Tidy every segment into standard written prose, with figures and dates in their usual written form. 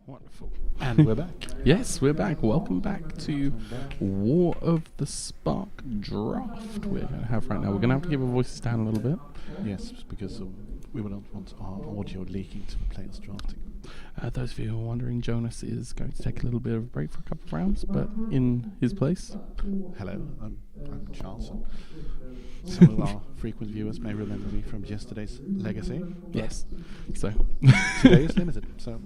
Wonderful. And we're back. Yes, we're back. Welcome back to War of the Spark draft we're going to have right now. We're going to have to give our voices down a little bit. Yes, because we don't want our audio leaking to the players drafting. Those of you who are wondering, Jonas is going to take a little bit of a break for a couple of rounds, but in his place... Hello, I'm Charles. Some of our frequent viewers may remember me from yesterday's Legacy. Yes. So today is limited. So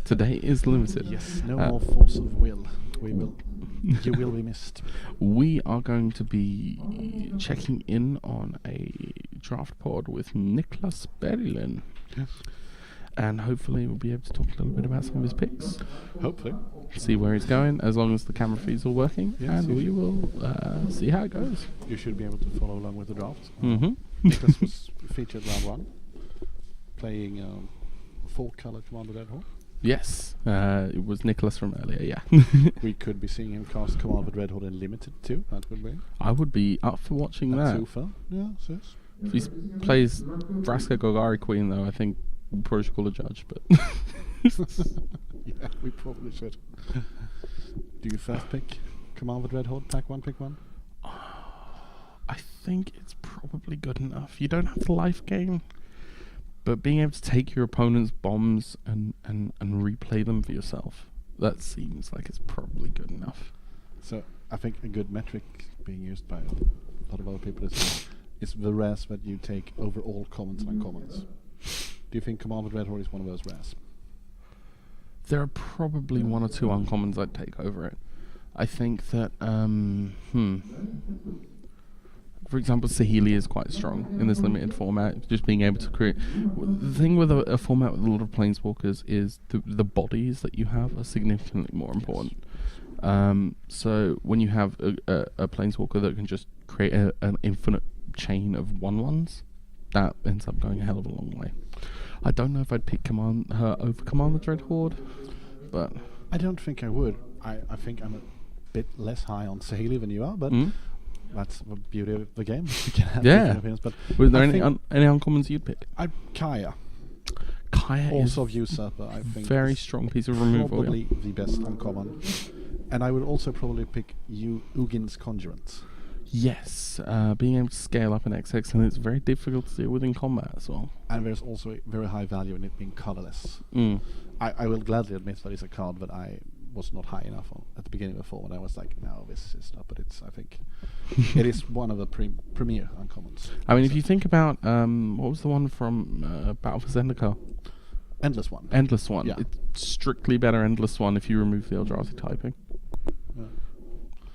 today is limited. Yes, no more force of will. You will be missed. We are going to be checking in on a draft pod with Niklas Berglund. Yes. And hopefully we'll be able to talk a little bit about some of his picks. Hopefully. See where he's going, as long as the camera feed's all working. Yes, and we will see how it goes. You should be able to follow along with the draft. Mm-hmm. Niklas was featured round one, playing 4-color Commander Dreadhorde. Yes, it was Niklas from earlier, yeah. We could be seeing him cast Commander Dreadhorde in Limited too, that would be. I would be up for watching that. Too fun, yeah, yes. If he plays Vraska Golgari Queen, though, I think we'll probably should call a judge, but... Yeah, we probably should. Do you first pick Commander Dreadhorde, pack 1, pick 1? I think it's probably good enough. You don't have the life gain, but being able to take your opponent's bombs and replay them for yourself, that seems like it's probably good enough. So I think a good metric being used by a lot of other people is the rares that you take over all commons and uncommons. Do you think Commander Dreadhorde is one of those rares? There are probably 1 or 2 uncommons I'd take over it. I think that, for example, Saheeli is quite strong in this limited format. Just being able to create... The thing with a format with a lot of Planeswalkers is the bodies that you have are significantly more important. So when you have a Planeswalker that can just create an infinite chain of 1/1s, that ends up going a hell of a long way. I don't know if I'd pick her over Commander Dreadhorde, but... I don't think I would. I think I'm a bit less high on Saheeli than you are, but that's the beauty of the game. You can have different opinions, but was there any uncommons you'd pick? Kaya. Kaya also is Usurper, I think. Very strong piece of removal. Probably the best uncommon. And I would also probably pick Ugin's Conjurant. Yes, being able to scale up an XX, and it's very difficult to deal with in combat as well. And there's also a very high value in it being colorless. I will gladly admit that it's a card that I was not high enough on at the beginning of the format. I was like, no, this is not, but I think it is one of the premier uncommons. I mean, if you think about, what was the one from Battle for Zendikar? Endless One. Endless One. Yeah. It's strictly better Endless One if you remove the Eldrazi typing.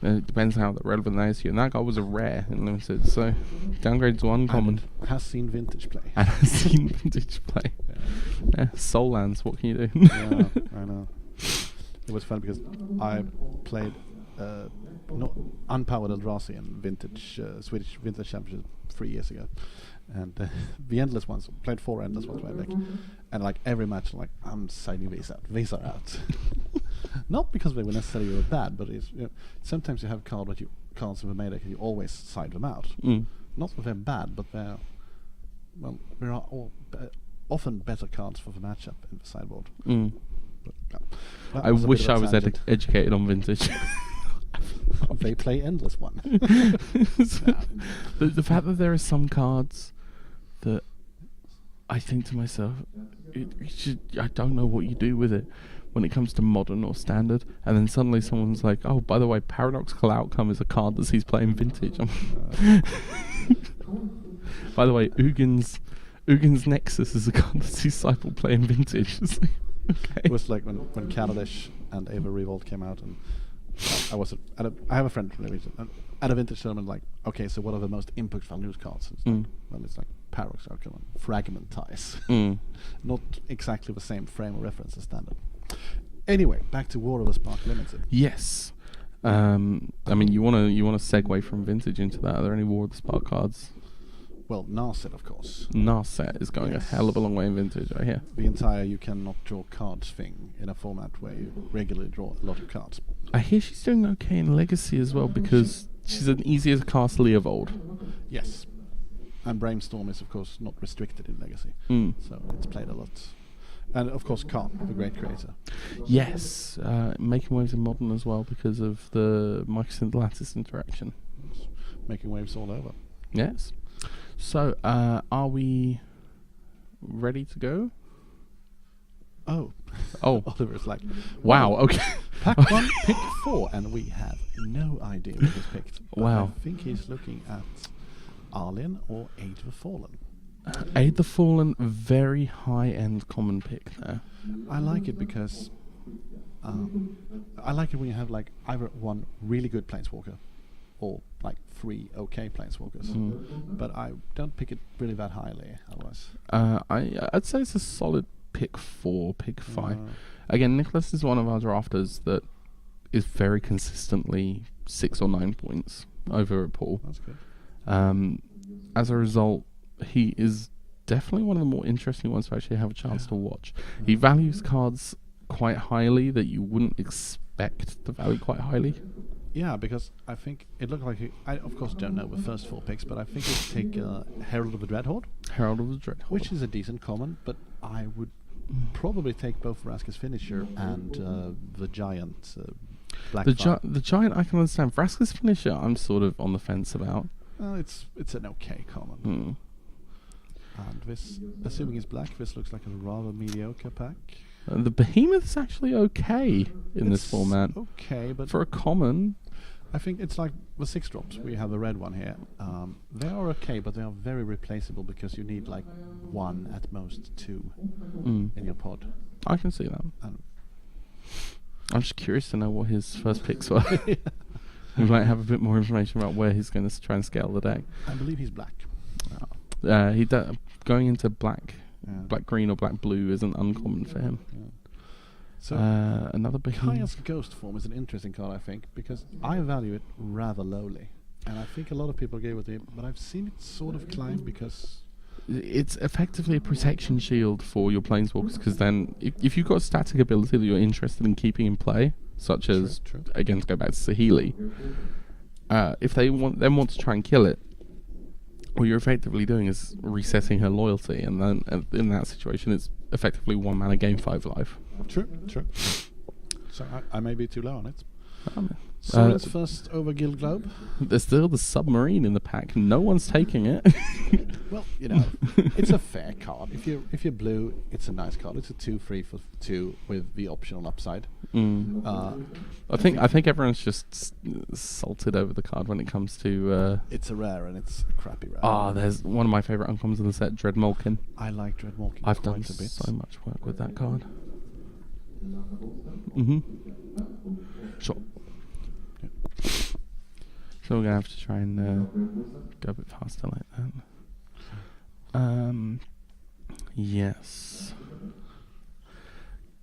It depends how relevant that is to you. And that guy was a rare in Limited, so downgrade to uncommon. And has seen vintage play. And has seen vintage play. Yeah. Soul Lands, what can you do? Yeah, I know. It was fun because I played unpowered Eldrazi in vintage Swedish Vintage Championship 3 years ago. And the Endless Ones, played 4 Endless Ones right back. And like every match, like, I'm siding these out. These are out. Not because they were necessarily bad, but it's, sometimes you have cards in the main deck and you always side them out. Not that they're bad, but there are often better cards for the matchup in the sideboard. But, that I was a bit wish of a I was tangent. educated on vintage. They play endless one. The fact that there are some cards that I think to myself, I don't know what you do with it when it comes to modern or standard, and then suddenly someone's like, oh, by the way, Paradoxical Outcome is a card that he's playing vintage. By the way, Ugin's Nexus is a card that sees Seipel playing vintage. It's like, okay. It was like when Kaladesh and Ava Revolt came out, and I have a friend from Leviton, and at a vintage tournament, like, okay, so what are the most impact values cards? And it's like, well, it's like Paradox Outcome and Fragmentize. Not exactly the same frame of reference as standard. Anyway, back to War of the Spark Limited. Yes. I mean, you wanna segue from vintage into that. Are there any War of the Spark cards? Well, Narset, of course. Narset is going a hell of a long way in vintage, I hear. The entire you cannot draw cards thing in a format where you regularly draw a lot of cards. I hear she's doing okay in Legacy as well because she's an easier to cast Leovold. Yes. And Brainstorm is, of course, not restricted in Legacy. So it's played a lot. And, of course, Khan, the great creator. Yes. Making waves in Modern as well because of the Microsynth Lattice interaction. Making waves all over. Yes. So, are we ready to go? Oh. Oliver's like, wow, okay. Pack 1, pick 4, and we have no idea what he's picked. Wow. I think he's looking at Arlinn or Aid the Fallen. Aid the Fallen, very high-end common pick there. I like it because I like it when you have like either one really good Planeswalker or like 3 okay Planeswalkers. But I don't pick it really that highly otherwise. I'd say it's a solid pick 4, pick 5. Again, Nicholas is one of our drafters that is very consistently 6 or 9 points over at Paul. That's good. As a result, he is definitely one of the more interesting ones to actually have a chance to watch. He values cards quite highly that you wouldn't expect to value quite highly. Yeah, because I think it looked like I of course don't know the first 4 picks, but I think he'd take Herald of the Dreadhorde. Herald of the Dreadhorde. Which is a decent common, but I would probably take both Vraska's Finisher and the Giant Black The Giant I can understand. Vraska's Finisher I'm sort of on the fence about. It's an okay common. And this, assuming it's black, this looks like a rather mediocre pack. The Behemoth's actually okay in this format. Okay, but for a common, I think it's like the 6 drops. We have a red one here. They are okay, but they are very replaceable because you need like 1 at most 2 in your pod. I can see that. I'm just curious to know what his first picks were. We might have a bit more information about where he's going to try and scale the deck. I believe he's black. Going into black, Yeah. black green or black blue isn't uncommon for him. Yeah. So Another Behemoth. Kaya's Ghost form is an interesting card, I think, because I value it rather lowly, and I think a lot of people gave it to him, but I've seen it sort of climb because It's effectively a protection shield for your planeswalkers, because then if you've got a static ability that you're interested in keeping in play, such as again to go back to Saheeli, if they want to try and kill it, what you're effectively doing is resetting her loyalty, and then in that situation, it's effectively 1 mana game 5 life. True. So I may be too low on it. So let's first over Guild Globe. There's still the Submarine in the pack. No one's taking it. Well, it's a fair card. If you're blue, it's a nice card. It's a 2/3 for 2 with the optional upside. I think everyone's just salted over the card when it comes to. It's a rare and it's a crappy rare. There's one of my favourite uncommons in the set, Dreadmolkin. I like Dreadmolkin. I've quite done a bit. so much work with that card. Sure. So we're gonna have to try and go a bit faster like that. Yes.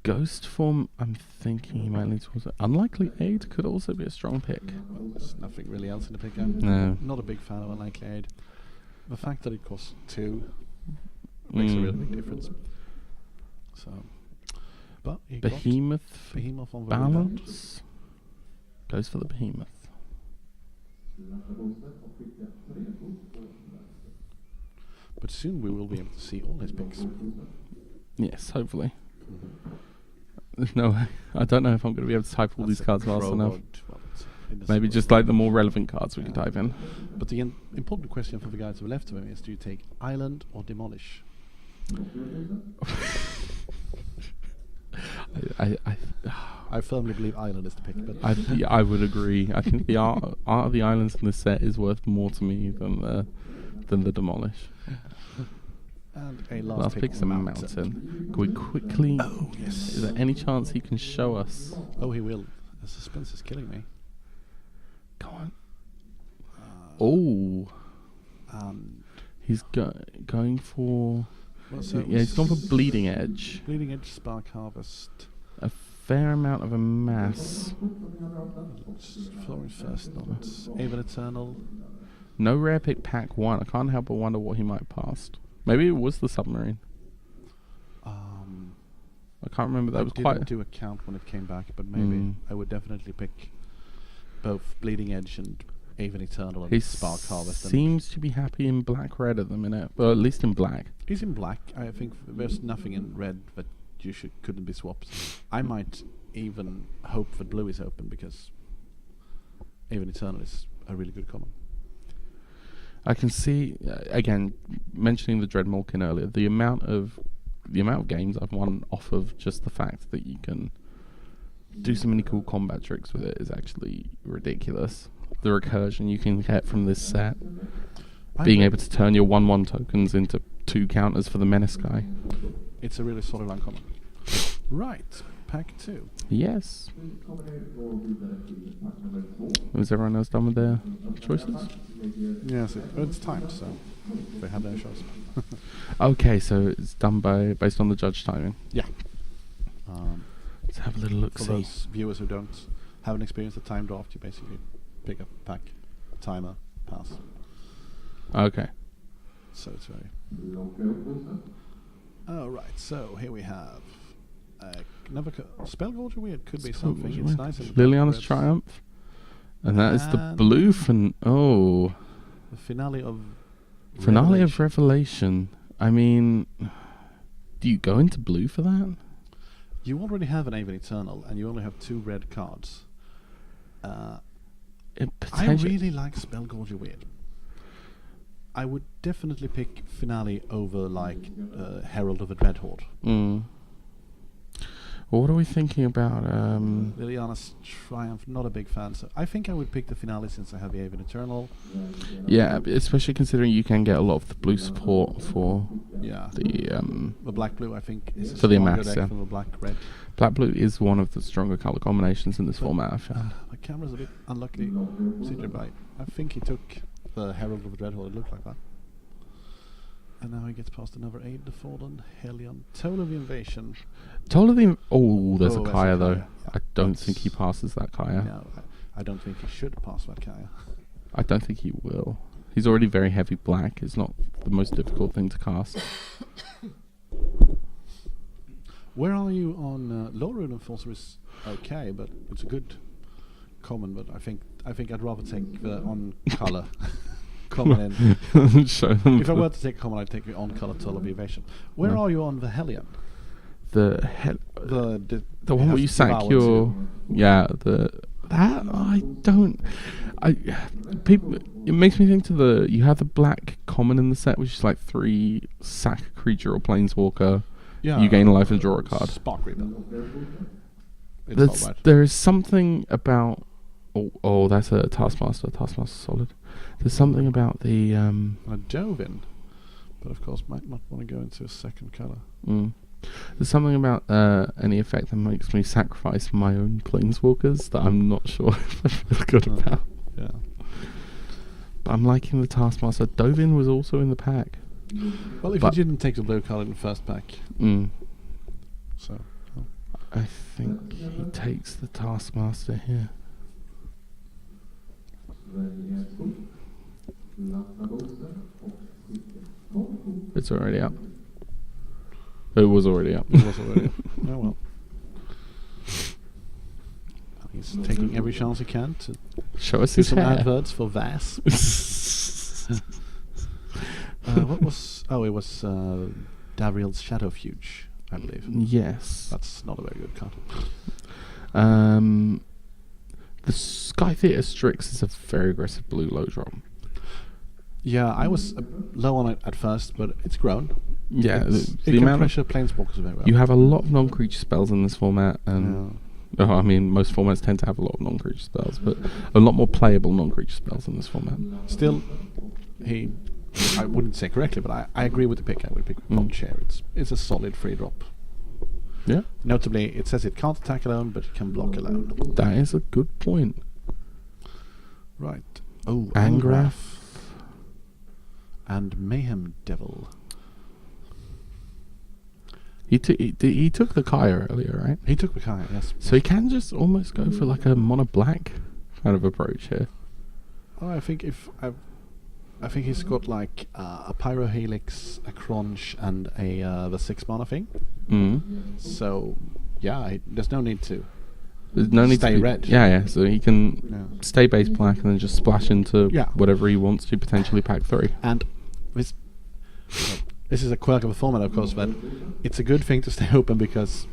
Ghost form, I'm thinking he might lean towards it. Unlikely Aid could also be a strong pick. Well, there's nothing really else in the pick. No. Not a big fan of Unlikely Aid. The fact that it costs 2 makes a really big difference. So, but he Behemoth, Behemoth on balance goes for the Behemoth. But soon we will be able to see all his picks. Yes, hopefully. No, I don't know if I'm going to be able to type all That's these a cards fast Crow enough. God. Well, it's in the Maybe silver. just like the more relevant cards we can Yeah. type in. But the important question for the guys to the left of me is: do you take Island or Demolish? I firmly believe Island is the pick, but I would agree. I think the art of the islands in this set is worth more to me than the Demolish. and a Last pick's a mountain. Can we quickly? Oh yes. Is there any chance he can show us? Oh, he will. The suspense is killing me. Come on. Oh, he's going for. He's gone for Bleeding Edge. Bleeding Edge, Spark Harvest. A fair amount of a mass. Flooring First Not. Avon Eternal. No rare pick pack 1. I can't help but wonder what he might have passed. Maybe it was the submarine. I can't remember. That was I quite. didn't do a count when it came back, but maybe I would definitely pick both Bleeding Edge and Avon Eternal and He Spark Harvest. seems to be happy in black red at the minute. Well, at least in black. He's in black. I think there's nothing in red that couldn't be swapped. I might even hope that blue is open because Avon Eternal is a really good common. I can see again mentioning the Dread Malkin earlier. The amount of games I've won off of just the fact that you can do so many cool combat tricks with it is actually ridiculous. The recursion you can get from this set, being able to turn your 1/1 tokens into 2 counters for the Menace guy. It's a really solid uncommon. Right, pack 2. Yes. Is everyone else done with their choices? Yes, it's timed, so they have their choice. Okay, so it's done based on the judge timing. Yeah. Let's have a little look. For those viewers who haven't experienced the time draft, you basically pick a pack, timer, pass. Okay. So it's very. Alright, so here we have another Spellgorger Weird could be something. It's nice. And Liliana's Triumph. And that is the blue the finale of Revelation. I mean, do you go into blue for that? You already have an Avon Eternal, and you only have 2 red cards. I really like Spellgorger Weird. I would definitely pick Finale over Herald of the Dreadhorde. Well, what are we thinking about? Liliana's Triumph, not a big fan. So I think I would pick the Finale since I have the Avon Eternal. Yeah, especially considering you can get a lot of the blue support for the black-blue, I think, is a for the stronger amass, deck from the black-red. Black-blue is one of the stronger color combinations in this format, I found. My camera's a bit unlucky. I think he took the Herald of the Dreadhorde. It looked like that. And now he gets past another Aid the Fallen, Hellion, Toll of the Invasion. There's a Kaya though. Yeah. I don't think he passes that Kaya. No, I don't think he should pass that Kaya. I don't think he will. He's already very heavy black. It's not the most difficult thing to cast. Where are you on Lorud Enforcer is okay, but it's a good common, but I think I'd rather take the on color common in. Show them. If I were to take common, I'd take the on color Toll of the Evasion. Where are you on the Hellion? The one where you sank your people. It makes me think to you have the black common in the set, which is like 3 sack a creature or planeswalker. Yeah, you gain a life and draw a card. Spark Reaper. There is something about. Oh, that's a Taskmaster. Taskmaster solid. There's something about the. I dove in, but of course might not want to go into a second color. There's something about any effect that makes me sacrifice my own planeswalkers that I'm not sure if I feel good about. Yeah. But I'm liking the Taskmaster. Dovin was also in the pack. Well, if you didn't take the blue card in the first pack. So. Oh. I think he takes the Taskmaster here. It's already up. It was already up. Oh well. He's taking every chance he can to show us do his some hair. adverts for VAS. What was? Oh, it was Davriel's Shadowfuge. I believe. Yes. That's not a very good card. The Sky Theatre Strix is a very aggressive blue low drop. Yeah, I was low on it at first, but it's grown. Yeah, it the can amount pressure planeswalkers very well. you have a lot of non-creature spells in this format, and I mean, most formats tend to have a lot of non-creature spells, but a lot more playable non-creature spells in this format. Still, I wouldn't say correctly, but I agree with the pick. I would pick Chair. It's a solid free drop. Yeah. Notably, it says it can't attack alone, but it can block alone. That is a good point. Right. Oh, Angrath. And Mayhem Devil. He took the Kaya earlier, right? He took the Kaya, yes. So he can just almost go for like a mono black kind of approach here. Oh, I think he's got like a Pyro Helix, a Crunch, and the 6 mana thing. So yeah, there's no need to. There's no need stay to red. Yeah. So he can stay base black and then just splash into whatever he wants to potentially pack 3. And this is a quirk of the format, of course, but it's a good thing to stay open because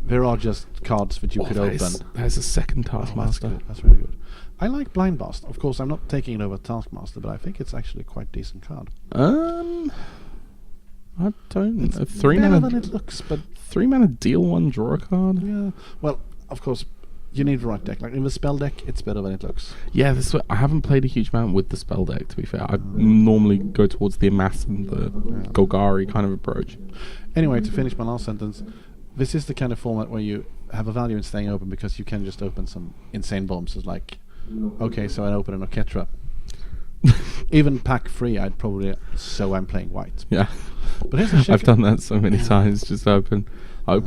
there are just cards that you could open. There's a second Taskmaster. That's really good. I like Blind Blast. Of course, I'm not taking it over Taskmaster, but I think it's actually quite a decent card. I don't. It's 3 better mana than it looks, but 3 mana deal 1, draw a card. Yeah. Well, of course, you need the right deck. Like in the spell deck, it's better than it looks. Yeah, I haven't played a huge amount with the spell deck, to be fair. I normally go towards the Amass and the Golgari kind of approach. Anyway, to finish my last sentence, this is the kind of format where you have a value in staying open because you can just open some insane bombs. It's like, okay, so I open an Oketra. Even pack 3, I'd probably... So I'm playing white. Yeah. But here's I've done that so many times. Just I opened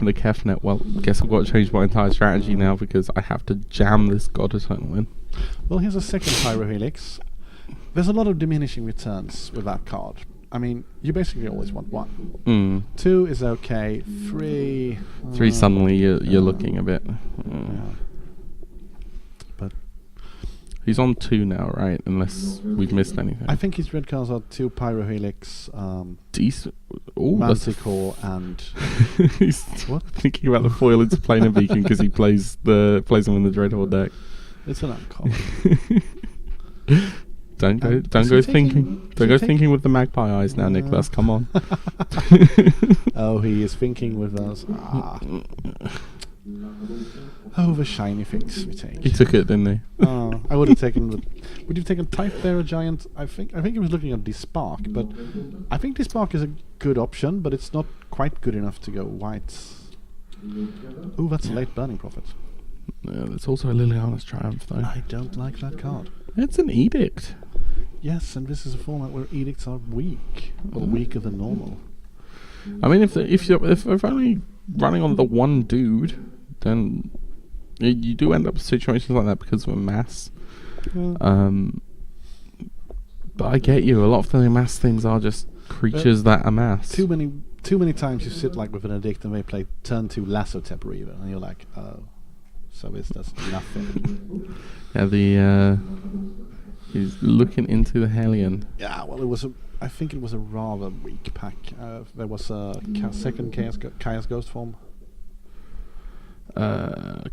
a Kefnet. Well, guess I've got to change my entire strategy now because I have to jam this God Eternal in. Well, here's a second Pyro Helix. There's a lot of diminishing returns with that card. I mean, you basically always want 1. 2 is okay. 3... 3 suddenly you're looking a bit. But... He's on 2 now, right? Unless we've missed anything. I think his red cards are 2 Pyro Helix, decent. Oh, Manticore, and... He's thinking about the foil into Planar Beacon because he plays them in the Dreadhorde deck. It's an uncommon. Don't go thinking with the magpie eyes now, Nicholas. Come on. Oh, he is thinking with us. Oh, the shiny things we take. He took it, didn't he? I would have taken. Would you have taken Type Bearer Giant? I think he was looking at Despark, but I think Despark is a good option, but it's not quite good enough to go white. Oh, that's a late Burning Prophet. Yeah, there's also a Liliana's Triumph, though. I don't like that card. It's an Edict. Yes, and this is a format where edicts are weak, or weaker than normal. I mean, if they're only running on the one dude, then you do end up in situations like that because of a mass. But I get you. A lot of the mass things are just creatures that amass. Too many times you sit like with an addict and they play turn 2 Lasso Tap Reaver, and you're like, oh, so this does nothing. Yeah, he's looking into the Hellion. Yeah, well, I think it was a rather weak pack. There was a second Chaos Ghost form.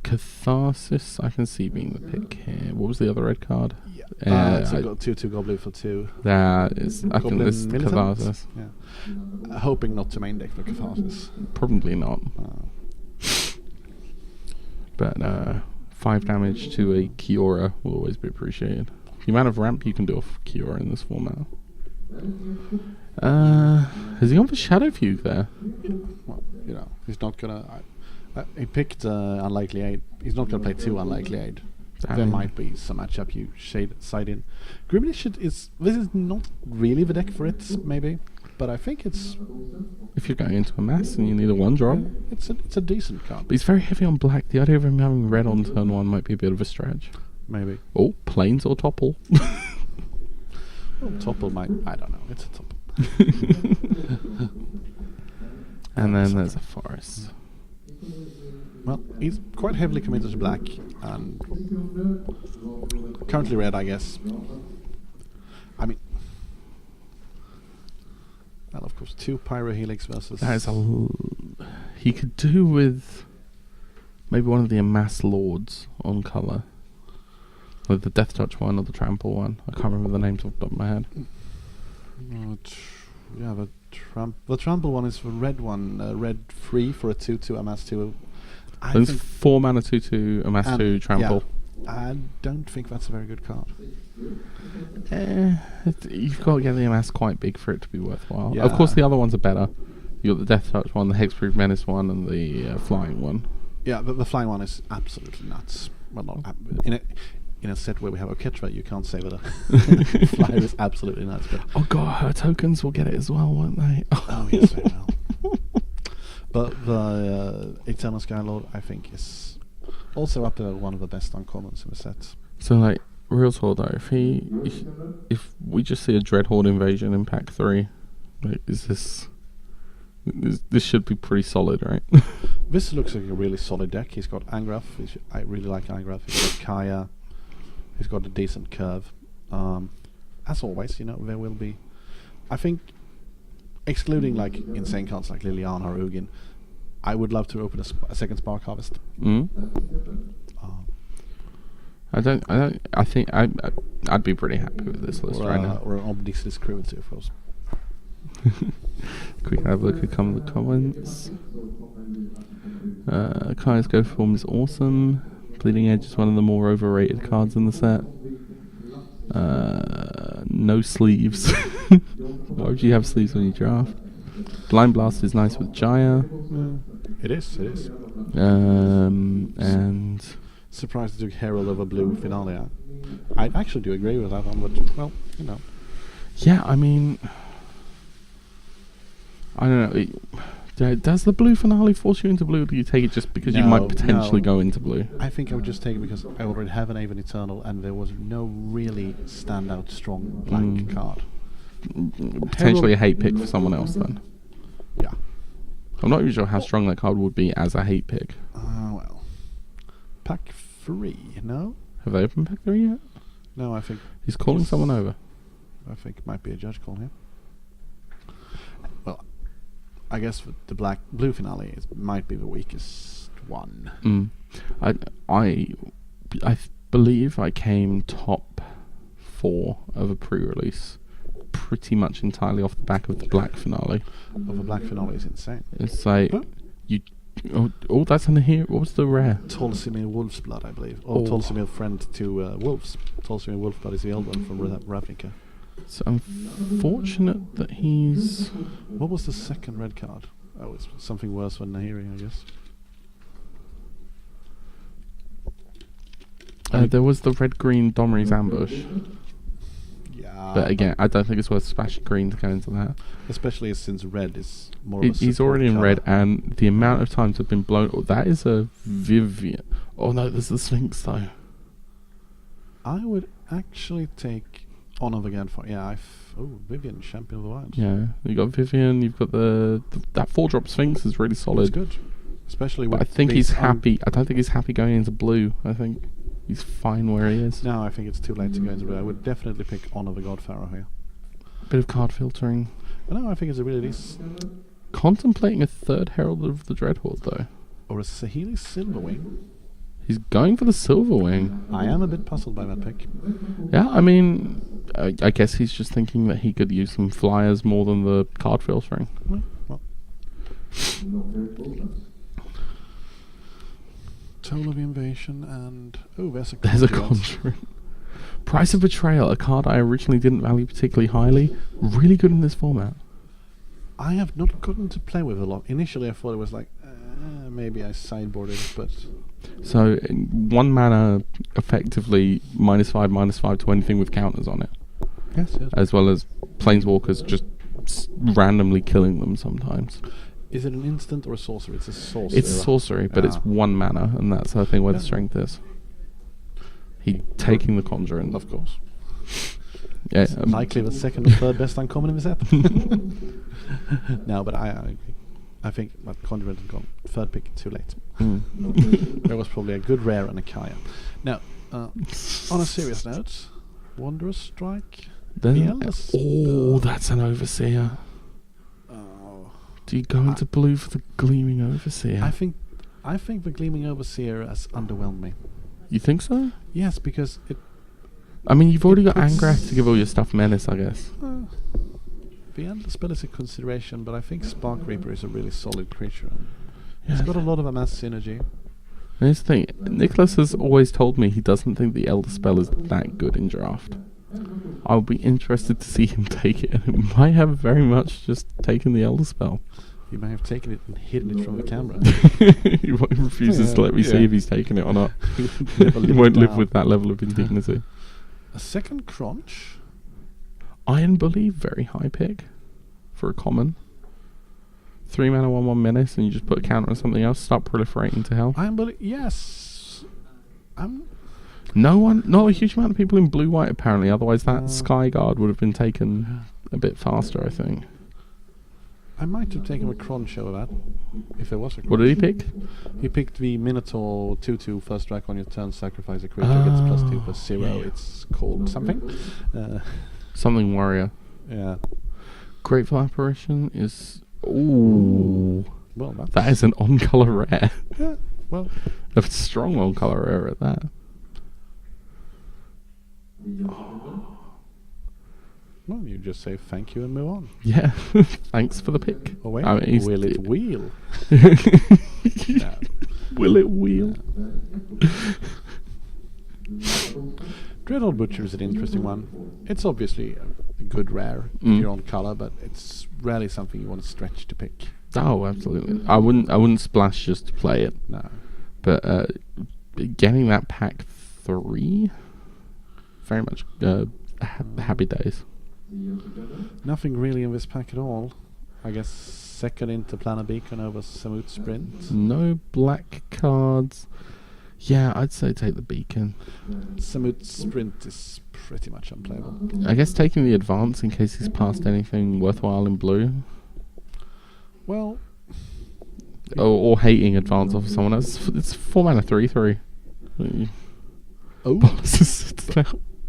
Catharsis, I can see being the pick here. What was the other red card? It's got 2/2 Goblin for 2. That is, I think this is Catharsis. Yeah. Hoping not to main deck for Catharsis. Probably not. But 5 damage to a Kiora will always be appreciated. The amount of ramp you can do off Kiora in this format. Has he gone for Shadow Fugue there? Well, he's not gonna. He picked Unlikely Aid. He's not gonna play 2 Unlikely Aid. There might be some matchup you side in. Grimnish this is not really the deck for it, maybe, but I think it's. If you're going into a mass and you need a 1-drop, it's a decent card. But he's very heavy on black. The idea of him having red on turn 1 might be a bit of a stretch. Maybe. Oh, Plains or Topple. Well, Topple might. I don't know. It's a Topple. And then there's a Forest. Well, he's quite heavily committed to black and currently red, I guess. I mean, well, of course, 2 Pyro Helix versus. That is He could do with maybe one of the Amass Lords on colour. Like the Death Touch one or the Trample one. I can't remember the names off the top of my head. The Trample one is the red one. Red 3 for a 2/2 Amass 2. It's 4 mana 2/2 Amass 2 Trample. Yeah, I don't think that's a very good card. You've got to get the Amass quite big for it to be worthwhile. Yeah. Of course, the other ones are better. You got the Death Touch one, the Hexproof Menace one, and the Flying one. Yeah, the flying one is absolutely nuts. Well, not in a set where we have Oketra, you can't say that a flyer is absolutely nuts. But oh god, her tokens will get it as well, won't they? oh yes, they will. But the Eternal Skylord, I think, is also up there, one of the best uncommons in the set. So, like, real talk though, if we just see a Dreadhorde invasion in pack 3, like, this should be pretty solid, right? This looks like a really solid deck. He's got Angrath. I really like Angrath. He's got Kaya. He's got a decent curve. As always, there will be. I think, excluding like insane cards like Liliana or Ugin, I would love to open a second Spark Harvest. I think I'd be pretty happy with this list right now. Or an Obnixilis Cruelty, of course. Quick have a look at some of the comments. Kaya's Go form is awesome. Bleeding Edge is one of the more overrated cards in the set. No sleeves. Why would you have sleeves when you draft? Blind Blast is nice with Jaya. It is. And surprised it took Herald over Blue Finale. I actually do agree with that one, but well, Yeah, I mean, I don't know. Does the Blue Finale force you into blue, or do you take it just because you might potentially go into blue? I think I would just take it because I already have an Aven Eternal and there was no really standout strong blank card. Potentially a hate pick for someone else then. Yeah. I'm not even sure how strong that card would be as a hate pick. Well. Pack 3, no? Have they opened pack 3 yet? No, I think... He's calling someone over. I think it might be a judge call here. Well, I guess the blue finale might be the weakest one. I believe I came top 4 of a pre-release pretty much entirely off the back of the black finale. The black finale is insane. It's like oh, that's in here. What was the rare? Tolsimir Wolf's Blood, I believe. Or Tolsimir Friend to Wolves. Tolsimir Wolf's Blood is the old one from Ravnica. It's unfortunate that he's... What was the second red card? Oh, it's something worse than Nahiri, I guess. There was the red-green Domri's Ambush. Yeah. But again, I don't think it's worth splashing green to go into that. Especially since red is more of a He's already in colour. red, and the amount of times have been blown... Oh, that is a Vivian. Oh no, there's the Sphinx though. I would actually take Honor again for... Yeah, Vivian, Champion of the Wild. Yeah, you got Vivian, you've got that 4-drop Sphinx is really solid. It's good. Especially with I think he's happy. I don't think he's happy going into blue. I think he's fine where he is. No, I think it's too late to go into blue. I would definitely pick Honor the God Pharaoh here. Bit of card filtering. No, I think it's a really decent... Contemplating a third Herald of the Dreadhorde though. Or a Sahili Silverwing. He's going for the Silverwing. I am a bit puzzled by that pick. Yeah, I mean, I guess he's just thinking that he could use some flyers more than the card filtering. Well. Toll of the Invasion and... Oh, there's a Conjuring. Price of Betrayal, a card I originally didn't value particularly highly. Really good in this format. I have not gotten to play with a lot. Initially I thought it was like, maybe I sideboarded it, but... So, 1 mana, effectively, -5/-5 to anything with counters on it. Yes. As well as Planeswalkers just randomly killing them sometimes. Is it an instant or a sorcery? It's a sorcery. It's sorcery, but it's 1 mana, and that's I think where the strength is. He taking the Conjuring. Of course. Yeah, likely the second or third best uncommon in the set. No, but I think that Conjurant had gone third pick too late. There was probably a good rare and a Kaya. Now, on a serious note, Wanderer's Strike. That's an Overseer. Oh. Do you go into blue for the Gleaming Overseer? I think the Gleaming Overseer has underwhelmed me. You think so? Yes, because it. I mean, you've already it got puts- Angrath to give all your stuff Menace, I guess. The Endless Spell is a consideration, but I think Spark Reaper is a really solid creature. Yeah, It's got a lot of amass synergy. Here's the thing. Nicholas has always told me he doesn't think the Elder Spell is that good in draft. I'll be interested to see him take it, and it might have very much just taken the Elder Spell. He may have taken it and hidden it from the camera. He refuses to let me see if he's taken it or not. Never He lived won't live down. with that level of indignity. A second Crunch? Iron Bully, very high pick for a common. 3 mana, 1/1 menace, and you just put a counter on something else. Start proliferating to hell. Iron Bully, yes. Not a huge amount of people in blue-white apparently. Otherwise, that Skyguard would have been taken a bit faster, I think. I might have taken a Crunch over that, if there was a Crunch. What did he pick? He picked the Minotaur 2/2 first strike on your turn, sacrifice a creature, gets +2/+0. yeah. It's called something. Something warrior. Yeah. Grateful Apparition is... Ooh. Well, That is an on-color rare. Yeah, well. A strong on-color rare at that. Well, you just say thank you and move on. Yeah. Thanks for the pick. Oh wait, I mean, will it wheel? Yeah. Will it wheel? Dreadhorde Butcher is an interesting one. It's obviously a good rare if you're on color, but it's rarely something you want to stretch to pick. Oh, absolutely. I wouldn't splash just to play it. No. But getting that pack 3, very much happy days. Nothing really in this pack at all. I guess second Interplanar Beacon over Samut Sprint. No black cards. Yeah, I'd say take the beacon. Samut Sprint is pretty much unplayable. I guess taking the advance in case he's passed anything worthwhile in blue. Well, Or hating advance off of someone else. It's 4 mana 3/3. oh,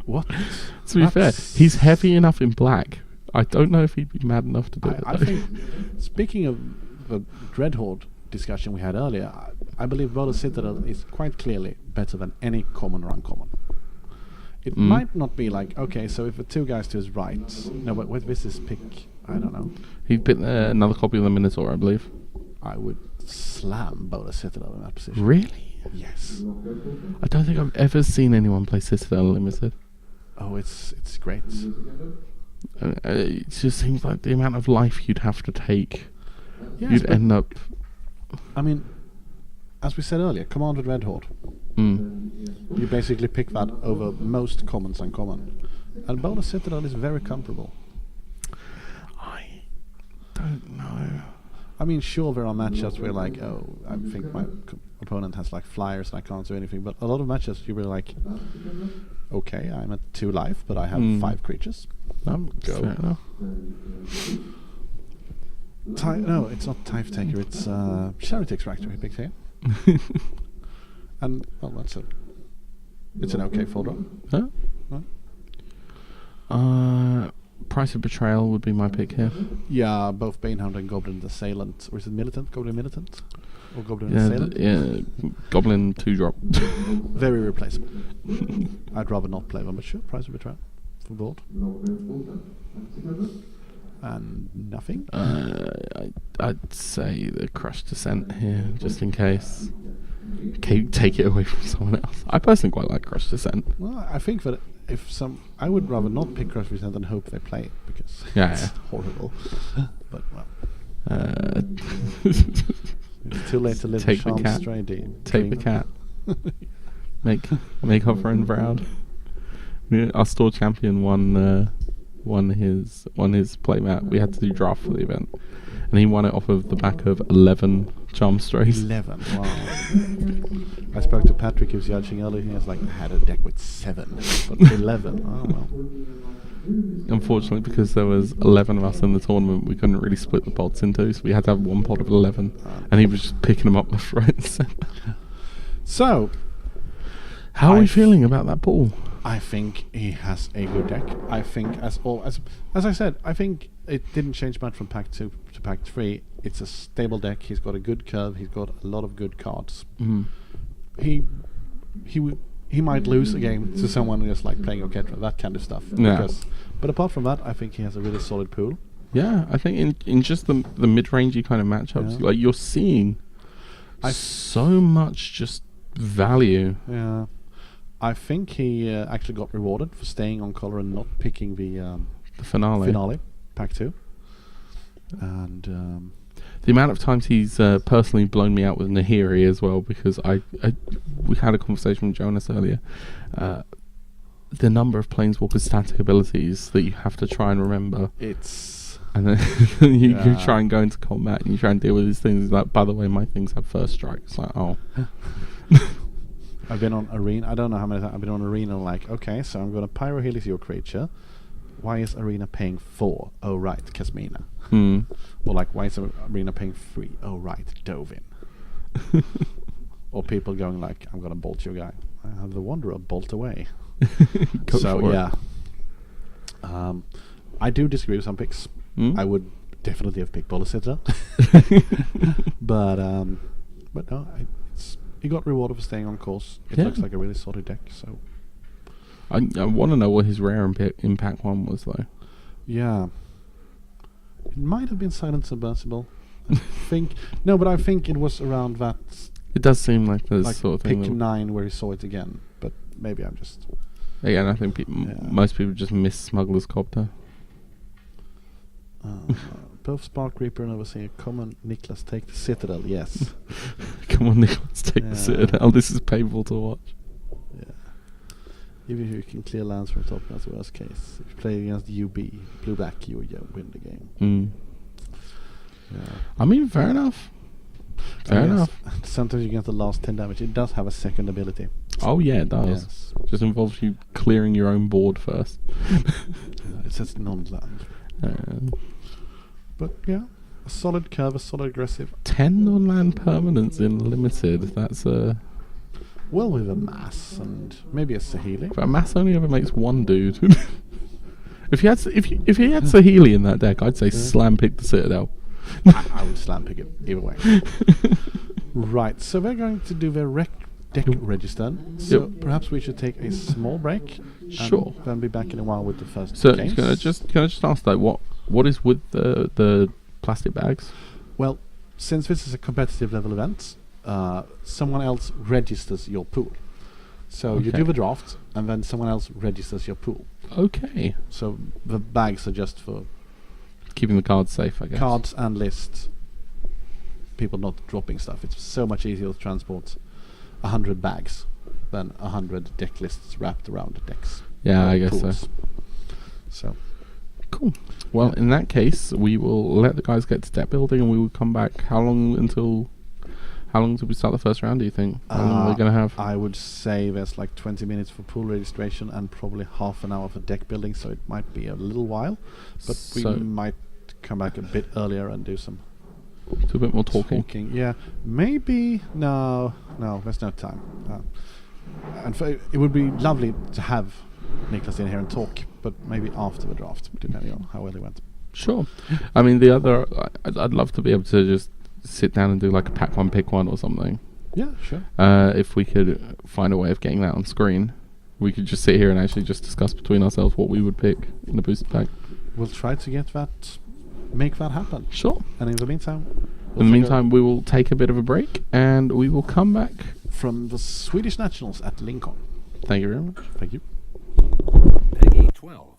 what? To be fair, he's heavy enough in black. I don't know if he'd be mad enough to do it. I think, speaking of the Dreadhorde discussion we had earlier, I believe Voda Citadel is quite clearly better than any common or uncommon. It might not be like, okay, so if the 2 guys to his right, no, but with this pick, I don't know. He'd pick another copy of the Minotaur, I believe. I would slam Voda Citadel in that position. Really? Yes. I don't think I've ever seen anyone play Citadel Limited. Oh, it's great. It just seems like the amount of life you'd have to take. Yes, You'd but end up... I mean, as we said earlier, Commanded Dreadhorde. You basically pick that over most commons and common. And Voda Citadel is very comparable. I don't know. I mean, sure, there are matchups where, like, oh, I think my opponent has, like, flyers and I can't do anything. But a lot of matchups, you were like, okay, I'm at 2 life, but I have 5 creatures. Go. Fair enough. No, it's not Tithe Taker, it's Charity Extractor he picked here. And, well, it's an okay full draw. Huh? No? Price of Betrayal would be my pick here. Yeah, both Banehound and Goblin Assailant. Or is it Militant? Goblin Militant? Or Goblin Assailant? Yeah, Goblin 2-drop. Very replaceable. I'd rather not play them, but sure, Price of Betrayal. Full board. And nothing? I'd say the Crushed Descent here, just in case. Take it away from someone else. I personally quite like Crushed Descent. Well, I think that I would rather not pick Crushed Descent than hope they play it, because it's horrible. But, well. It's too late to live Take the Charmed cat. Stray dream. Take the cat. Make our friend proud. Yeah, our store champion won his playmat. We had to do draft for the event, and he won it off of the back of 11 Charmed Strays. 11, wow. I spoke to Patrick, he was judging earlier, he was like, I had a deck with 7, but 11, oh well. Unfortunately, because there was 11 of us in the tournament, we couldn't really split the pods in 2, so we had to have one pod of 11, and he was just picking them up left, right and centre. So, how are we feeling about that pool? I think he has a good deck. I think, as I said, I think it didn't change much from pack 2 to pack 3. It's a stable deck. He's got a good curve. He's got a lot of good cards. Mm. He might lose a game to someone just like playing Orchestra, that kind of stuff. Yeah. But apart from that, I think he has a really solid pool. Yeah, I think in just the mid-rangey kind of matchups, Yeah. like you're seeing so much just value. Yeah. I think he actually got rewarded for staying on color and not picking the finale. pack 2. And the amount of times he's personally blown me out with Nahiri as well, because we had a conversation with Jonas earlier. The number of Planeswalker static abilities that you have to try and remember. And then you try and go into combat and you try and deal with these things. It's like, by the way, my things have first strike. It's like, oh. I've been on Arena. I don't know how many times I've been on Arena. Like, okay, so I'm going to Pyro Helix your creature. Why is Arena paying 4? Oh, right, Kasmina. Or like, why is Arena paying 3? Oh, right, Dovin. Or people going like, I'm going to bolt your guy. I have the Wanderer bolt away. So, yeah. I do disagree with some picks. I would definitely have picked Bolisitter. But no, he got rewarded for staying on course. It looks like a really solid deck, so... I want to know what his rare impact one was, though. Yeah. It might have been Silent Submersible. I think it was around that... It does seem like the like sort of pick thing. 9 where he saw it again, but maybe I'm just... Again, I think most people just miss Smuggler's Copter. Both Spark Reaper and Overseer. Come on, Niklas, take the Citadel. Yes. Come on, Nicholas, take the Citadel. This is painful to watch. Yeah. Even if you can clear lands from top, that's the worst case. If you play against UB, blue-black, you win the game. Yeah. I mean, fair enough. Fair enough. Sometimes you get the last 10 damage. It does have a second ability. Oh, yeah, it does. Yes. Just involves you clearing your own board first. It says non-land. But yeah, a solid curve, a solid aggressive. 10 non-land permanents in limited. That's a... Well, with a mass and maybe a Saheeli. But a mass only ever makes one dude. If he had Saheeli in that deck, I'd say slam pick the Citadel. I would slam pick it either way. Right, so we're going to do the deck register. So perhaps we should take a small break. Sure. And then be back in a while with the first So games. can I just ask, like, what is with the plastic bags? Well, since this is a competitive level event, someone else registers your pool. So you do the draft, and then someone else registers your pool. Okay. So the bags are just for keeping the cards safe, I guess. Cards and lists. People not dropping stuff. It's so much easier to transport 100 bags than 100 deck lists wrapped around decks. Yeah, I guess so. So cool. Well, in that case, we will let the guys get to deck building, and we will come back. How long until we start the first round, do you think? How long are we going to have? I would say there's like 20 minutes for pool registration and probably half an hour for deck building, so it might be a little while. But we might come back a bit earlier and do a bit more talking. Yeah, maybe. No, there's no time. And it would be lovely to have Niklas in here and talk, but maybe after the draft, depending on how well he went. Sure. I mean, I'd love to be able to just sit down and do like a pack one, pick one or something. Yeah, sure. If we could find a way of getting that on screen, we could just sit here and actually just discuss between ourselves what we would pick in a boosted pack. We'll try to make that happen. Sure. And in the meantime, we will take a bit of a break and we will come back from the Swedish Nationals at Lincon. Thank you very much. Thank you. Peggy 12.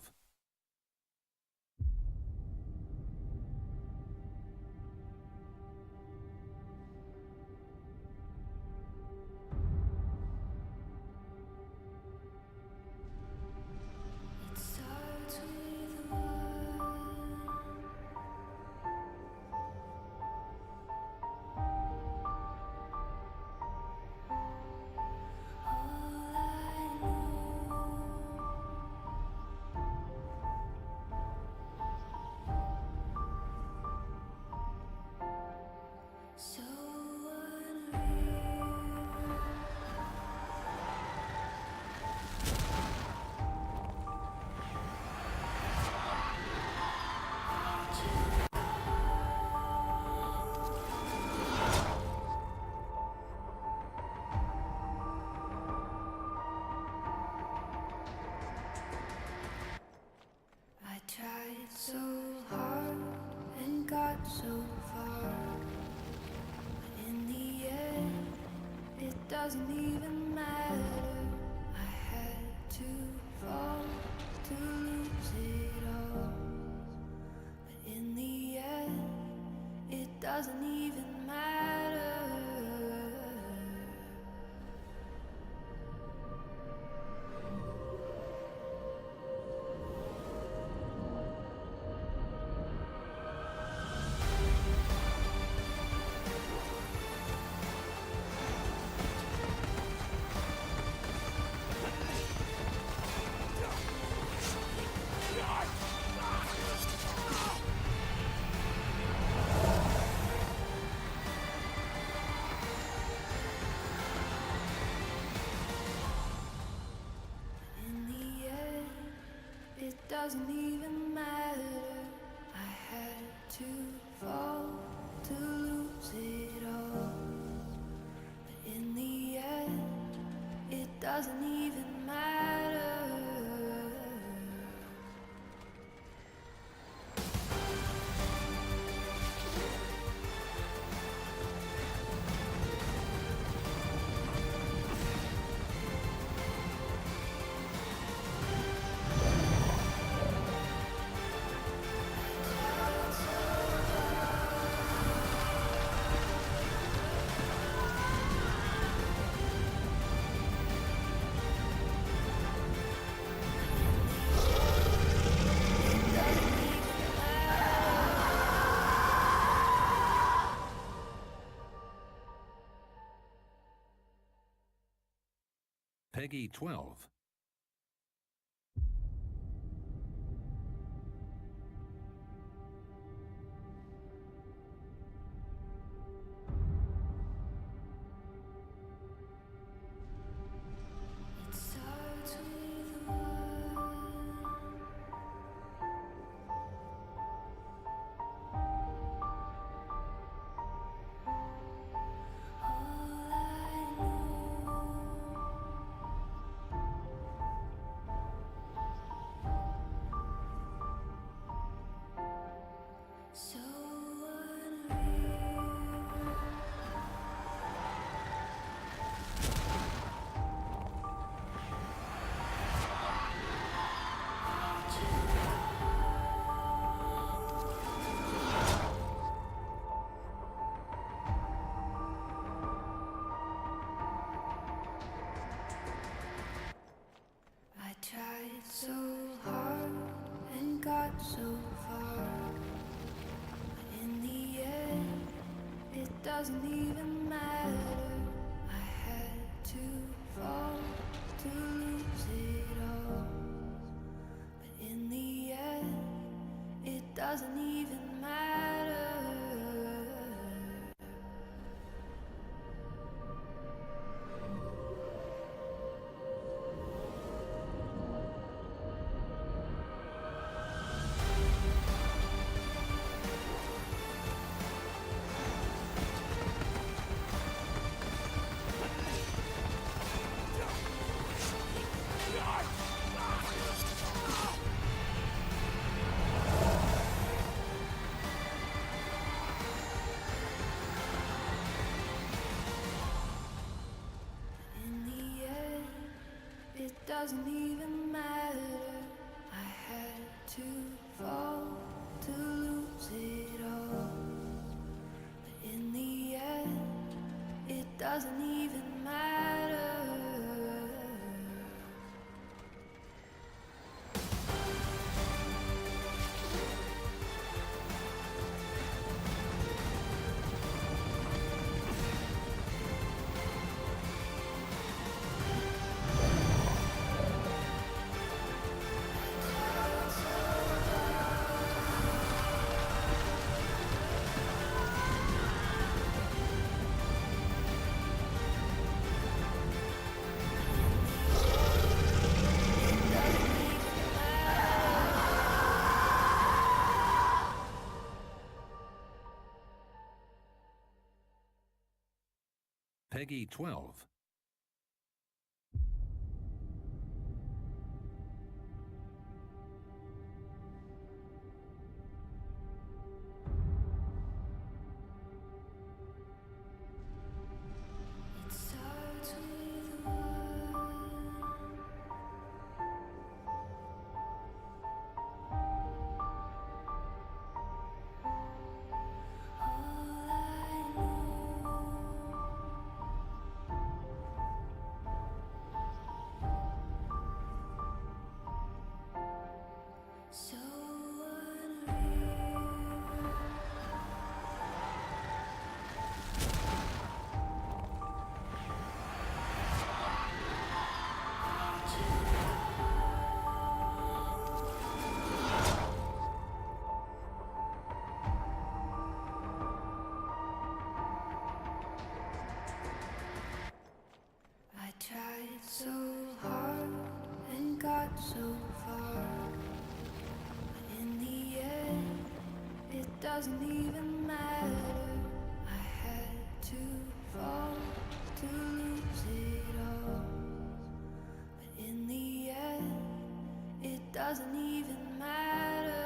so hard and got so far, but in the end, it doesn't even matter. I had to fall to lose it all, but in the end, it doesn't even matter. It doesn't even matter. I had to fall to lose it all, but in the end, it doesn't even matter. Peggy 12. It starts with one. All I know, so unreal. I tried so hard and got so far, but in the end, it doesn't even matter. I had to fall to lose it all, but in the end, it doesn't even matter. In the end, it doesn't even matter. I had to fall to lose it all, but in the end, it doesn't even matter. Peggy 12. far. But in the end, it doesn't even matter. I had to fall to lose it all. But in the end, it doesn't even matter.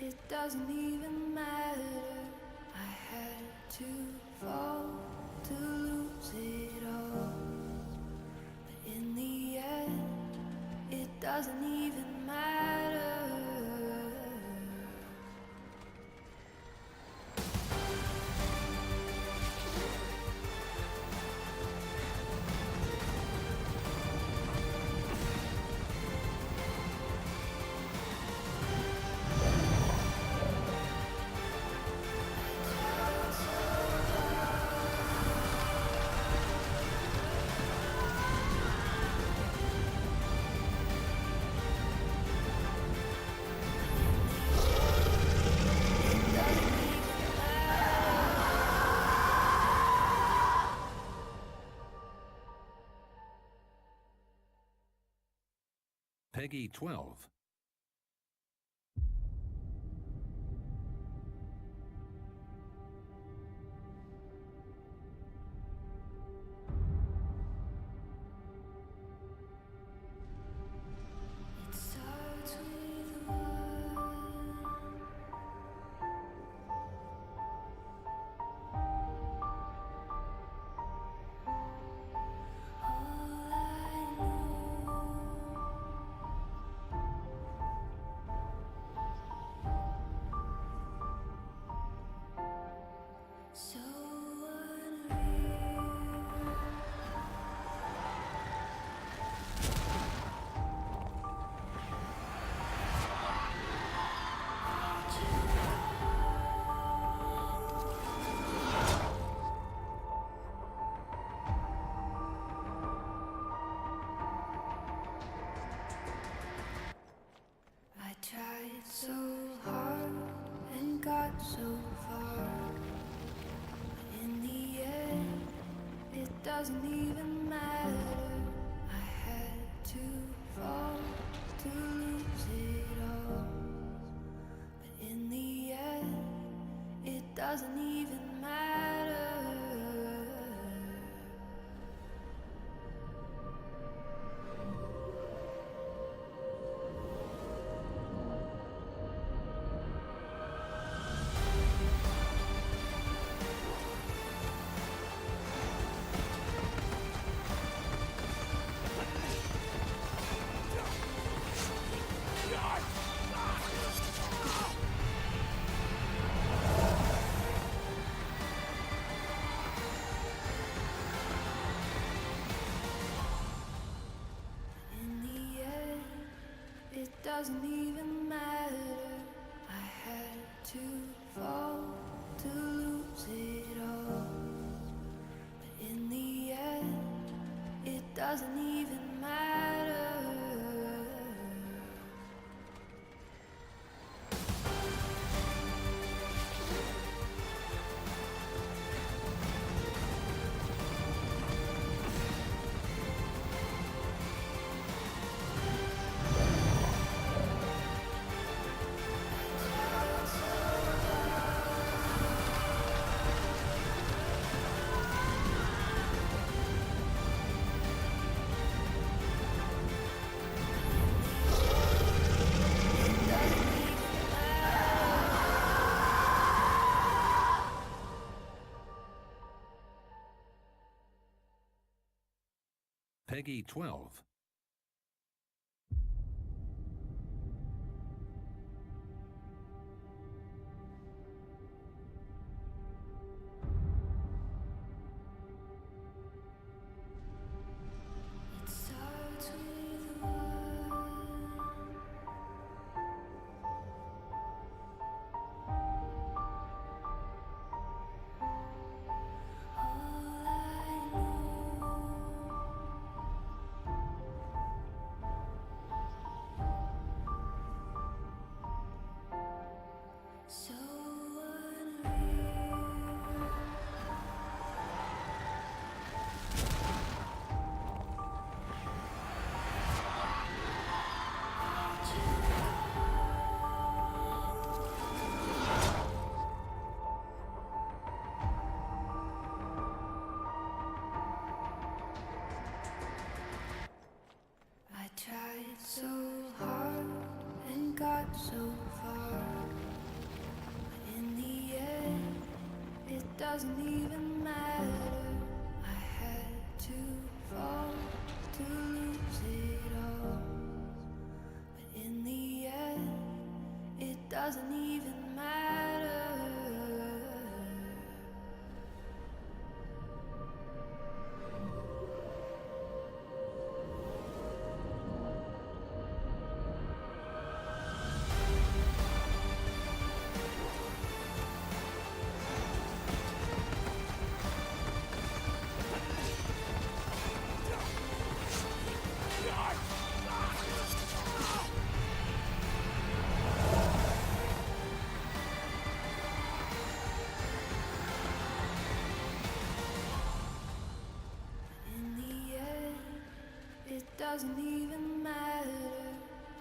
It doesn't even matter. I had to fall to lose it all. But in the end, it doesn't even matter. Peggy 12. It starts with one. All I know. So unreal. I tried so hard and got so far. But in the end, it doesn't even matter. I had to fall to lose it all. But in the end, it doesn't even matter. In the end, it doesn't even matter. I had to fall to lose it all. But in the end, it doesn't even matter. Peggy 12. got so far, but in the end, it doesn't even matter. I had to fall to lose it all, but in the end, it doesn't even matter. In the end, it doesn't even matter.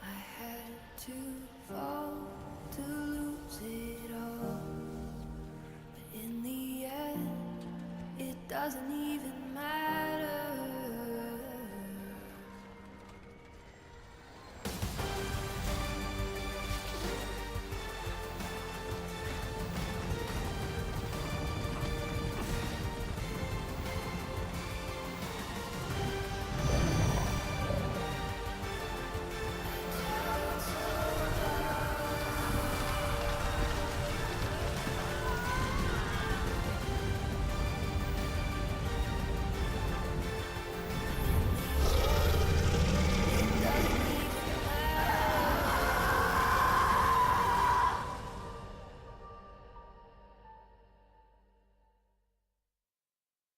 I had to fall to lose it all, but in the end, it doesn't even matter.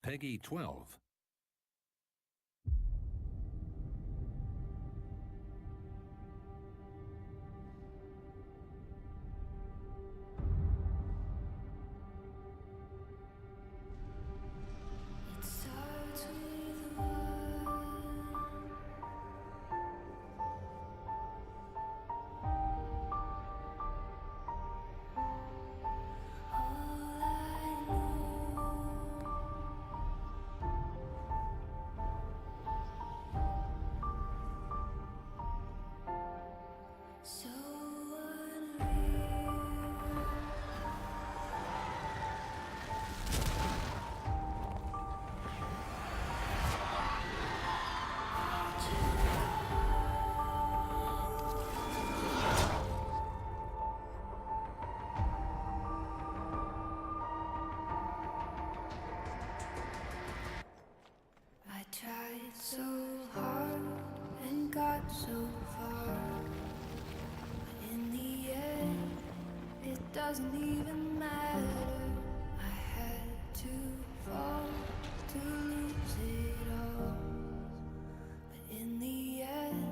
Peggy 12. It starts with one. All I know, so unreal. I tried so hard and got so far, but in the end, it doesn't even matter. I had to fall to lose it all, but in the end,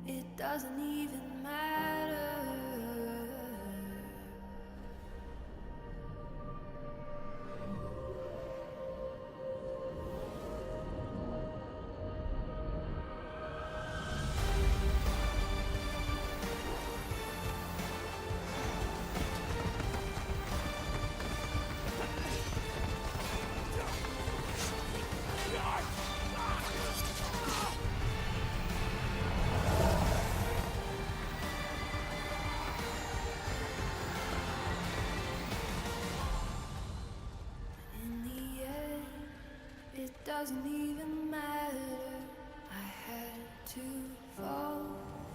it doesn't even matter. In the end, it doesn't even matter. I had to fall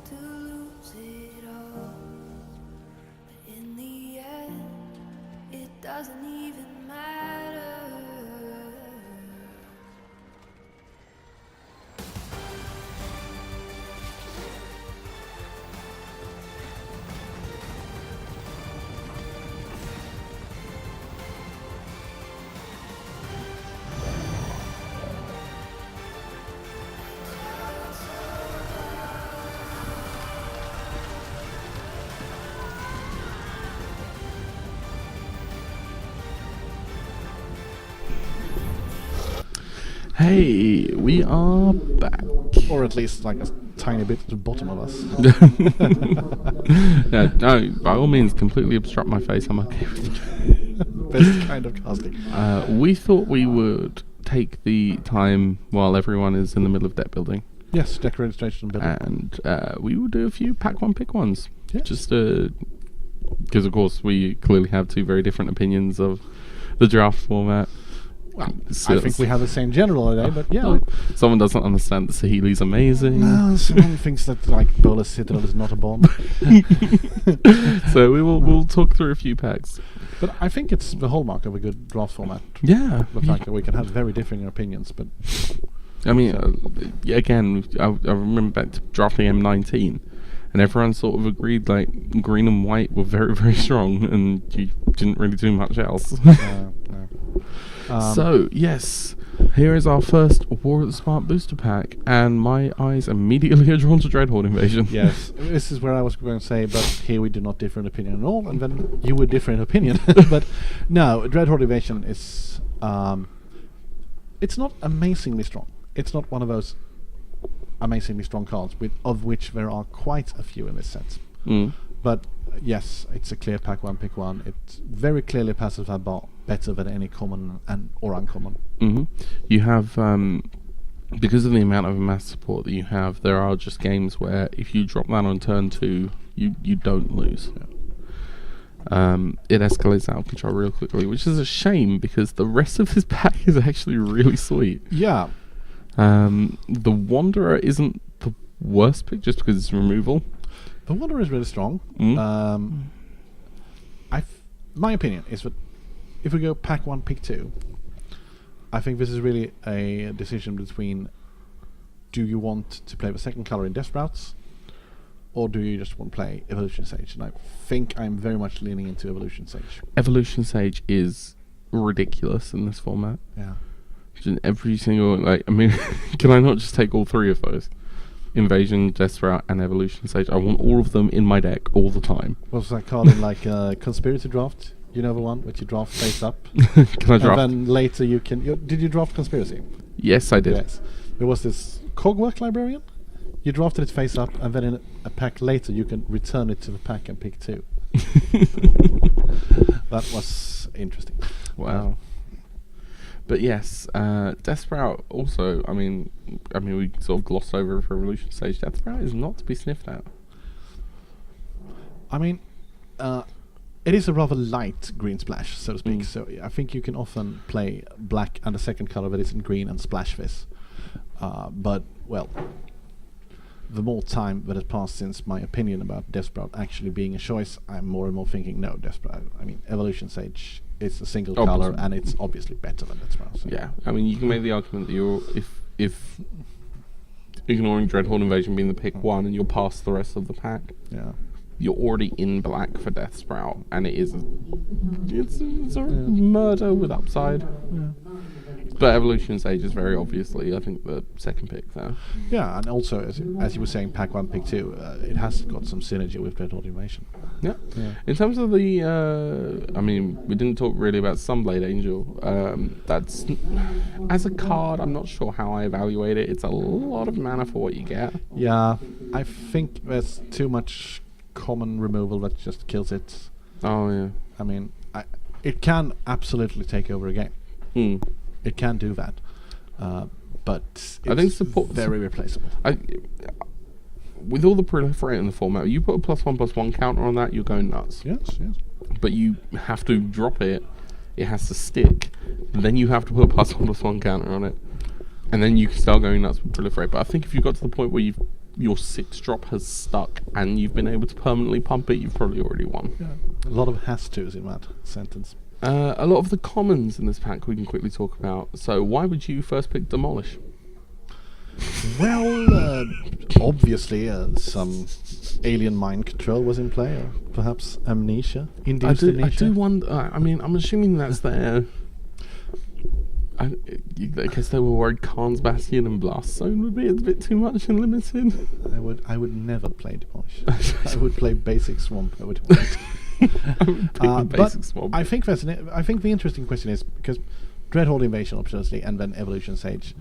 to lose it all, but in the end, it doesn't even matter. Hey, we are back. Or at least like a tiny bit at the bottom of us. Yeah, no, by all means, completely obstruct my face. I'm okay with it. Best kind of casting. We thought we would take the time while everyone is in the middle of deck building, Yes, deck registration building. and we will do a few pack one pick ones. Yeah. Just because, of course, we clearly have two very different opinions of the draft format. Well, I think we have the same general idea, but yeah. Someone doesn't understand that Sahili's amazing. No, someone thinks that like Bola Citadel is not a bomb. So we'll talk through a few packs. But I think it's the hallmark of a good draft format. Yeah. The fact that we can have very differing opinions, but I mean, again, I remember back to drafting M19, and everyone sort of agreed like green and white were very, very strong, and you didn't really do much else. no. So, yes, here is our first War of the Smart booster pack, and my eyes immediately are drawn to Dreadhorde Invasion. Yes, this is where I was going to say, but here we do not differ in opinion at all, and then you would differ in opinion. But no, Dreadhorde Invasion is, it's not amazingly strong. It's not one of those amazingly strong cards, of which there are quite a few in this set. But yes, it's a clear pack one, pick one. It very clearly passes that bar better than any common or uncommon. You have, because of the amount of mass support that you have, there are just games where if you drop that on turn 2, you don't lose. It escalates out of control real quickly, which is a shame because the rest of this pack is actually really sweet. Yeah. The Wanderer isn't the worst pick just because it's removal. The Wanderer is really strong. My opinion is that if we go pack 1, pick 2, I think this is really a decision between, do you want to play the second color in Death Sprouts, or do you just want to play Evolution Sage? And I think I'm very much leaning into Evolution Sage. Evolution Sage is ridiculous in this format. Yeah. Just every single, like, I mean, can I not just take all three of those? Invasion, Death Sprout, and Evolution Sage. I want all of them in my deck all the time. What's that called in like Conspiracy Draft? You know the one which you draft face up? Can I draft? And then later you can... did you draft Conspiracy? Yes, I did. Yes. There was this Cogwork Librarian. You drafted it face up, and then in a pack later you can return it to the pack and pick 2. That was interesting. Wow. But yes, Death Sprout also, I mean we sort of glossed over for Revolution Stage. Death Sprout is not to be sniffed at. I mean, it is a rather light green splash, so to speak. So I think you can often play black and a second color that isn't green and splash this. But, well, the more time that has passed since my opinion about Death Sprout actually being a choice, I'm more and more thinking, no, Death Sprout. I mean, Evolution Sage is a single color, and it's obviously better than Death Sprout. So. Yeah, I mean, you can make the argument that you're, if ignoring Dreadhorde Invasion being the pick 1 and you're past the rest of the pack, you're already in black for Death Sprout, and it's a murder with upside. Yeah. But Evolution Sage is very obviously, I think, the second pick there. Yeah, and also, as you were saying, pack 1, pick 2, it has got some synergy with Dreadhorde Invasion. Yeah. In terms of the, I mean, we didn't talk really about Sunblade Angel. That's, as a card, I'm not sure how I evaluate it. It's a lot of mana for what you get. Yeah, I think there's too much common removal that just kills it. Oh, yeah. I mean, it can absolutely take over a game. It can do that, but it's I think very replaceable. With all the proliferate in the format, you put a +1/+1 counter on that, you're going nuts. Yes. But you have to drop it. It has to stick. Then you have to put a +1/+1 counter on it, and then you can start going nuts with proliferate. But I think if you got to the point where your 6 drop has stuck and you've been able to permanently pump it, you've probably already won. Yeah. A lot of has tos in that sentence. A lot of the commons in this pack we can quickly talk about. So why would you first pick Demolish? Well, obviously some alien mind control was in play, or perhaps amnesia, induced amnesia. I do wonder, I mean, I'm assuming that's there. I guess they were worried Khan's Bastion and Blast Zone would be a bit too much and limited. I would never play Demolish. I would play Basic Swamp. I would basic swamp. I think the interesting question is, because Dreadhorde Invasion obviously, and then Evolution Sage,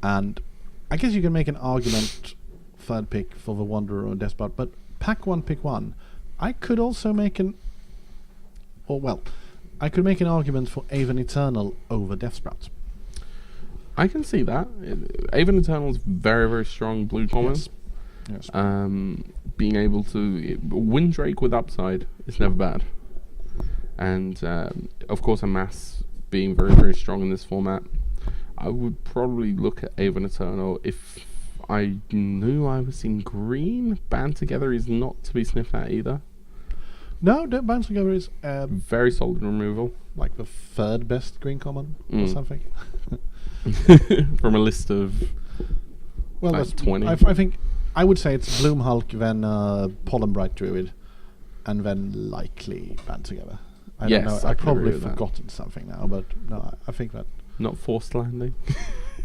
and I guess you can make an argument third pick for the Wanderer or Death Sprout, but pack 1, pick 1, I could also make I could make an argument for Aven Eternal over Death Sprout. I can see that. Aven Eternal is very, very strong blue common. Yes. Being able to win Drake with upside is never bad. And of course, a mass being very, very strong in this format. I would probably look at Avon Eternal if I knew I was in green. Band Together is not to be sniffed at either. No, the Band Together is Very solid removal. like the third best green common or something. From a list of Well, like that's 20. I think I would say it's Bloom Hulk, then Pollen Bright Druid, and then likely Band Together. I don't know. Yes, I I've can probably agree with that. forgotten something now, but no, I think that Not Forced Landing.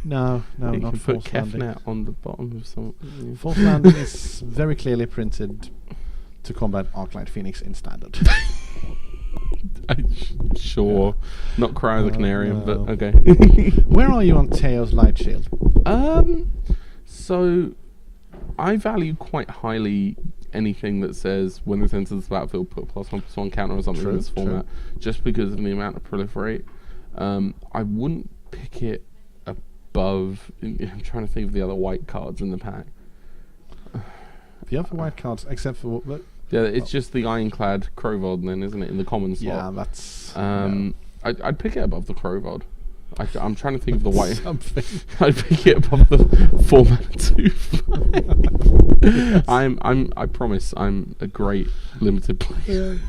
no, You not can put Forced Landing. Kefnet on the bottom of some. Yeah. Forced Landing is very clearly printed to combat Arclight Phoenix in standard. Sure, not Cryo the Canarium, no. but okay. Where are you on Teo's Light Shield? So I value quite highly anything that says when it enters the battlefield, put +1/+1 counter or something True, in this true. format, just because of the amount of proliferate. I wouldn't pick it above. I'm trying to think of the other white cards in the pack. The other white cards, except for Yeah, it's just the Ironclad Crovod then, isn't it, in the common slot? yeah, that's I'd pick it above the Crovod. I'm trying to think of the white. something. I'd pick it above the 4-mana 2/5. I promise I'm a great limited player.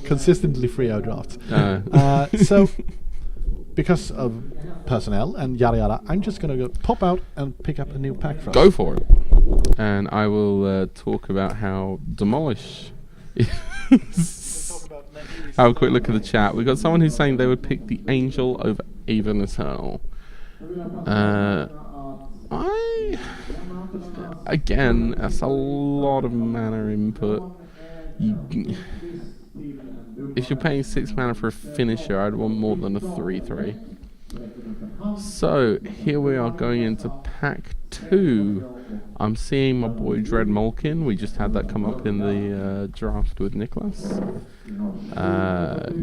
Consistently 3-0 drafts. So, because of personnel and yada yada, I'm just gonna go pop out and pick up a new pack for us. Go for it. And I will talk about how Demolish is. Have a quick look at the chat. We've got someone who's saying they would pick the Angel over Avon Eternal. Again, that's a lot of mana input. If you're paying 6 mana for a finisher, I'd want more than a 3/3. So, here we are going into pack 2. I'm seeing my boy Dread Malkin. We just had that come up in the draft with Nicholas.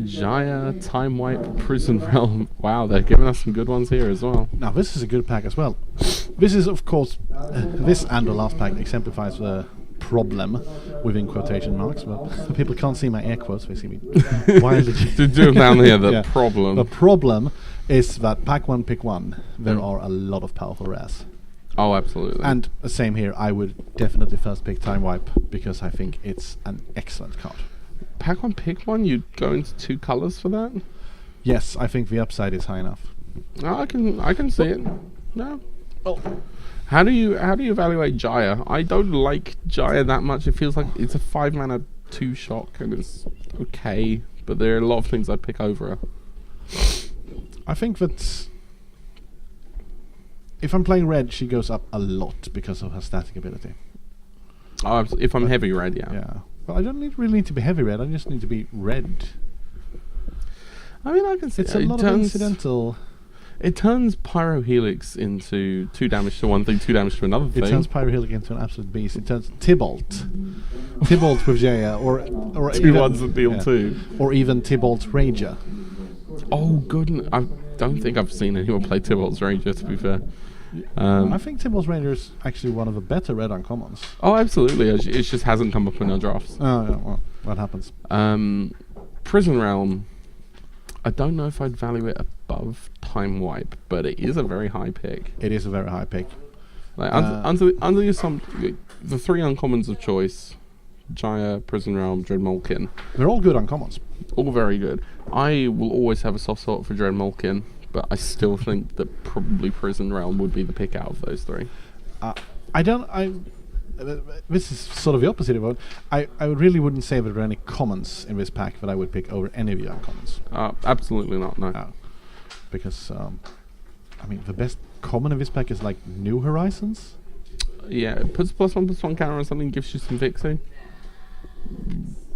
Jaya, Time Wipe, Prison Realm. Wow, they're giving us some good ones here as well. Now this is a good pack as well. This is of course this and the last pack exemplifies the problem within quotation marks, but people can't see my air quotes, they see me wildly. To do it down here, the Yeah. problem. The problem is that pack 1, pick 1, there are a lot of powerful rares. Oh, absolutely. And same here, I would definitely first pick Time Wipe because I think it's an excellent card. pack 1, pick 1, you'd go into 2 colors for that? Yes, I think the upside is high enough. I can see it. No. Well, How do you evaluate Jaya? I don't like Jaya that much. It feels like it's a 5 mana 2 shock and it's okay, but there are a lot of things I'd pick over her. I think that if I'm playing red, she goes up a lot because of her static ability. Oh, if I'm heavy red, yeah. Yeah. Well, I don't really need to be heavy red. I just need to be red. I mean, I can see It's a lot of incidental. It turns Pyro Helix into 2 damage to one thing, 2 damage to another thing. It turns Pyrohelic into an absolute beast. It turns Tybalt with Jaya, or 2 even, ones that deal 2. or even Tybalt Rager. Oh, goodness. I don't think I've seen anyone play Tybalt's Ranger, to be fair. I think Tybalt Ranger is actually one of the better red uncommons. Oh, absolutely. It just hasn't come up in our drafts. Oh, yeah, well, that happens. Prison Realm. I don't know if I'd value it above Time Wipe, but it is a very high pick. It is a very high pick. Like under the 3 uncommons of choice, Jaya, Prison Realm, Dread Malkin, They're all good uncommons. all very good. I will always have a soft spot for Dread Malkin, but I still think that probably Prison Realm would be the pick out of those 3. This is sort of the opposite of what I really wouldn't say there are any commons in this pack that I would pick over any of the uncommons. Absolutely not, no. Because I mean the best common in this pack is like New Horizons. Yeah, it puts +1/+1 counter on something, gives you some fixing.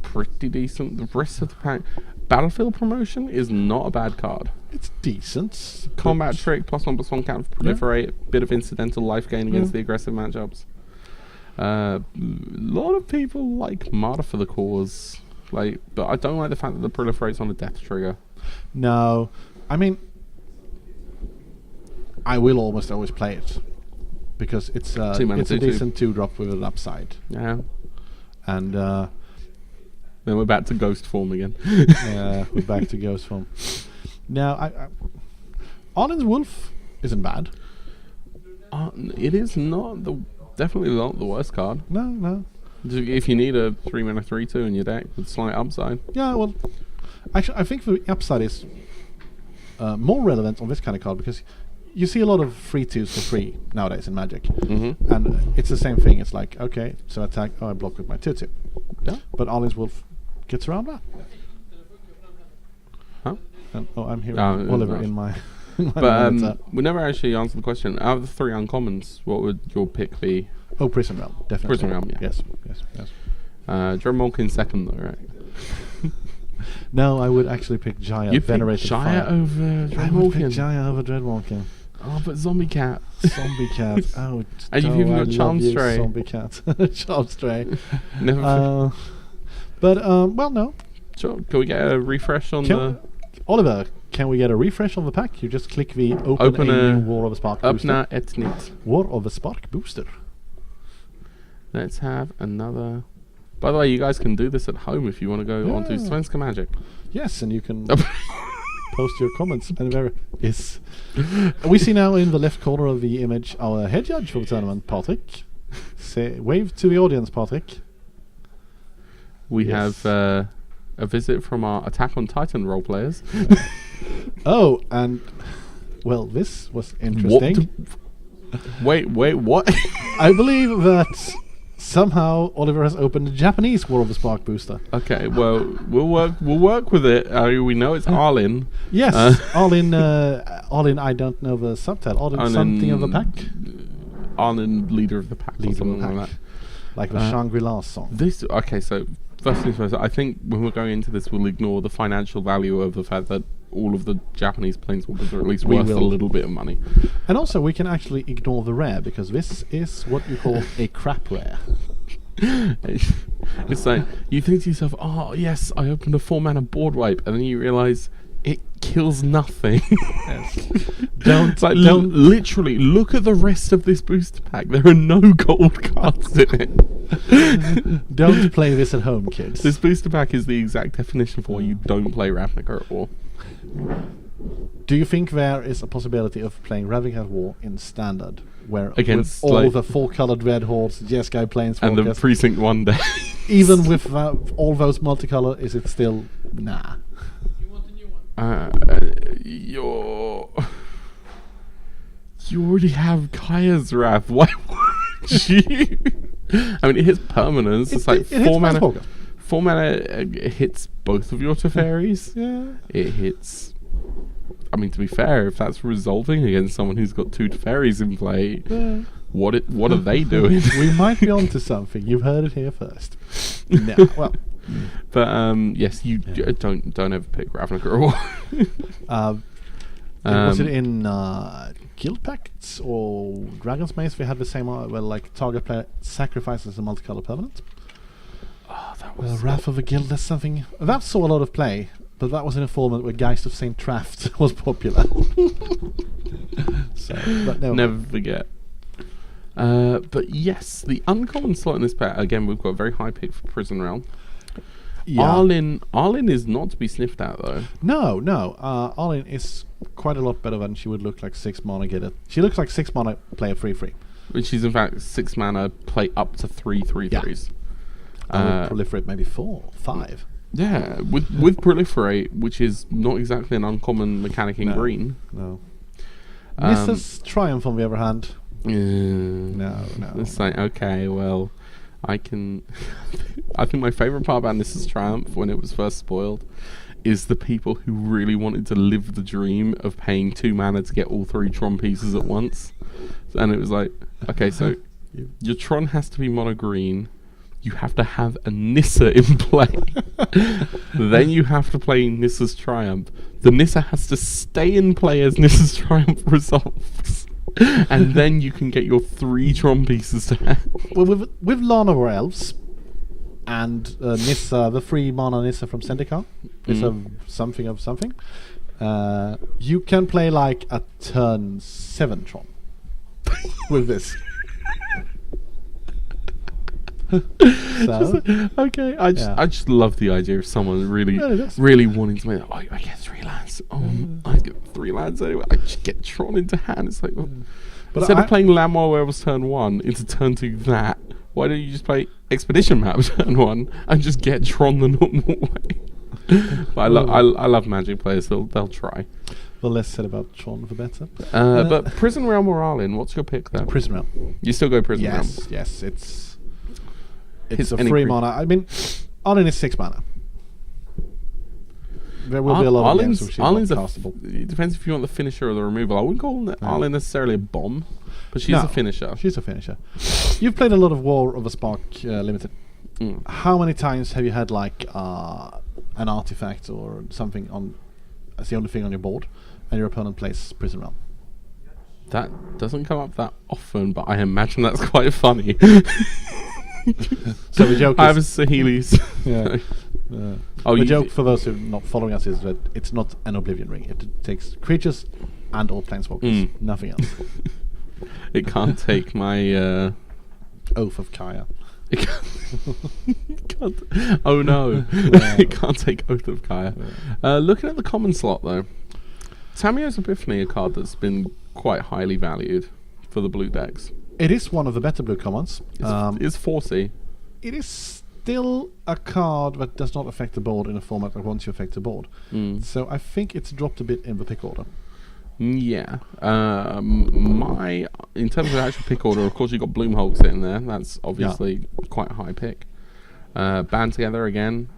Pretty decent. The rest of the pack, Battlefield Promotion is not a bad card. It's decent. Combat Trick, +1/+1 counter for proliferate, bit of incidental life gain against the aggressive matchups. A lot of people like Martyr for the Cause, but I don't like the fact that the proliferate's on a death trigger. No, I mean, I will almost always play it, because it's Two mana, it's a 2/2. decent 2-drop with an upside, Yeah. and Then we're back to ghost form again. we're back to ghost form. Now, Arlen's Wolf isn't bad. It is not definitely not the worst card. No. If you need a 3 mana 3/2 in your deck with slight upside. Yeah, well, actually, I think the upside is more relevant on this kind of card because you see a lot of 3/2s for free nowadays in Magic, and it's the same thing. It's like, okay, so attack, I block with my 2/2. Yeah. But Arlen's Wolf gets around that. Huh? And, I'm hearing Oh, Oliver nice. in my. But we never actually answered the question. Out of the 3 uncommons, what would your pick be? Oh, Prison Realm, definitely. Prison Realm, yeah. Yes. Dread Malkin second though, right? No, I would actually pick Jaya. You pick Venerated Jaya Fire. over I Dread would pick Malkin. Jaya over Dreadwalking. Oh, but Zombie Cat. Zombie Cat. Oh, And you've even I got love Charm you, Stray. Zombie Cat. Charm Stray. Never. Well, no. Sure. Can we get a refresh on the Oliver, can we get a refresh on the pack? You just click the open a new War of a Spark booster. Öppna ett nytt. War of a Spark booster. Let's have another. By the way, you guys can do this at home if you want to go onto Svenska Magic. Yes, and you can post your comments. And there is. We see now in the left corner of the image our head judge for the tournament, Patrick. Say, wave to the audience, Patrick. We Yes. have a visit from our Attack on Titan role players. Oh, and well, this was interesting. Wait, what? I believe that somehow Oliver has opened a Japanese War of the Spark booster. Okay, well, we'll work with it. We know it's Arlen. Yes, Arlen. I don't know the subtitle. Arlen something of the pack. Arlen, leader of the pack, or Leader of something the like pack. that. Like the Shangri-La song. So first things first, I think when we're going into this, we'll ignore the financial value of the fact that all of the Japanese planeswalkers are at least We worth a will. little bit of money. And also, we can actually ignore the rare because this is what you call a crap rare. It's like you think to yourself, "Oh yes, I opened a 4-mana board wipe," and then you realise it kills nothing. Yes. Don't Literally look at the rest of this booster pack. There are no gold cards in it. don't play this at home, kids. This booster pack is the exact definition for why you don't play Ravnica at War. Do you think there is a possibility of playing Ravnica at War in standard, where Against, with all like- the 4-colored red hordes, Jeskai And the planeswalkers, Precinct 1 deck. even with all those multicolor, is it still nah? You already have Kaya's Wrath. Why would you? I mean, it hits permanence. It's like it hits 4 mana. planeswalker. 4 mana it hits both of your Teferis. Yeah. It hits. I mean, to be fair, if that's resolving against someone who's got 2 Teferis in play, what are they doing? We might be onto something. You've heard it here first. No, well, But yes, you don't ever pick Ravnica or War. was it in Guild Pacts or Dragon's Maze? We had the same, like target player sacrifices a multicolor permanent. Oh, that was Wrath of the Guild, that's something that saw a lot of play, but that was in a format where Geist of Saint Traft was popular. So, but no. never forget. But yes, the uncommon slot in this pack, again, we've got a very high pick for Prison Realm. Yeah. Arlen is not to be sniffed at, though. No. Arlen is quite a lot better than she would look like 6 mana getter. She looks like 6 mana player 3/3. Which is, in fact, 6 mana, play up to 3 3/3s. Proliferate maybe 4, 5. Yeah, with Proliferate, which is not exactly an uncommon mechanic in green. No. Mrs. Triumph, on the other hand. No. It's like, okay, well, I can... I think my favourite part about Nissa's Triumph, when it was first spoiled, is the people who really wanted to live the dream of paying 2 mana to get all 3 Tron pieces at once. And it was like, okay, so your Tron has to be mono green. You have to have a Nissa in play. Then you have to play Nissa's Triumph. The Nissa has to stay in play as Nissa's Triumph resolves. And then you can get your 3 Tron pieces to hand. Well, with Lana or Elves and Nissa, the 3 mana Nissa from Zendikar, Nissa something of something, you can play like a turn 7 Tron. with this. So, Okay, I just love the idea of someone really wanting to make. Oh, I get 3 lands. Oh, I get 3 lands anyway. I just get Tron into hand. It's like, but instead of playing land while it was turn 1 into turn 2 that, why don't you just play Expedition Map turn 1 and just get Tron the normal way? But I love Magic players. They'll try. The less said about Tron, the better. But Prison Realm or Arlen, what's your pick there? Prison Realm. You still go Prison Realm? Yes, it's a any free mana. I mean, Arlen is 6 mana. There will be a lot of games which is not castable. It depends if you want the finisher or the removal. I wouldn't call Arlen necessarily a bomb, but she's a finisher. She's a finisher. You've played a lot of War of a Spark Limited. How many times have you had like an artifact or something on as the only thing on your board, and your opponent plays Prison Realm? That doesn't come up that often, but I imagine that's quite funny. So the joke I have a is... Saheeli's. Yeah. The joke for those who are not following us is that it's not an Oblivion Ring. It takes creatures and all planeswalkers. Nothing else. It can't take my... Oath of Kaya. It can't, oh no. It can't take Oath of Kaya. Looking at the common slot though, Tamiyo's Epiphany, a card that's been quite highly valued for the blue decks. It is one of the better blue commons. It's 4C. It is still a card that does not affect the board in a format that wants you affect the board. So I think it's dropped a bit in the pick order. Yeah. In terms of the actual pick order, of course you've got Bloomhulk sitting there. That's obviously quite a high pick. Band Together again.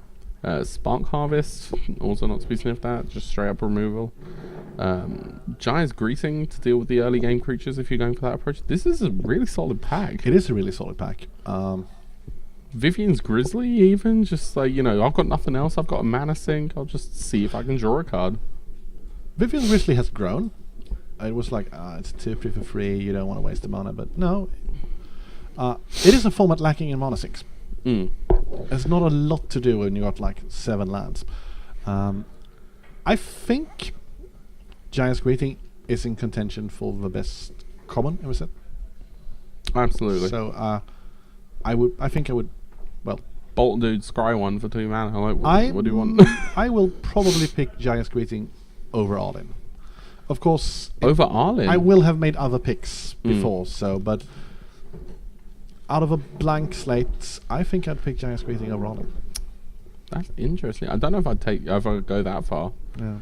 Spark Harvest, also not to be sniffed at, just straight up removal. Giant's Greeting to deal with the early game creatures if you're going for that approach. This is a really solid pack. It is a really solid pack. Vivian's Grizzly even, just like, I've got nothing else, I've got a mana sink, I'll just see if I can draw a card. Vivian's Grizzly has grown. It was like, it's 2-3 for free, you don't want to waste the mana, but no. It is a format lacking in mana sinks. There's not a lot to do when you got like 7 lands. I think Giant's Greeting is in contention for the best common in the set. Absolutely. So I think I would. Well, Bolt Dude, scry 1 for 2 mana. What do you want? I will probably pick Giant's Greeting over Arlen. Of course, over Arlen. I will have made other picks before, but out of a blank slate, I think I'd pick Giant's Greeting over Arlen. That's interesting. I don't know if I'd go that far. Yeah.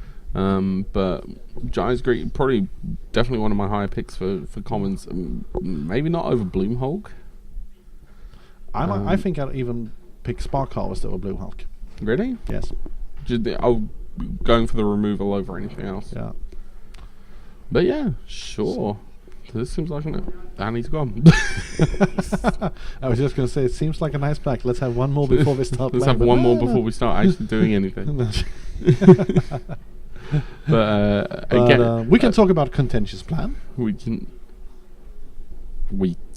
But Giant's Greeting definitely one of my higher picks for commons. Maybe not over Bloomhulk. I think I'd even pick Spark Harvest over Bloomhulk. Really? Yes. Going for the removal over anything else. Yeah. But yeah, sure. So this seems like I need to go on. I was just going to say, it seems like a nice pack. Let's have one more before we start. Let's have one more before we start actually doing anything. But again, we can talk about contentious plan. We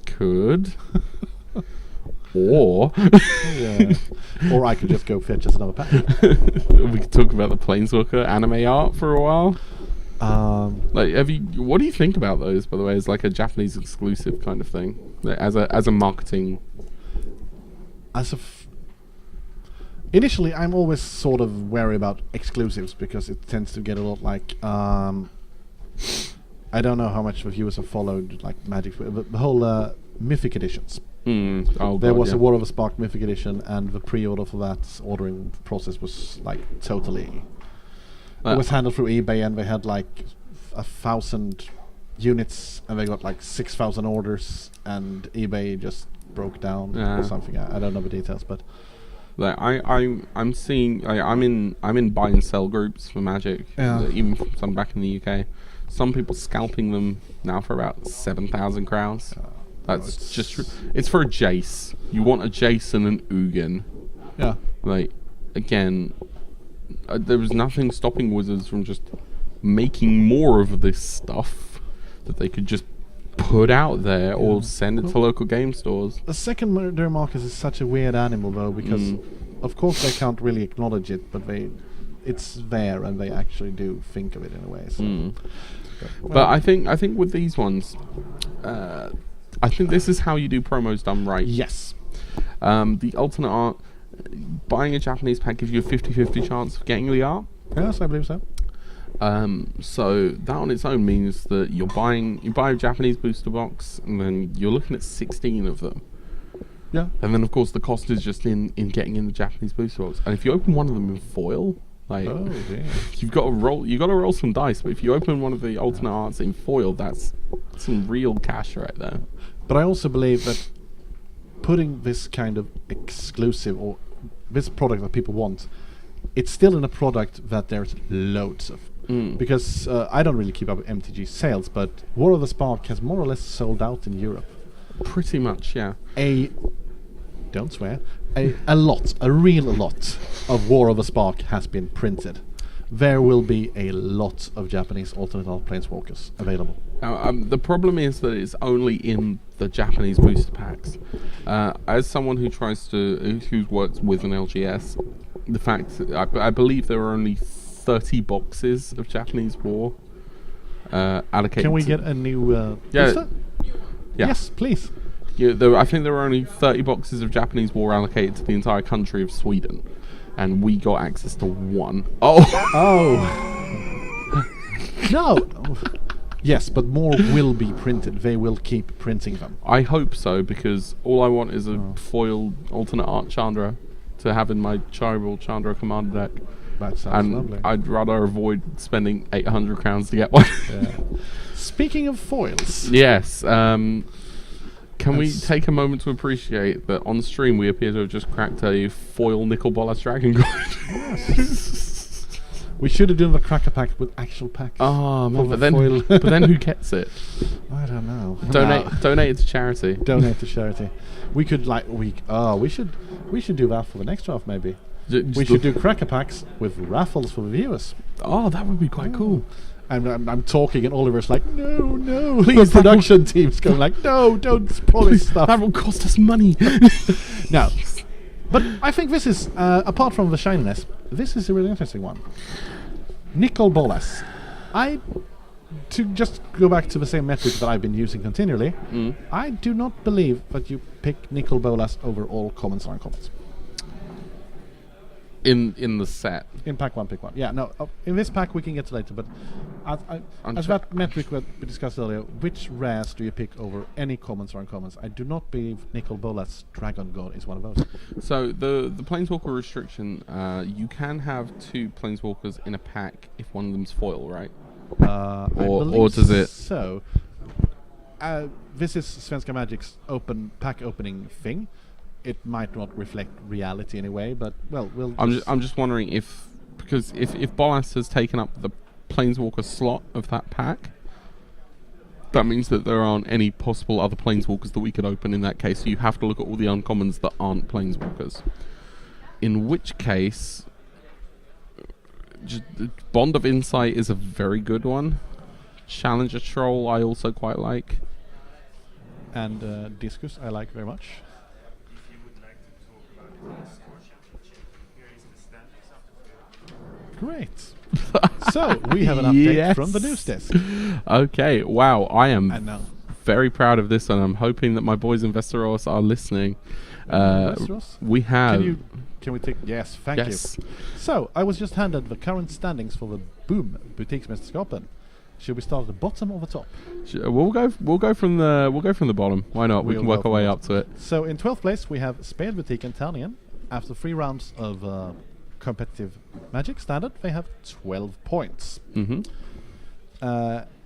could. Or or I could just go fetch us another pack. We could talk about the Planeswalker anime art for a while. What do you think about those, by the way, as like a Japanese exclusive kind of thing, as a marketing? Initially, I'm always sort of wary about exclusives because it tends to get a lot like I don't know how much the viewers have followed like Magic, but the whole Mythic editions. There was a War of a Spark Mythic edition, and the pre-order for that ordering process was like totally. It was handled through eBay, and they had like 1,000 units, and they got like 6,000 orders, and eBay just broke down or something. I don't know the details, but like I'm seeing I'm in buy and sell groups for Magic, even from some back in the UK. Some people scalping them now for about 7,000 crowns. That's it's for a Jace. You want a Jace and an Ugin. Yeah. Like, again, there was nothing stopping Wizards from just making more of this stuff that they could just put out there or send it to local game stores. The secondary market is such a weird animal, though, because of course they can't really acknowledge it, but it's there and they actually do think of it in a way. So. But I think with these ones, I think this is how you do promos done right. Yes. The alternate art, buying a Japanese pack gives you a 50-50 chance of getting the art. Yes, I believe so. So that on its own means that you buy a Japanese booster box, and then you're looking at 16 of them. Yeah. And then of course the cost is just in getting in the Japanese booster box. And if you open one of them in foil, like you've got to roll some dice. But if you open one of the alternate arts in foil, that's some real cash right there. But I also believe that putting this kind of exclusive or this product that people want, it's still in a product that there's loads of. Because I don't really keep up with MTG sales, but War of the Spark has more or less sold out in Europe. Pretty much, yeah. Don't swear. A real lot of War of the Spark has been printed. There will be a lot of Japanese alternate art planeswalkers available. The problem is that it's only in the Japanese booster packs. As someone who works with an LGS, the fact that I believe there are only 30 boxes of Japanese War allocated. Can we get a new booster? Yeah. Yes, please. I think there were only 30 boxes of Japanese War allocated to the entire country of Sweden, and we got access to one. Oh. No. Yes, but more will be printed. They will keep printing them. I hope so, because all I want is a foiled alternate art Chandra to have in my Chirable Chandra commander deck. That sounds lovely. I'd rather avoid spending 800 crowns to get one. Yeah. Speaking of foils. Yes. Can we take a moment to appreciate that on stream we appear to have just cracked a foil Nicol Bolas Dragon Guard? Yes. We should have done the cracker pack with actual packs. Oh man, but then who gets it? I don't know. Donate it to charity. Donate to charity. We could we should do that for the next draft maybe. We should do cracker packs with raffles for the viewers. Oh, that would be quite cool. And I'm talking, and Oliver's like, no. Please, the production team's going like, no, don't spoil this stuff. That will cost us money. No. But I think this is, apart from the shininess, this is a really interesting one. Nicol Bolas. To just go back to the same metric that I've been using continually, I do not believe that you pick Nicol Bolas over all commons or uncommons. In the set. In pack 1, pick 1. Yeah, no. In this pack we can get to later, but as that metric that we discussed earlier, which rares do you pick over any commons or uncommons? I do not believe Nicol Bolas Dragon God is one of those. So the Planeswalker restriction, you can have 2 Planeswalkers in a pack if one of them's foil, right? Or does it? So, this is Svenska Magic's pack opening thing. It might not reflect reality in a way, but I'm just wondering if Bolas has taken up the Planeswalker slot of that pack, that means that there aren't any possible other Planeswalkers that we could open in that case. So you have to look at all the uncommons that aren't Planeswalkers. In which case, Bond of Insight is a very good one. Challenger Troll I also quite like. And Discus I like very much. Great. So we have an update from the news desk. Okay. Wow. I am very proud of this, and I'm hoping that my boys in Westeros are listening. We have. Can we take? Yes. Thank you. So I was just handed the current standings for the Boom Butiksmästerskapen. Should we start at the bottom or the top? We'll go from the bottom. Why not? We can work our way up to it. So in 12th place we have Spelbutik and Terningen. After 3 rounds of competitive Magic standard, they have 12 points.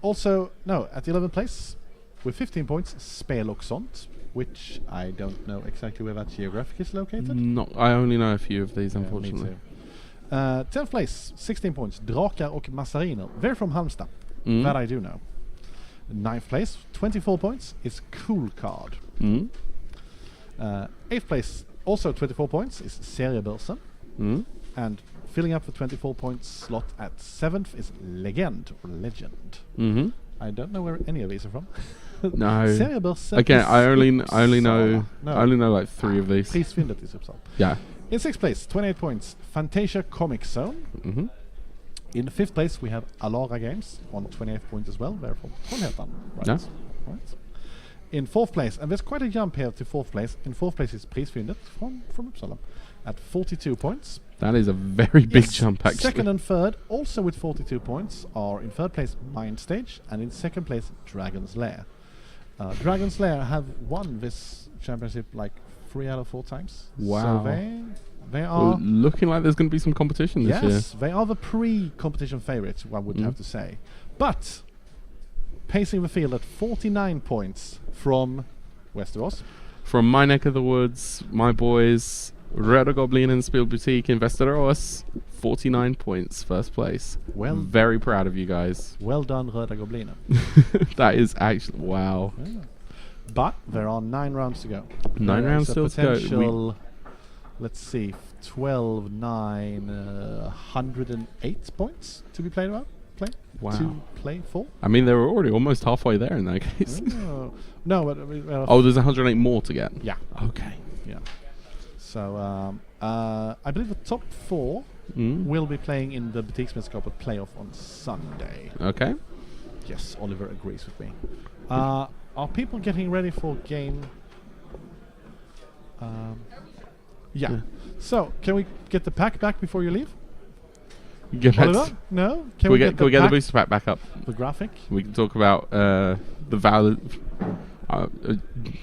Also, at 11th place with 15 points, Speloxont, which I don't know exactly where that geographic is located. No, I only know a few of these, unfortunately. 10th place, 16 points, Drakar och Massariner. They're from Halmstad. That I do know. 9th place, 24 points, is Cool Card. 8th place, also 24 points, is Seriebörsen. And filling up the 24 points slot at 7th is Legend. I don't know where any of these are from. No. Seriebörsen. Again, I only know like 3 of these. Please find it is Uppsala. Yeah. In 6th place, 28 points, Fantasia Comic Zone. In 5th place, we have Alara Games on 28 points as well. They're from Trollhättan, right? Yeah. In fourth place, and there's quite a jump here to fourth place. In fourth place is Prisfyndet from Uppsala at 42 points. That is a very big Yes, jump, actually. Second and third, also with 42 points, are in third place Mind Stage, and in second place Dragon's Lair. Dragon's Lair have won this championship like 3 out of 4 times. Wow. So they Well, are looking like there's going to be some competition this year. yes, they are the pre-competition favourites, one would have to say. But pacing the field at 49 points from Westeros. From my neck of the woods, my boys, Röda Goblin and Spiel Boutique in Västerås, 49 points, first place. Well, Very proud of you guys. well done, Röda Goblin. That is actually, wow. Yeah. But there are 9 rounds to go. 9 There rounds is a still to go. potential, let's see, 12, 9, 108 points to be played about. Wow. To play for. I mean, they were already almost halfway there in that case. Oh. No, but Oh, there's 108 more to get. yeah, Okay. yeah. So I believe the top 4 Mm. will be playing in the Butiksmästerskapet playoff on Sunday. Okay. Yes, Oliver agrees with me. Are people getting ready for game? Yeah. Yeah. So, can we get the pack back before you leave? Get back Oliver? to- No? Can we get the pack, booster pack back up? the graphic? We can talk about the value.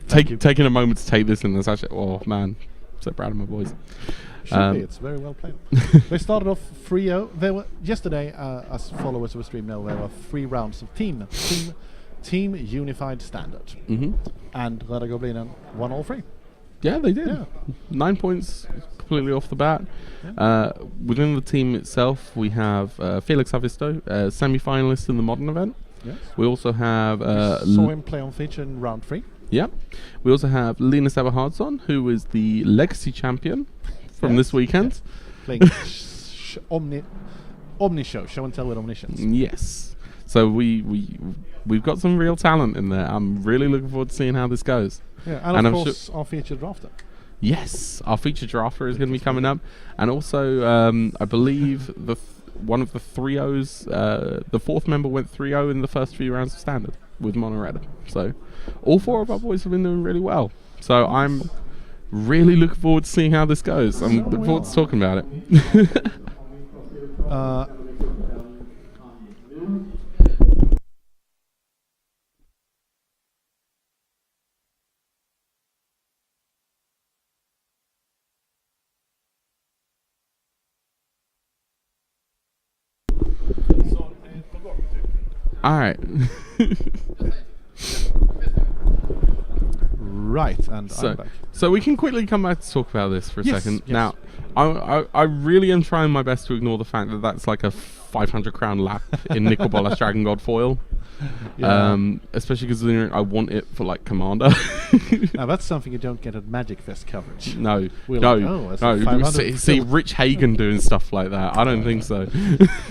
Thank you. Taking a moment to take this in. That's actually, oh man, so proud of my boys. Should be. It's very well played. They started off 3-0. There were yesterday, as followers of the stream know, there were 3 rounds of team unified standard, Mm-hmm. and Röda Goblinen won all 3. Yeah, they did. Yeah. 9 points completely off the bat. Yeah. Within the team itself, we have Felix Havisto, semi-finalist in the modern event. Yes. We also have Saw him play on feature in round 3. yeah. We also have Linus Eberhardsson, who is the legacy champion from Yes, this weekend. Playing Omni show and tell with omniscience. Yes. So we've got some real talent in there. I'm really looking forward to seeing how this goes. Yeah, And and I'm of course our featured drafter. Yes, our feature drafter is going to be coming up, and also I believe one of the 3-0s, the 4th member went 3-0 in the first few rounds of standard with Monoreda. So all 4 of our boys have been doing really well. So I'm really looking forward to seeing how this goes. I'm looking forward to talking about it. All right. Right, and So, I'm back. so we can quickly come back to talk about this for a Yes, second. yes. Now, I really am trying my best to ignore the fact that that's like a 500 crown lap in Nicol Dragon God foil. Yeah. Especially because I want it for like Commander. Now that's something you don't get at Magic Fest coverage. No, We're no, like, oh, that's no. a 500 See Rich Hagen doing stuff like that. I don't think so.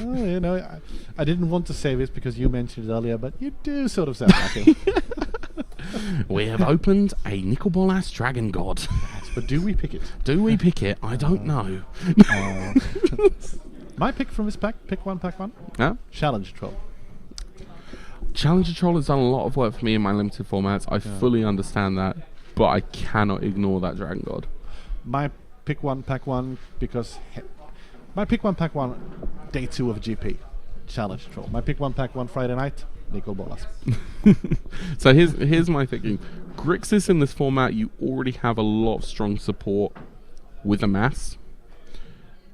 Oh, you know, I didn't want to say this because you mentioned it earlier, but you do sort of sound like it. We have opened a Nicol Bolas Dragon God. But do we pick it? Do we pick it? I don't know. My pick from this pack, pick 1, pack 1. Huh? Challenge Troll. Challenger Troll has done a lot of work for me in my limited formats. I fully understand that, but I cannot ignore that Dragon God. My pick 1, pack 1, because my pick 1, pack 1, day 2 of GP. Challenge Troll. My pick 1, pack 1, Friday night, Nicol Bolas. So here's my thinking. Grixis in this format, you already have a lot of strong support with a mass.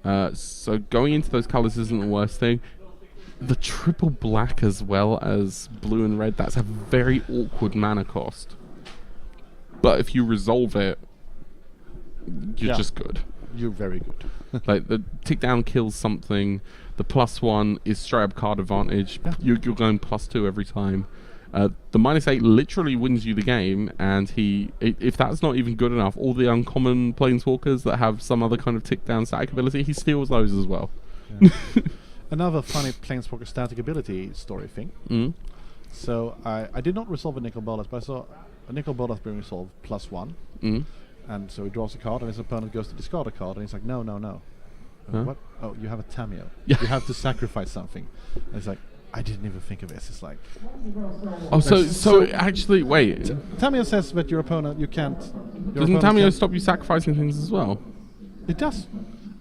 So going into those colours isn't the worst thing. The triple black as well as blue and red, that's a very awkward mana cost. But if you resolve it, you're just good. You're very good. Like the tick down kills something. The +1 is straight up card advantage. Yeah. You're going +2 every time. The -8 literally wins you the game, and if that's not even good enough, all the uncommon planeswalkers that have some other kind of tick down static ability, he steals those as well. Yeah. Another funny planeswalker static ability story thing. Mm. So I did not resolve a Nicol Bolas, but I saw a Nicol Bolas being resolved +1. Mm. And so he draws a card, and his opponent goes to discard a card, and he's like, no. Huh? What? Oh, you have a Tameo. Yeah. You have to sacrifice something. And it's like, I didn't even think of this. It's like Oh, so actually, wait. Tamio says that your opponent you can't. Doesn't Tamio stop you sacrificing things as well? It does.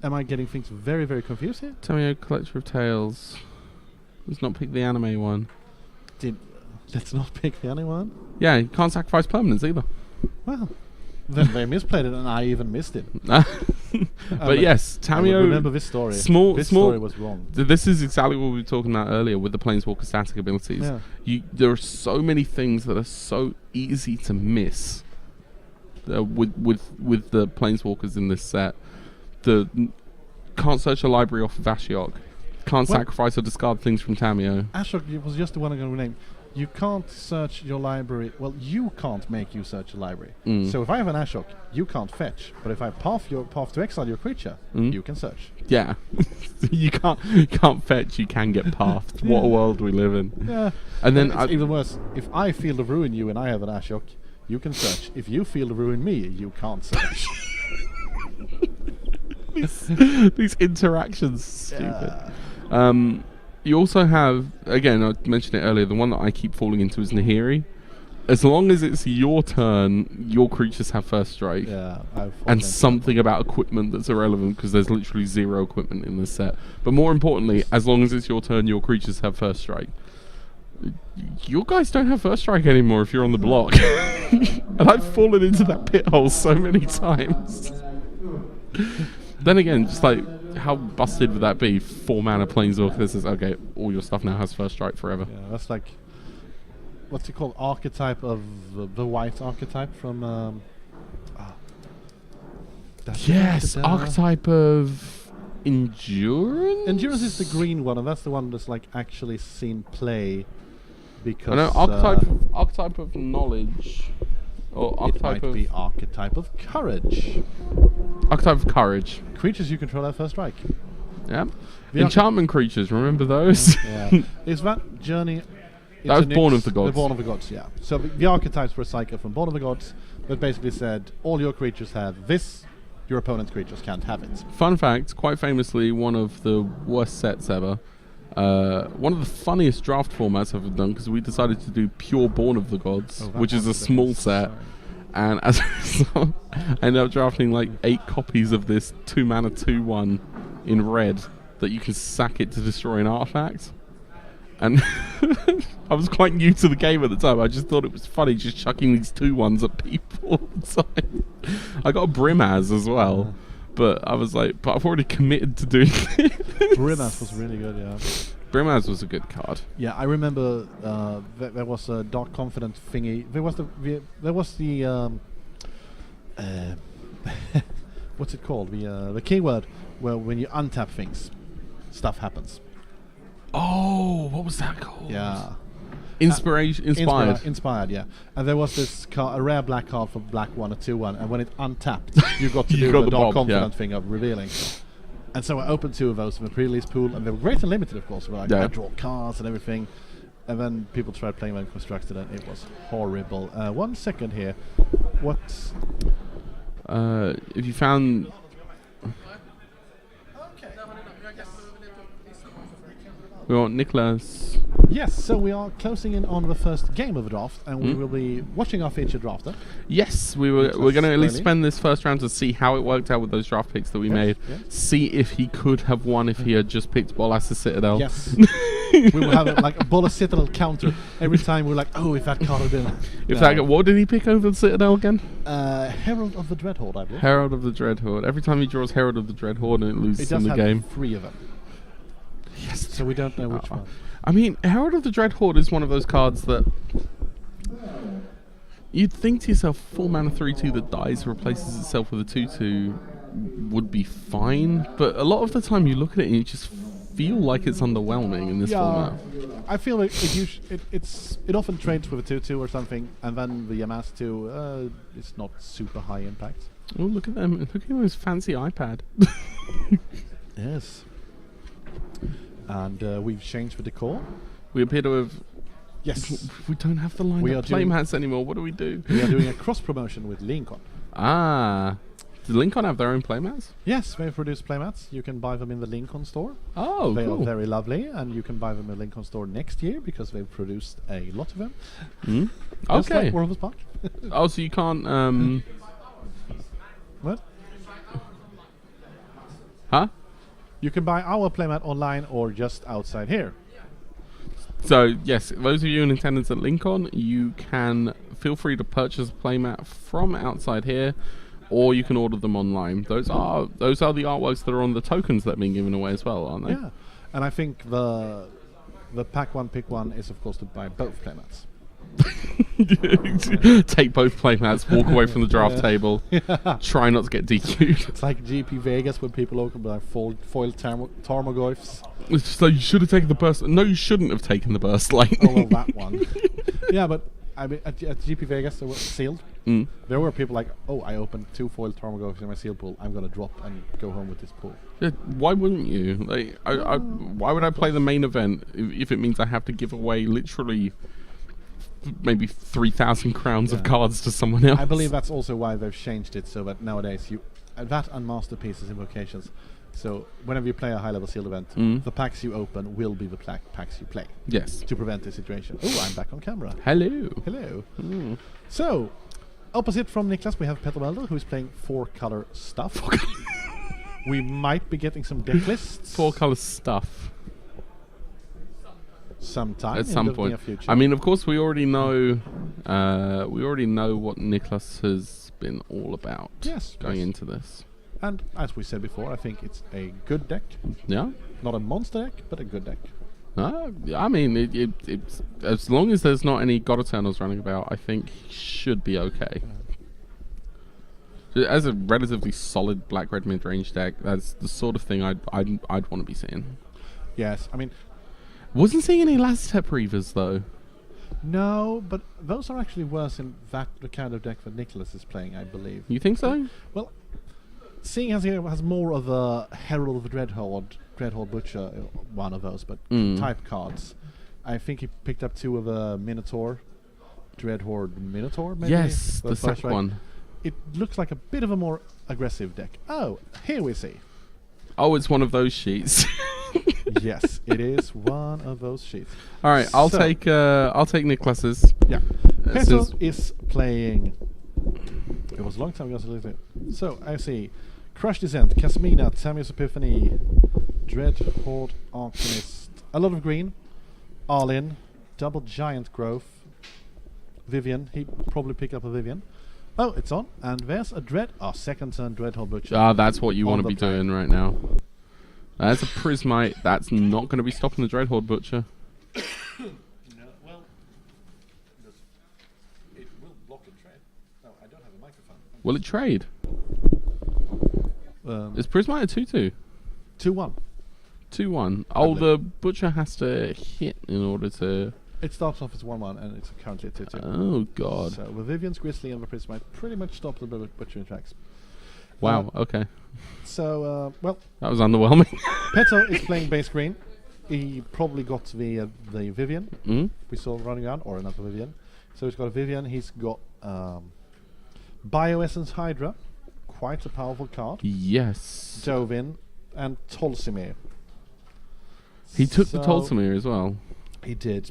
Am I getting things very, very confused here? Tamio, Collector of Tales. Let's not pick the anime one. Let's not pick the anime one. Yeah, you can't sacrifice permanents either. Well, then they misplayed it, and I even missed it. But yes, Tamio. Remember this story. This story was wrong. This is exactly what we were talking about earlier with the Planeswalker static abilities. Yeah. There are so many things that are so easy to miss with the Planeswalkers in this set. Can't search a library off of Ashiok. Can't sacrifice or discard things from Tamio. Ashiok was just the one I'm going to rename. You can't search your library. Well, you can't make you search a library. So if I have an Ashiok, you can't fetch. But if I path to exile your creature, you can search. Yeah, you can't fetch. You can get pathed. What a world we live in. Yeah, and then it's even worse. If I feel to ruin you and I have an Ashiok, you can search. If you feel to ruin me, you can't search. These interactions, stupid. You also have, again, I mentioned it earlier, the one that I keep falling into is Nahiri. As long as it's your turn, your creatures have first strike. Yeah, and something about equipment that's irrelevant because there's literally 0 equipment in this set. But more importantly, as long as it's your turn, your creatures have first strike. You guys don't have first strike anymore if you're on the block. And I've fallen into that pit hole so many times. Then again, just like, how busted would that be? 4 mana Planeswalker. This is okay. All your stuff now has first strike forever. Yeah, that's like what's it called? Archetype of the white archetype from. Yes, archetype of endurance. Endurance is the green one, and that's the one that's like actually seen play. Because I know archetype of knowledge, or archetype it might be archetype of courage. Archetype of courage. Creatures you control have first strike. Yeah. Enchantment creatures, remember those? Yeah. Is that Journey... That was Born of the Gods. The Born of the Gods, yeah. So the archetypes were a cycle from Born of the Gods that basically said, all your creatures have this, your opponent's creatures can't have it. Fun fact, quite famously, one of the worst sets ever. One of the funniest draft formats I've ever done, because we decided to do pure Born of the Gods, which is a small set. And as a result, I ended up drafting like 8 copies of this 2 mana 2/1 in red that you can sack it to destroy an artifact. And I was quite new to the game at the time. I just thought it was funny just chucking these 2/1s at people all the time. I got a Brimaz as well, but I was like, but I've already committed to doing it. Brimaz was really good, yeah. Brimaz was a good card. Yeah, I remember there was a Dark Confident thingy. There was the what's it called? The keyword where when you untap things, stuff happens. Oh, what was that called? Yeah. Inspired, yeah. And there was this a rare black card for black 1 or 2/1, and when it untapped, you got to do the Dark Confident thing of revealing. And so I opened 2 of those in the pre-release pool, and they were great and limited, of course. Where I draw cards and everything. And then people tried playing them constructed, and it was horrible. 1 second here. What? If you found... We want Nicholas. Yes, so we are closing in on the first game of the draft, and we will be watching our featured drafter. Yes, we're going to at least spend this first round to see how it worked out with those draft picks that we made. Yes. See if he could have won if he had just picked Bolas' Citadel. Yes. We will have like a Bolas Citadel counter every time we're like, oh, if that card had been... what did he pick over the Citadel again? Herald of the Dreadhorde, I believe. Herald of the Dreadhorde. Every time he draws Herald of the Dreadhorde, and it loses in the game. It does have 3 of them. Yes, so we don't know which one. I mean, Herald of the Dreadhorde is one of those cards that you'd think to yourself, 4 mana 3/2 that dies and replaces itself with a 2/2 would be fine, but a lot of the time you look at it and you just feel like it's underwhelming in this format. I feel like it often trades with a 2/2 or something, and then the Yamass 2 it's not super high impact. Oh, look at them! Look at his fancy iPad. Yes. And we've changed the decor. We appear to have... Yes. We don't have the lineup playmats anymore. What do we do? We are doing a cross-promotion with Lincon. Ah. Does Lincon have their own playmats? Yes, they produce playmats. You can buy them in the Lincon store. Oh, They cool. are very lovely, and you can buy them in the Lincon store next year because they've produced a lot of them. Mm? Just Okay. like World of Spark. Oh, so you can't. What? Huh? You can buy our playmat online or just outside here. So yes, those of you in attendance at Lincon, you can feel free to purchase a playmat from outside here, or you can order them online. Those are the artworks that are on the tokens that are being given away as well, aren't they? Yeah, and I think the pack one pick one is of course to buy both playmats. Take both playmats, walk away from the draft table, try not to get DQ'd. It's like GP Vegas when people open like foil Tarmogoyfs. It's just like, you should have taken the burst. No, you shouldn't have taken the burst Oh, well, lightning. that one. Yeah, but I mean, at GP Vegas, they were sealed. Mm. There were people like, oh, I opened 2 foil Tarmogoyfs in my seal pool. I'm going to drop and go home with this pool. Yeah, why wouldn't you? Like, why would I play the main event if it means I have to give away literally maybe 3,000 crowns of Yeah. cards to someone else? I believe that's also why they've changed it so that nowadays you that and masterpieces invocations. So whenever you play a high level sealed event, the packs you open will be the packs you play Yes. to prevent this situation. Oh, I'm back on camera. Hello. Hello. Mm. So, opposite from Niklas, we have Peter Welder, who is playing 4-color stuff. We might be getting some deck lists 4-color stuff sometime at in some the point. near future. I mean, of course, we already know what Niklas has been all about. Yes, Going yes. into this. And as we said before, I think it's a good deck. Yeah. Not a monster deck, but a good deck. I mean, it's as long as there's not any God Eternals running about, I think he should be okay. As a relatively solid black-red mid-range deck, that's the sort of thing I'd want to be seeing. Yes, I mean, Wasn't seeing any last step Reavers though. no, but those are actually worse in the kind of deck that Nicholas is playing, I believe. You think so? Well, seeing as he has more of a Herald of the Dreadhorde Butcher, one of those, but type cards, I think he picked up 2 of a Minotaur, Dreadhorde Minotaur, maybe? Yes, the first second right. one. It looks like a bit of a more aggressive deck. Oh, here we see. Oh, it's one of those sheets. Yes, it is one of those sheets. All right, I'll So- take Niklas's. Yeah. This Peso is- is playing. It was a long time ago. So I see Crush Descent, Casmina, Tamius Epiphany, Dreadhorde Arcanist, a lot of green, Arlin, Double Giant Growth, Vivian. He probably pick up a Vivian. Oh, it's on, and there's a second turn Dreadhorde Butcher. Ah, that's what you On want to the be play. doing right now. That's a Prismite. That's not going to be stopping the Dreadhorde Butcher. No, well, it will block and trade. No, I don't have a microphone. Will it trade? Is Prismite a 2/2? 2-1. 2/1. Oh, the Butcher has to hit in order to... It starts off as 1-1, and it's currently a 2-2. Oh, God. So the Vivian's Grizzly and the Prismite pretty much stop the Butcher in tracks. Wow, okay. So, well, That was underwhelming. Peto is playing base green. He probably got the Vivian we saw running around, or another Vivian. So he's got a Vivian. He's got Bioessence Hydra, quite a powerful card. Yes. Dovin and Tolsimir. He took the So Tolsimir as well. He did.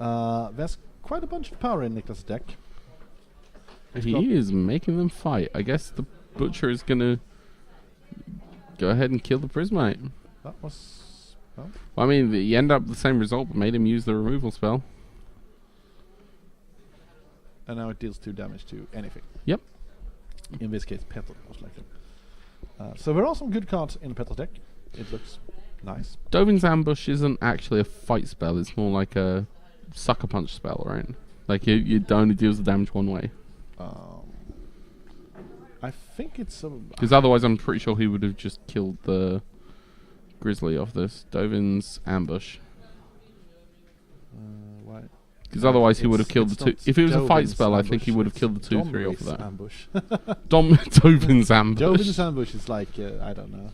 There's quite a bunch of power in Niklas' deck. got- He is making them fight. I guess the Butcher is going to go ahead and kill the Prismite. That was... Well, Well, I mean, he ended up the same result, but made him use the removal spell. and now it deals 2 damage to anything. Yep. In this case, Petal, most likely. So there are some good cards in Petal's deck. It looks nice. Dovin's Ambush isn't actually a fight spell. It's more like a sucker punch spell, right? Like, it only deals the damage one way. I think it's a... Because otherwise, I'm pretty sure he would have just killed the Grizzly off this. Dovin's Ambush. why? Because otherwise, he would have It's- killed it's the 2. not If it was a fight Dovin's spell, I think he ambush, would have it's killed the 2/3 off of Domri's that. ambush. Dovin's Ambush. Dovin's ambush is like, I don't know.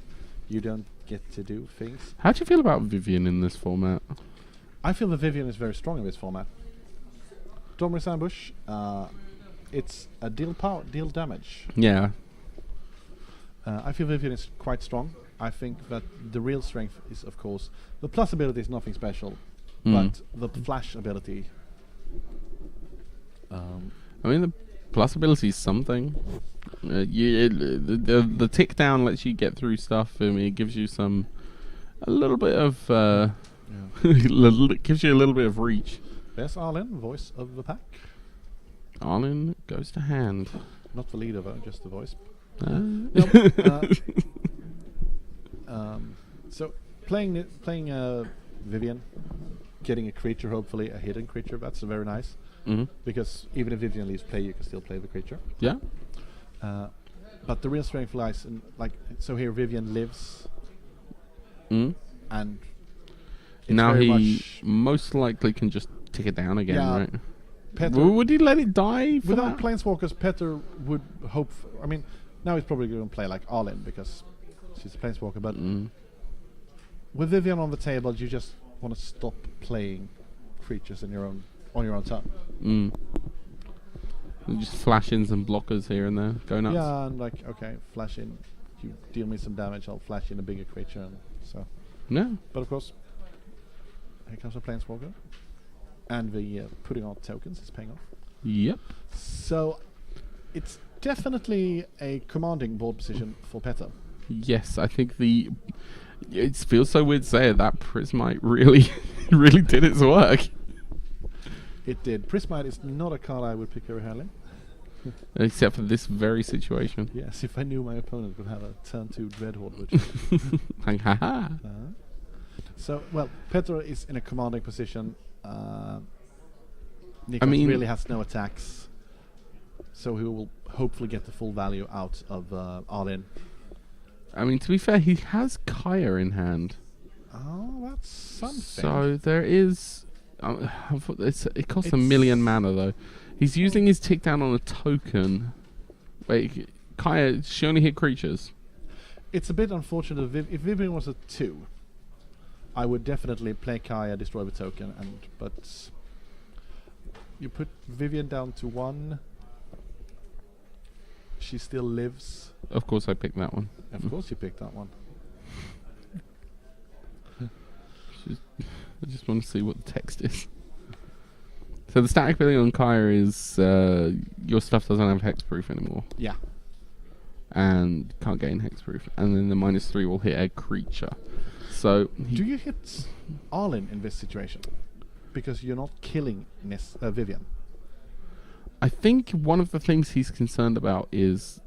You don't get to do things. How do you feel about Vivian in this format? I feel the Vivian is very strong in this format. Domri's ambush, it's a deal damage. Yeah. I feel Vivian is quite strong. I think that the real strength is, of course, the plus ability is nothing special, but the flash ability. I mean, the plus ability is something. The tick down lets you get through stuff. I mean, it gives you a little bit of gives you a little bit of reach. There's Arlen, voice of the pack. Arlen goes to hand. Not the leader though, just the voice. So playing Vivian, getting a creature, hopefully a hidden creature. That's very nice. Because even if Vivian leaves play, you can still play the creature. Yeah. But the real strength lies in so here Vivian lives, and now he most likely can just tick it down again, right? Petter, would he let it die for without that? Planeswalkers? Petter would hope. I mean, now he's probably going to play like Arlen because she's a Planeswalker. But with Vivian on the table, you just want to stop playing creatures on your own turn. Just flash in some blockers here and there. Go nuts. Yeah, and okay, flash in. You deal me some damage, I'll flash in a bigger creature. And so. Yeah. But of course, here comes a Planeswalker. And the putting out tokens is paying off. Yep. So, it's definitely a commanding board position for Petter. Yes, I think it feels so weird to say it, that Prismite really, really did its work. It did. Prismite is not a card I would pick very highly. Except for this very situation. Yes, if I knew my opponent would have a turn 2 Dreadhorde, which So, well, Petter is in a commanding position. Nikos really has no attacks, so he will hopefully get the full value out of Arlen. I mean, to be fair, he has Kaya in hand. Oh, that's something. So there is... it costs 1 million mana, though. He's using his tick down on a token. Wait, Kaya, she only hit creatures? It's a bit unfortunate. If Vivian was a 2, I would definitely play Kaya, destroy the token, but you put Vivian down to 1. She still lives. Of course, I picked that one. Of course, you picked that one. I just want to see what the text is. So the static ability on Kaya is your stuff doesn't have hexproof anymore. Yeah. And can't gain hexproof. And then the -3 will hit a creature. So do you hit Arlen in this situation? Because you're not killing Vivian. I think one of the things he's concerned about is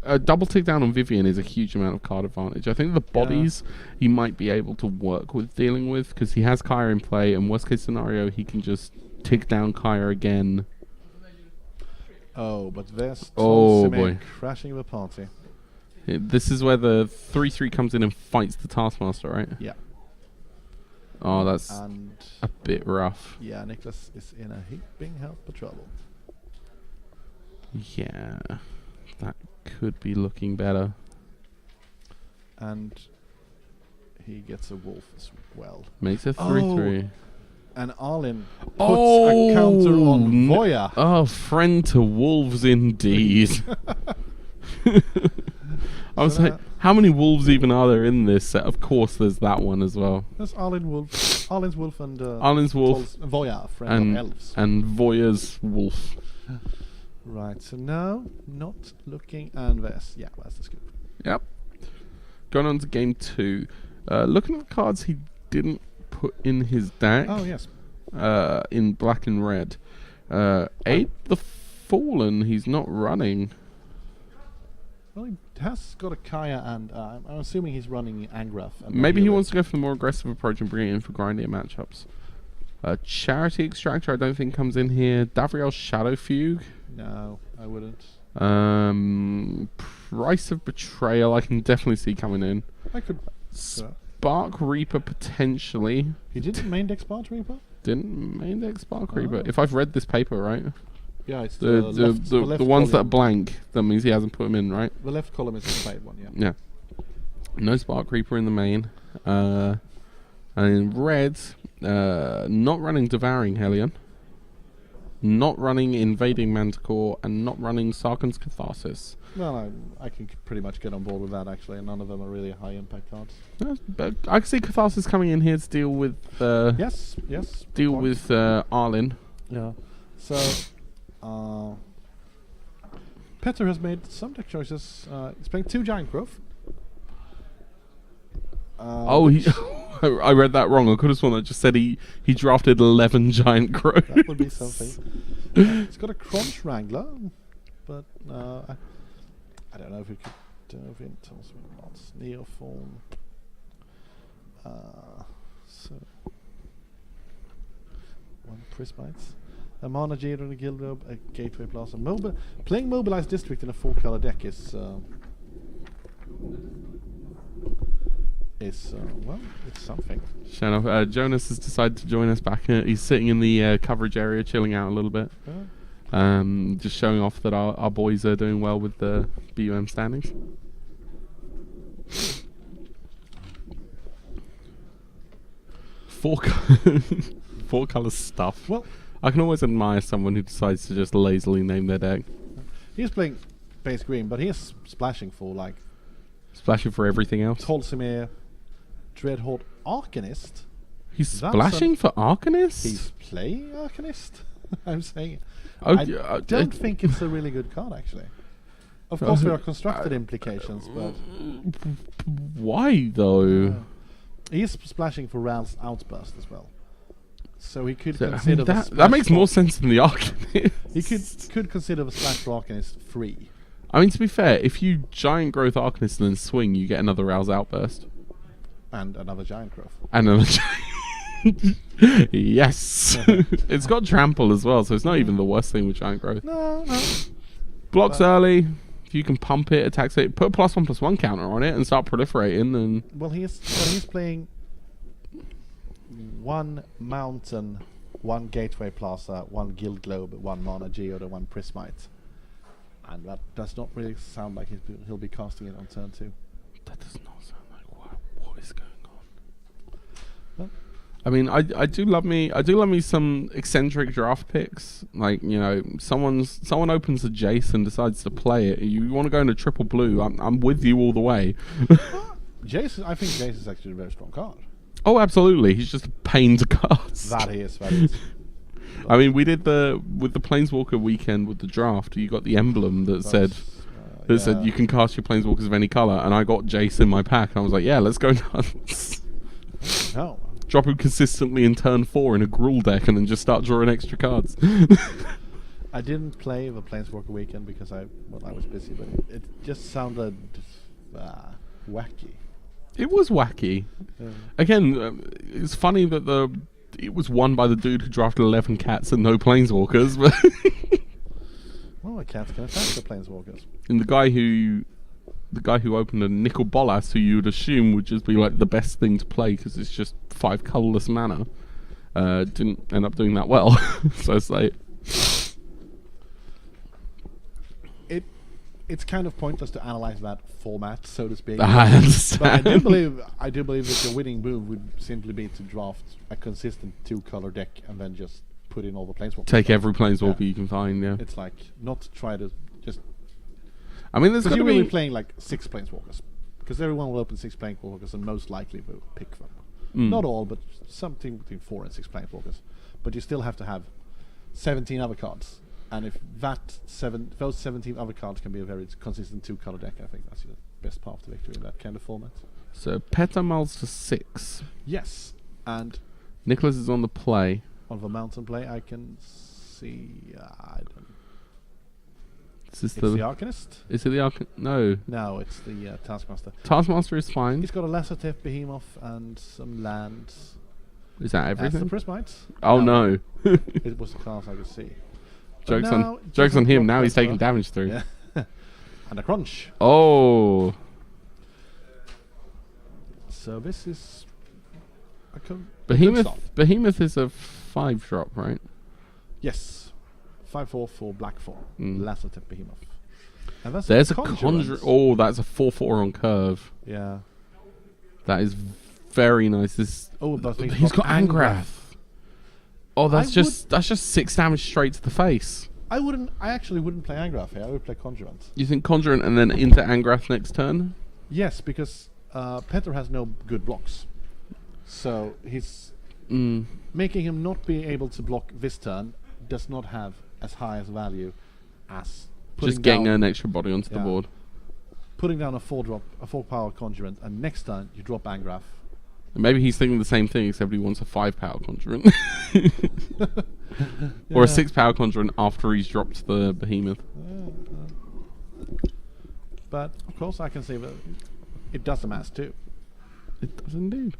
a double tick down on Vivian is a huge amount of card advantage. I think the bodies he might be able to work with dealing with because he has Kaya in play, and worst case scenario he can just tick down Kaya again. Oh, but there's boy, crashing the party. This is where the 3/3 comes in and fights the Taskmaster, right? Yeah. Oh, that's and a bit rough. Yeah, Nicholas is in a heaping help of trouble. Yeah, that could be looking better. And he gets a wolf as well. Makes a 3/3. And Arlen puts a counter on Voya. Oh, friend to wolves indeed. I was like, how many wolves even are there in this set? Of course there's that one as well. There's Arlen's wolf. Arlen's wolf and Arlen's wolf. Voya, friend of elves. And Voya's wolf. Right, so now, not looking, and there's the scoop. Yep. Going on to game 2. Looking at the cards he didn't put in his deck. Oh, yes. In black and red. Aid the Fallen, he's not running. Well, he has got a Kaya, and I'm assuming he's running Angrath. Maybe he wants to go for the more aggressive approach and bring it in for grindier matchups. Charity Extractor, I don't think comes in here. Davriel's Shadow Fugue. No, I wouldn't. Price of Betrayal, I can definitely see coming in. I could. Spark Reaper potentially. He didn't main deck Spark Reaper? Didn't main deck Spark Reaper. If I've read this paper right. Yeah, it's the ones that are blank. That means he hasn't put them in, right? The left column is the played one, yeah. Yeah. No Spark Reaper in the main. And in red, not running Devouring Hellion. not running Invading Manticore, and not running Sarkhan's Catharsis. Well, I can pretty much get on board with that, actually, and none of them are really high impact cards. But I can see Catharsis coming in here to deal with Yes. deal point. with Arlen. Yeah. So, Petter has made some deck choices. He's playing 2 Giant Growth. I read that wrong. I could have sworn that just said he drafted 11 Giant Crows. That would be something. He's got a Crunch Wrangler, but I don't know if we could delve into what's Neoform. So 1 Prismites, a Mana Jade and a Guild Robe, a Gateway Plaza. Playing Mobilized District in a 4-color deck is well, it's something. Jonas has decided to join us back. He's sitting in the coverage area, chilling out a little bit. Just showing off that our boys are doing well with the BUM standings. Four color stuff. Well, I can always admire someone who decides to just lazily name their deck. he's playing base green, but he's splashing for like Splashing for everything else. Tolsimir, Dreadhorde Arcanist. He's That's splashing for Arcanist? He's playing Arcanist. I'm saying. Oh, I don't think it's a really good card, actually. Of course, there are constructed implications, but why though? he's splashing for Ral's Outburst as well. So he could I consider mean, the that splash makes for- more sense than the Arcanist. He could consider the splash for Arcanist free. I mean, to be fair, if you Giant Growth Arcanist and then swing, you get another Rouse Outburst. And another Giant Growth. And another Giant... Yes! It's got Trample as well, so it's not even the worst thing with Giant Growth. No. Blocks early. If you can pump it, attacks it, put a +1/+1 counter on it and start proliferating, then... Well, he's playing 1 Mountain, 1 Gateway Plaza, 1 Guild Globe, 1 Mana Geode, 1 Prismite. And that does not really sound like he'll be casting it on turn 2. That does not sound like what is going on. Well, I mean, I do love me some eccentric draft picks. Like, you know, someone opens a Jace and decides to play it. You want to go into triple blue? I'm with you all the way. Jace, I think Jace is actually a very strong card. Oh, absolutely. He's just a pain to cast. That he is. That is. I mean, we did with the Planeswalker weekend with the draft. You got the emblem that said you can cast your Planeswalkers of any color, and I got Jace in my pack, and I was like, yeah, let's go nuts. No. Drop him consistently in turn 4 in a Gruul deck, and then just start drawing extra cards. I didn't play the Planeswalker weekend because I was busy, but it just sounded wacky. It was wacky. Yeah. Again, it's funny that it was won by the dude who drafted 11 cats and no Planeswalkers, but Well, the cats can attack the Planeswalkers. and the guy who opened a Nicol Bolas, who you would assume would just be like the best thing to play because it's just 5 colorless mana, didn't end up doing that well. So it's like it's kind of pointless to analyze that format, so to speak. I understand. But I do believe that the winning move would simply be to draft a consistent 2-color deck and then just put in all the Planeswalkers. Take every Planeswalker Yeah. you can find. Yeah, It's like not try to just. I mean, there's Because going you're to really be playing like 6 Planeswalkers. Because everyone will open 6 Planeswalkers and most likely will pick them. Mm. Not all, but something between 4 and 6 Planeswalkers. But you still have to have 17 other cards. And if those 17 other cards can be a very consistent 2-color deck, I think that's the best path to victory in that kind of format. so Petter mulls to 6. Yes, and Nicholas is on the play. on the mountain play, I can see. I don't. Is this It's the Arcanist. Is it the No, No, it's the Taskmaster. Taskmaster is fine. He's got a Lesser Tef Behemoth and some lands. Is that That's the everything? Prismite. Oh no! It was the class I could see. But Jokes now on it jokes on doesn't him. look Now he's better. taking damage through. Yeah. And a crunch. Oh, So this is a good Behemoth. start. Behemoth is a 5-drop, right? Yes. 5/4 for black 4. Mm. Lesser Tef Behemoth. And that's There's a Conjurance. conjure. Oh, that's a 4/4 on curve. Yeah. That is very nice. This. Oh, but He's got Angrath. Oh, that's just 6 damage straight to the face. I actually wouldn't play Angrath here. I would play Conjurant. You think Conjurant and then into Angrath next turn? Yes, because Petter has no good blocks. So he's making him not be able to block this turn does not have as high as value as Just getting an extra body onto the board. Putting down a 4-power Conjurant, and next turn you drop Angrath. Maybe he's thinking the same thing, except he wants a 5-power Conjurant. Or a 6-power Conjurant after he's dropped the Behemoth. But, of course, I can say that it does the mass too. It does indeed.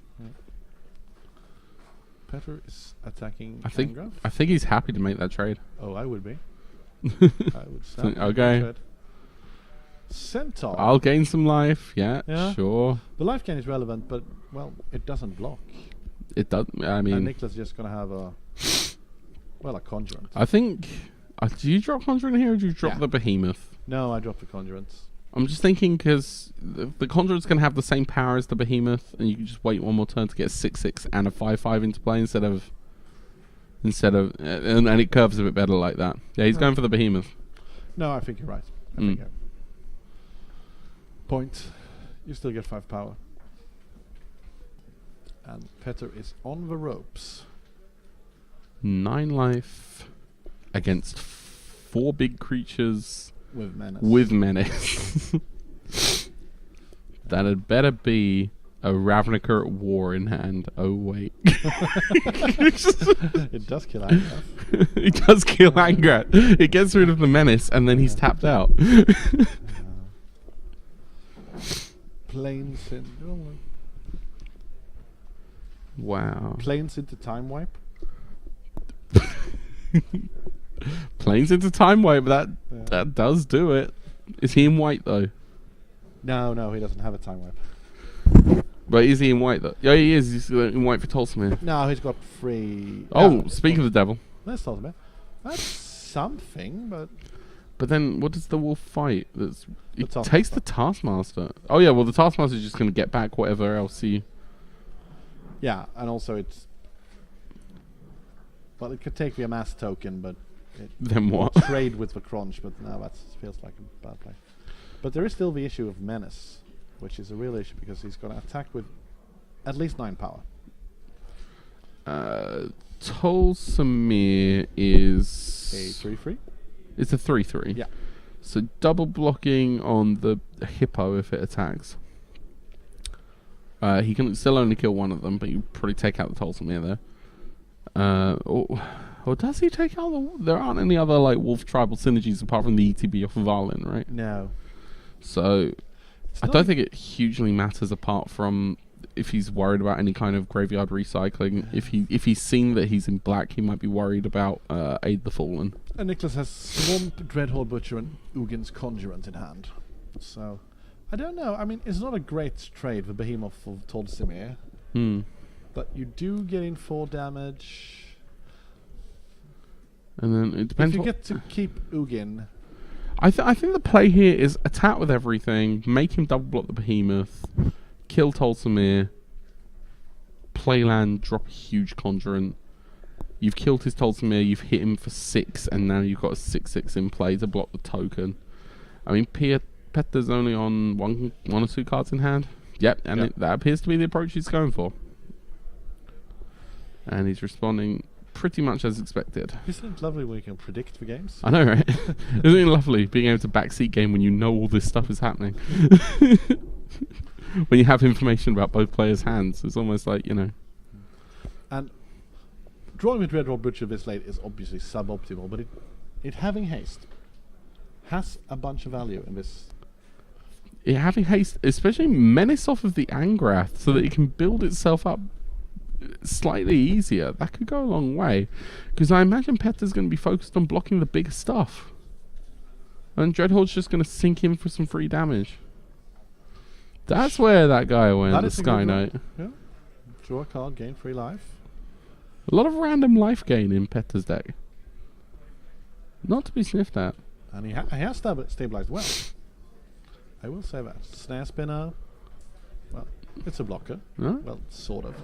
Petter is attacking I think Angrath. he's happy to make that trade. Oh, I would be. I would snap. Okay. Centaur. I'll gain some life. Yeah, sure. The life gain is relevant, but, well, it doesn't block. It does. I mean... And Nicholas is just going to have a Conjurant. I think... do you drop Conjurant here, or do you drop the Behemoth? No, I dropped the Conjurants. I'm just thinking, because the Conjurant's going to have the same power as the Behemoth, and you can just wait one more turn to get a 6/6 and a 5/5 into play instead of... And it curves a bit better like that. Yeah, he's going for the Behemoth. No, I think you're right. I think point. You still get 5 power. And Petter is on the ropes. 9 life against 4 big creatures with menace. That had better be a Ravnica at war in hand. Oh wait. It does kill Angrath. It does kill Angrath. It gets rid of the menace and then he's tapped out. Planes in. Wow. Planes into time wipe. Planes into time wipe. That does do it. Is he in white though? No, he doesn't have a time wipe. But is he in white though? Yeah, he is. He's in white for Tolsimir. No, he's got 3. Oh, speak of the devil. That's Tolsimir. That's something, but. But then, what does the wolf fight? It Taskmaster. takes the Taskmaster. Oh yeah, well the Taskmaster is just going to get back whatever else he... Yeah, and also it's... Well, it could take the amass token, but... Then what? Trade with the crunch, but no, that feels like a bad play. But there is still the issue of menace, which is a real issue because he's going to attack with at least 9 power. Tolsimir is... A 3/3? It's a 3/3. Yeah. So double blocking on the hippo if it attacks. He can still only kill one of them, but you probably take out the Tolsimir there. Or does he take out the... There aren't any other like wolf tribal synergies apart from the ETB off of Arlen, right? No. So I don't think it hugely matters apart from if he's worried about any kind of graveyard recycling. If he's seen that he's in black, he might be worried about Aid the Fallen. And Nicholas has Swamp, Dreadhorde Butcher, and Ugin's Conjurant in hand. So, I don't know. I mean, it's not a great trade, the Behemoth of Tolsimir. But you do get in 4 damage. And then it depends. If you get to keep Ugin... I think the play here is attack with everything, make him double block the Behemoth, kill Tolsimir, play land, drop a huge Conjurant. You've killed his Tolsimir, you've hit him for 6, and now you've got a 6/6 in play to block the token. I mean, Petter's only on one or 2 cards in hand. Yep, and that appears to be the approach he's going for. And he's responding pretty much as expected. Isn't it lovely when you can predict the games? I know, right? Isn't it lovely being able to backseat game when you know all this stuff is happening? When you have information about both players' hands, it's almost like, you know. And drawing with Dreadhorde Butcher this late is obviously suboptimal, but it having haste has a bunch of value in this. Having haste, especially menace off of the Angrath, so that it can build itself up slightly easier. That could go a long way, because I imagine Petter's going to be focused on blocking the bigger stuff, and Dreadhorde's just going to sink in for some free damage. That's where that guy went, the Sky Knight. Yeah. Draw a card, gain 3 life. A lot of random life gain in Petter's deck. Not to be sniffed at. And he has stabilized well. I will say that. Snare Spinner. Well, it's a blocker. Huh? Well, sort of.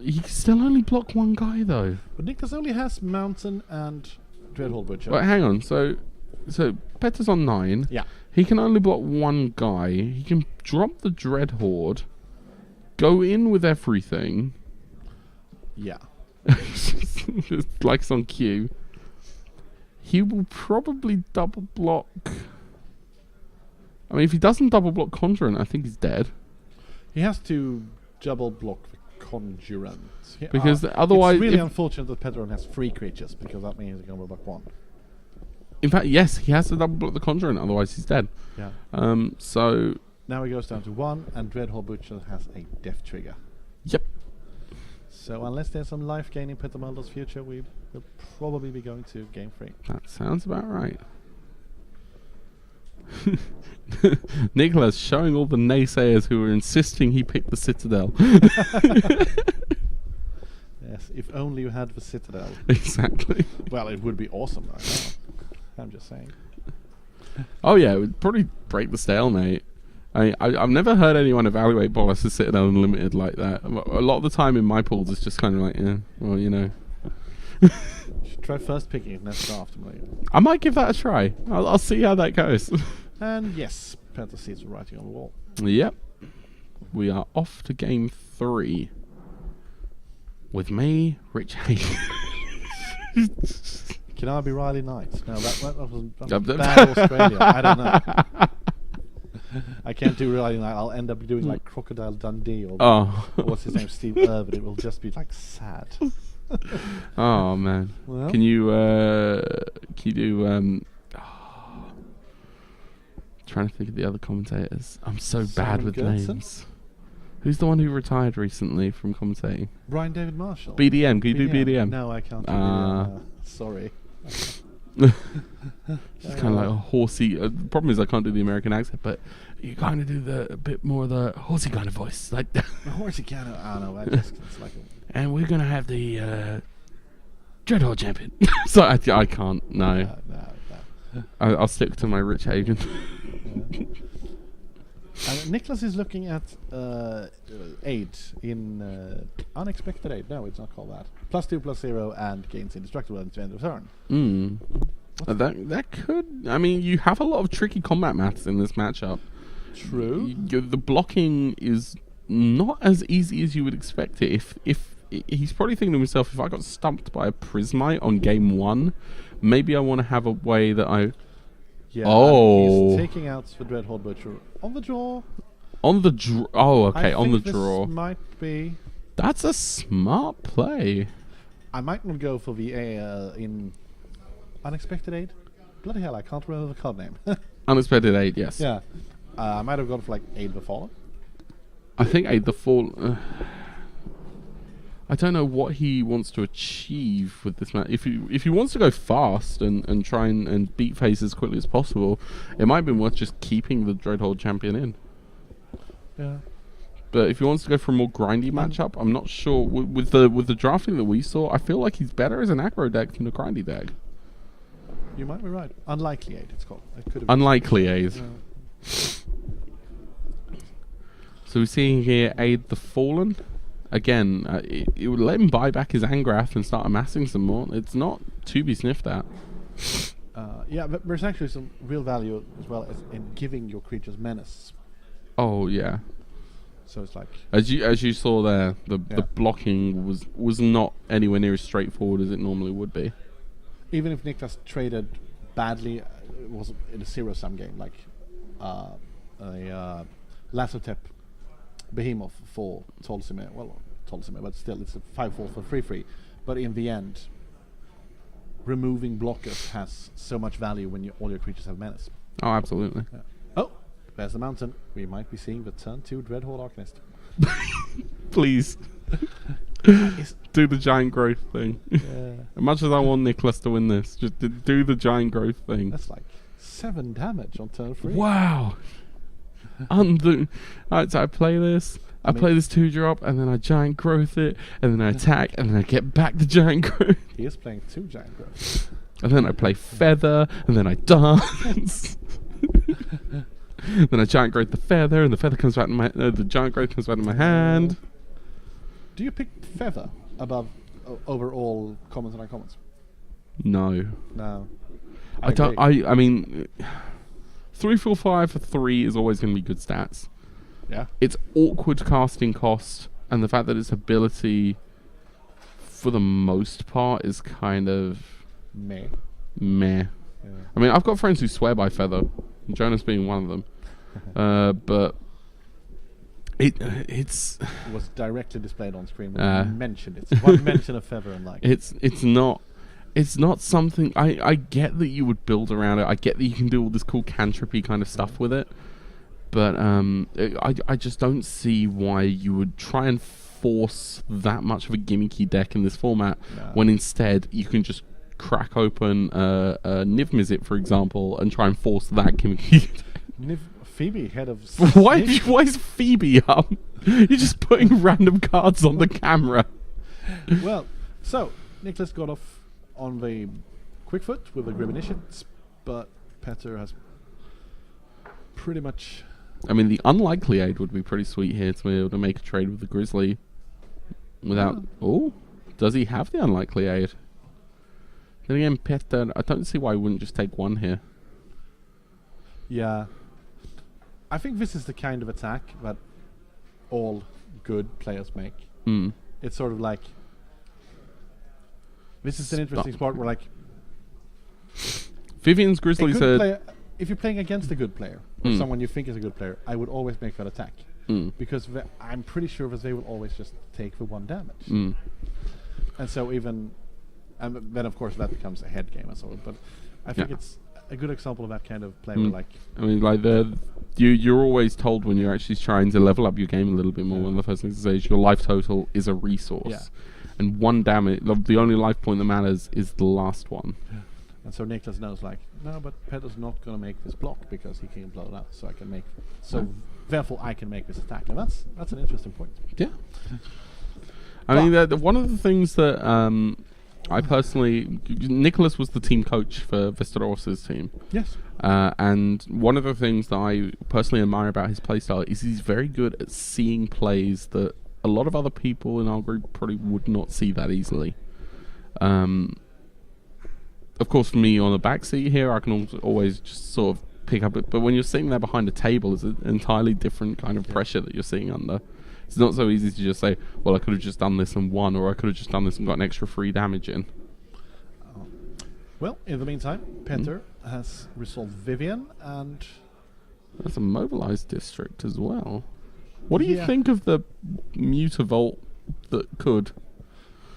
He can still only block one guy though. But Niklas only has Mountain and Dreadhorde Butcher. Wait, hang on. So Petter's on 9. Yeah. He can only block one guy. He can drop the Dreadhorde, go in with everything. Yeah. Just like it's on cue. He will probably double block. I mean, if he doesn't double block Conjurant, I think he's dead. He has to double block the Conjurant. Because otherwise... It's really unfortunate that Petron has 3 creatures, because that means he's going to block 1. In fact, yes, he has to double block the Conjurant, otherwise he's dead. Yeah. So... Now he goes down to 1, and Dreadhorde Butcher has a death trigger. Yep. So unless there's some life gain in Peter Mulder's future, we will probably be going to game 3. That sounds about right. Nicholas showing all the naysayers who were insisting he picked the Citadel. Yes, if only you had the Citadel. Exactly. Well, it would be awesome right now. I'm just saying. Oh yeah, it would probably break the stalemate. I've never heard anyone evaluate Bolas' Citadel Unlimited like that. A lot of the time in my pools, it's just kind of like, yeah, well, you know. You should try first picking it next draft. I might give that a try. I'll see how that goes. And yes, Panther sees the writing on the wall. Yep. We are off to game 3. With me, Rich Hayden. Can I be Riley Knight? No, that was bad Australia. I don't know. I can't do Riley Knight. I'll end up doing like Crocodile Dundee or what's his name, Steve Irvin. It will just be like sad. Oh man. Well, Can you do trying to think of the other commentators. I'm so bad with names. Who's the one who retired recently from commentating? Brian David Marshall. BDM. Can you do BDM? No, I can't do BDM. Sorry. It's kind of like a horsey. The problem is I can't do the American accent, but you kind of do a bit more of the horsey kind of voice, like that. Horsey kind of. I don't know. It's like. And we're gonna have the Dreadhorde champion. So I can't. No. I'll stick to my Rich Hagen. Nicholas is looking at aid in unexpected aid. No, it's not called that. +2/+0 and gains indestructible at the end of turn. That could. I mean, you have a lot of tricky combat maths in this matchup. True. The blocking is not as easy as you would expect it. If he's probably thinking to himself, if I got stumped by a Prismite on game 1, maybe I want to have a way that I. Yeah, oh. He's taking out the Dreadhorde Butcher on the draw. On the draw. Oh, okay, on the this draw. Might be. That's a smart play. I might not go for the in unexpected aid. Bloody hell, I can't remember the card name. Unexpected aid, yes. Yeah, I might have gone for like Aid the Fallen. I think Aid the Fall. I don't know what he wants to achieve with this match. If he wants to go fast and try and beat Face as quickly as possible, it might be worth just keeping the Dreadhorde champion in. Yeah. But if he wants to go for a more grindy matchup, I'm not sure. With the drafting that we saw, I feel like he's better as an aggro deck than a grindy deck. You might be right. Unlikely aid, it's called. It could have Unlikely aid. Yeah. So we're seeing here Aid the Fallen. Again, it would let him buy back his Angrath and start amassing some more. It's not to be sniffed at. Yeah, but there's actually some real value as well as in giving your creatures menace. Oh yeah. So it's like as you saw there, the blocking was not anywhere near as straightforward as it normally would be. Even if Niklas traded badly, it was in a zero-sum game, like a Lazotep Behemoth for Tolsimir. Well, Tolsimir, but still, it's a 5/4 for 3/3. But in the end, removing blockers has so much value when all your creatures have menace. Oh, absolutely. Yeah. Oh, there's the mountain. We might be seeing the turn 2 Dreadhorde Arcanist. Please. Do the giant growth thing. Yeah. As much as I want Nicholas to win this, just do the giant growth thing. That's like 7 damage on turn 3. Wow. Alright, so I play this. I play this 2-drop, and then I giant growth it, and then I attack, and then I get back the giant growth. He is playing 2 giant growths. And then I play feather, and then I dance. Then I giant growth the feather, and the feather comes out in my the giant growth comes out in my hand. Do you pick feather above over all commons and uncommons? No. No. I don't. agree. I mean, 3, 4, 5 for 3 is always going to be good stats. Yeah. It's awkward casting cost, and the fact that its ability, for the most part, is kind of Meh. meh. Yeah. I mean, I've got friends who swear by feather, Jonas being one of them. But it's It was directly displayed on screen. Uh, When you mentioned it. It's one mention of feather and like. it's not something. I get that you would build around it. I get that you can do all this cool cantripy kind of stuff with it. But I just don't see why you would try and force that much of a gimmicky deck in this format when instead you can just crack open Niv Mizzet, for example, and try and force that gimmicky. Phoebe, head of. Why is Phoebe up? You're just putting random cards on the camera. Well, so Nicholas got off on the quick foot with the Grim Initiates, but Petter has pretty much. I mean, the unlikely aid would be pretty sweet here to be able to make a trade with the Grizzly without. Oh, does he have the unlikely aid? Then again, Petter, I don't see why he wouldn't just take one here. Yeah. I think this is the kind of attack that all good players make. Mm. It's sort of like. This is an interesting spot where, like, Vivian's Grizzly said. player, if you're playing against a good player, or Mm. someone you think is a good player, I would always make that attack. Mm. Because I'm pretty sure that they will always just take the 1 damage. Mm. And so even. And then, of course, that becomes a head game and so on. But I think Yeah. it's a good example of that kind of play where, like. I mean, like you're always told when you're actually trying to level up your game a little bit more. One of the first things to say is your life total is a resource, Yeah. and 1 damage. The only life point that matters is the last one. And so Niklas knows, like, no, but Petter's not going to make this block because he can blow it out. So I can make. So therefore, I can make this attack, and that's an interesting point. Yeah. I mean, one of the things that I personally, Nicholas was the team coach for Vesteros' team. Yes. And one of the things that I personally admire about his playstyle is he's very good at seeing plays that a lot of other people in our group probably would not see that easily. Of course, for me on the back seat here, I can always just sort of pick up it. But when you're sitting there behind a table, it's an entirely different kind of pressure that you're sitting under. It's not so easy to just say, well, I could have just done this and won, or I could have just done this and got an extra 3 damage in. Well, in the meantime, Petter has resolved Vivian, and That's a mobilized district as well. What do you Yeah. think of the Mutavault that could?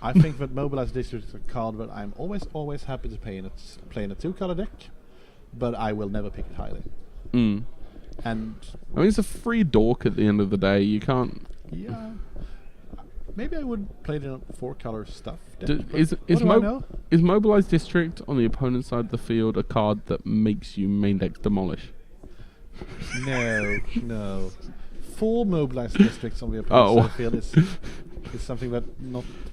I think that Mobilized District is a card that I'm always happy to play in a 2-color deck, but I will never pick it highly. Mm. And I mean, it's a free dork at the end of the day. You can't. yeah, maybe I would play it in a 4-color stuff deck. but Is what do I know? is mobilized district on the opponent's side of the field a card that makes you main deck demolish? No. 4 Mobilized Districts on the opponent's side of the field is something that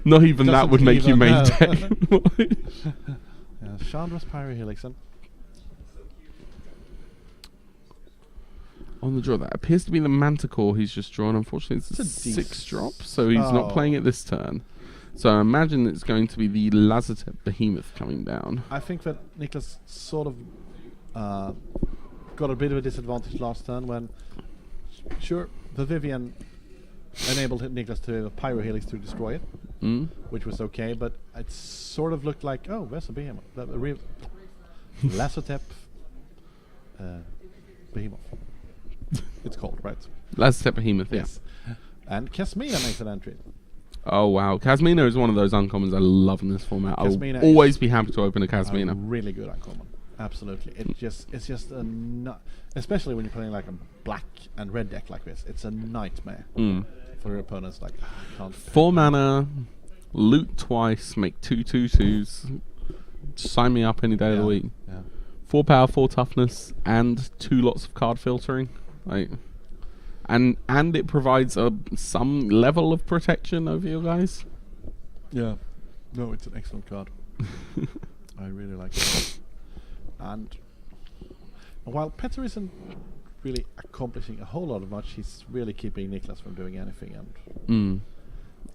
Not even that doesn't would make you even- main no. deck. Chandra's Pyrohelix. And On the draw, that appears to be the Manticore he's just drawn. Unfortunately, it's a It's a 6 drop, so he's not playing it this turn. So I imagine it's going to be the Lazotep Behemoth coming down. I think that Niklas sort of got a bit of a disadvantage last turn when, sure, the Vivian enabled Niklas to have a Pyrohelix to destroy it, Mm? which was okay, but it sort of looked like, oh, there's a Behemoth. Lazotep Behemoth. It's called, right? Lazotep Behemoth, yeah. Yes. And Kasmina makes an entry. Oh wow, Kasmina is one of those uncommons I love in this format. I'll Kasmina always is be happy to open a A Kasmina. really good uncommon. Absolutely. It's just especially when you're playing like a black and red deck like this. It's a nightmare Mm. for your opponents. Like, I can't. 4 mana, loot twice, make 2/2/2s. Sign me up any day of the week. Yeah. 4 power, 4 toughness, and 2 lots of card filtering. Like, and it provides some level of protection over you guys. Yeah. No, it's an excellent card. I really like it. And while Petter isn't really accomplishing a whole lot of much, he's really keeping Niklas from doing anything. And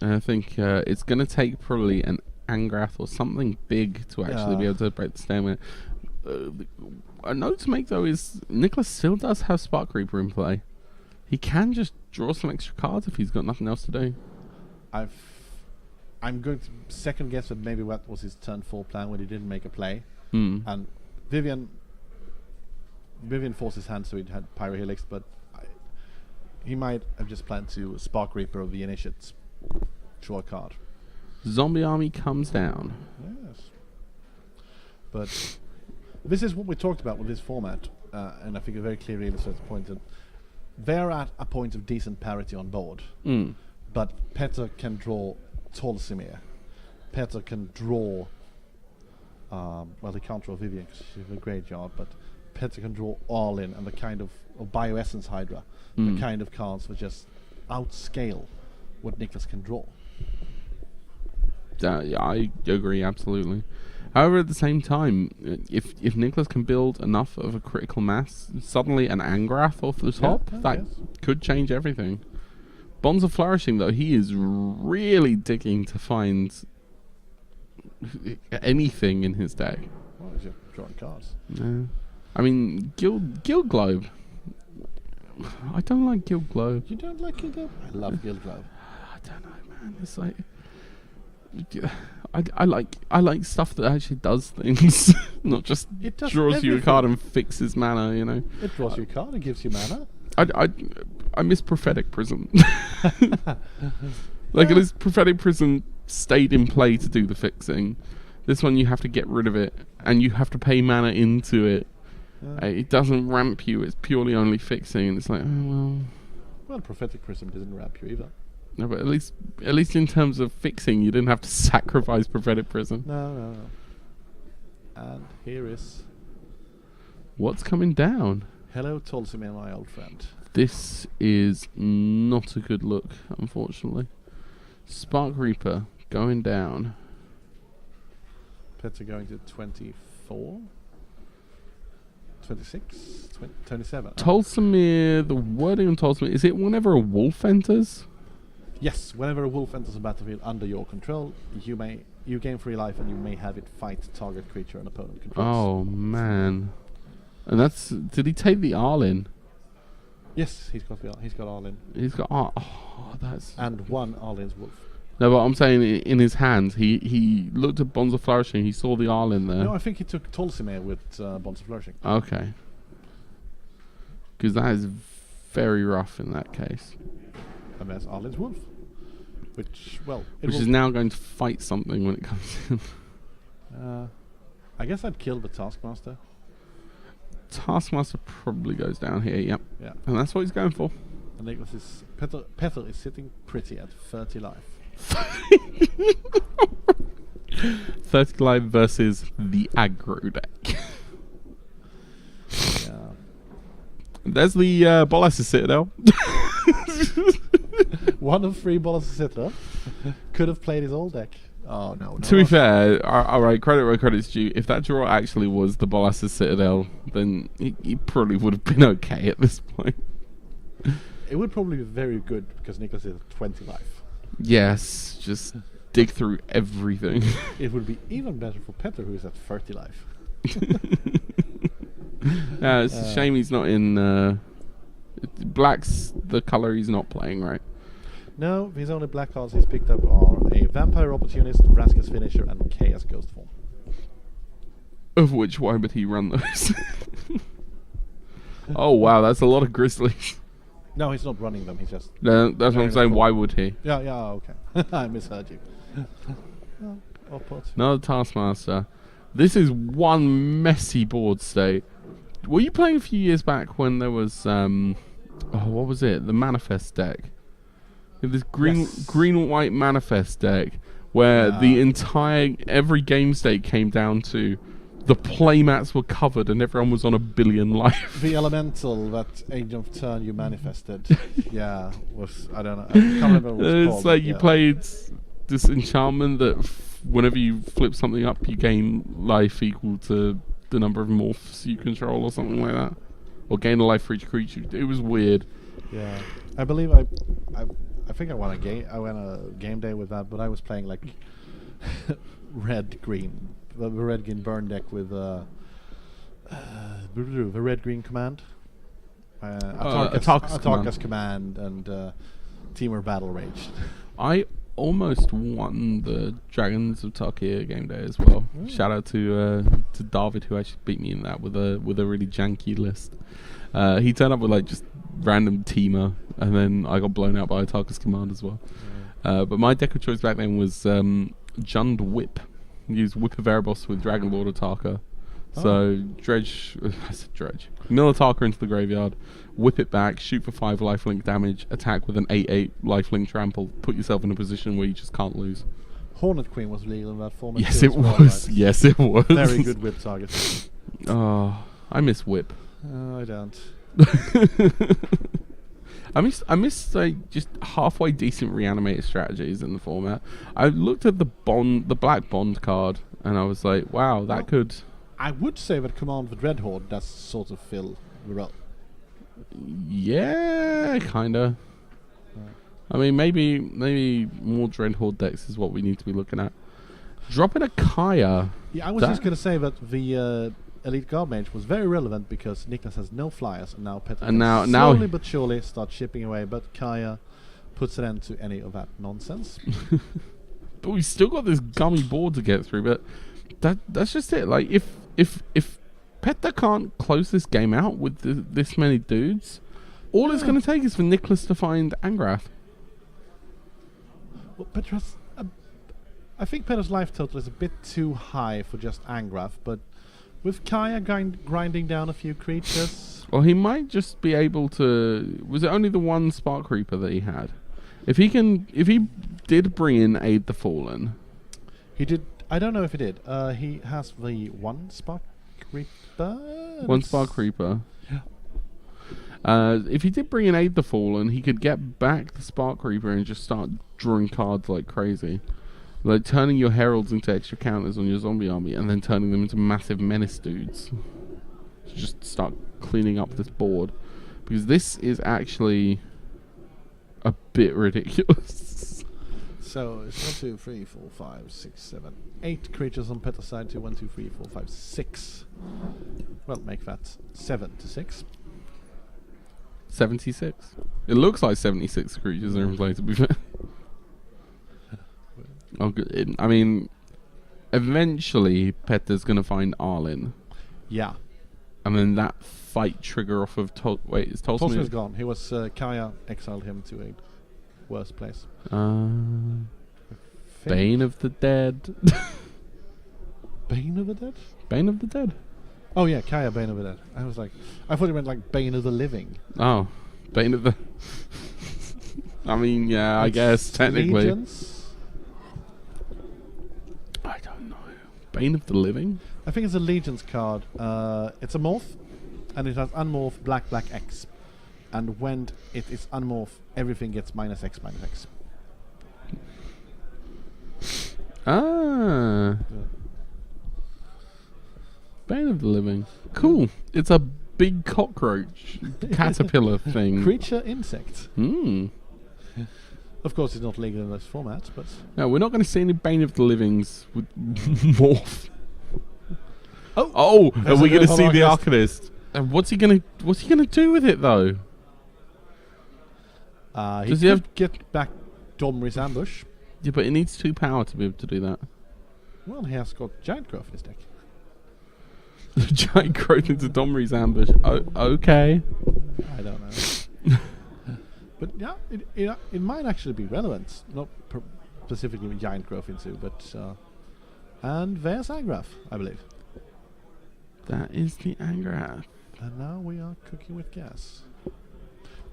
And I think it's going to take probably an Angrath or something big to actually be able to break the stalemate. A note to make though is Nicholas still does have Spark Reaper in play. He can just draw some extra cards if he's got nothing else to do. I'm going to second guess that maybe that was his turn 4 plan when he didn't make a play. And Vivian forced his hand so he had Pyro Helix, but he might have just planned to Spark Reaper of the Initiates, draw a card. Zombie army comes down. Yes. But this is what we talked about with this format, and I think it very clearly illustrates the point that they're at a point of decent parity on board, but Petter can draw Tolsimir. Petter can draw, well, he can't draw Vivian because she's a graveyard, but Petter can draw Arlin and the kind of Bioessence Hydra, the kind of cards that just outscale what Nicholas can draw. Yeah, I agree, absolutely. However, at the same time, if Nicholas can build enough of a critical mass, suddenly an Angrath off the top, that could change everything. Bonds of Flourishing, though, he is really digging to find anything in his deck. Well, he's drawing cards. Yeah. I mean, Guild Globe. I don't like Guild Globe. You don't like Guild Globe? I love Guild Globe. I don't know, man. It's like... I like stuff that actually does things, not just draws you a card and fixes mana. You know, it draws you a card and gives you mana. I miss Prophetic Prism. Like at least Prophetic Prism stayed in play to do the fixing. This one you have to get rid of it and you have to pay mana into it. It doesn't ramp you. It's purely only fixing, and it's like, oh well. Well, Prophetic Prism doesn't ramp you either. No, but at least in terms of fixing, you didn't have to sacrifice Prophetic Prism. No. And here is... what's coming down? Hello, Tolsimir, my old friend. This is not a good look, unfortunately. Spark Reaper going down. Pets are going to 24? 26? 27? Tolsimir, the wording on Tolsimir, is it whenever a wolf enters? Yes, whenever a wolf enters a battlefield under your control, you gain 3 life and you may have it fight target creature an opponent controls. Oh man. And that's... did he take the Arlin? Yes, he's got Arlin. He's got... oh, that's... and one Arlin's wolf. No, but I'm saying in his hands, he looked at Bonds of Flourishing, he saw the Arlin there. No, I think he took Tolsimir with Bonds of Flourishing. Okay. Because that is very rough in that case. And there's Arlin's wolf. Which is now going to fight something when it comes in. I guess I'd kill the Taskmaster. Taskmaster probably goes down here, yep. Yeah. And that's what he's going for. And Nicholas is... Petter is sitting pretty at 30 life. 30 life versus the aggro deck. Yeah. There's the Bolas's Citadel. One of 3 Bolas Citadel could have played his old deck. Oh no. To be fair, alright, credit where credit's due. If that draw actually was the Bolas's Citadel, then he probably would have been okay at this point. It would probably be very good because Nicholas is at 20 life. Yes, just dig through everything. It would be even better for Petter, who is at 30 life. It's a shame he's not in... Black's the colour he's not playing, right? No, his only black cards he's picked up are a Vampire Opportunist, Vraska's Finisher, and Chaos Ghost Form. Of which, why would he run those? Oh wow, that's a lot of Grizzlies. No, he's not running them, he's just... That's what I'm saying, why would he? Yeah, okay. I misheard you. Another Taskmaster. This is one messy board state. Were you playing a few years back when there was... what was it? The Manifest deck. This green-white Manifest deck where the entire... every game state came down to the playmats were covered and everyone was on 1 billion life. The elemental that Age of Turn you manifested. Yeah, was... I don't know. I can't remember what it was It's like you played this enchantment that whenever you flip something up, you gain life equal to the number of morphs you control or something like that. Or gain a life for each creature. It was weird. Yeah. I believe I think I won a game day with that, but I was playing like red green, the red green burn deck with the red green command, Atarka's command, and Teamer Battle Rage. I almost won the Dragons of Tarkir game day as well. Shout out to David, who actually beat me in that with a really janky list. He turned up with like just random Teamer, and then I got blown out by Atarka's command as well. But my deck of choice back then was Jund Whip. Use Whip of Erebos with Dragon Lord Atarka. So Dredge, mill Atarka into the graveyard, whip it back, shoot for 5 lifelink damage, attack with an 8/8 lifelink trample, put yourself in a position where you just can't lose. Hornet Queen was legal in that format. Yes, it was. Right? Yes, it was. Very good whip target. Oh, I miss whip. I don't. I miss like just halfway decent reanimated strategies in the format. I looked at the black bond card, and I was like, wow, that could. I would say that Command with Red Horde does sort of fill the role. Yeah, kinda. I mean, maybe more Dread Horde decks is what we need to be looking at. Dropping a Kaya. Yeah, I was just gonna say that the Elite Guard Mage was very relevant because Niklas has no flyers, and now Petter slowly but surely start chipping away. But Kaya puts an end to any of that nonsense. But we've still got this gummy board to get through. But that's just it. Like if Petter can't close this game out with this many dudes, all it's going to take is for Niklas to find Angrath. Well, Petter's, I think Petter's life total is a bit too high for just Angrath, but with Kaya grinding down a few creatures... Well, he might just be able to... Was it only the one Spark Reaper that he had? If he did bring in Aid the Fallen... He did... I don't know if he did. He has the one Spark Reaper? One Spark Reaper. If he did bring in Aid the Fallen, he could get back the Spark Reaper and just start drawing cards like crazy. Like turning your heralds into extra counters on your zombie army and then turning them into massive menace dudes. Just start cleaning up this board. Because this is actually a bit ridiculous. So it's 1, 2, 3, 4, 5, 6, 7, 8 creatures on Petter's side to 1, 2, 3, 4, 5, 6. Well, make that 7 to 6. 76. It looks like 76 creatures are in play, to be fair. Oh, good. I mean, eventually Petter's going to find Arlen. Yeah. And then that fight trigger off of... Wait, is Tolsmir? Tolsmir's gone. He was... Kaya exiled him to a worse place. Bane of the Dead. Bane of the Dead? Bane of the Dead. Oh yeah, Kaya, Bane of the Dead. I was like... I thought it meant like Bane of the Living. Oh. Bane of the... I mean, yeah, I guess, technically. Legions? I don't know. Bane of the Living? I think it's a Legions card. It's a morph, and it has unmorph black X. And when it is unmorph, everything gets -X. Ah. Bane of the Living. Cool. It's a big cockroach caterpillar thing. Creature insect. Hmm. Of course, it's not legal in this format, but... No, we're not going to see any Bane of the Livings with morph. Oh! Are we going to see the Arcanist? What's he gonna do with it though? Does he have get back Domri's Ambush? Yeah, but it needs 2 power to be able to do that. Well, he has got Giant Growth in his deck. Giant Growth into Domri's Ambush. Oh, okay. I don't know. But yeah, it might actually be relevant. Not specifically with Giant Growth into, but... and there's Angrath, I believe. That is the Angrath. And now we are cooking with gas.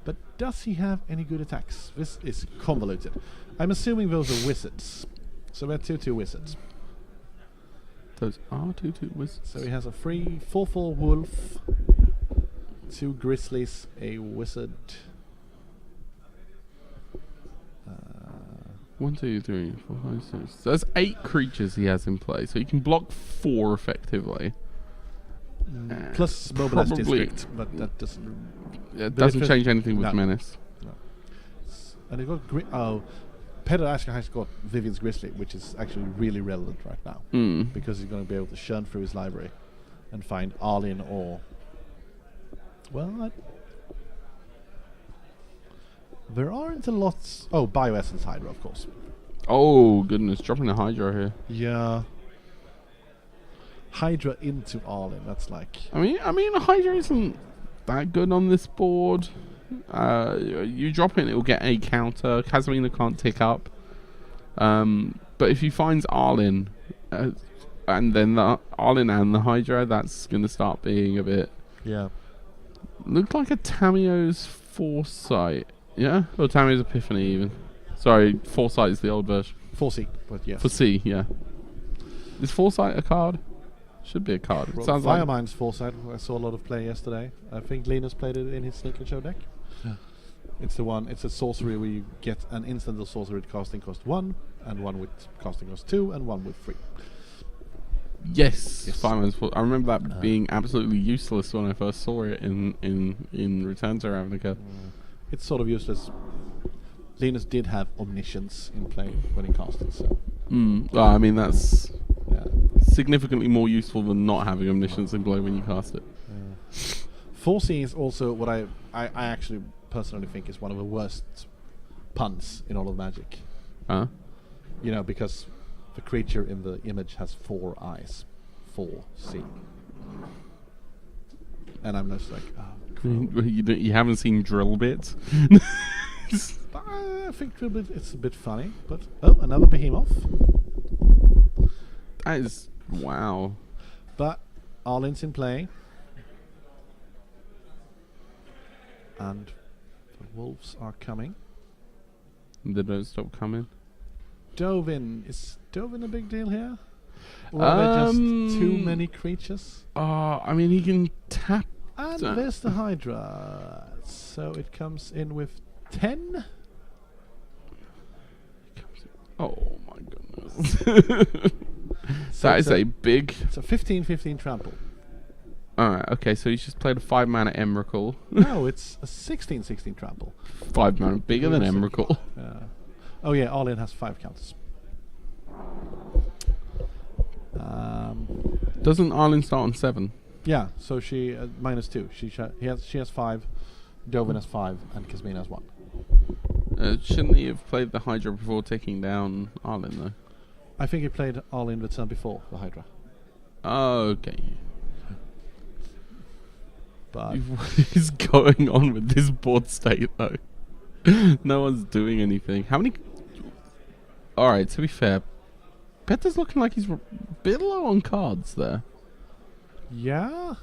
But does he have any good attacks? This is convoluted. I'm assuming those are wizards. So we're 2/2 wizards. Those are 2/2 wizards. So he has a 4/4 wolf, 2 grizzlies, a wizard. 1, 2, 3, 4, 5, 6. So that's 8 creatures he has in play. So he can block 4 effectively. Plus Mobilized District, but that doesn't... It doesn't change anything with Menace. No. And he got Peter Asker has got Vivian's Grizzly, which is actually really relevant right now because he's going to be able to churn through his library and find Arlin or there aren't a lot. Oh, Bioessence Hydra, of course. Oh goodness, dropping a Hydra here. Yeah. Hydra into Arlin. That's like. I mean, Hydra isn't that good on this board. You drop it, it'll get a counter. Kazumina can't tick up. But if he finds Arlin, and then the Arlin and the Hydra, that's gonna start being a bit. Yeah. Looked like a Tamiyo's Foresight. Yeah, or Tamiyo's Epiphany even. Sorry, Foresight is the old version. Foresee, but yes. Foresee, yeah. Is Foresight a card? Should be a card. It sounds like Firemind's Foresight. I saw a lot of play yesterday. I think Linus played it in his Sneak and Show deck. Yeah. It's the one. It's a sorcery where you get an instant of sorcery with casting cost 1, and one with casting cost 2, and one with 3. Yes. Firemind's I remember that being absolutely useless when I first saw it in Return to Ravnica. It's sort of useless. Linus did have Omniscience in play when he cast it, so. Well, I mean, that's Yeah. significantly more useful than not having Omniscience in play when you cast it. Foresee is also what I actually personally think is one of the worst puns in all of Magic. Huh? You know, because the creature in the image has 4 eyes. Foresee. And I'm just like, You haven't seen Drill Bit? I think it's a bit funny, but another behemoth. That is wow. But Arlin's in play, and the wolves are coming. They don't stop coming. Dovin, is Dovin a big deal here? Or are there just too many creatures? I mean, he can tap. And there's the Hydra. So it comes in with 10. Oh my goodness. That is a big. It's a 15/15 trample. Alright, okay, so he's just played a 5-mana Emrakul. No, it's a 16/16 trample. 5 mana, bigger than Emrakul. Oh yeah, Arlin has 5 counters. Doesn't Arlin start on 7? Yeah, so she -2. She has 5. Dovin has 5, and Kazmina has 1. Shouldn't he have played the Hydra before taking down Arlin, though? I think he played Arlin the turn before the Hydra. Okay. But What is going on with this board state, though? No one's doing anything. How many... Alright, to be fair, Peter's looking like he's a bit low on cards there. yeah,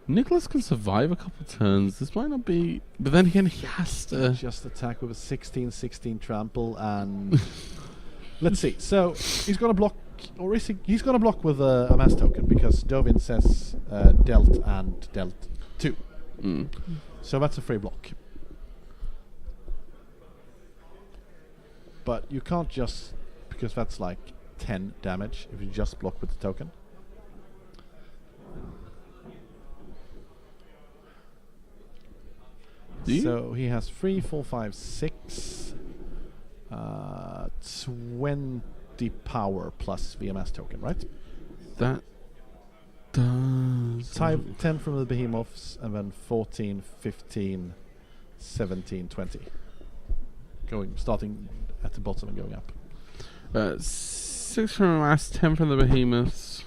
Nicholas can survive a couple turns. This might not be... But then again, he has to... just attack with a 16/16 trample, and let's see. So he's gonna block, or is he's gonna block with a mass token because Dovin says dealt and dealt 2. So that's a free block. But you can't just, because that's like 10 damage if you just block with the token. So he has 3, 4, 5, 6, 20 power plus VMS token, right? That does... 10 from the behemoths, and then 14, 15, 17, 20. Starting at the bottom and going up. 6 from the last, 10 from the behemoths.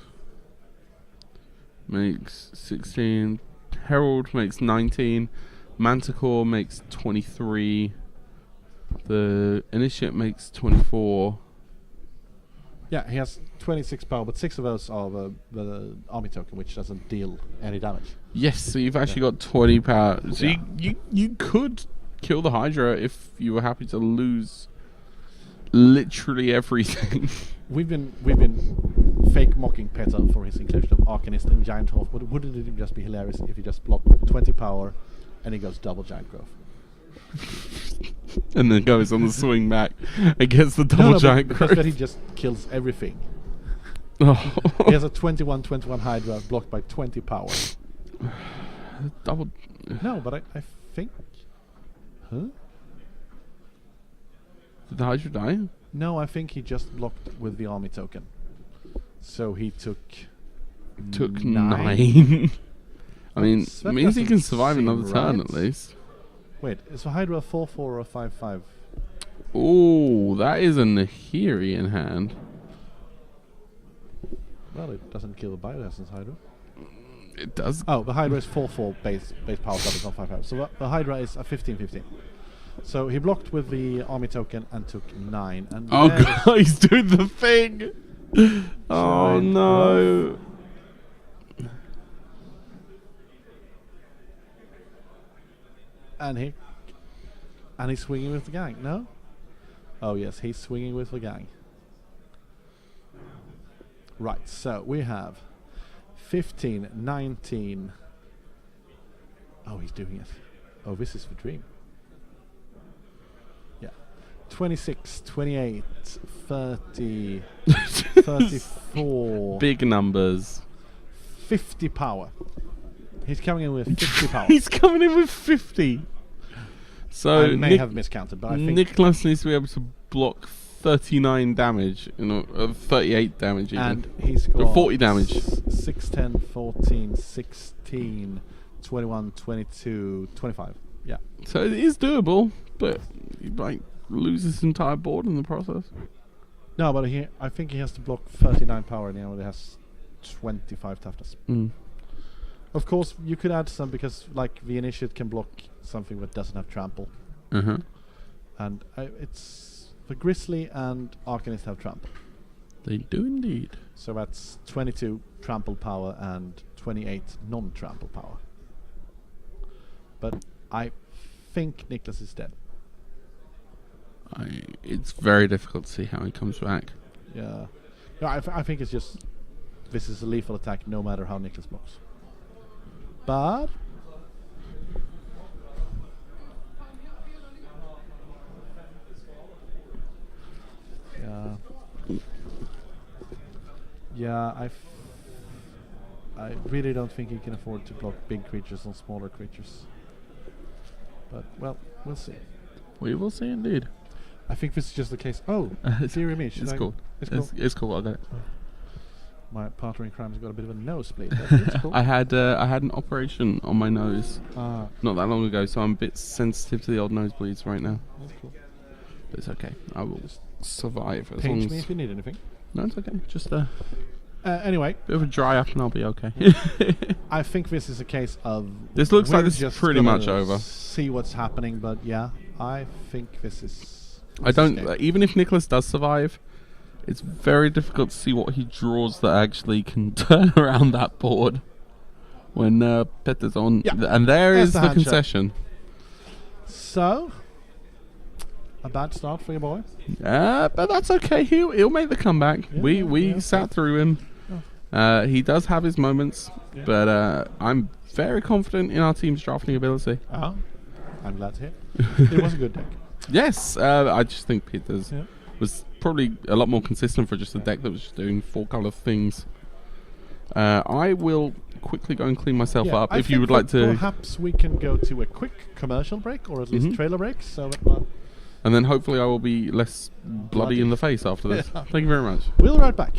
Makes 16. Herald makes 19. Manticore makes 23. The Initiate makes 24. Yeah, he has 26 power, but 6 of those are the army token, which doesn't deal any damage. Yes, so you've actually got 20 power. So you could kill the Hydra if you were happy to lose literally everything. We've been fake mocking Peter for his inclusion of Arcanist and Giant Horse, but wouldn't it just be hilarious if he just blocked 20 power and he goes double Giant Growth? And then goes on the swing back against the double Giant because Growth. then he just kills everything. Oh. He has a 21/21 Hydra blocked by 20 power. Double. No, but I think... Huh? Did the Hydra die? No, I think he just blocked with the army token. So he took Took 9. 9. I mean, That means he doesn't can survive seem another turn right. at least. Wait, is a Hydra a 4/4 or a 5/5? Ooh, that is a Nahiri in hand. Well, it doesn't kill the Bioessence Hydra. It does. Oh, the Hydra is 4/4 base power sub, it's not 5/5. So the Hydra is a 15/15. So he blocked with the army token and took 9. And Oh there is- god, he's doing the thing! Oh Giant no! and he's swinging with the gang. No? Oh yes, he's swinging with the gang. Right, so we have 15, 19. Oh, he's doing it. Oh, this is the dream. Yeah. 26, 28, 30, 34, Big numbers. 50 power. He's coming in with 50 power. He's coming in with 50. So I may have miscounted, but I think Nicholas needs to be able to block 39 damage, 38 damage even. and he's got 40 damage. 6, 10, 14, 16, 21, 22, 25. Yeah. So it is doable, but he might lose his entire board in the process. No, but I think he has to block 39 power and he only has 25 toughness. Mm. Of course, you could add some because, like, the initiate can block something that doesn't have trample, Uh-huh. and it's the Grizzly and Arcanist have trample, They do indeed. so that's 22 trample power and 28 non-trample power. But I think Nicholas is dead. It's very difficult to see how he comes back. Yeah, no, I think it's just this is a lethal attack no matter how Nicholas blocks. But yeah, I really don't think he can afford to block big creatures on smaller creatures. But well, we'll see. We will see indeed. I think this is just the case. Oh, dear me, should It's I- cool. It's cool. It's cool. I got it. My partner in crime's got a bit of a nosebleed. But it's cool. I had an operation on my nose Ah, not that long ago, so I'm a bit sensitive to the old nosebleeds right now. that's cool. But it's okay. I will survive as Pinch long me as. if you need anything. No, it's okay. Just a Anyway, bit of a dry up, and I'll be okay. I think this is a case of. This looks like we're this is just pretty gonna much over. See what's happening, but yeah, I think this is. I don't. game. Even if Nicholas does survive, it's very difficult to see what he draws that actually can turn around that board. When Peter's on, Yeah. and there There's is the the hand shot. concession. So, a bad start for your boy. But that's okay. He'll make the comeback. Yeah, we yeah, sat okay. through him. He does have his moments, Yeah. but I'm very confident in our team's drafting ability. Oh, I'm glad to hear. It was a good deck. Yes, I just think Peter's Yeah. was probably a lot more consistent for just a deck that was just doing 4-color things. I will quickly go and clean myself Yeah, up I if you think would like that to, Perhaps we can go to a quick commercial break, or at least Mhm. trailer break, so that and then hopefully I will be less bloody in the face after this. Yeah. Thank you very much. we'll be right back.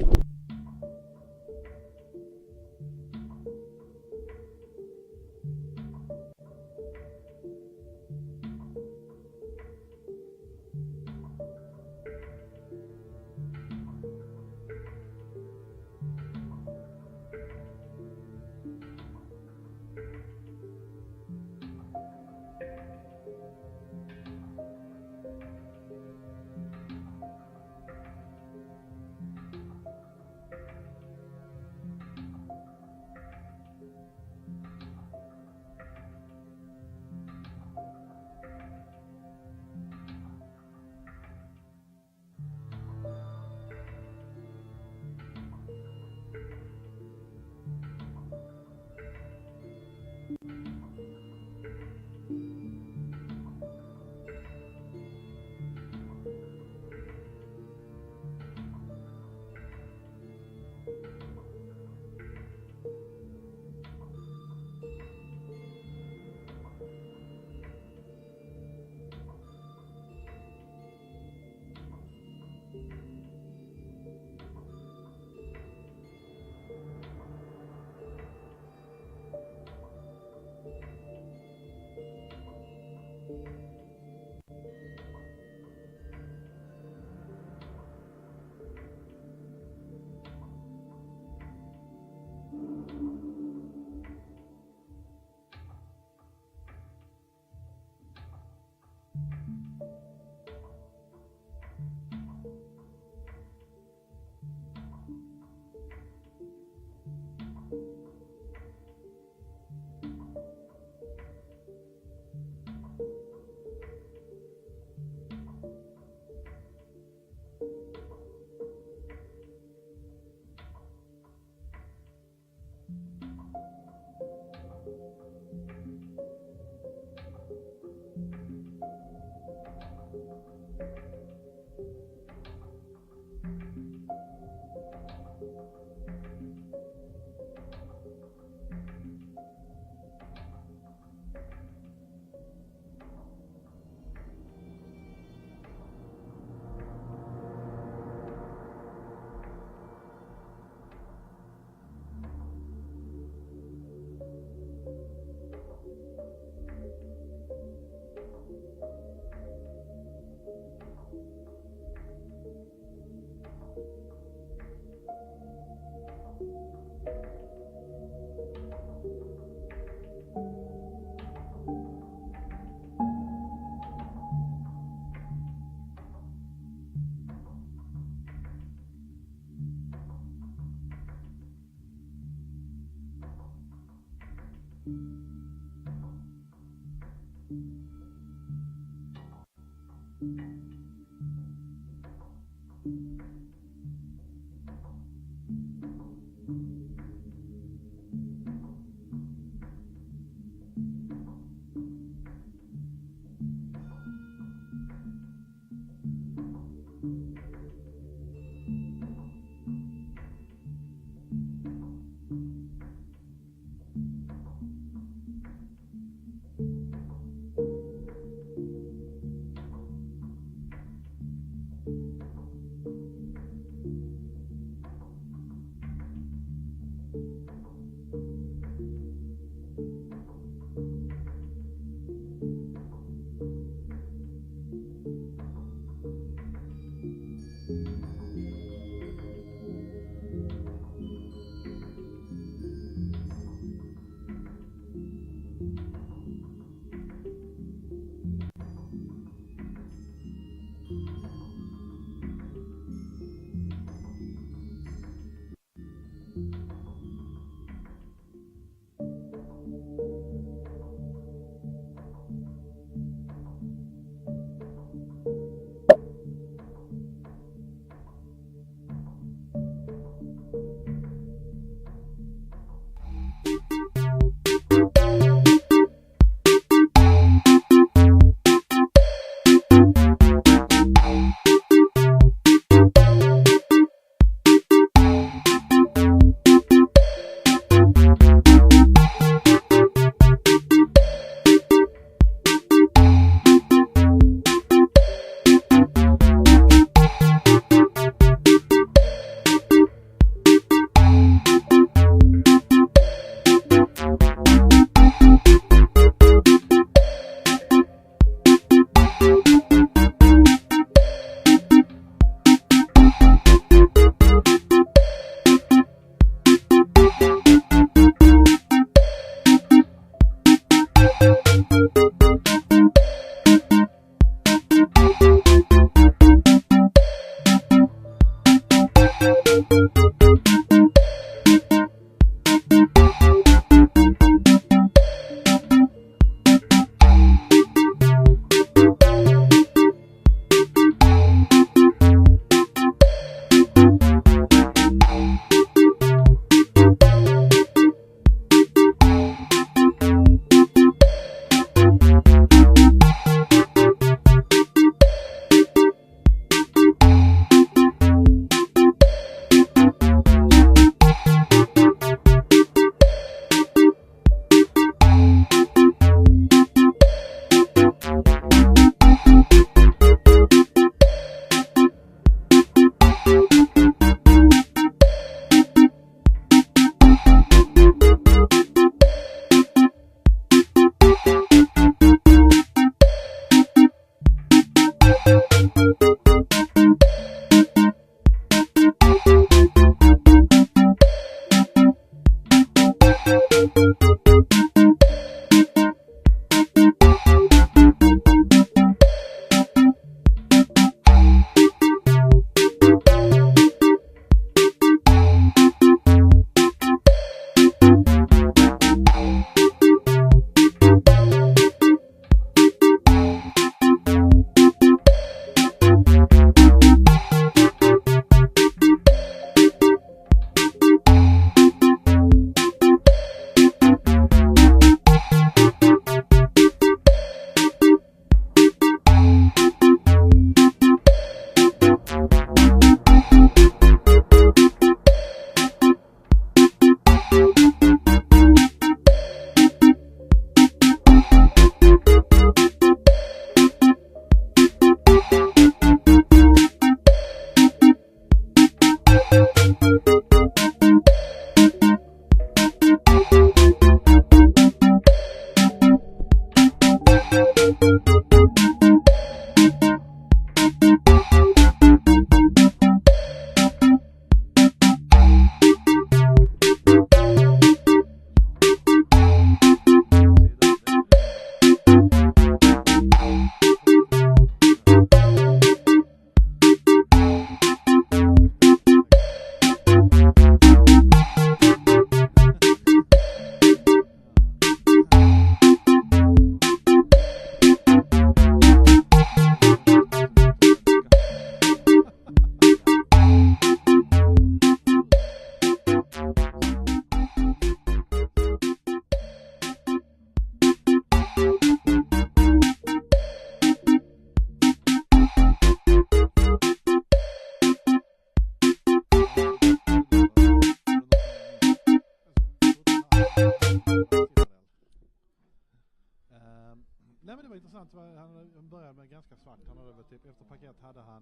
Nej, men det var intressant. Han började med ganska svart. Han hade typ, efter paket hade han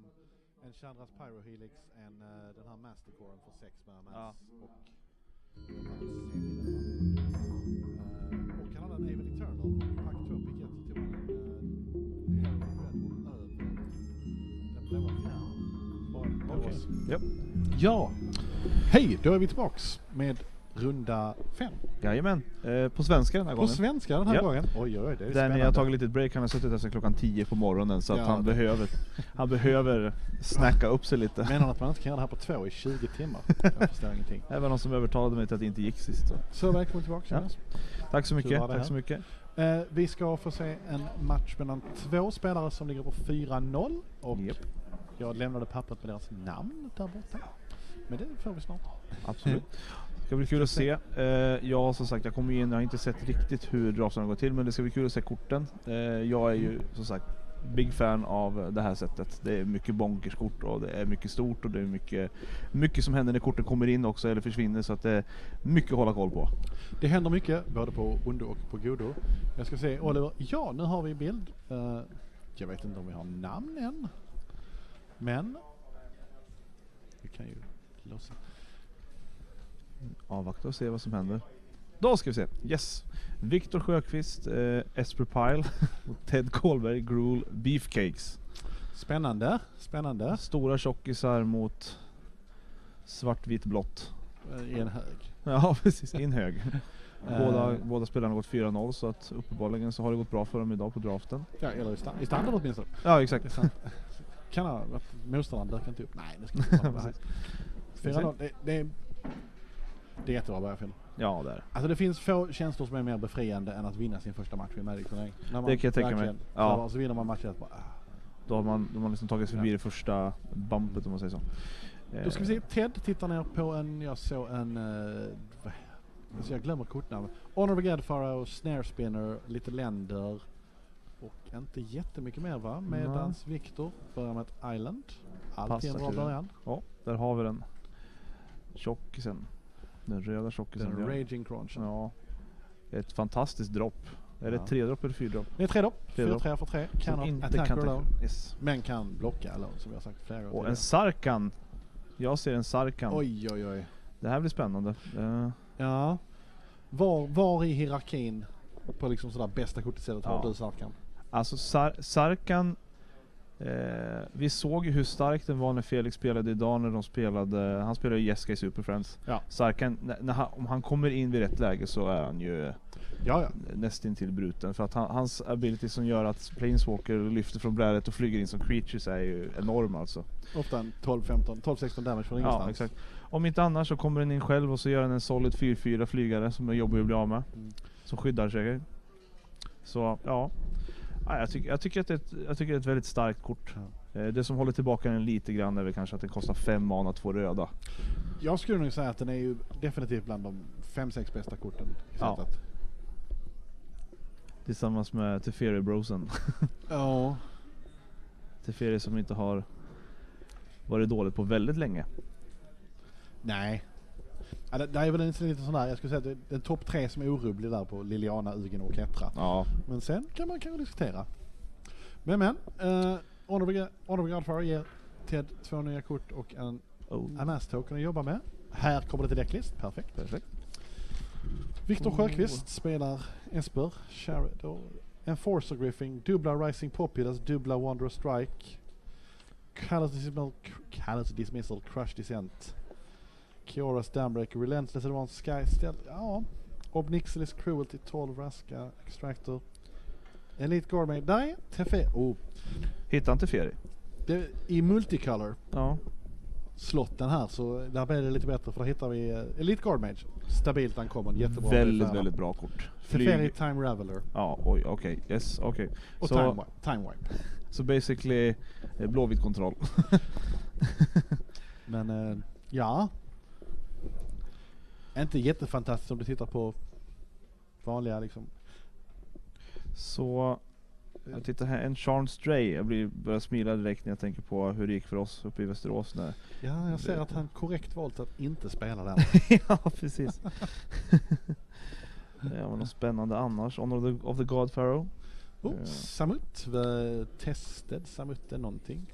en Chandras Pyro Helix, den här Mastercoren för 6 med och han hade en Even Eternal. Pack 2 piket så tog han en Hero Red Bull över den blåa fjärran. Okej. Yep. Ja, hej, då är vi tillbaks med runda 5. Jajamän, på svenska den här gången. På svenska den här gången? Oj, det är där spännande. ni har tagit lite break, han har suttit där sedan klockan 10 på morgonen så att han behöver snacka upp sig lite. Menar att man inte kan göra det här på 2 i 20 timmar? Jag förstår ingenting. Det var någon som övertalade mig till att det inte gick sist. Så välkommen tillbaka. Ja. Tack så mycket. Tack så mycket. Vi ska få se en match mellan 2 spelare som ligger på 4-0 och jag lämnade pappret med deras namn där borta. Men det får vi snart. Absolut. Det ska bli kul att se. Jag som sagt, jag kommer in, jag har inte sett riktigt hur draften går till, men det ska bli kul att se korten. Jag är ju som sagt big fan av det här sättet. Det är mycket bonkerskort och det är mycket stort och det är mycket som händer när korten kommer in också eller försvinner, så att det är mycket att hålla koll på. Det händer mycket både på ondo och på godo. Jag ska se Oliver. Ja, nu har vi bild. Jag vet inte om vi har namn än. Men vi kan ju lossa. Avvakta och se vad som händer. Då ska vi se. Yes. Viktor Sjöqvist, Esper Pyle och Ted Kolberg, Gruel Beefcakes. Spännande. Stora tjockisar mot svartvitt blått. I en hög. Ja, precis. I en hög. Båda spelarna har gått 4-0, så att uppenbarligen så har det gått bra för dem idag på draften. Ja, eller i standard åtminstone. Ja, exakt. Kan ha varit motståndaren dök inte upp. Nej, det ska inte vara det. 4-0, det är jättebra början. Ja, det är. Alltså det finns få känslor som är mer befriande än att vinna sin första match i Magic-turnering. Det kan jag tänka mig. Ja. Så vinner man matchen bara. Då har man liksom tagit sig förbi det första bumpet, om man säger så. Då ska vi se, Ted tittar ner på jag såg en jag glömmer kortnamn. Honor of Gadfaro, Snare Spinner, lite länder och inte jättemycket mer, va? Medans Victor börjar med ett Island. Allt i en bra början. Ja, där har vi den. Tjockisen. Den röda tjockisen. Den Raging Crunch. Ja. Ett fantastiskt dropp. Är det 3-dropp eller 4-dropp? Det är 3-dropp. 4-3 för 3. Kan attack alone. Yes. Men kan blocka alone, som vi har sagt flera gånger. Och en Sarkan. Jag ser en Sarkan. Oj. Det här blir spännande. Ja. Var i hierarkin på liksom sådär bästa kortet har du Sarkan? Alltså Sarkan, vi såg ju hur stark den var när Felix spelade idag, när han spelade Jeska i Super Friends. Ja. Sarkan, om han kommer in vid rätt läge så är han ju nästintill bruten, för att hans ability som gör att Planeswalker lyfter från brädet och flyger in som creatures är ju enorm alltså. Ofta en 12-16 damage från ingenstans. Ja, exakt. Om inte annars så kommer den in själv och så gör den en solid 4-4 flygare som är jobbig att bli av med. Som skyddar sig. Så ja, jag tycker att det är ett väldigt starkt kort. Det som håller tillbaka den lite grann är väl kanske att den kostar 5 mana, 2 röda. Jag skulle nog säga att den är ju definitivt bland de 5-6 bästa korten i sättet. Tillsammans med Teferi Brosen. Ja. Teferi som inte har varit dåligt på väldigt länge. Nej. Ja, det är väl en lite sån där, jag skulle säga att det är en topp 3 som är orubblig där på Liliana, Ugen och Ketra. Ja. Men sen kan man kanske diskutera. Men Honor of Godfire ger Ted 2 nya kort och en Amass-token att jobba med. Här kommer det till decklist. Perfekt. Viktor Sjöqvist spelar Esper, Chariot, Enforcer Griffin, dubbla Rising Populous, dubbla Wanderer Strike, Callous Dismissal, Crush Descent, Kioras Dambreak, Relentless Advanced Sky Stealth, Obnixilis Cruelty, 12 Raska, Extractor, Elite Gourmet, där är Teferi. Hittar inte Teferi? I multicolor. Ja. Slotten här, så där blir det lite bättre, för då hittar vi Elite Guard Mage. Stabilt ankommen, jättebra. Väldigt bra kort. Teferi Time Raveler. Ja, okej. Yes, okej. Och so, time wipe. Så basically blåvitt kontroll. Men ja. Inte jättefantastiskt om du tittar på vanliga liksom. Så Jag tittar här, en Charm Stray. Jag börjar smila direkt när jag tänker på hur det gick för oss uppe i Västerås. Ja, jag ser att han korrekt valt att inte spela där. Ja, precis. Det var något spännande annars. Honor of the God Pharaoh. Samut. Tested Samut är någonting.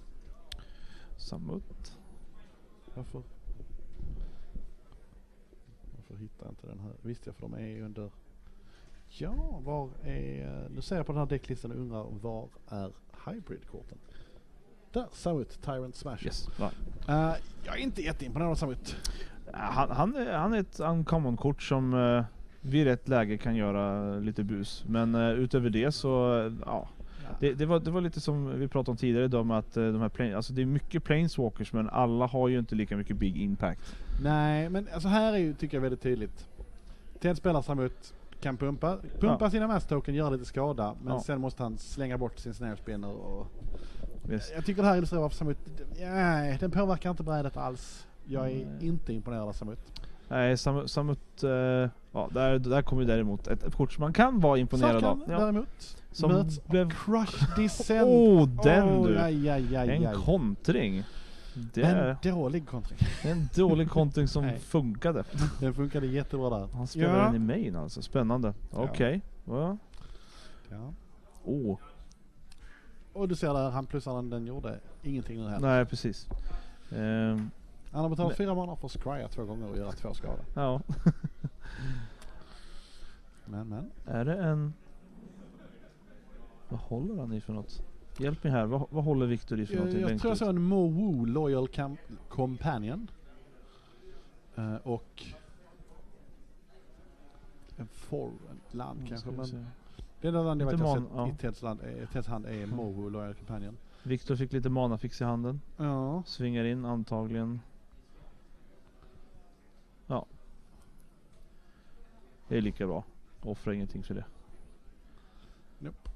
Samut. Varför hittar jag inte den här? Visst jag, för de är under... Ja, var är... Nu ser jag på den här decklistan och undrar var är hybrid-korten? Där, Samut, Tyrant Smash. Yes, right. Jag är inte jätteimponerad av Samut. Han är ett uncommon-kort som vid rätt läge kan göra lite bus. Men utöver det så, ja. Det var lite som vi pratade om tidigare idag med att de här alltså det är mycket planeswalkers, men alla har ju inte lika mycket big impact. Nej, men alltså här är ju, tycker jag, väldigt tydligt. Till en spelare Samut kan pumpa sina mass-token, göra lite skada, men sen måste han slänga bort sin snare spinner och... Yes. Jag tycker det här illustrerar varför Samut... Nej, den påverkar inte brädet alls. Jag är inte imponerad av Samut. Nej, Samut... där kommer ju däremot ett kort som man kan vara imponerad av. Däremot. Som möts blev... Crush Descent. Den du! En kontring. En dålig kontring. En dålig kontring som funkade. Den funkade jättebra där. Han spelar den i main alltså. Spännande. Okej. Ja. Och du ser där, han plussar den gjorde ingenting nu heller. Nej, precis. Han har betalat 4 månader för att scrya 2 gånger och göra 2 skador. Ja. Men. Är det en... Vad håller han i för något? Hjälp mig här. Vad håller Victor i för någonting? Jag tror jag såg en Mo Loyal Companion. Och en foreign land kanske. Men det enda land jag vet jag sett i Teds hand är Mo Loyal Companion. Victor fick lite manafix i handen. Ja. Svingar in antagligen. Ja. Det är lika bra. Offra ingenting för det. Nope.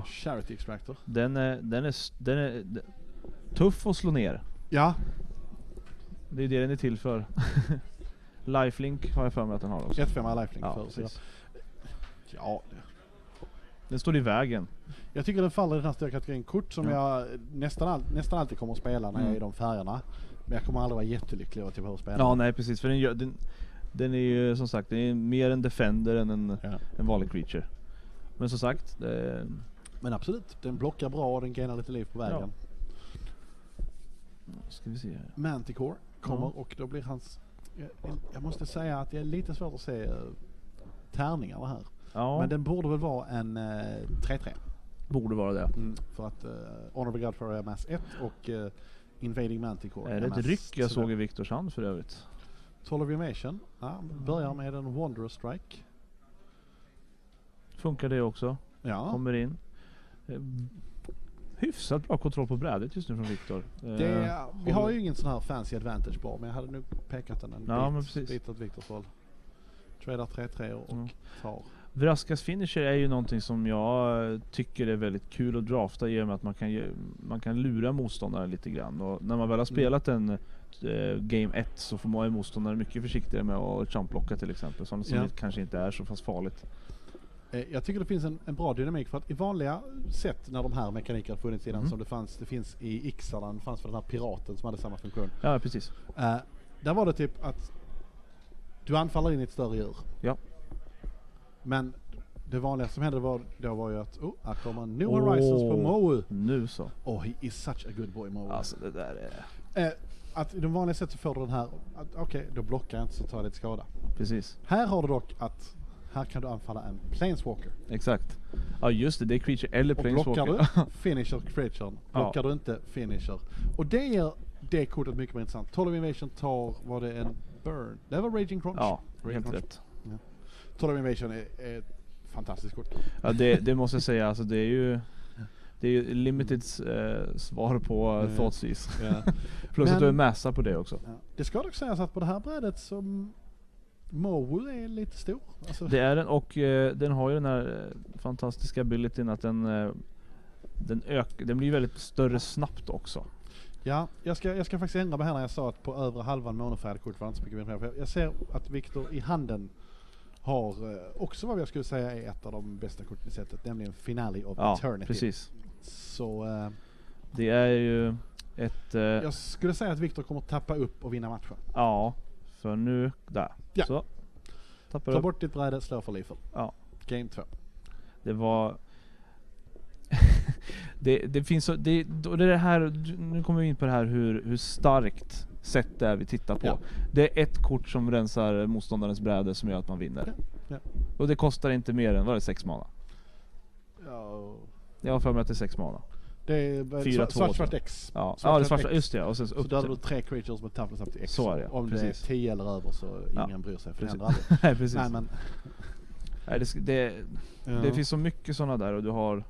Charity Extractor. Den är tuff att slå ner. Ja. Det är det den är till för. Lifelink har jag för mig att den har också. 1/5 Lifelink för. Ja. Den står i vägen. Jag tycker den faller i den här styrkategorin kort som jag nästan alltid kommer att spela när jag är i de färgerna. Men jag kommer aldrig vara jättelycklig över att jag behöver spela. Ja, nej precis. För den är ju som sagt, den är mer en defender än en vanlig creature. Men som sagt, men absolut, den blockar bra och den gainar lite liv på vägen. Ska vi se här. Manticore kommer och då blir hans... Jag måste säga att det är lite svårt att se tärningarna här. Ja. Men den borde väl vara en 3/3. Borde vara det. För att Honor of the God Pharaoh är mass 1 och Invading Manticore är det ett ryck jag såg i Victors hand för övrigt? Toll of Invasion. Ja, börjar med en Wanderer Strike. Funkar det också? Ja. Kommer in. Hyfsat bra kontroll på brädet just nu från Victor. Vi har ju ingen sån här fancy advantage bar, men jag hade nog pekat den en bit åt Victors håll. Tradar 3/3 och tar. Vraskas finisher är ju någonting som jag tycker är väldigt kul att drafta i och med att man kan lura motståndaren lite grann. Och när man väl har spelat en game 1 så får man ju motståndare mycket försiktigare med att jumpblocka till exempel. Sånt som kanske inte är så fast farligt. Jag tycker det finns en bra dynamik för att i vanliga sätt när de här mekanikerna funnits innan som det finns i Ixalan, fanns för den här piraten som hade samma funktion. Ja, precis. Där var det typ att du anfaller in i ett större djur. Ja. Men det vanliga som hände var ju att här kommer New Horizons på Moe. Nu så. He is such a good boy, Moe. Alltså det där är... Att i de vanliga sätt så får du den här okej, då blockar jag inte så tar jag lite skada. Precis. Här har du dock att här kan du anfalla en Planeswalker. Exakt. Ja just det är creature eller Planeswalker. Och blockar du, finisher creaturen. Blockar du inte, finisher. Och det gör det kortet mycket mer intressant. Toll of Invasion var det en burn. Det var Raging Crunch. Ja, helt rätt. Ja. Toll of Invasion är ett fantastiskt kort. Ja, det måste jag säga. Alltså, det är ju Limiteds svar på Thoughtseize. Plus att du är massa på det också. Ja. Det ska dock sägas att på det här brädet som Moe är lite stor. Alltså. Det är den och den har ju den här fantastiska abilityn att den blir väldigt större snabbt också. Ja, jag ska faktiskt ändra mig här när jag sa att på övre halvan monofärd kort var inte så mycket mer. Jag ser att Victor i handen har också vad jag skulle säga är ett av de bästa korten i sättet, nämligen Finale of Ja, Eternity. precis. Så Det är ju ett... jag skulle säga att Victor kommer att tappa upp och vinna matchen. Ja, för nu... Där. Ja. Så. Tappar Ta upp. bort ditt bräde, slå för lethal. Ja. Game 2. Det var... det finns så... Det här... Nu kommer vi in på det här hur starkt sätt det är vi tittar på. Ja. Det är ett kort som rensar motståndarens bräde som gör att man vinner. Ja. Och Och det kostar inte mer än, vad är det, 6 mana? ja, Jag har för mig att det är 6 mana. det är 4, 2, svart X. Ja, Svart, det svart svarta, X. just det. Och sen Så upp dödar till. du 3 creatures med toughness up till X. Så är det, Om precis. det är 10 eller över så Ja. ingen bryr sig, för Precis. det händer aldrig. Nej, precis. Nej, men, Nej, det finns så mycket sådana där, och du har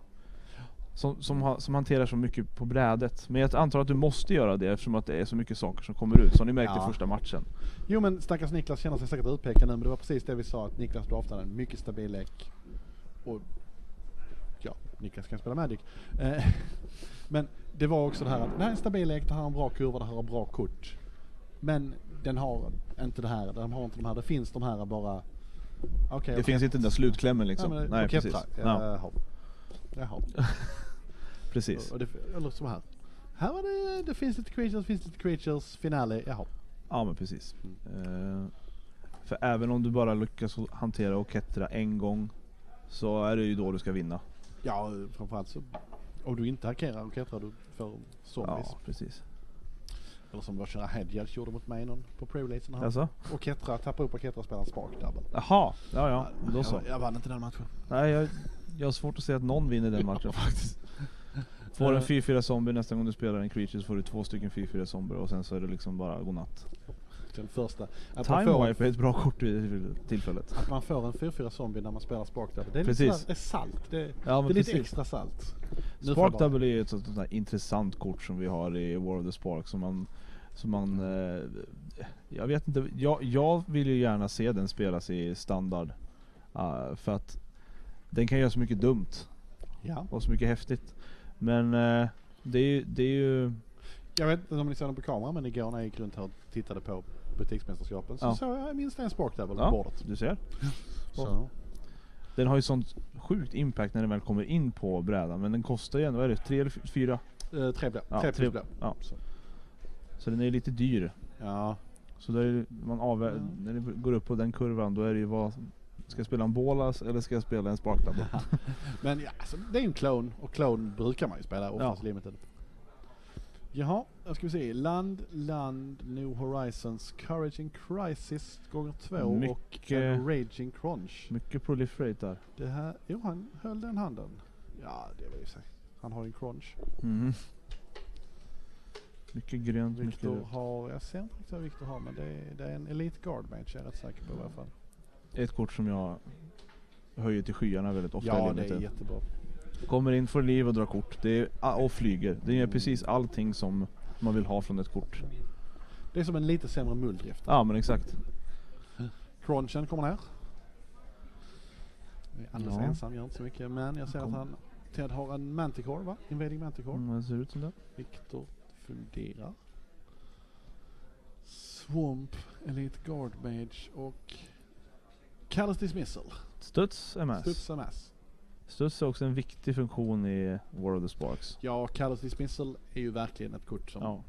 som hanterar så mycket på brädet. Men jag antar att du måste göra det eftersom att det är så mycket saker som kommer ut, som ni märkte i första matchen. Jo, men stackars Niklas känner sig säkert utpekad nu, men det var precis det vi sa, att Niklas draftade en mycket stabil lek. Och ja, Niklas kan spela Magic. Men det var också det här att det här är en stabil lek, det här har en bra kurva, det här har bra kort. Men den har inte det här, den har inte de här, det finns de här bara... Okay, Det finns inte den där slutklämmen liksom. Ja, men, Nej, precis. Jaha. Precis. Och det, eller så här. Här var det finns lite creatures, finale, jaha. Ja, men precis. För även om du bara lyckas hantera och kettra en gång, så är det ju då du ska vinna. Ja, framförallt så om du inte hackerar och kettrar du för zombies. Ja, precis. Eller som vad Shara Hedgehog gjorde mot mig någon på pre-releasen här. Alltså? Och kettra, tappa upp och kettra och spela en spark double. Jaha, ja, då så. Jag vann inte den matchen. Nej, jag har svårt att se att någon vinner den matchen faktiskt. Får en 4-4 zombie nästa gång du spelar en creature, så får du 2 stycken 4-4 zombier, och sen så är det liksom bara godnatt. Den första. Time Wipe är ett bra kort vid tillfället. Att man får en 4-4 zombie när man spelar spark double. Det är Precis. lite sådär, det är salt. Det är lite precis. extra salt. Spark Double är ett sånt där intressant kort som vi har i War of the Spark, som man jag vet inte, jag vill ju gärna se den spelas i standard, för att den kan göra så mycket dumt och så mycket häftigt, men det är ju jag vet inte om ni såg den på kamera, men igår när jag gick runt här och tittade på butiksmästerskapen så såg jag minst en spark double på bordet. Du ser. Så. Den har ju sånt sjukt impact när den väl kommer in på brädan, men den kostar ju ändå, vad är det, 3 eller 4? 3 blå. Ja, 3 plus 3 blå. Ja. Så den är lite dyr. Ja. Så då är det, när det går upp på den kurvan, då är det ju ska jag spela en bolas eller ska jag spela en spark double? Men ja, alltså, det är en clone, och clone brukar man ju spela oftast limited. Jaha, jag ska vi se. Land, New Horizons, Courage in Crisis gånger 2 och Raging Crunch. Mycket proliferate där. Det här, jo, han höll den handen. Ja, det vill jag säga. Han har en crunch. Mycket grönt. Victor har, jag ser inte riktigt vad Victor har, men det är en Elite Guard Mage, jag är rätt säker på i alla fall. Ett kort som jag höjer till skyarna väldigt ofta. Ja, det är jättebra. Kommer in, får liv och drar kort. Och flyger. Det är precis allting som man vill ha från ett kort. Det är som en lite sämre mulldrift. Ja, men exakt. Crunchen kommer ner. Alldeles ensam, gör inte så mycket. Men jag ser att Ted har en Manticore, va? Invading Manticore. Det ser ut som det. Victor funderar. Swamp, Elite Guard Mage och Callous Dismissal. Studs MS. Studs är också en viktig funktion i War of the Sparks. Ja, Callous Dismissal är ju verkligen ett kort som... Ja.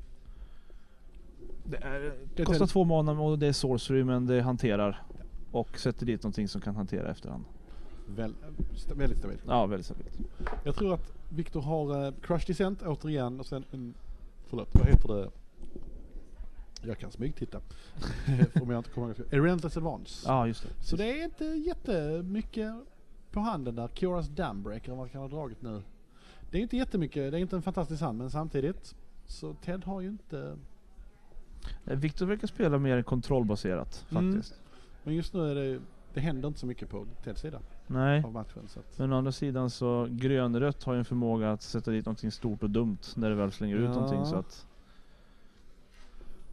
Det kostar 2 mana och det är sorcery, men det hanterar. Och sätter dit någonting som kan hantera efterhand. Väldigt stabilt. Ja, väldigt stabilt. Jag tror att Victor har Crush Descent återigen, och sen vad heter det? Jag kan smygtitta. Om jag inte kommer ihåg. Relentless Advance. Ja, just det. Så det är inte jättemycket på handen där. Kioras Dambreaker, vad kan ha dragit nu. Det är inte jättemycket, det är inte en fantastisk hand, men samtidigt så Ted har ju inte... Victor verkar spela mer kontrollbaserat faktiskt. Men just nu är det händer inte så mycket på Teds sida. Nej. Av matchen, så att... Men å andra sidan så grönrött har ju en förmåga att sätta dit någonting stort och dumt när det väl slänger ut någonting, så att...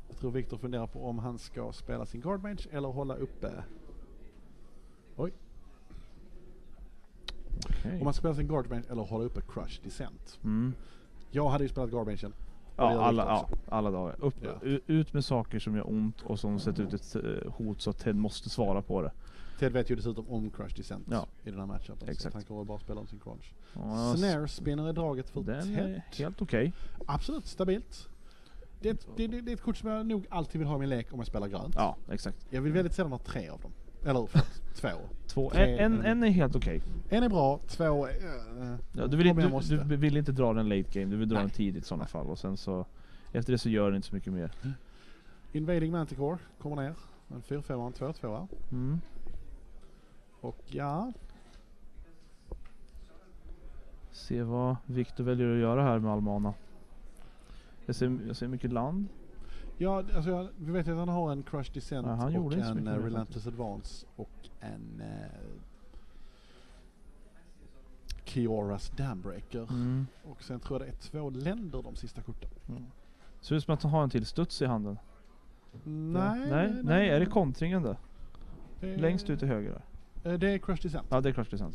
Jag tror Victor funderar på om han ska spela sin Guard Mage eller hålla uppe. Oj. Okay. Om man spelar sin Guard Mage eller hålla uppe Crush Descent. Mm. Jag hade ju spelat Guard Mage Alla dagar. Ut med saker som gör ont och som sätter ut ett hot så att Ted måste svara på det. Ted vet ju dessutom om Crush Descent i den här matchen. Så han kommer bara spela om sin crunch. Snare spinner i draget för den Ted. Är helt okej. Absolut stabilt. Det är ett kort som jag nog alltid vill ha i min lek om jag spelar grönt. Ja, exakt. Jag vill väldigt sällan ha 3 av dem. Eller 2. En är helt okej. En är bra, 2 är... du vill inte dra den late game, du vill dra den tidigt i sådana fall. Och sen så, efter det så gör det inte så mycket mer. Invading Manticore kommer ner. En 4-5 och en 2-2. Och se vad Victor väljer att göra här med Almana. Jag ser mycket land. Ja, alltså vi vet att han har en Crush Descent och en Relentless Advance och en Kioras Dambreaker. Och sen tror jag det är 2 länder de sista korten. Ser ut som att han har en till studs i handen. Nej, är det kontringen där? Längst ut till höger där. Det är Crush Descent. Ja, det är Crush Descent.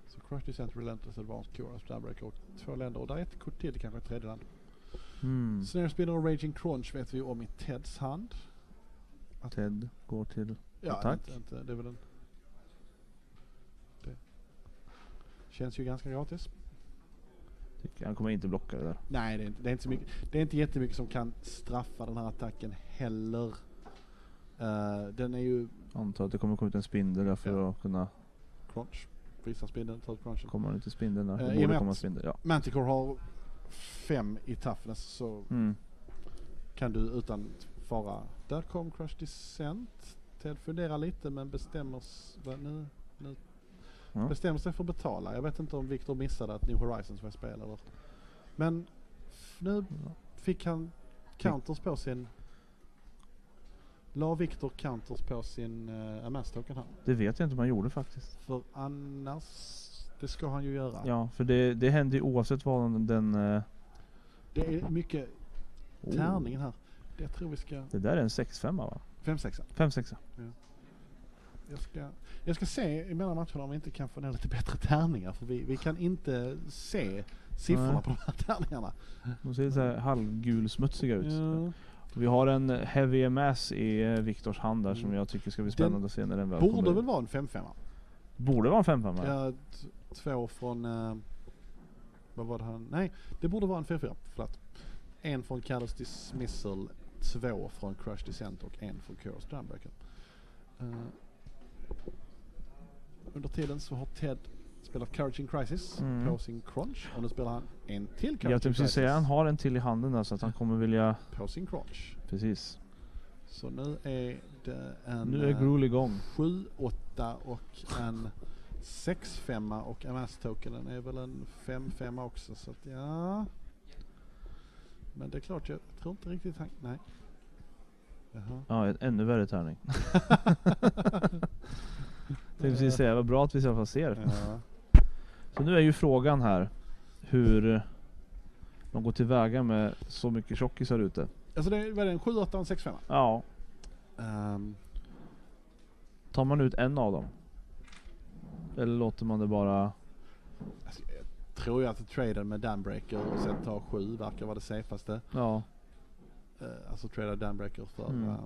Så Crush Descent, Relentless Advance, Kioras Dambreaker och 2 länder. Och där är ett kort till, kanske ett 3:e land. Snare Spinner och Raging Crunch vet vi om i Teds hand. Ted går till attack. Inte, det är väl det känns ju ganska gratis. Han kommer inte blocka det där. Nej, det är inte så mycket. Det är inte jättemycket som kan straffa den här attacken heller. Den är ju... Antar att det kommer komma ut en spindel där för att kunna... Crunch. Visa spindeln, ta ut crunchen. Kommer inte spindeln där? Det borde komma spindel, ja. Manticore har 5 i toughness så kan du utan fara... Där kom Crush Descent. Ted funderar lite men bestämmer sig för att betala. Jag vet inte om Victor missade att New Horizons var spel eller. Men nu fick han counters på sin... La Victor counters på sin Amass-token här. Det vet jag inte om han gjorde faktiskt. För annars... Det ska han ju göra. Ja, för det händer ju oavsett vad den... Det är mycket tärningen här. Det tror vi ska... Det där är en 6-5 va? 5-6. 5-6. Ja. Jag ska se i mellan matcherna om vi inte kan få ner lite bättre tärningar. För vi kan inte se siffrorna på de här tärningarna. De ser så här halvgulsmutsiga ut. Ja. Vi har en Heavy Amass i Victors hand där som jag tycker ska bli spännande att se när den väl kommer. Borde väl vara en 5-5. Borde vara en 5-5. Ja, 2 från... vad var det här? Nej, det borde vara en 4-4. Förlåt. 1 från Callous Dismissal, 2 från Crush Descent och 1 från Kioras Dambreaker. Under tiden så har Ted spelat Courage in Crisis på sin crunch och nu spelar han en till Courage in Crisis. Säga, han har en till i handen där så att han kommer vilja... På sin crunch. Precis. Så nu är det en... Nu är Gruel igång. 7-8 och en 6-5 och Amass-tokenen är väl en 5-5 också så att ja... Men det är klart, jag tror inte riktigt han... Nej. Jaha. Ja, en ännu värre tärning. Tänkte precis säga, vad bra att vi i alla fall ser. Ja. Så nu är ju frågan här hur de går tillväga med så mycket tjockisar ute. Alltså det är en 7-8 och en 6-5? Ja. Tar man ut en av dem? Eller låter man det bara... Alltså, jag tror ju att traden med Dambreaker och sen ta 7 verkar vara det safeaste. Ja. Alltså trada Dambreaker för...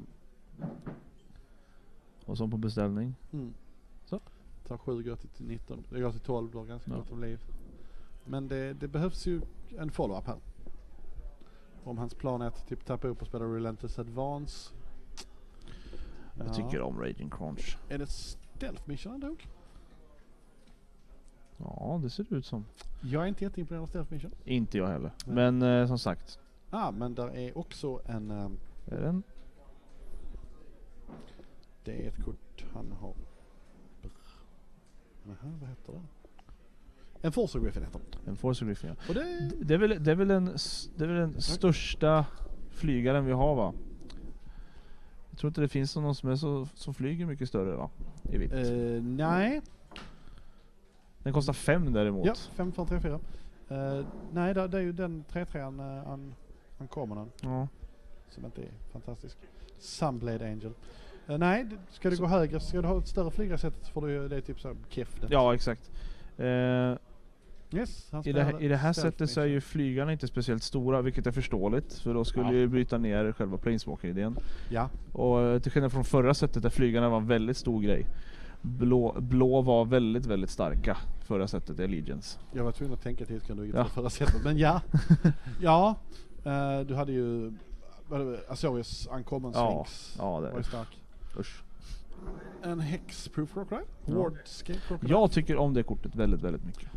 Och så på beställning. Så. Ta 7 går till 19. Det går till 12 då, ganska gott om liv. Men det behövs ju en follow-up här. Om hans plan är att typ tappa upp och spela Relentless Advance. Jag tycker om Raging Crunch. Är det stealth mission han dog? Ja, det ser ut som. Jag är inte jätteimponerad av stealth mission. Inte jag heller. Men som sagt. Men där är också en... är den? Det är ett kort han har... vad heter det? En Forcer Griffin heter det. En Forcer Griffin, ja. Och det är väl den största flygaren vi har, va? Jag tror inte det finns någon som är som flyger mycket större, va? I vitt. Nej. Den kostar 5 däremot. Ja, 5 från 3-4. Nej, det är ju den 3-3 han kommer den. Ja. Som inte är fantastisk. Sunblade Angel. Nej, ska du gå högre, ska du ha ett större flygare sätt får du det är typ så här keff. Ja, exakt. Yes, han I det här sättet så är ju flygarna inte speciellt stora, vilket är förståeligt, för då skulle ju bryta ner själva planeswalker-idén. Ja. Och till skillnad från förra sättet där flygarna var en väldigt stor grej. Blå var väldigt, väldigt starka förra sättet i Allegiance. Jag var tvungen att tänka till på förra sättet, men ja. Ja, du hade ju Azorius Uncommon Sphinx. Ja, det var ju stark. Usch. En Hexproof Crocodile. Wardscape Crocodile. Jag tycker om det kortet väldigt, väldigt mycket.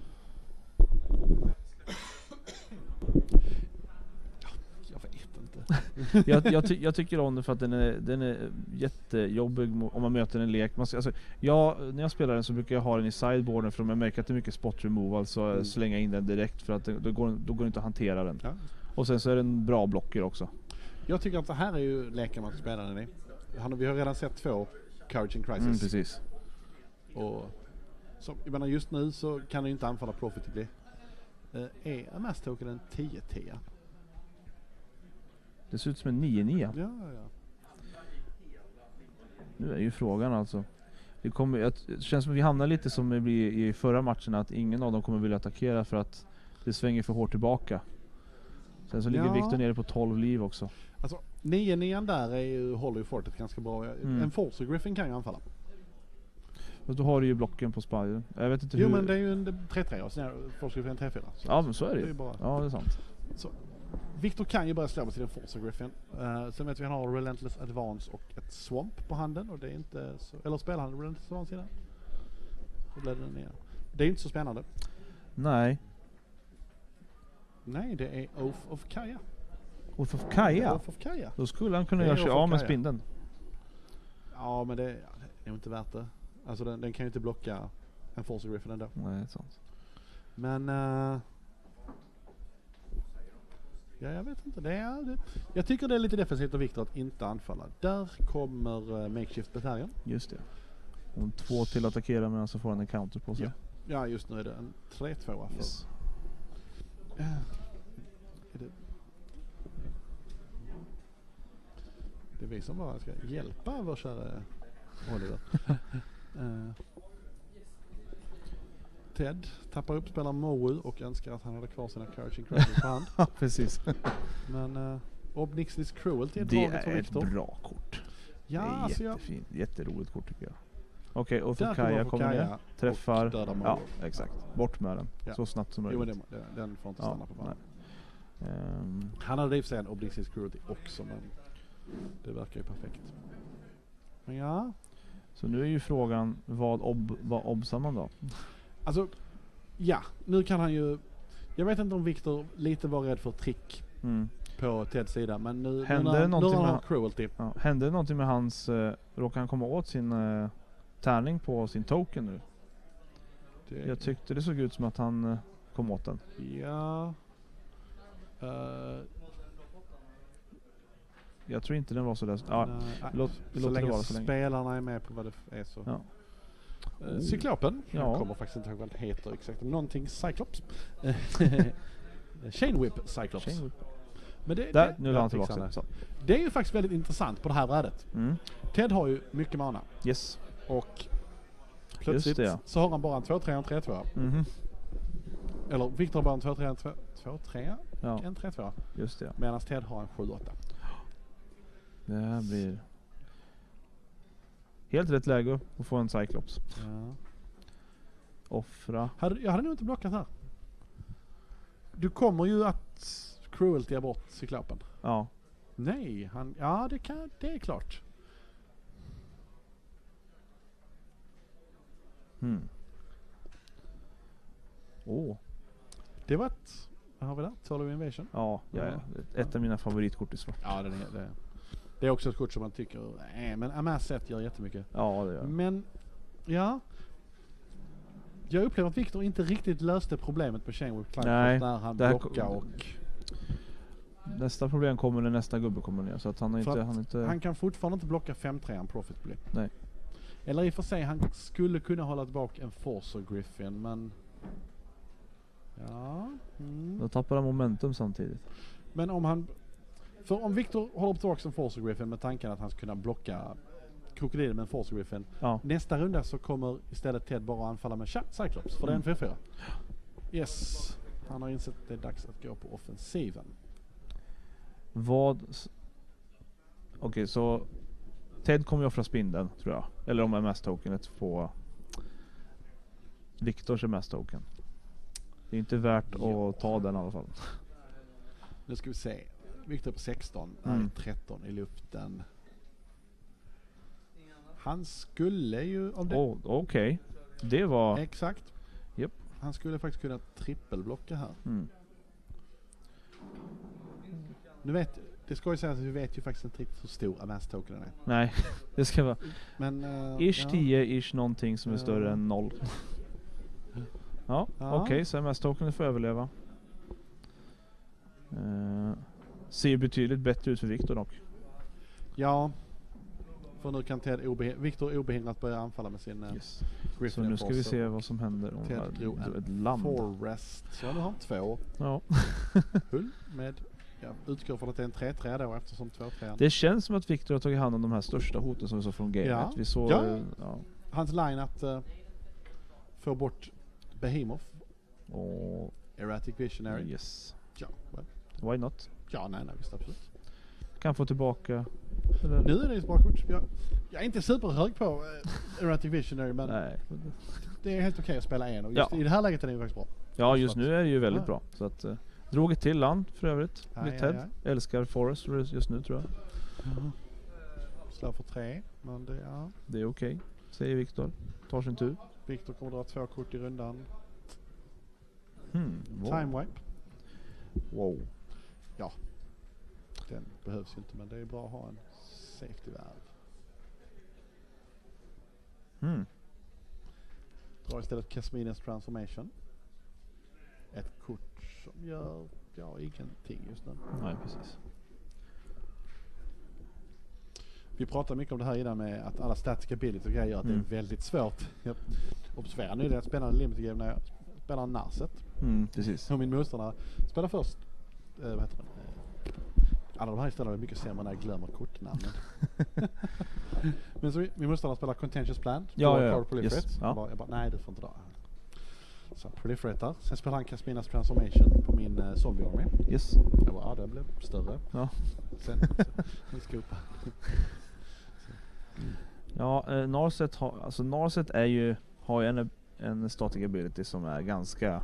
Jag vet inte. jag tycker om det för att den är jättejobbig om man möter en lek. När jag spelar den så brukar jag ha den i sideboarden, för om jag märker att det är mycket spot removal så slänga in den direkt, för att då går det inte att hantera den. Ja. Och sen så är den bra blocker också. Jag tycker att det här är ju leken man ska spela den i. Vi har redan sett 2 Courage and Crisis. Precis. Och så, jag menar, just nu så kan det inte anfalla profitably. Är Amass-token en 10-10? Det ser ut som en 9-9. Ja. Nu är ju frågan alltså. Det känns som att vi hamnar lite som i förra matchen, att ingen av dem kommer vilja attackera för att det svänger för hårt tillbaka. Sen så ligger Victor nere på 12 liv också. Alltså 9-9 där håller ju fortet ganska bra. En Force Griffin kan ju anfalla. Och då har du ju blocken på Spider. Jag vet inte hur... Jo, men det är ju en 3-3 och sen Force Griffin 3-4. Ja, men så är det ju. Bara... Ja, det är sant. Så. Victor kan ju börja slå med till en Force Griffin. Sen vet vi att han har Relentless Advance och ett Swamp på handen. Och det är inte så... Eller spelar han Relentless Advance i den? Då blir det ner. Det är inte så spännande. Nej, det är Oath of Kaya. Oath of Kaya? Oath of Kaya. Då skulle han kunna göra sig av med spindeln. Ja, men det är inte värt det. Alltså den kan ju inte blocka en Force Griffin ändå. Nej, det är sant. Men... jag vet inte. Jag tycker det är lite defensivt av Victor att inte anfalla. Där kommer Makeshift Battalion. Just det. Om 2 till attackera, men så får han en counter på sig. Ja, just nu är det en 3-2 för. Yes. Det är vi som bara ska hjälpa vår kära Oliver. Ted tappar upp, spelar Moe och önskar att han hade kvar sina Courage and Crisis på hand. Ja, precis. Men Obnixis Cruelty är det är ett bra kort. Ja, det är alltså jättefint. Jätteroligt kort tycker jag. Okej, och för Kaya kommer ner. Träffar. Ja, exakt. Bort med den. Ja. Så snabbt som möjligt. Jo, men den får inte stanna på banan. Han hade i och för sig en Obnixis Cruelty också, men det verkar ju perfekt. Men ja. Så nu är ju frågan, vad obsar man då? Alltså, nu kan han ju... Jag vet inte om Victor lite var rädd för trick på Teds sida, men nu har han Cruelty. Ja, hände det någonting med hans... råkade han komma åt sin tärning på sin token nu? Jag tyckte det såg ut som att han kom åt den. Ja... jag tror inte den var så där. Så länge spelarna är med på vad det är så. Ja. Cyklopen. Jag kommer faktiskt inte ihåg vad den heter exakt. Någonting Cyclops. Chain Whip Cyclops. Chain Whip. Men nu la han tillbaka. Det är ju faktiskt väldigt intressant på det här brädet. Ted har ju mycket mana. Yes. Och plötsligt så har han bara en 2-3 och en 3-2. Eller Victor har bara en 2-3 en 3-2. Just det. Medan Ted har en 7-8. Det här blir helt rätt läge att få en Cyclops. Ja. Offra. Jag hade nog inte blockat här. Du kommer ju att Cruelty bort Cyklopen. Ja. Nej, det är klart. Det var ett... Vad har vi där? 12 Invasion? Ja. Ett av mina favoritkort i svart. Ja, det är också ett kort som man tycker... men Amass 1 gör jättemycket. Ja, det gör. Men, jag upplever att Victor inte riktigt löste problemet på Chain Whip Climb när han blockar och... Nästa problem kommer när nästa gubbe kommer ner. Så att han kan fortfarande inte blocka 5-3 profitably. Nej. Eller i och för sig, han skulle kunna hålla tillbaka en Forcer Griffin, men... Då tappar han momentum samtidigt. Men om Victor håller tillbaka en Forcer Griffin med tanken att han ska kunna blocka krokodilen med en Forcer Griffin. Nästa runda så kommer istället Ted bara anfalla med Cyclops. För det är en 4-4. Yes. Han har insett att det är dags att gå på offensiven. Okej, så Ted kommer ju offra spindeln, tror jag. Eller om MS-tokenet på Viktors MS-token. Det är inte värt att ta den i alla fall. Nu ska vi se. Viktor på 16. 13 i luften. Han skulle ju... Okej. Det var... Exakt. Japp. Han skulle faktiskt kunna trippelblocka här. Nu vet... Det ska ju säga att vi vet ju faktiskt inte riktigt hur stor MS-tokenen är. Nej, det ska vara... Men... ish 10, ish någonting som är större än 0. Ja, okej, så MS-tokenen får överleva. Ser betydligt bättre ut för Viktor dock. Ja. För nu kan Viktor obehindrat börja anfalla med sin Griffin. Så nu ska vi se vad som händer om Ted drog ett land. Forrest. Så nu har han 2. Ja. Hull med... Jag utgår från att det är en 3-3 då eftersom 2-3. Det känns som att Viktor har tagit hand om de här största hoten som vi såg från gamet. Ja. Vi såg, Hans line att få bort Behemoth och Erratic Visionary. Yes. Ja, well. Why not? Ja, nej, visst absolut. Kan få tillbaka. Nu är det ett bra kort. Jag är inte superhög på Erratic Visionary, men nej. Det är helt okej att spela en. Och just i det här läget är det ju faktiskt bra. Ja, just nu är det ju väldigt bra. Så att, drog ett till land för övrigt. Ted. Älskar Forest just nu, tror jag. Slår för 3, men det är okej, säger Viktor. Tar sin tur. Viktor kommer dra 2 kort i rundan. Wow. Time wipe. Wow. Ja. Den behövs ju inte, men det är bra att ha en safety valve. Drar istället Casminians Transformation. Ett kort som gör ingenting just nu. Nej, precis. Vi pratade mycket om det här innan med att alla static ability och grejer gör att det är väldigt svårt. Jag observerar nu det att spela en limited game när jag spelar Narset. Precis. Och min motståndare spelar först vad heter det? Alla de här istället är mycket sämre när jag glömmer kortnamnen. Men så min motståndare spelar Contentious Plant. Ja. Yes. Jag bara, nej du får inte dra. Så proliferator. Sen spelar han Casminas Transformation på min Zombie Army. Yes. Jag bara, den blev större. Ja. Sen skopa. Ja, Narset är ju, har ju en static ability som är ganska...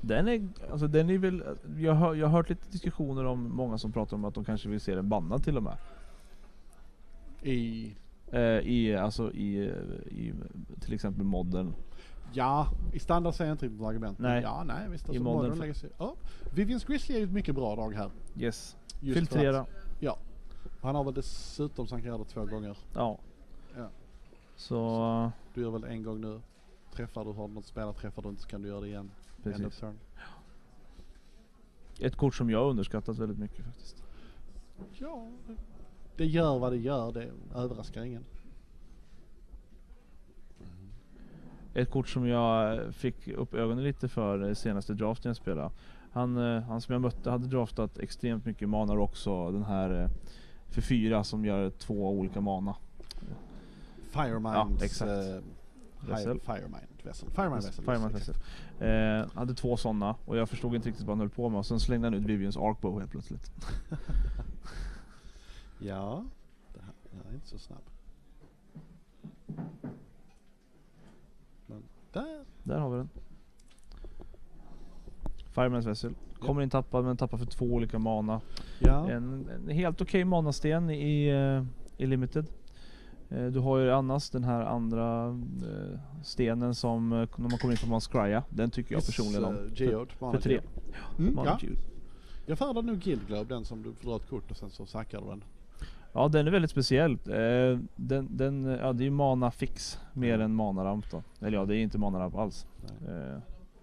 Den är väl... Jag har hört lite diskussioner om många som pratar om att de kanske vill se den bannad till och med. I till exempel modden. Ja, i standard säger jag inte riktigt argument. Nej. Ja, nej visst. I modden lägger sig. Vivian's Grizzly är ju ett mycket bra drag här. Yes. Just filtrera. Ja. Han har väl dessutom så han kan göra det 2 gånger. Ja. Så... Du gör väl en gång nu. Träffar du, har något spelare, träffar du inte så kan du göra det igen. Precis. End of turn. Ett kort som jag har underskattat väldigt mycket faktiskt. Ja, det gör vad det gör. Det överraskar ingen. Ett kort som jag fick upp ögonen lite för senaste draften jag spelade. Han som jag mötte hade draftat extremt mycket mana också. Den här för 4 som gör 2 olika mana. Fireminds. Exakt. Firemind Vessel. Hade 2 sådana och jag förstod inte riktigt vad han höll på med och sen slängde han ut Vivians Arcbow helt plötsligt. Ja, det här är inte så snabb. Men där har vi den. Fireman's Vessel. Kommer in tappad, men tappar för 2 olika mana. Ja. En helt okej manasten i Limited. Du har ju annars den här andra stenen som när man kommer in på Scrya. Den tycker jag personligen om. Geode, för 3. Ja. Jag föredrar nog Guild Globe, den som du får dra ett kort och sen så sackar du den. Ja, den är väldigt speciell. Det är ju mana fix mer än mana ramp då. Eller det är inte mana ramp alls.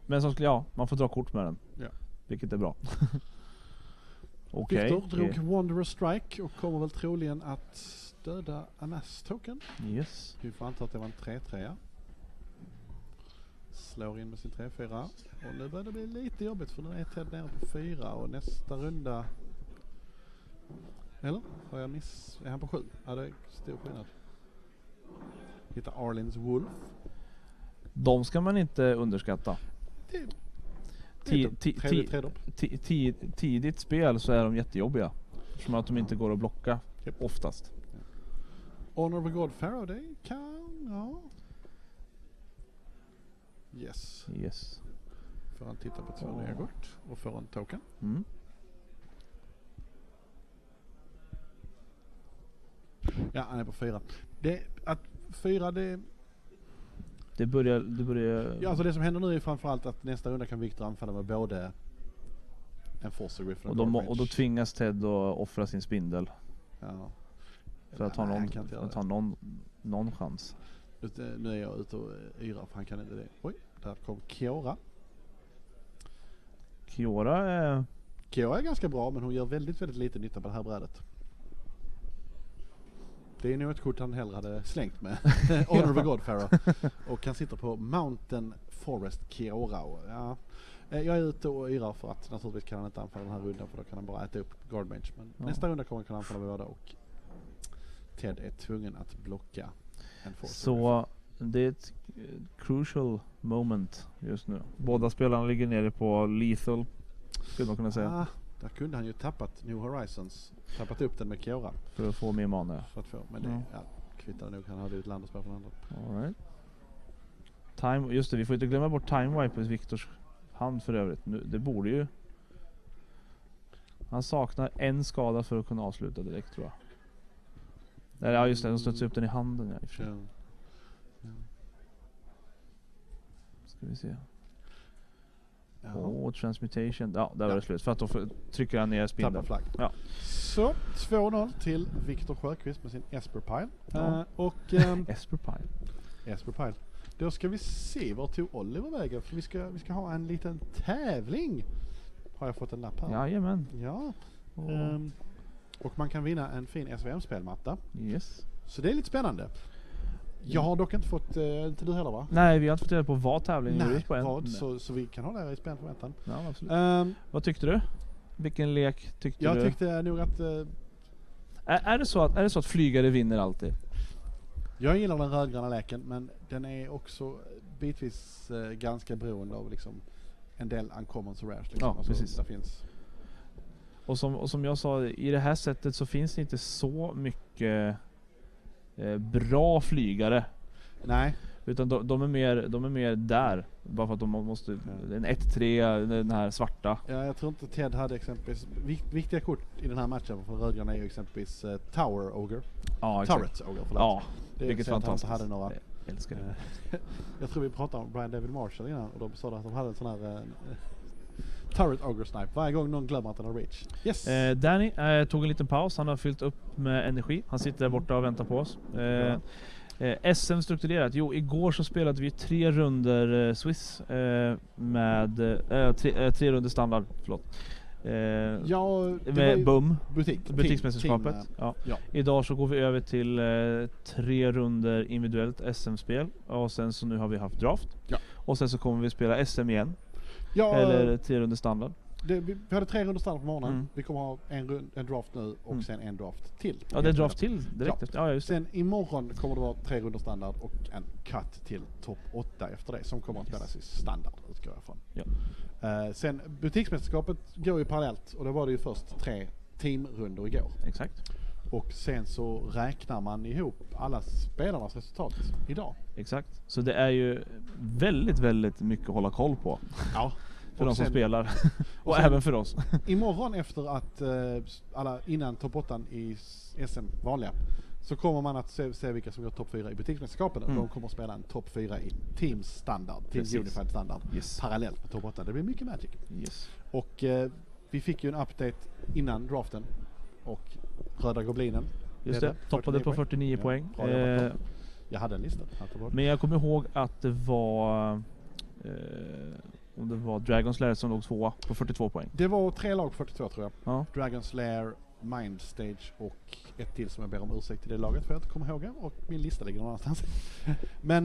Men som man får dra kort med den. Ja. Vilket är bra. Viktor drog Wanderer Strike och kommer väl troligen att döda MS-token. Yes. Vi får anta att det var en 3-3. Slår in med sin 3-4. Och nu börjar det bli lite jobbigt för nu är Ted nere på 4 och nästa runda... Eller? Har jag är han på 7? Ja, det är stor skillnad. Hitta Arlins Wolf. De ska man inte underskatta. tidigt spel så är de jättejobbiga. Som att de inte går att blocka oftast. Honor of God Pharaoh, det kan... Ja. Yes. Får han titta på 2 nedgått och får en token. Ja, han är på 4. Det börjar... Ja, alltså det som händer nu är framförallt att nästa runda kan Victor anfalla med både en Force Griffin och då tvingas Ted att offra sin spindel. Ja. För att ha någon chans. Nu är jag ute och yrar för han kan inte det. Oj, där kom Kiora. Kiora är ganska bra, men hon gör väldigt, väldigt lite nytta på det här brädet. Det är nog ett kort han hellre hade slängt med. Honor of God Pharaoh. Och han sitter på Mountain Forest Kiora. Ja. Jag är ute och yrar för att naturligtvis kan han inte anfalla den här rundan, för då kan han bara äta upp Guardmage. Men nästa runda kommer han kunna anfalla båda och Ted är tvungen att blocka en Force. Så det är ett crucial moment just nu. Båda spelarna ligger nere på lethal, skulle man kunna säga. Där kunde han ju tappat New Horizons. Tappat upp den med Kiora. För att få mer mana. Men det kvittar nog. Han hade ett land att spela på den andra. All right. Time, just det, vi får inte glömma bort Time Wipe hos Victors hand för övrigt. Nu, det borde ju... Han saknar en skada för att kunna avsluta direkt, tror jag. Ja, just det. De studsar upp den i handen. Ja, i och för sig. Ska vi se. Transmutation. Ja, där var det slut. För att då trycker han ner spindeln. Ja. Så, 2-0 till Victor Sjöqvist med sin Esperpile. Esperpile. Då ska vi se var tog Oliver vägen. För vi ska ha en liten tävling. Har jag fått en lapp här? Jajamän. Ja. Och man kan vinna en fin SVM-spelmatta. Yes. Så det är lite spännande. Jag har dock inte fått, inte du heller, va? Nej, vi har inte fått reda på vad tävlingen går ut på än. Så vi kan ha det i spänn förväntan. Ja, absolut. Vad tyckte du? Vilken lek tyckte du? Jag tyckte nog att... Är det så att flygare vinner alltid? Jag gillar den rödgröna leken, men den är också bitvis ganska beroende av liksom en del uncommons och rares. Liksom. Ja, alltså, precis. Där finns... Och som jag sa, i det här sättet så finns det inte så mycket bra flygare. Nej. Utan de är mer där. Bara för att de måste... En 1-3, den här svarta. Ja, jag tror inte Ted hade exempelvis... Viktiga kort i den här matchen för rödgröna är ju exempelvis Tower Ogre. Ja, Turret Ogre, förlåt. Ja, vilket fantastiskt. Hade några, jag älskar det. Jag tror vi pratade om Brian David Marshall innan och de sa att de hade en sån här... Turret Ogre Snipe. Varje gång någon glömmer att den har reach. Yes. Danny tog en liten paus. Han har fyllt upp med energi. Han sitter där borta och väntar på oss. SM strukturerat. Jo, igår så spelade vi 3 runder Swiss med 3 runder standard. Förlåt. Med BUM. Butiksmästerskapet. Ja. Idag så går vi över till 3 runder individuellt SM-spel. Och sen så nu har vi haft draft. Ja. Och sen så kommer vi spela SM igen. Ja, eller 3 runder standard. Vi hade 3 runder standard på morgonen. Vi kommer ha en draft nu och sen en draft till. Ja, det är draft till direkt efter. Ja, just det. Sen imorgon kommer det vara 3 runder standard och en cut till topp 8 efter det som kommer att spelas i standard, utgår jag ifrån. Ja. Sen butiksmästerskapet går ju parallellt och då var det ju först 3 teamrundor igår. Exakt. Och sen så räknar man ihop alla spelarnas resultat idag. Exakt. Så det är ju väldigt, väldigt mycket att hålla koll på. Ja. För de som spelar. och även för oss. Imorgon efter att alla innan topp 8 i SM vanliga så kommer man att se vilka som går topp 4 i butiksmästerskapen. De kommer att spela en topp 4 i Team Standard, Team Unified Standard, parallellt med topp 8. Det blir mycket Magic. Yes. Och vi fick ju en update innan draften och Röda Goblinen. Just det, toppade på 49 poäng. Jag hade en lista. Men jag kommer ihåg att det var... om det var Dragon's Lair som låg 2 på 42 poäng. Det var 3 lag på 42 tror jag. Ja. Dragon's Lair, Mind Stage och ett till som jag ber om ursäkt till det laget för jag inte kommer ihåg det. Och min lista ligger någon annanstans. Men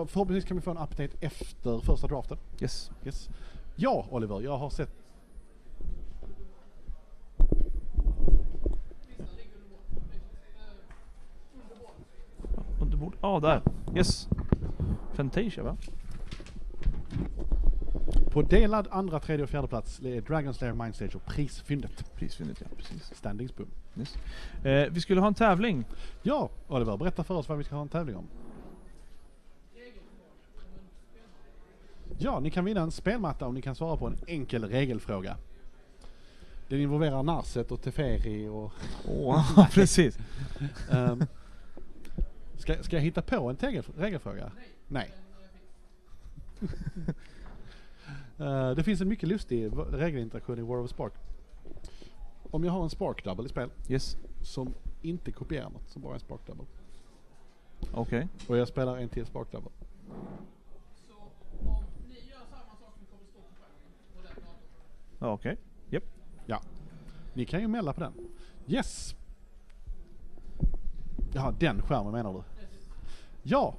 förhoppningsvis kan vi få en update efter första draften. Yes. Ja, Oliver, jag har sett... Underbord. Ja, där. Yes. Fantasia, va? På delad andra, tredje och fjärde plats är Dragon Slayer Mindstage och prisfyndet. Prisfyndet, ja, precis. Standings boom. Yes. Vi skulle ha en tävling. Ja, Oliver, berätta för oss vad vi ska ha en tävling om. Ja, ni kan vinna en spelmatta om ni kan svara på en enkel regelfråga. Den involverar Narset och Teferi och... Precis. Ska jag hitta på en regelfråga? Nej. Det finns en mycket lustig regelinteraktion i World of Spark. Om jag har en Spark Double i spel som inte kopierar något, som bara är en Spark Double. Okej. Och jag spelar en till Spark Double. Så om ni gör samma sak som kommer stå på skärmen på den datorn. Okej. Japp. Ja. Ni kan ju mälla på den. Yes! Ja, den skärmen menar du? Ja!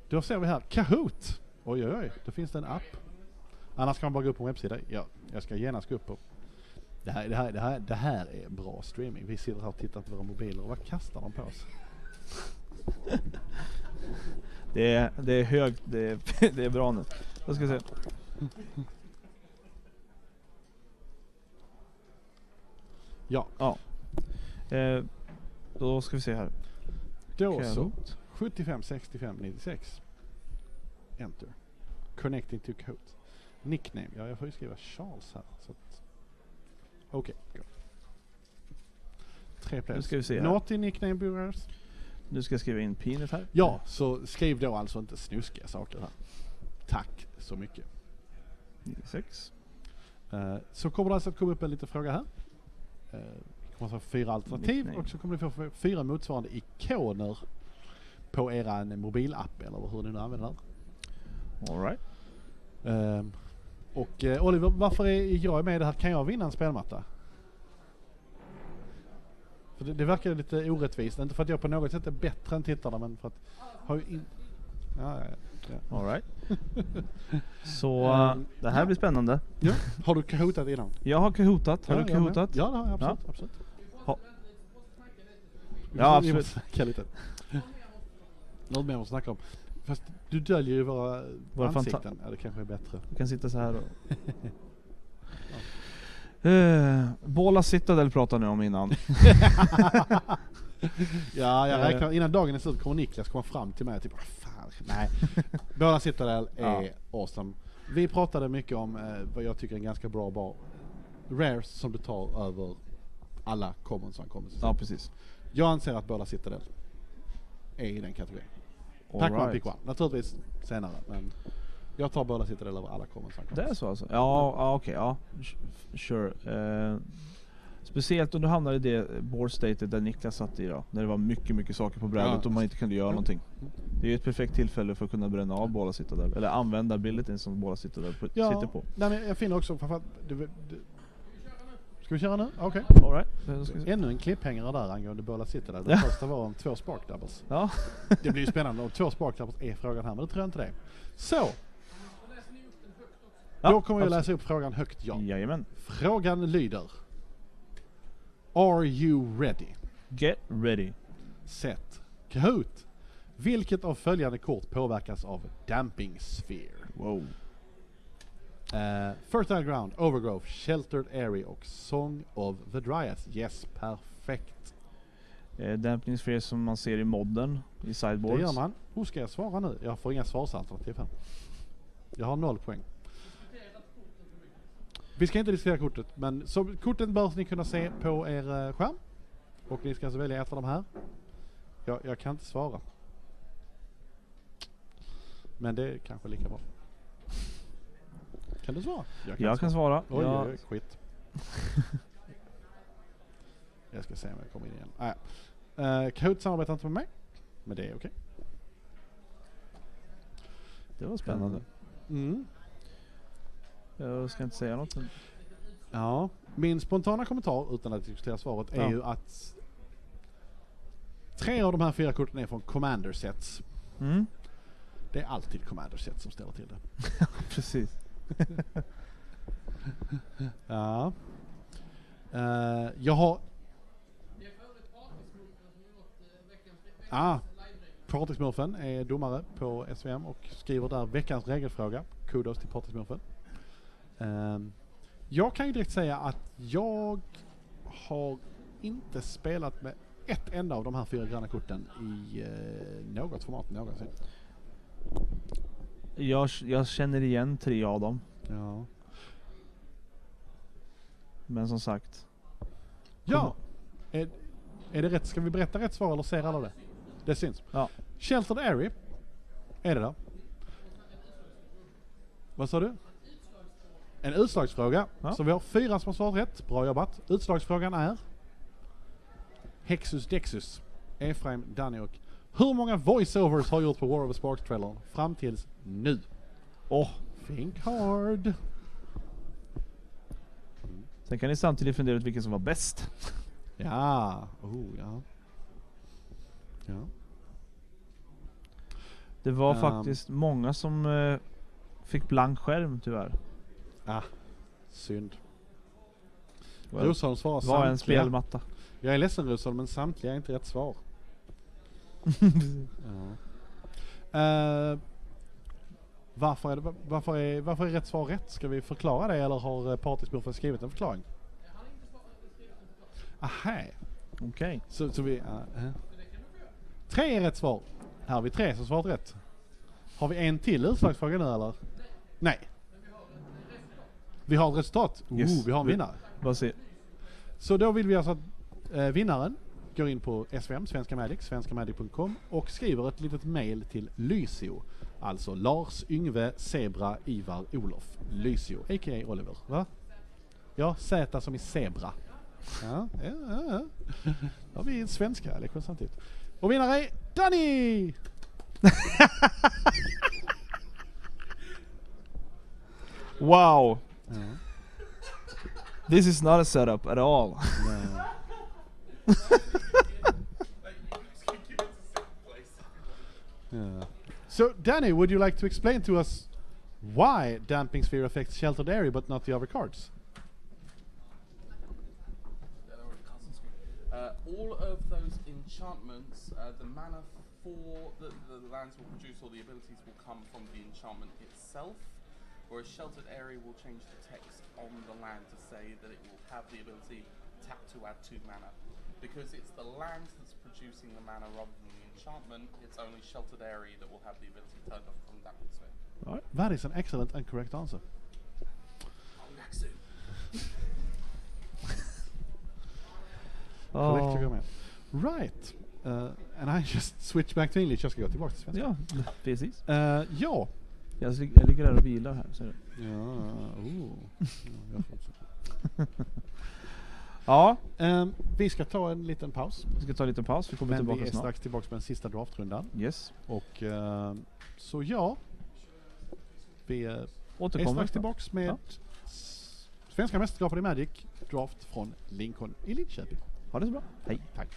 Då ser vi här. Kahoot! Oj, oj, oj. Då finns det en app. Annars kan man bara gå upp på en webbsida. Ja, jag ska genast gå upp på. Det här är bra streaming. Vi sitter här och tittar på våra mobiler. Och vad kastar de på oss? Det är högt. Det är bra nu. Då ska vi se. Ja. Då ska vi se här. Då så. 75, 65, 96. Enter. Connecting to Kahoot. Nickname. Ja, jag får ju skriva Charles här. Okej. Go. 3 players. Nu ska vi se här. Naughty nickname burgers. Nu ska jag skriva in Peanut här. Ja, så skriv då alltså inte snuskiga saker här. Tack så mycket. 96. Så kommer det alltså att komma upp en liten fråga här. Det kommer att få 4 alternativ Nickname. och så kommer det få 4 motsvarande ikoner på era mobilapp eller hur ni nu använder den. All right. Och Oliver, varför är jag med i det här? Kan jag vinna en spelmatta? För det verkar lite orättvist. Inte för att jag på något sätt är bättre än tittarna, men för att har ju ja. All right. Så det här blir spännande. Ja. Har du kahootat innan? Jag har kahootat. Har du kahootat? Ja, det har jag absolut. Ja, absolut. Något mer att snacka om. Fast du döljer ju våra ansikten. Ja, det kanske är bättre. Du kan sitta så här då. Båla Citadel pratade ni om innan. Ja, jag räknar innan dagen är slut kommer Niklas komma fram till mig och typ, fan, nej. Båla Citadel är awesome. Vi pratade mycket om vad jag tycker är en ganska bra bar. Rares som du tar över alla commons och uncommons. Ja, precis. Jag anser att Båla Citadel är i den kategorin. Pac-Man pick one. Naturligtvis senare, men jag tar Båla Citadel över alla commons och uncommons. Det är så alltså? Ja, okej, ja. Sure. Speciellt om du hamnar i det board state där Niklas satt i då. När det var mycket saker på brädet och man inte kunde göra någonting. Det är ju ett perfekt tillfälle för att kunna bränna av Båla Citadel. Eller använda abilityn som Båla Citadel sitter på. Nej, men jag finner också framförallt... Ska vi köra nu? Okej. All right. Ännu en klipphängare där angående Båla Citadel. Det första var om 2 spark doubles. Ja. Det blir ju spännande om 2 spark doubles är frågan här, men det tror jag inte det. Så. Då kommer jag läsa upp frågan högt, ja. Jajamän. Frågan lyder: Are you ready? Get ready. Set. Kahoot. Vilket av följande kort påverkas av Damping Sphere? Wow. Fertile Ground, Overgrowth, Sheltered Area och Song of the Dryas. Yes, perfekt. Damping Sphere som man ser i modden i sideboards. Det gör man. Hur ska jag svara nu? Jag får inga svarsalternativ här. Jag har 0 poäng. Vi ska inte diskutera kortet, men så kortet bör ni kunna se på er skärm. Och ni ska alltså välja ett av de här. Jag kan inte svara. Men det är kanske lika bra. Kan du svara? Jag kan svara. Oj, skit. Jag ska se om jag kommer in igen. Kahoot samarbetar inte med mig, men det är okej. Det var spännande. Mm. Jag ska inte säga något. Ja, min spontana kommentar utan att diskutera svaret är ju att 3 av de här 4 korten är från Commander sets. Mm. Det är alltid Commander sets som ställer till det. Precis. Ja. Jag har... Partysmurfen är domare på SVM och skriver där veckans regelfråga. Kudos till Partysmurfen. Jag kan ju direkt säga att jag har inte spelat med ett enda av de här 4 gröna korten i något format någonsin. Jag känner igen 3 av dem. Ja. Men som sagt. Ja. Är det rätt? Ska vi berätta rätt svar eller ser alla det? Det syns. Ja. Sheltered Area. Är det då? Vad sa du? En utslagsfråga. Ja. Så vi har 4 som har svarat rätt. Bra jobbat. Utslagsfrågan är Hexus Dexus, Efraim, Danny och hur många voiceovers har gjort på War of the Sparks-trailern fram tills nu? Think hard. Sen kan ni samtidigt fundera ut vilken som var bäst. Ja. Ja. Det var faktiskt många som fick blank skärm tyvärr. Synd. Well, Rosholm svarar var samtliga. en spelmatta. Jag är ledsen Rosholm, men samtliga är inte rätt svar. Varför är rätt svar rätt? Ska vi förklara det eller har Partysmurfen skrivit en förklaring? Aha. Okej. Så vi... 3 är rätt svar. Här har vi 3 som svarat rätt. Har vi en till utslagsfråga nu eller? Nej. Vi har ett resultat. Yes. Vi har en vinnare. Vad se. Så då vill vi alltså att vinnaren går in på SVM, Svenska Magic, svenskamagic.com och skriver ett litet mail till Lysio. Alltså Lars, Yngve, Zebra, Ivar, Olof. Lysio, a.k.a. Oliver. Va? Ja, Z som i zebra. Ja. Då har vi en svenska lektion samtidigt. Och vinnare är Danny! Wow. Ja. This is not a setup at all. Yeah. So, Danny, would you like to explain to us why Damping Sphere affects Sheltered Area but not the other cards? All of those enchantments, the mana for the lands will produce or the abilities will come from the enchantment itself, whereas Sheltered Area will change the text on the land to say that it will have the ability tap to add 2 mana. Because it's the land that's producing the mana rather than the enchantment, it's only Sheltered Area that will have the ability turned off from Damping Sphere. Right. That is an excellent and correct answer. I'll be back soon. Correct argument. Right. And I just switch back to English. Jag ska gå tillbaka till svenska. Ja, precis. Ja. Jag ligger där och vilar här. Ser du? Ja. Vi ska ta en liten paus. Vi ska ta en liten paus. Vi kommer tillbaka vi är snart. strax tillbaka med den sista draftrundan. Yes. Och så ja. Vi Återkommer är strax tillbaka med Svenska mästerskapet i Magic draft från Lincon i Linköping. Ha det så bra. Hej. Tack.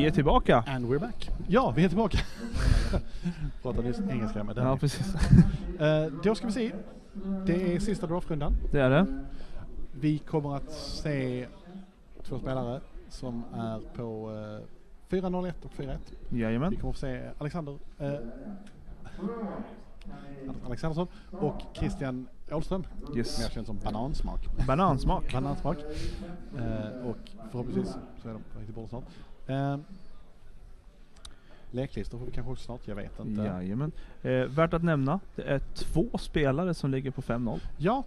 Vi är tillbaka. And we're back. Ja, vi är tillbaka. Pratar nyss engelska med den. Ja, precis. Då ska vi se. Det är sista draftrundan. Det är det. Vi kommer att se 2 spelare som är på 4-0-1 och 4-1. Jajamän. Vi kommer att se Alexandersson och Christian Åhlström. Yes. Mer känd som banansmak. Banansmak. Och förhoppningsvis så är de riktigt bra snart. Leklistor får vi kanske också snart, jag vet inte. Jajamän. Värt att nämna, det är 2 spelare som ligger på 5-0. Ja.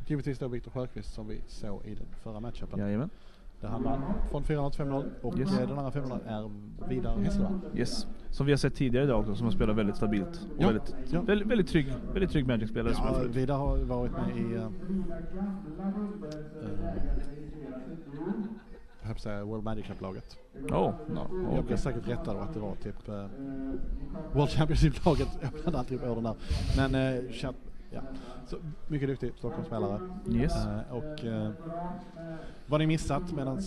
Givetvis då Viktor Sjöqvist som vi såg i den förra matchupen. Jajamän. Där han vann från 4-0 till 5-0 och Yes. den andra 5-0 är Vidar Hesselvall. Yes. Som vi har sett tidigare idag också, som har spelat väldigt stabilt. Och Ja. väldigt trygg Magic-spelare. som Ja, jag förut. Vidar har varit med i jag höll på att säga World Magic Cup-laget. No, Jag okay. blev säkert rättad att det var typ World Championship-laget öppnade alltid upp orden där. Men ja. Så mycket duktig Stockholmsspelare. Yes. Och vad ni missat medan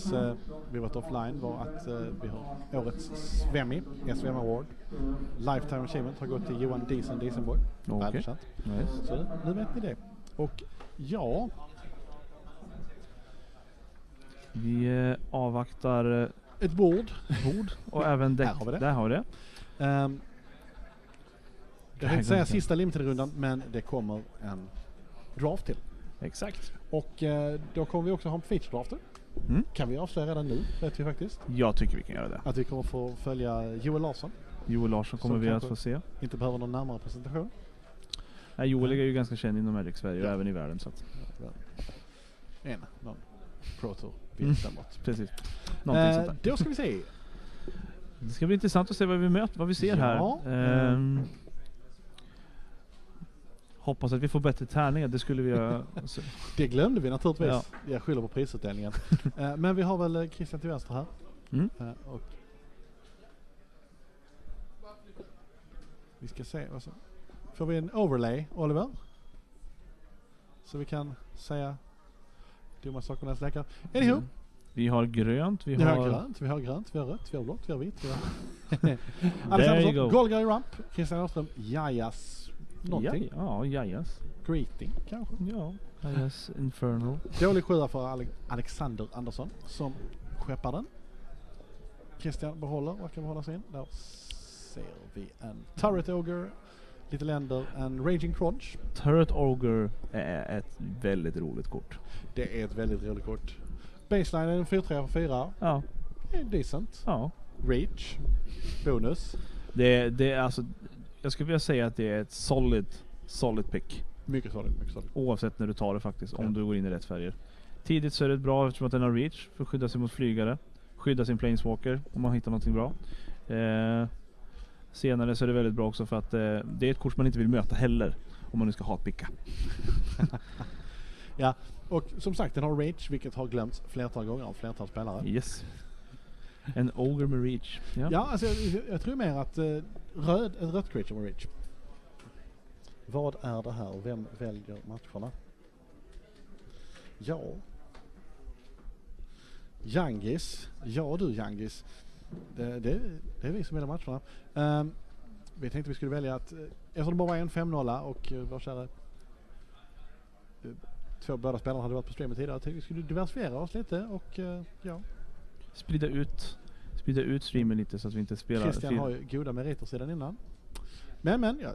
vi varit offline var att vi har årets SVM Award. Lifetime Achievement har gått till Johan Diesenborg. Okej. Välförtjänt. Nice. Så nu vet ni det. Och ja, Vi avvaktar ett bord. Och även Här har vi det. Där har vi det. Jag tänkte säga sista limited-rundan, men det kommer en draft till. Exakt. Och då kommer vi också ha en feature-drafter. Kan vi avslöja redan nu, vet vi faktiskt. Jag tycker vi kan göra det. Att vi kommer få följa Joel Larsson. Joel Larsson kommer Som vi att kanske få se. Inte behöver någon närmare presentation. Nej, Joel är ju ganska känd inom Magic Sverige och även i världen. Så att. Någon Pro Tour framåt. Precis. Någonting sånt där. Då ska vi se. Det ska bli intressant att se vad vi ser här. Hoppas att vi får bättre tärningar. Det skulle vi göra. Det glömde vi naturligtvis. Ja. Jag skyller på prisutdelningen. Men vi har väl Christian till vänster här. Och vi ska se. Får vi en overlay, Oliver? Så vi kan säga dumma saker med läkare. Anywho. Vi har grönt, vi har har grönt, vi har rött, vi har blått, vi har vitt. There you Alexandersson, go. Golgari Rump, Christian Åström, Jajas någonting. Ja, Jajas. Greeting kanske. Ja, Jajas Infernal. Dålig 7 för Alexander Andersson som skeppar den. Christian verkar behålla sin. Där ser vi en Turret Ogre, lite länder, en Raging Crunch. Turret Ogre är ett väldigt roligt kort. Det är ett väldigt roligt kort. Baseline är en 4-3 för 4. Ja. Decent. Ja. Reach. Bonus. Det är alltså, jag skulle vilja säga att det är ett solid pick. Mycket solid. Oavsett när du tar det faktiskt, om du går in i rätt färger. Tidigt så är det bra eftersom att den har reach för att skydda sig mot flygare. Skydda sin planeswalker om man hittar någonting bra. Senare så är det väldigt bra också för att det är ett kort man inte vill möta heller om man nu ska hatpicka. Ja, och som sagt den har reach vilket har glömts flertal gånger av flertal spelare. Yes. En ogre med reach. Ja, alltså jag tror mer att ett rött creature med reach. Vad är det här? Vem väljer matcherna? Ja. Jangis. Ja du Jangis. Det är vi som väljer matcherna. Vi tänkte vi skulle välja att eftersom det bara var en 5-0 och vår kära båda spelarna hade varit på streamen tidigare, tänkte vi skulle diversifiera oss lite och ja. Sprida ut streamen lite så att vi inte spelar. Christian har ju goda meriter sedan innan. Men ja.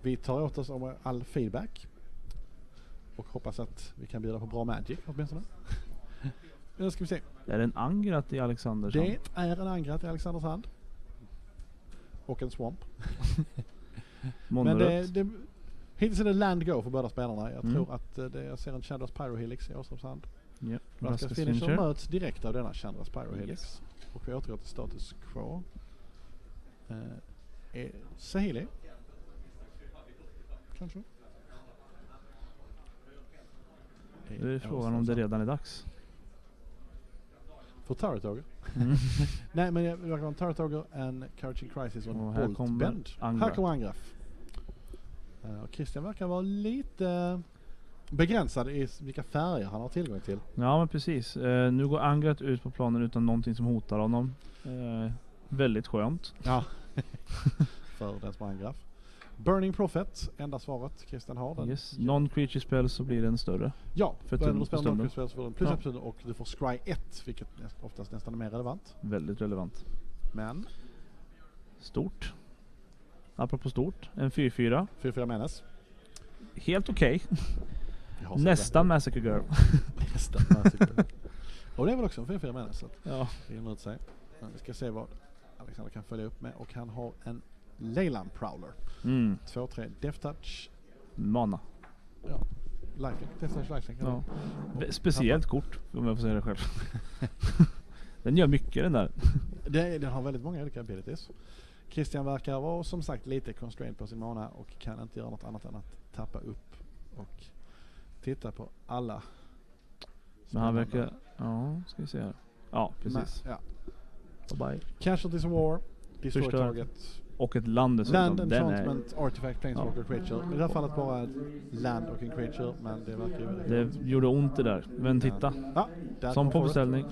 Vi tar åt oss om all feedback och hoppas att vi kan bjuda på bra Magic åtminstone. Nu ska vi se. Är det en angrat i Alexanders hand? Det är en angrat i Alexanders hand. Och en swamp. Men hittills är det land go för båda spelarna. Jag tror att jag ser en Chandras Pyrohelix i Åströms hand. Ja. Raskas Finisher möts direkt av denna Chandras Pyrohelix. Yes. Och vi återgår till status quo. Sahili. Kanske. Det är frågan om det redan är dags. För Turret Ogre? Nej, men jag vill ha en Turret Ogre, en Couraging Crisis och en Bolt Bend. Här kommer Angreff. Och Christian verkar vara lite begränsad i vilka färger han har tillgång till. Ja, men precis. Nu går Angret ut på planen utan någonting som hotar honom. Väldigt skönt. Ja. För den som har Angraf. Burning Prophet, enda svaret Christian har. Den. Yes. Non-creature spell så blir den större. Ja, för när du spelar stunden. non-creature spel så får du plus 1 stunder och du får scry 1, vilket oftast nästan är mer relevant. Väldigt relevant. Men Stort. Apropå stort. En 4-4. 4-4 menes. Helt okej. Jag har sett Nästan Massacre Girl. Nästan Massacre Girl. Och det är väl också en 4-4 menes. Så att Ja. det är ut sig. Men vi ska se vad Alexander kan följa upp med. Och han har en Leyland Prowler. 2-3 Death Touch. Mana. Ja. Lifelink. Death Touch Lifelink. Ja. Speciellt kort, om jag får säga det själv. Den gör mycket den där. Den har väldigt många olika abilities. Christian verkar vara som sagt lite constrained på sin mana och kan inte göra något annat än att tappa upp och titta på alla. Men han verkar... Ja, ska vi se här. Ja, precis. Men, ja. Bye bye. Casualties of War. Destroy Förstör. target. Och ett land dessutom. Land, Den Enchantment, Artifact, Planeswalker, Creature. I det här fallet bara ett land och en Creature, men det verkar ju... Det gjorde ont det där. Men titta. Ja, där Som kom på Forest. beställning.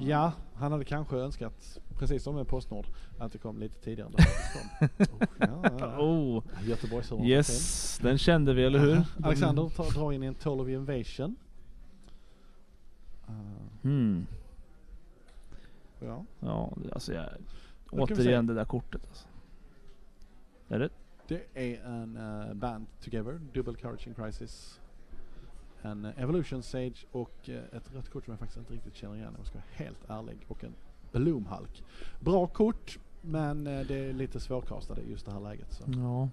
Ja, han hade kanske önskat, precis som med Postnord, att det kom lite tidigare än det faktiskt kom. Oh. Göteborgs Yes, den kände vi, eller hur? Alexander drar in i en Toll of Invasion. Ja. Ja, alltså jag... Vad kan vi Återigen säga? det där kortet alltså. Är det? Det är en Band Together, Double Courage in Crisis, en Evolution Sage och ett rött kort som jag faktiskt inte riktigt känner igen om jag ska vara helt ärlig, och en Bloomhulk. Bra kort, men det är lite svårkastade i just det här läget. Så. Ja.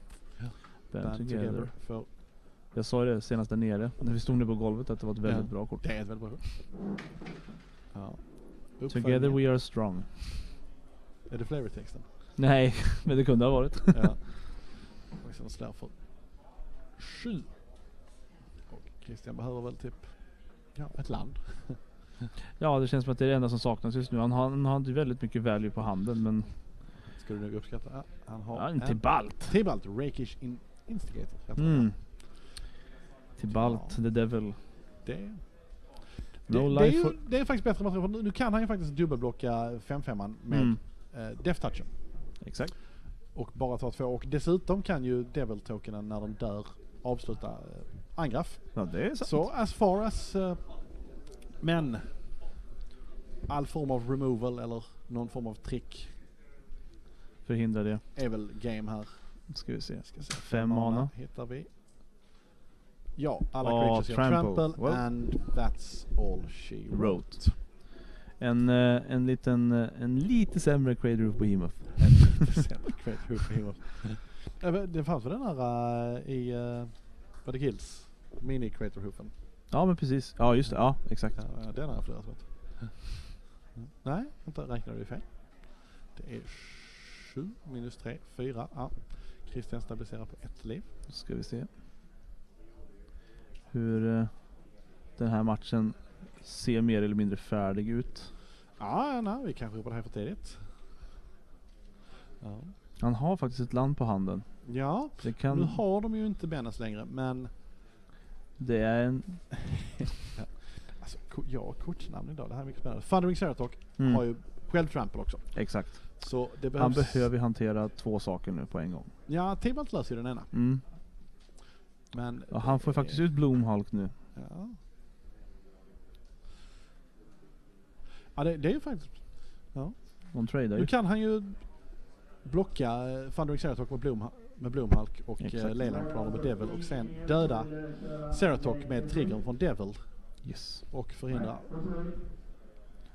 Band Together. För Jag sa ju det senast där nere, när vi stod ner på golvet, att det var ett väldigt bra kort. det är ett väldigt bra kort. Ja. Together we are strong. Är det flavortexten? Nej, men det kunde ha varit. Ja. Och sen slår för 7. Och Christian behöver väl typ ett land. Ja, det känns som att det är det enda som saknas just nu. Han har väldigt mycket value på handen, men... Ska du nog uppskatta? Ja, han har en Tibalt. Tibalt, Rakish Instigator. Tibalt, the devil. Det är faktiskt bättre material, för nu kan han ju faktiskt dubbelblocka 5/5 med Death Touchen. Exakt. Och bara ta 2. Och dessutom kan ju Devil tokenen när de dör avsluta angrepp. Ja, det är sant. Så as far as men all form av removal eller någon form av trick Förhindra det. är väl game här. Ska vi se. 5 mana hittar vi. Ja, alla creatures gör trample and that's all she wrote. En lite sämre Crater of Behemoth. Det fanns väl den här i vad det kills mini Crater Hoofen. Ja, men precis. Ja, just det. Ja, exakt. Ja, den har jag flera rätt. Nej, inte räknar du fel. Det är 7 minus 3, 4. Ja. Christian stabiliserar på 1 liv. Då ska vi se hur den här matchen ser mer eller mindre färdig ut. Ja, nej, vi kanske är på det här för tidigt. Ja. Han har faktiskt ett land på handen. Ja, nu har de ju inte Benas längre, men det är en... alltså, kortsnamn idag, det här är mycket spännande. Thundering Ceratok har ju själv trample också. Exakt. Så det behövs... Han behöver hantera 2 saker nu på en gång. Ja, Tibalt löser ju den ena. Men ja, han får faktiskt ut Bloomhulk nu. Ja. Ja, det är ju faktiskt... Ja. De tradar ju. Nu kan han ju blocka Thundering Ceratok med Bloomhulk och Leyland Prowler med Devil och sen döda Ceratok med triggern från Devil. Yes. Och förhindra.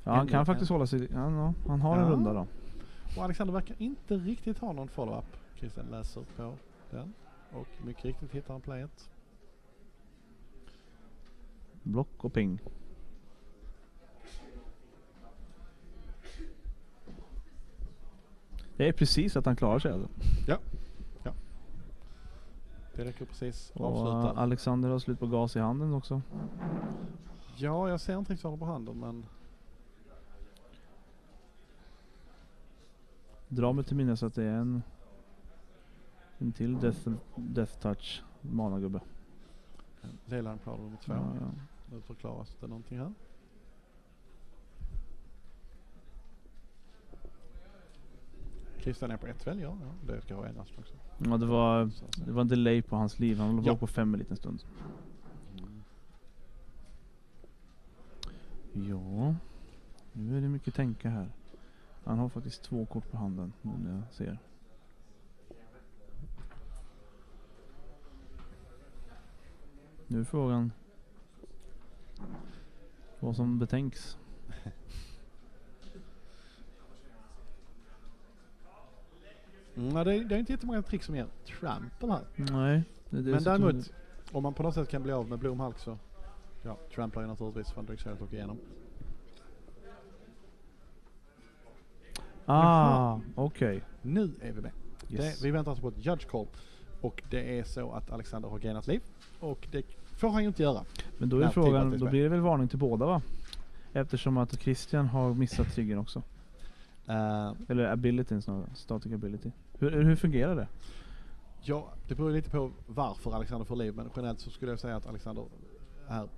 Ja, han kan faktiskt hålla sig... Ja, han har en runda då. Och Alexander verkar inte riktigt ha någon follow-up. Christian läser på den. Och mycket riktigt hittar han playet. Block och ping. Det är precis att han klarar sig alltså. Ja. Det räcker precis. Och avsluta. Alexander har slut på gas i handen också. Ja, jag ser inte riktigt vad på handen, men... Dra mig till minnes att det är en till death touch managubbe. Leyline Prowler nummer 2. Ja. Nu förklaras det någonting här. Christian är på 1 väl, ja. Det ska ha ändras också. Ja, det var en delay på hans liv. Han var på 5 en liten stund. Ja, nu är det mycket tänka här. Han har faktiskt 2 kort på handen, nu när jag ser. Nu är frågan vad som betänks. Nej, det är inte jättemånga trick som ger trample här. Nej. Men däremot, om man på något sätt kan bli av med blomhalk så tramplar ju naturligtvis för en drycksäret och igenom. Okej. Nu är vi med. Yes. Vi väntar alltså på ett judge call. Och det är så att Alexander har gainat liv. Och det får han ju inte göra. Men då är frågan, då blir det väl varning till båda, va? Eftersom att Christian har missat triggern också. Eller abilityn snarare, static ability. Hur fungerar det? Ja, det beror lite på varför Alexander får liv. Men generellt så skulle jag säga att Alexander är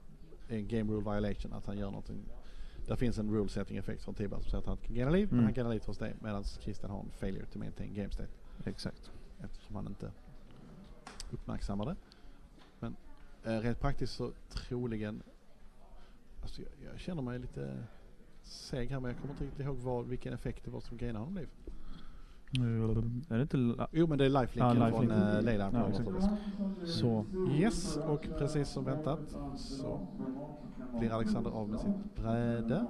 en game rule violation. Att han gör någonting. Där finns en rule setting effekt från Tibalt som säger att han kan gaina liv. Men han gainar liv trots det. Medan Christian har en failure to maintain game state. Exakt. Eftersom han inte uppmärksammar det. Men rent praktiskt så troligen... Alltså jag känner mig lite seg här, men jag kommer inte riktigt ihåg vilken effekt det var som gainade honom liv. Är det inte... Jo, men det är lifelinken från Leyline. Ja, så. Yes, och precis som väntat så blir Alexander av med sitt bräde.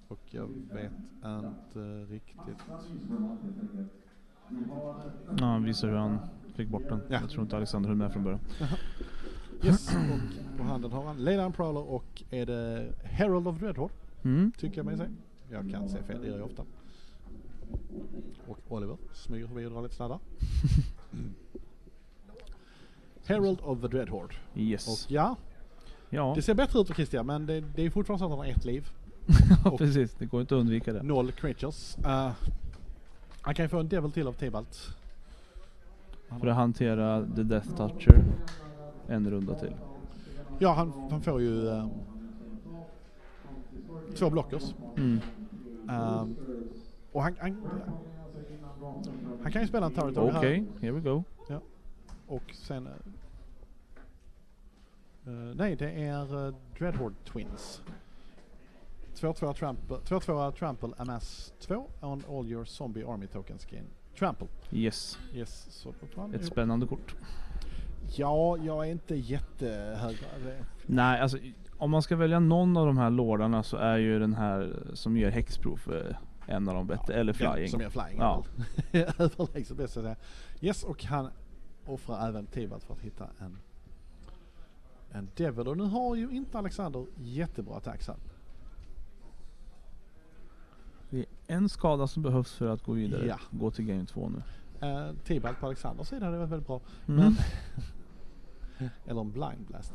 Och jag vet inte riktigt. Ja, han visar hur han fick bort den. Ja. Jag tror inte Alexander höll med från början. Yes, och på handen har han Leyline Prowler och är det Herald of Dreadhorde? Tycker jag mig se. Jag kan se fel, det gör jag ofta. Och Oliver smyger förbi och drar lite sladdar. Herald of the Dreadhorde. Yes. Och ja, det ser bättre ut för Christian, men det är fortfarande så att han har 1 liv. Ja, precis. Det går inte att undvika det. 0 creatures. Han kan ju få en devil till av Tibalt. För att hantera The Death Toucher en runda till. Ja, han får ju 2 blockers. Och han kan ju spela en territory här. Okej, here we go. Ja. Och sen... nej, det är Dreadhorde Twins. 2-2 trample amass 2 on all your zombie army tokens gain trample. Yes. Yes, så ett spännande kort. Ja, jag är inte jättehög. Nej, alltså om man ska välja någon av de här lordarna så är ju den här som ger hexproof en av de bättre, eller flying. Som gör flying. Ja. Överlägset bäst att säga. Yes, och han offrar även Tibalt för att hitta en devil. Och nu har ju inte Alexander jättebra attacks här. Det är en skada som behövs för att gå vidare. Ja. Gå till game 2 nu. Tibalt på Alexanders sida hade varit väldigt bra. Men eller en blind blast.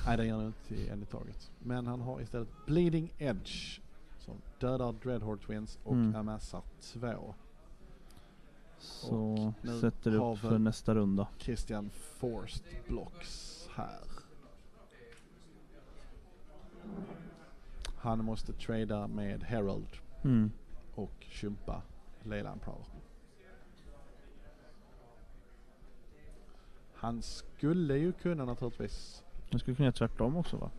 Nej, det gör han inte i any target. Men han har istället bleeding edge som dödar Dreadhorde Twins och amassar 2. Så sätter upp för nästa runda. Christian forced blocks här. Han måste trada med Herald och kympa Leyline Prowler. Han skulle ju kunna naturligtvis... Han skulle kunna göra tvärtom också, va?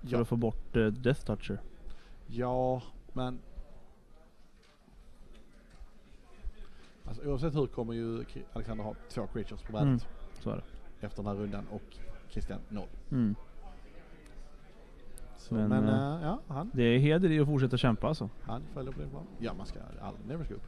För att få bort Death Toucher. Ja, men... Alltså oavsett hur kommer ju Alexander ha 2 creatures på brädet. Så är det. Efter den här rundan och Christian 0. Så, men ja, han... Det är heder i att fortsätta kämpa alltså. Han följer på det bra. Ja, man ska aldrig never ska upp.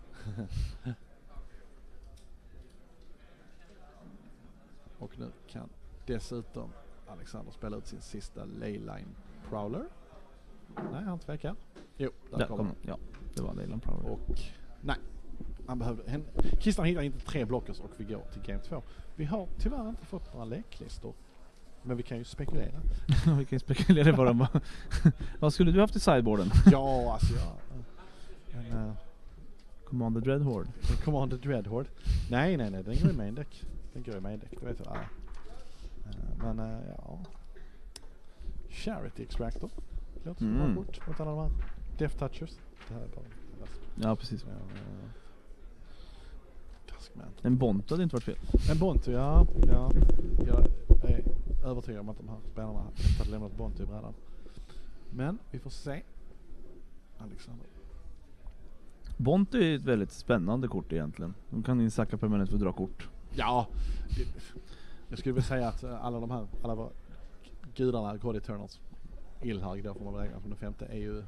Och nu kan dessutom Alexander spela ut sin sista Leyline Prowler. Nej, han tvekar. Jo, där kommer han. Ja, det var Leyline Prowler. Och nej, han behövde... Christian hittar inte 3 blockers och vi går till game 2. Vi har tyvärr inte fått några leklistor. Men vi kan ju spekulera. Vi kan ju spekulera på dem. Vad skulle du haft i sideboarden? Ja, alltså Commander Dreadhorde. Commander Dreadhorde. Nej, det är ingen main deck. Den går ju med däck, det vet jag. Men ja. Charity Extractor. Låter som bra kort mot alla de här Death Touchers. Det här är bara Ja, precis. Taskman. En Bonto hade inte varit fel. En Bonto, ja. Jag är övertygad om att de här spelarna har lämnat Bonto i brädan. Men vi får se. Alexander. Bonto är ett väldigt spännande kort egentligen. De kan insacka permanent för att dra kort. Ja, jag skulle vilja säga att alla våra gudarna, God Eternals, Ilhag då får man räkna som den femte, är ju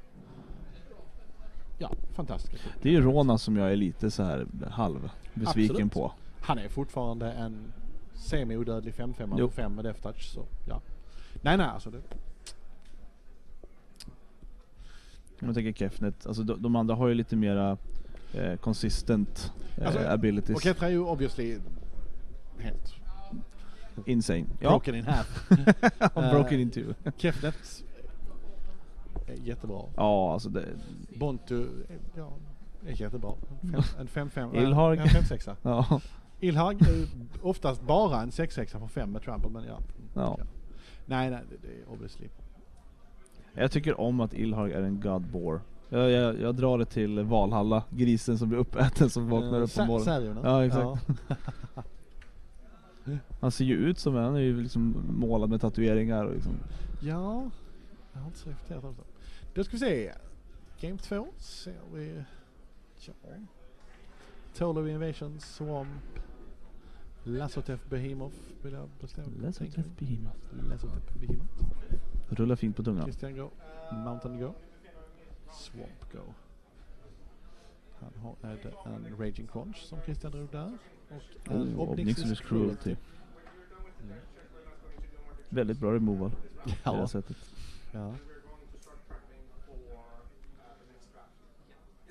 fantastiska kort. Det är ju Rona som jag är lite så här halv besviken Absolut. på. Han är fortfarande en semi-odödlig 5-5 5 med Death Touch, så ja. Nej, alltså det. Om man tänker Kefnet, alltså de andra har ju lite mera consistent abilities. Och Ketra är ju obviously helt insane. broken in half. Broken in two. Kefnet är jättebra. Ja, alltså det. Bontu är jättebra. En 5-5. Ilhag. En 5-6. Ja. Ilhag är oftast bara en 6-6 på 5 med trample, men ja. Nej, det är obviously. Jag tycker om att Ilhag är en godbore. Jag drar det till Valhalla, grisen som blir uppäten som vaknar upp på morgonen. Ja, exakt. Ja. Han ser ju ut som han är ju liksom målad med tatueringar och liksom. Ja, jag har inte så reflekterat av det. Då ska vi se. Game 2 ser vi. Total Invasion, Swamp, Lassotef Behemoth. Vill jag bestämma? Lassotef Behemoth. Rullar fint på tungan. Christian Go. Mountain Go. Swamp Go. Han har en Raging Crunch som Christian drog där. Och en Obnixious Cruelty. Väldigt bra removal. Ja. Det här sättet. Ja.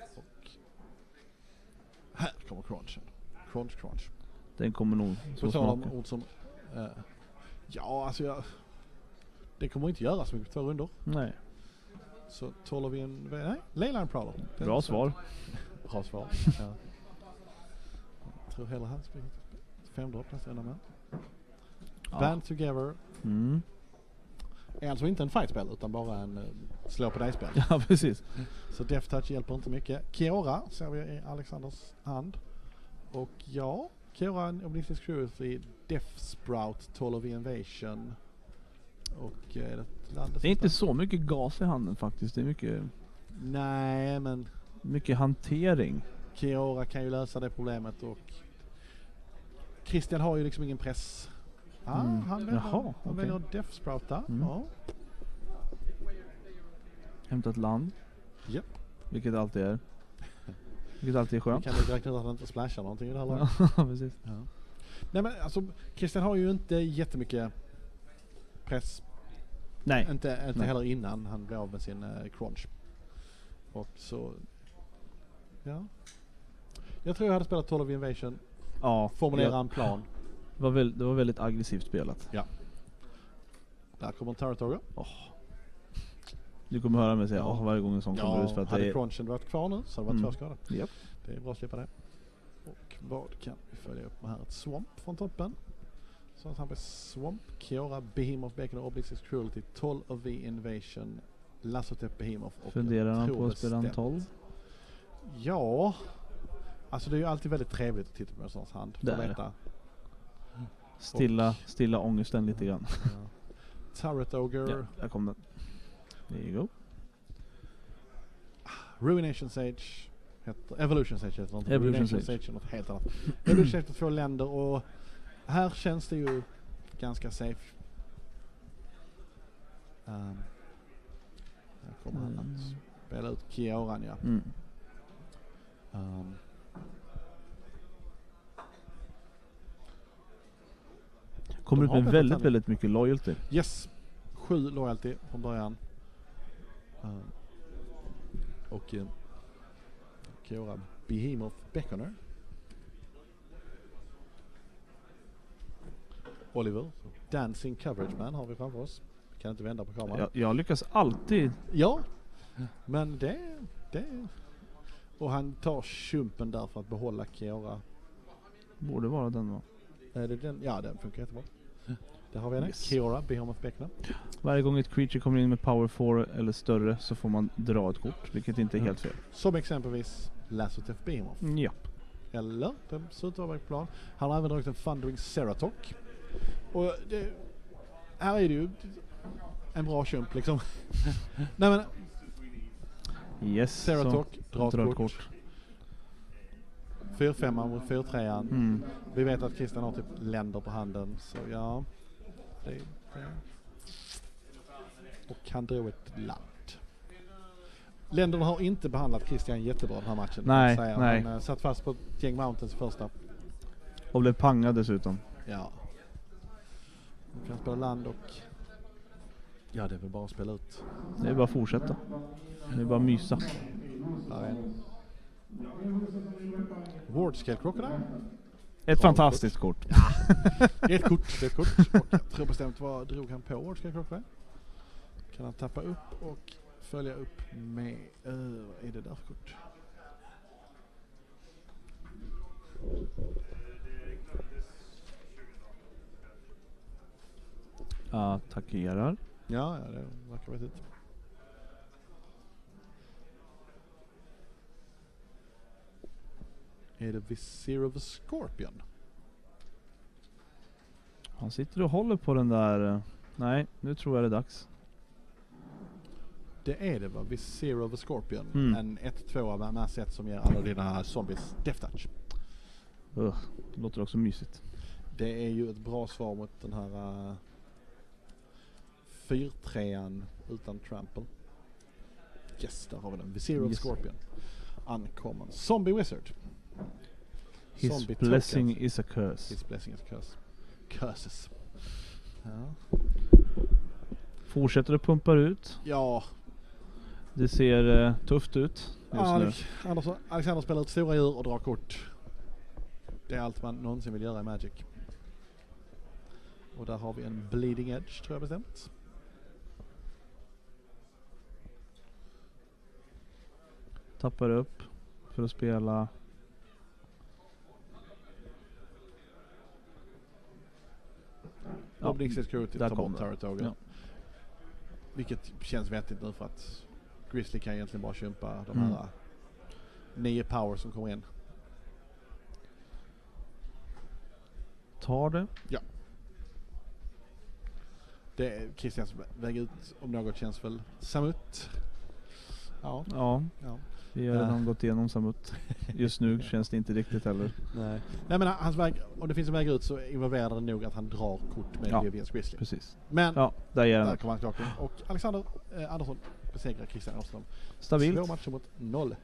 Och här kommer Crunchen. Crunch. Den kommer nog så smaka. Ord som det kommer inte göra så mycket på 2 rundor. Nej. Så tålar vi Leyline Prowler. Bra svar. Bra svar. Ja. Jag tror hellre han spelar 5 dropp nästa ända med. Band Together. Är alltså inte en fight-spel utan bara en slå på dig-spel. Ja, precis. Så Death Touch hjälper inte mycket. Kiora ser vi i Alexanders hand. Och Kiora en Obnixious Cruelty, Death Sprout, Toll of Invasion. Och det är inte så mycket gas i handen faktiskt. Det är mycket. Nej, men mycket hantering. Kiora kan ju lösa det problemet och Christian har ju liksom ingen press. Han väljer Death Sprout där. Ja. Hämtat land. Japp. Vilket alltid är. Vilket alltid är skönt. Kan du direkt att han inte splashar någonting i det här laget? Ja, precis. Ja. Nej, men alltså Christian har ju inte jättemycket press. Nej. Inte heller innan han blev av med sin crunch. Och så jag tror jag hade spelat Toll of Invasion. Ja. Formulera en plan. Det var väldigt aggressivt spelat. Ja. Där kommer en Turret-Ogre. Du kommer höra mig säga varje gång en sån kommer ut för att hade crunchen varit kvar nu så hade det varit 2 skador. Yep. Det är bra att slippa det. Och vad kan vi följa upp med här? Ett Swamp från toppen. Så att han blir Swamp, Kiora, Behemoth, Bacon och Obnixious Cruelty, Toll of the Invasion, Lassotep Behemoth och funderar han på att spela en 12? Ja. Alltså det är ju alltid väldigt trevligt att titta på en sån hand. Stilla ångesten lite grann. Turret Ogre. Ja, där kom den. There you go. Ruination Sage Evolution Sage heter det. Evolution Sage är något helt annat. Evolution Sage på 2 länder och här känns det ju ganska safe. Här kommer han att spela ut Kioran, ja. Kommer ut med väldigt mycket loyalty. Yes. 7 loyalty från början. Och Kiora Behemoth Beckoner. Oliver. Dancing Coverage Man har vi framför oss. Kan inte vända på kameran. Jag lyckas alltid. Ja. Men det. Och han tar tjumpen där för att behålla Kiora. Borde vara den, va? Den funkar jättebra. Där har vi henne. Yes. Kiora, Behemoth Beckner. Varje gång ett creature kommer in med power 4 eller större så får man dra ett kort, vilket inte är helt fel. Som exempelvis Lassotef Behemoth. Ja. Eller, den ser ut att vara på plan. Han har även dragit en Thundering Ceratok. Och här är det ju en bra kämp liksom. Nej men, Yes, Ceratok, så dra ett kort. 4-5 mot 4-3. Vi vet att Christian har typ länder på handen, så ja. Det. Och han drog ett land. Länderna har inte behandlat Christian jättebra den här matchen. Nej. Han satt fast på ett gäng mountains i första. Och blev pangad dessutom. Ja. Man kan spela land och... Ja, det är väl bara att spela ut. Det är bara att fortsätta. Det är bara att mysa. Wardscale Crocodile. Ett fantastiskt kort. Ett kort. Och jag tror bestämt vad drog han på Wardscale Crocodile. Kan han tappa upp och följa upp med... vad är det där för kort? Attackerar. Ja, det verkar vettigt. Är det Vizier of the Scorpion? Han sitter och håller på den där... Nej, nu tror jag det är dags. Det är det, va? Vizier of the Scorpion. En 1-2 med sätt som ger alla dina zombies Death Touch. Det låter också mysigt. Det är ju ett bra svar mot den här 4-3an utan trample. Yes, där har vi den. Vizier of the Scorpion. Uncommon. Zombie Wizard. His Zombie blessing tokens. is a curse. His blessing is a curse. Curses. Ja. Fortsätter att pumpa ut. Ja. Det ser tufft ut just nu. Alexander spelar ut stora djur och drar kort. Det är allt man någonsin vill göra i Magic. Och där har vi en Bleeding Edge, tror jag bestämt. Tappar upp för att spela... Opening Security där tar kom bort det. Territoger. Ja. Vilket känns vettigt nu för att Grizzly kan egentligen bara kämpa de här 9 power som kommer in. Tar det. Ja. Det är Christians väg ut, om något känns väl Samut. Ja. Vi har redan gått igenom Samut. Just nu känns det inte riktigt heller. Nej men hans väg, om det finns en väg ut så involverar det nog att han drar kort med Vivians Grizzly. Precis. Men där kommer han klart. Och Alexander Andersson besegrar Christian Åström. Stabilt. 2 matcher mot 0.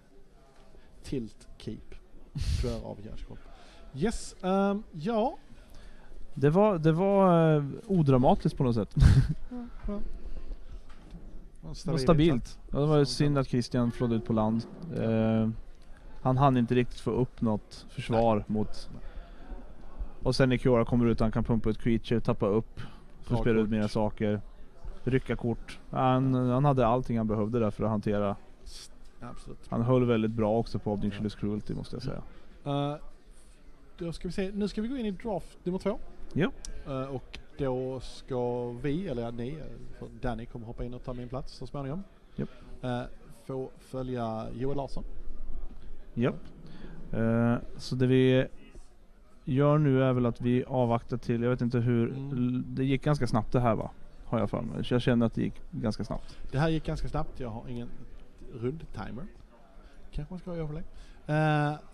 Tilt keep. För av Gärskål. Yes, ja. Det var odramatiskt på något sätt. Det var stabilt. Ja, det var synd att Christian flådde ut på land. Han hann inte riktigt få upp något försvar mot... Och sen när Kiora kommer ut, han kan pumpa ut creature, tappa upp, för att spela ut mer saker, rycka kort. Han hade allting han behövde där för att hantera. Absolut. Han höll väldigt bra också på Obdictionless Cruelty, måste jag säga. Då ska vi se, nu ska vi gå in i draft nummer 2. Ja. Och då ska vi, eller ni, för Danny kommer hoppa in och ta min plats så småningom. Yep. Få följa Joel Larsson. Ja. Så det vi gör nu är väl att vi avvaktar till, jag vet inte hur, det gick ganska snabbt det här, va? Har jag för mig. Så jag känner att det gick ganska snabbt. Det här gick ganska snabbt, jag har ingen rund-timer. Kanske man ska göra för det.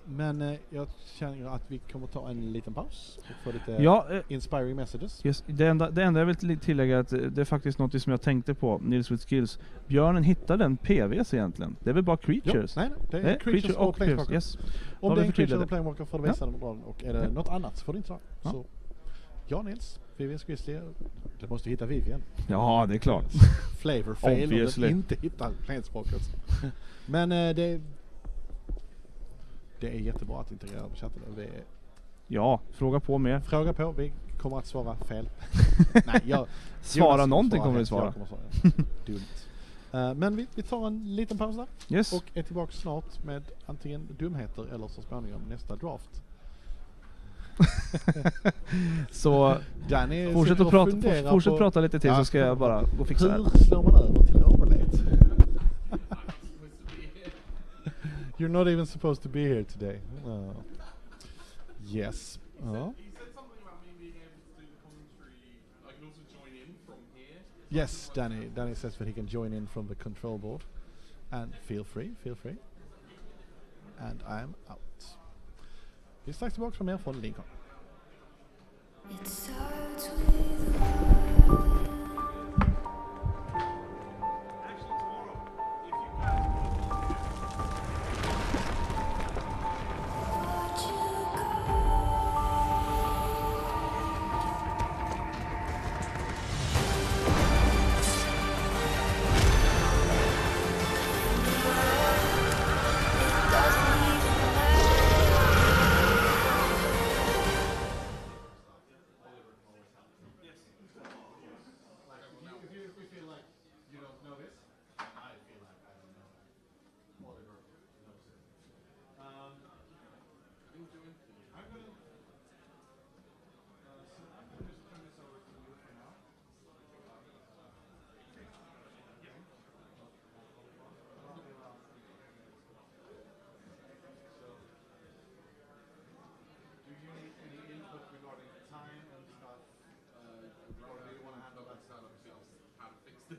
Men jag känner att vi kommer ta en liten paus och få lite inspiring messages. Yes, det enda jag vill tillägga är att det är faktiskt något som jag tänkte på, Nils with Skills. Björnen hittade en PVs egentligen. Det är väl bara creatures? Nej, det är creatures och planeswalker. Yes. Om det är en creature och planeswalker får du visa den bra, och är det något annat så får du inte ta. Så Nils, Vivian Grizzly, du måste hitta Vivian. Ja, det är klart. Flavor fail om du inte hittar planeswalkers. Men det är jättebra att integrera med chatten. Fråga på mer. Fråga på, vi kommer att svara fel. Nej, svara någonting kommer vi svara. Dumt. Men vi tar en liten paus där. Yes. Och är tillbaka snart med antingen dumheter eller så småningom nästa draft. Så Danny fortsätt prata lite till, så ska jag bara gå och fixa det här. Hur slår man över till overlate? You're not even supposed to be here today. Oh. Yes. Oh. He said something about me being able to do the commentary. I can also join in from here. Yes, Danny says that he can join in from the control board. And feel free. And I'm out. Vi är strax tillbaka med mer från Lincon. It starts with what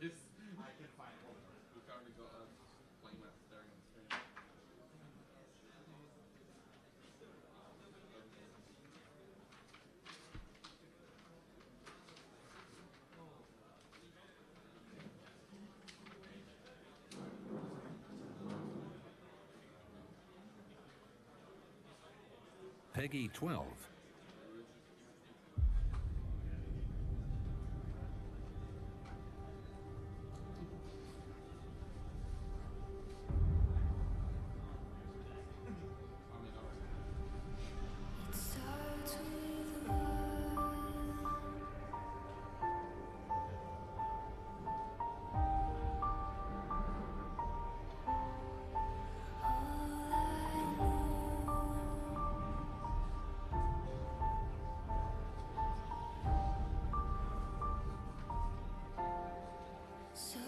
you this. I can find one. We've currently got a playmat staring on the screen. Peggy 12. It starts with so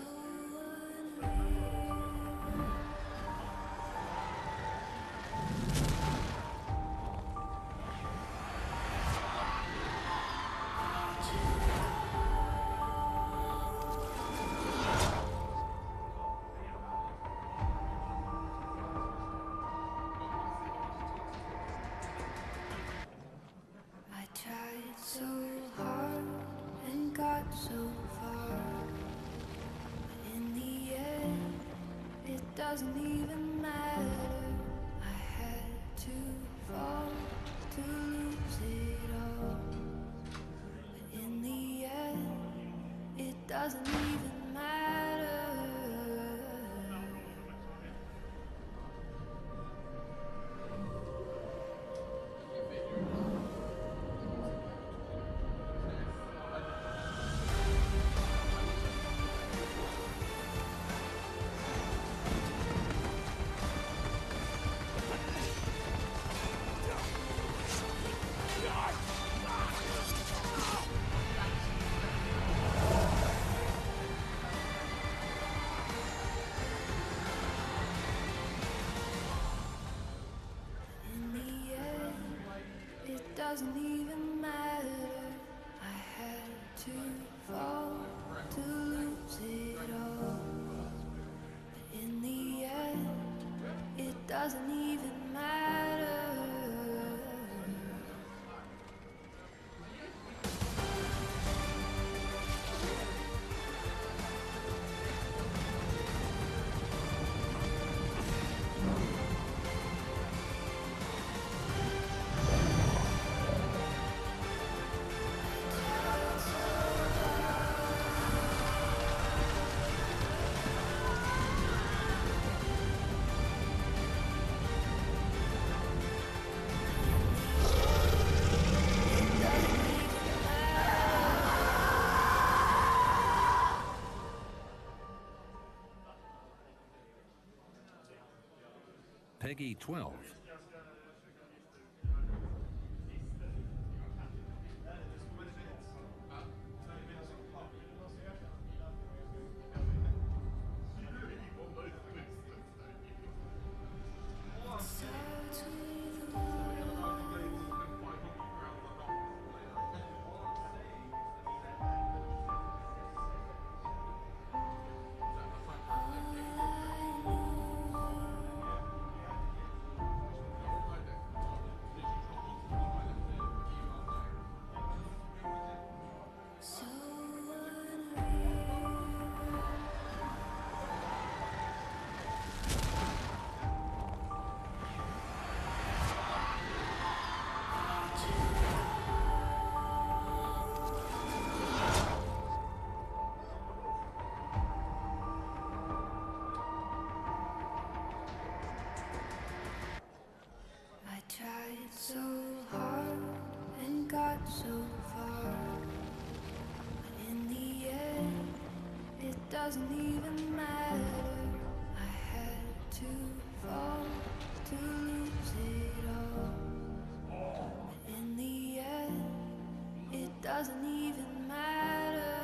I tried so hard and got so far, but in the end, it doesn't even matter. I had to fall to lose it all, but in the end, it doesn't even matter. In the end, it doesn't even matter. I had to fall to lose it all. But in the end, it doesn't even matter. Peggy 12. doesn't even matter. I had to fall to lose it all. But in the end, it doesn't even matter.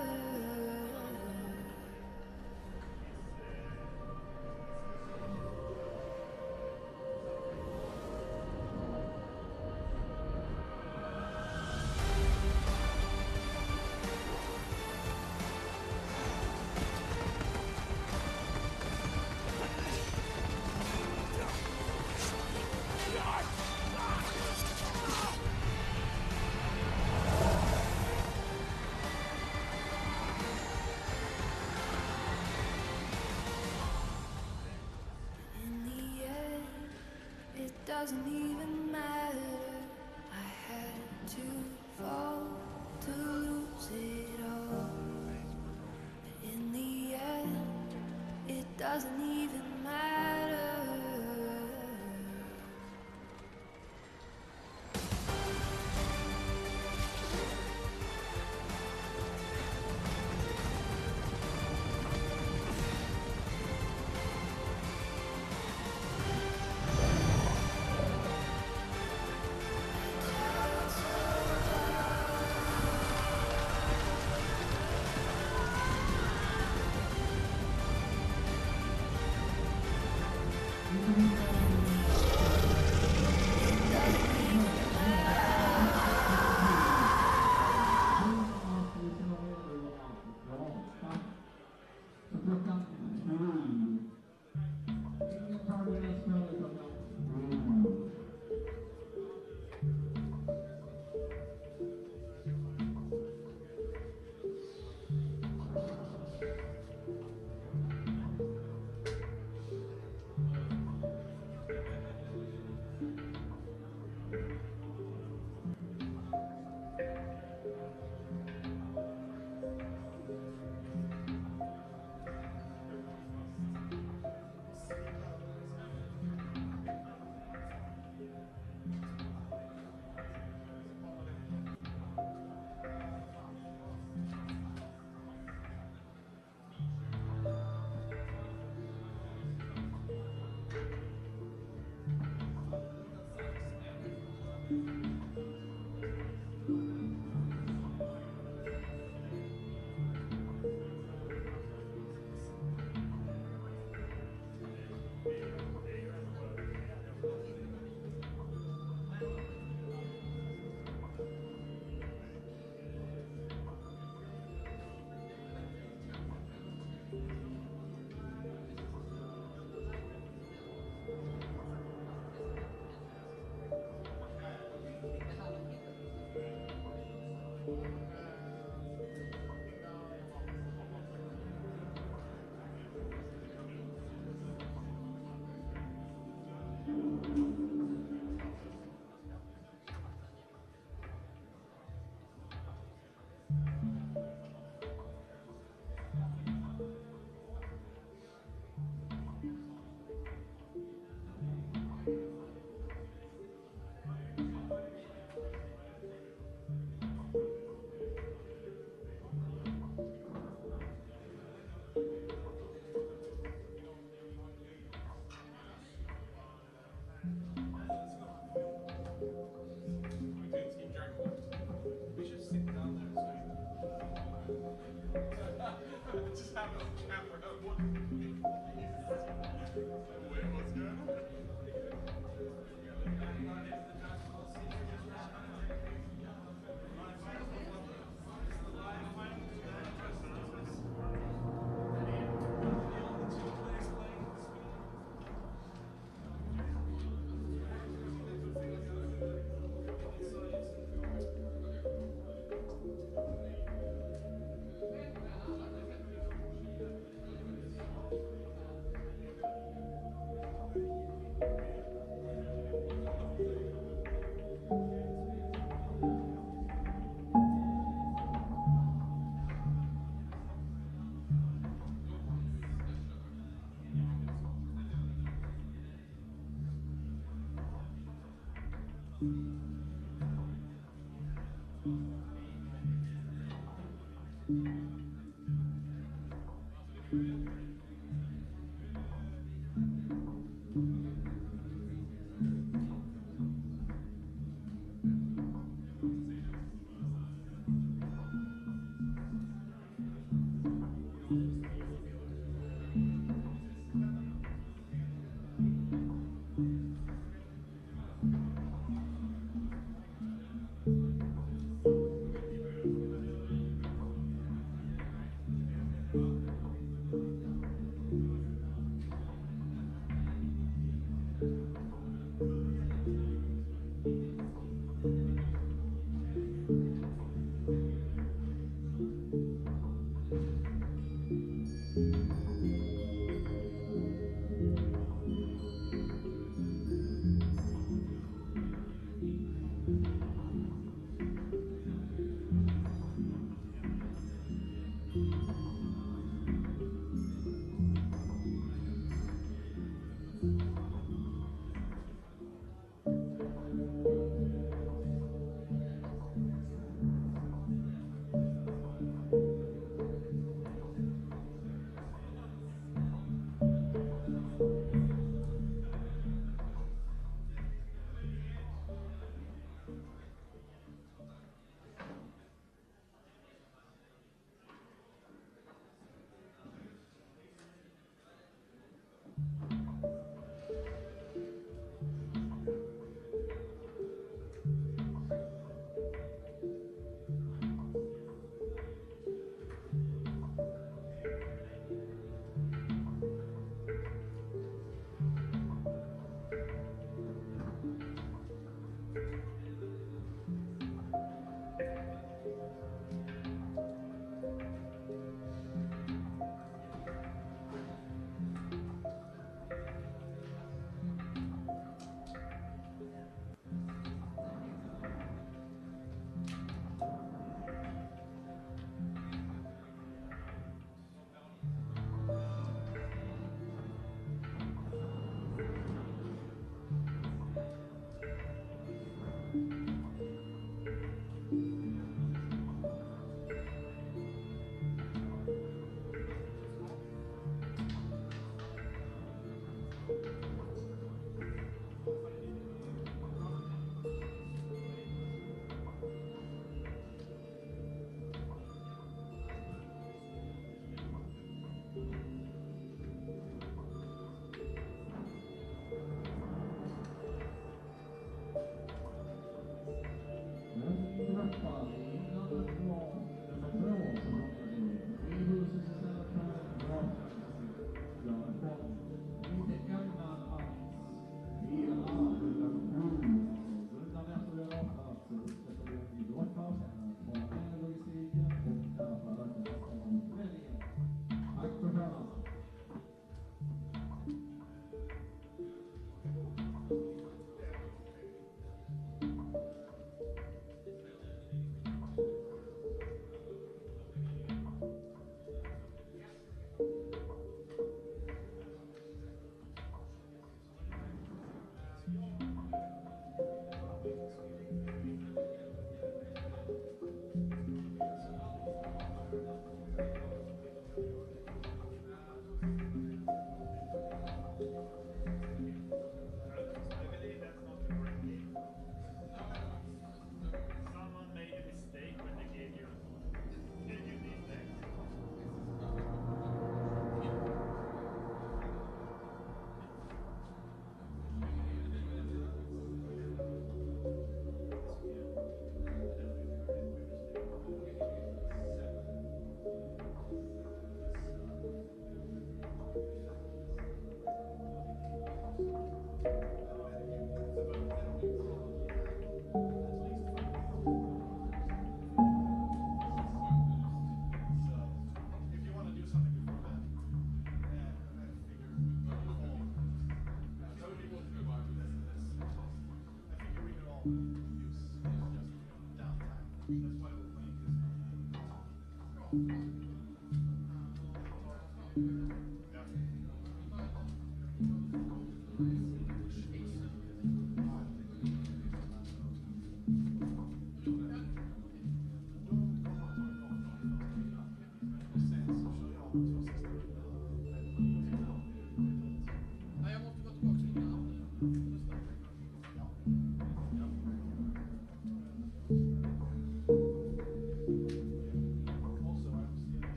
In the end, it doesn't even matter. I had to fall to lose it all. But in the end, it doesn't even matter.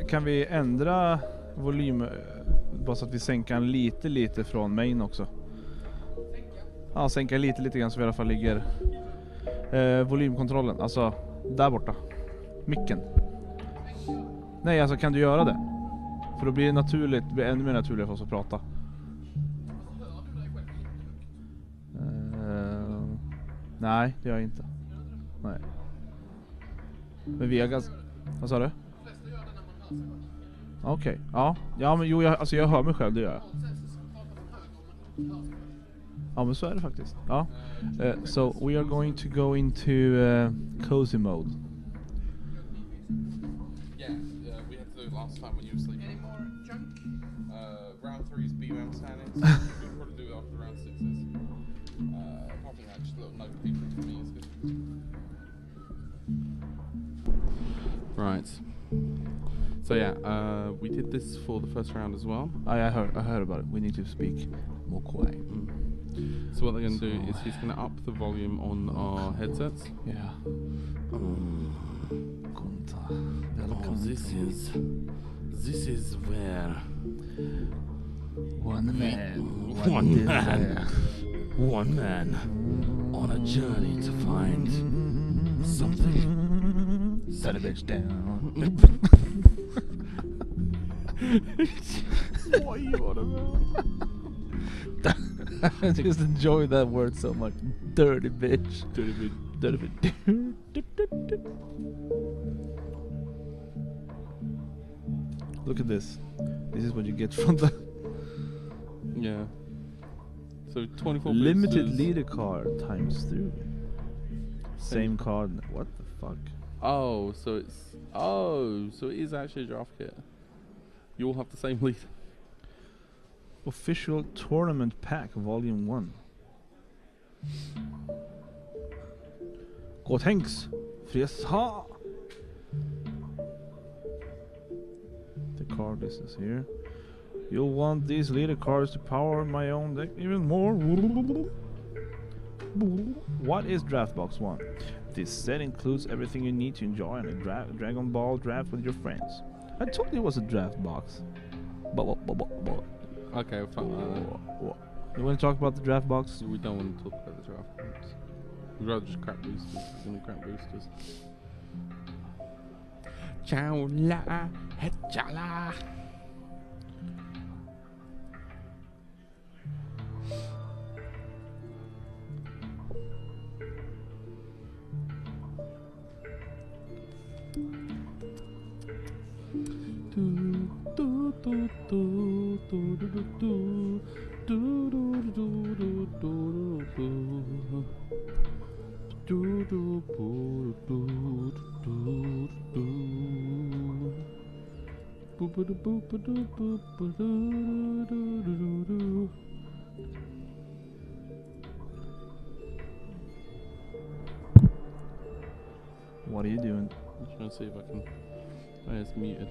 Kan vi ändra volym bara så att vi sänker den lite från main också? Ja, sänka lite grann så vi i alla fall ligger volymkontrollen, alltså där borta. Micken. Nej, alltså kan du göra det? För då blir det blir ännu mer naturligt för oss att prata. Nej, det gör jag inte. Nej. Men vi är ganska... Vad sa du? Okej, ja. Ja, men jo, jag hör mig själv, det gör jag. Ja, men så är det faktiskt. Ja. So we are going to go into cozy mode. last time when you were sleeping. Any more junk? Round 3 is BUM standings. We'll probably do it after round 6 is. Apart from that, just a little note feature for me is good. Right. So yeah, we did this for the first round as well. I heard about it. We need to speak more quiet. So what they're going to do is he's going to up the volume on our headsets. Yeah. Oh, this is where one man on a journey to find something. Set a bitch down. What are you on about? I just enjoy that word so much. Dirty bitch. Dirty bitch. Look at this. This is what you get from the Yeah. So 24 limited boosters. leader card times 3. Same card. What the fuck? Oh, so it is actually a draft kit. You all have the same lead. Official tournament pack volume 1. Gå thanks. Fresa. The card list is here. You'll want these leader cards to power my own deck even more. What is Draft Box 1? This set includes everything you need to enjoy on a Dragon Ball draft with your friends. I told you it was a draft box. Okay, fine. You want to talk about the draft box? We don't want to talk about the draft box. We'd rather just crap boosters. Crap boosters. Ciao la, hetchala. What are you doing? I'm trying to see if I can. Oh, it's muted.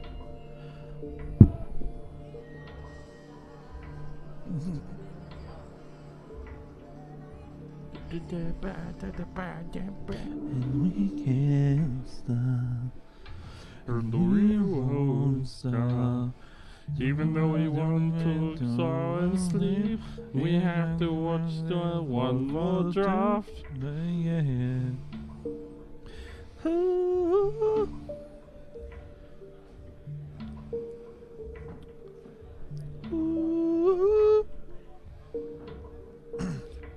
And we can't stop. And we won't stop. Even though we want to soar and sleep, we have to watch the one more draft.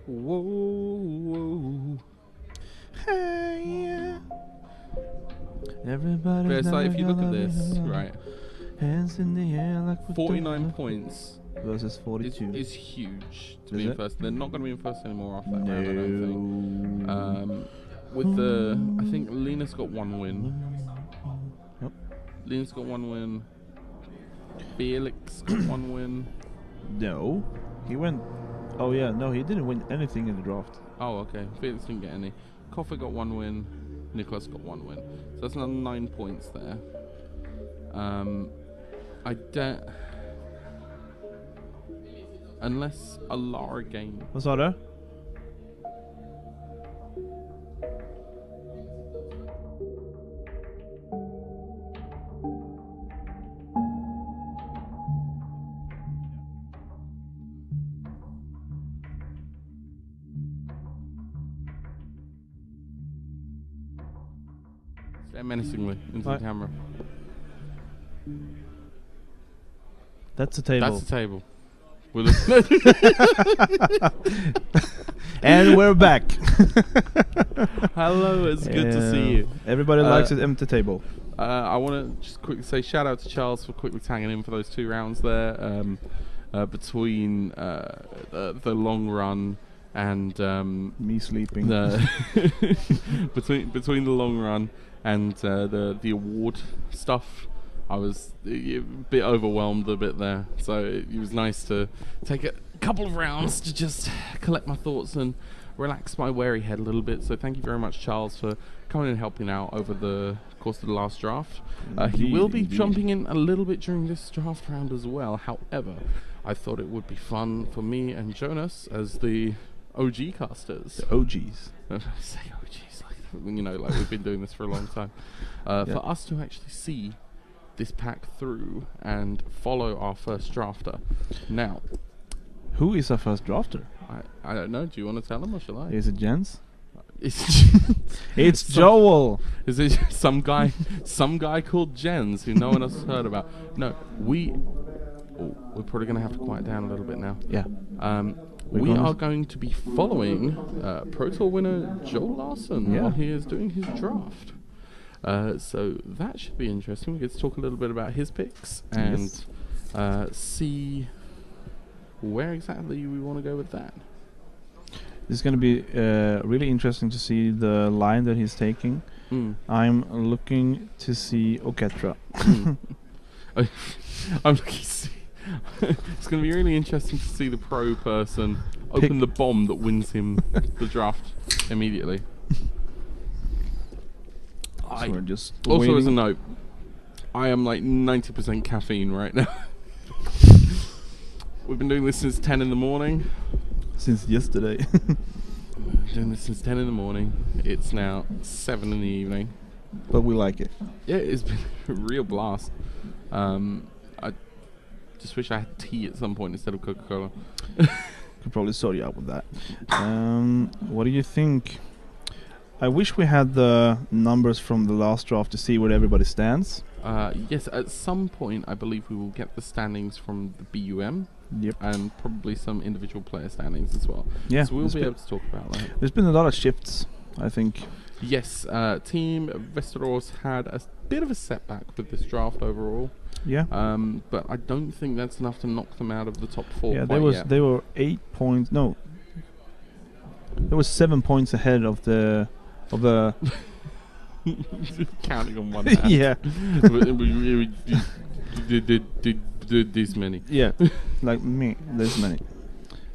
Whoa. Hey, yeah. Everybody. But it's like, if you look at this, right, Hands in the air like we're 49 doing. points Versus 42. is huge to Is be in it? first. They're not going to be in first anymore after that No. round, I don't think. With the, I think Lena's got 1 win. Yep. Lena's got 1 win. Felix got 1 win. No. He went. Oh, yeah. No, he didn't win anything in the draft. Oh, okay. Felix didn't get any. Coffee got 1 win. Nicholas got 1 win. So that's another 9 points there. I don't. Unless a Lara game. Vad sa du? Stare menacingly into the camera. That's a table. That's the table. And we're back. Hello, it's good to see you. Everybody likes an empty table. I want to just quickly say shout out to Charles for quickly tagging in for those 2 rounds there. Between the long run and me sleeping. Between the long run and the award stuff. I was a bit overwhelmed a bit there. So it was nice to take a couple of rounds to just collect my thoughts and relax my wary head a little bit. So thank you very much, Charles, for coming and helping out over the course of the last draft. He will be jumping in a little bit during this draft round as well. However, I thought it would be fun for me and Jonas as the OG casters. The OGs. I say OGs, like we've been doing this for a long time. For us to actually see this pack through and follow our first drafter. Now, who is our first drafter? I don't know. Do you want to tell him or shall I? Is it Jens? It's Joel. Is it some guy called Jens who no one else has heard about? No, we're probably going to have to quiet down a little bit now. Yeah. We are going to be following Pro Tour winner Joel Larson while he is doing his draft. So that should be interesting. We get to talk a little bit about his picks and see where exactly we want to go with that. It's going to be really interesting to see the line that he's taking. I'm looking to see Oketra. I'm looking to see. It's going to be really interesting to see the pro person open the bomb that wins him the draft immediately. So we're just also, waiting. as a note, I am like 90% caffeine right now. We've been doing this since 10 in the morning. Since yesterday. Doing this since 10 in the morning. It's now 7 in the evening. But we like it. Yeah, it's been a real blast. I just wish I had tea at some point instead of Coca-Cola. Could probably sort you out with that. What do you think? I wish we had the numbers from the last draft to see where everybody stands. Yes, at some point I believe we will get the standings from the BUM. Yep. And probably some individual player standings as well. Yeah. So we'll be able to talk about that. There's been a lot of shifts, I think. Yes, Team Västerås had a bit of a setback with this draft overall. Yeah. But I don't think that's enough to knock them out of the top 4. Yeah, they were 8 points. No, there was 7 points ahead of the counting on one hand. Yeah. Did this many. Yeah, like me, this many.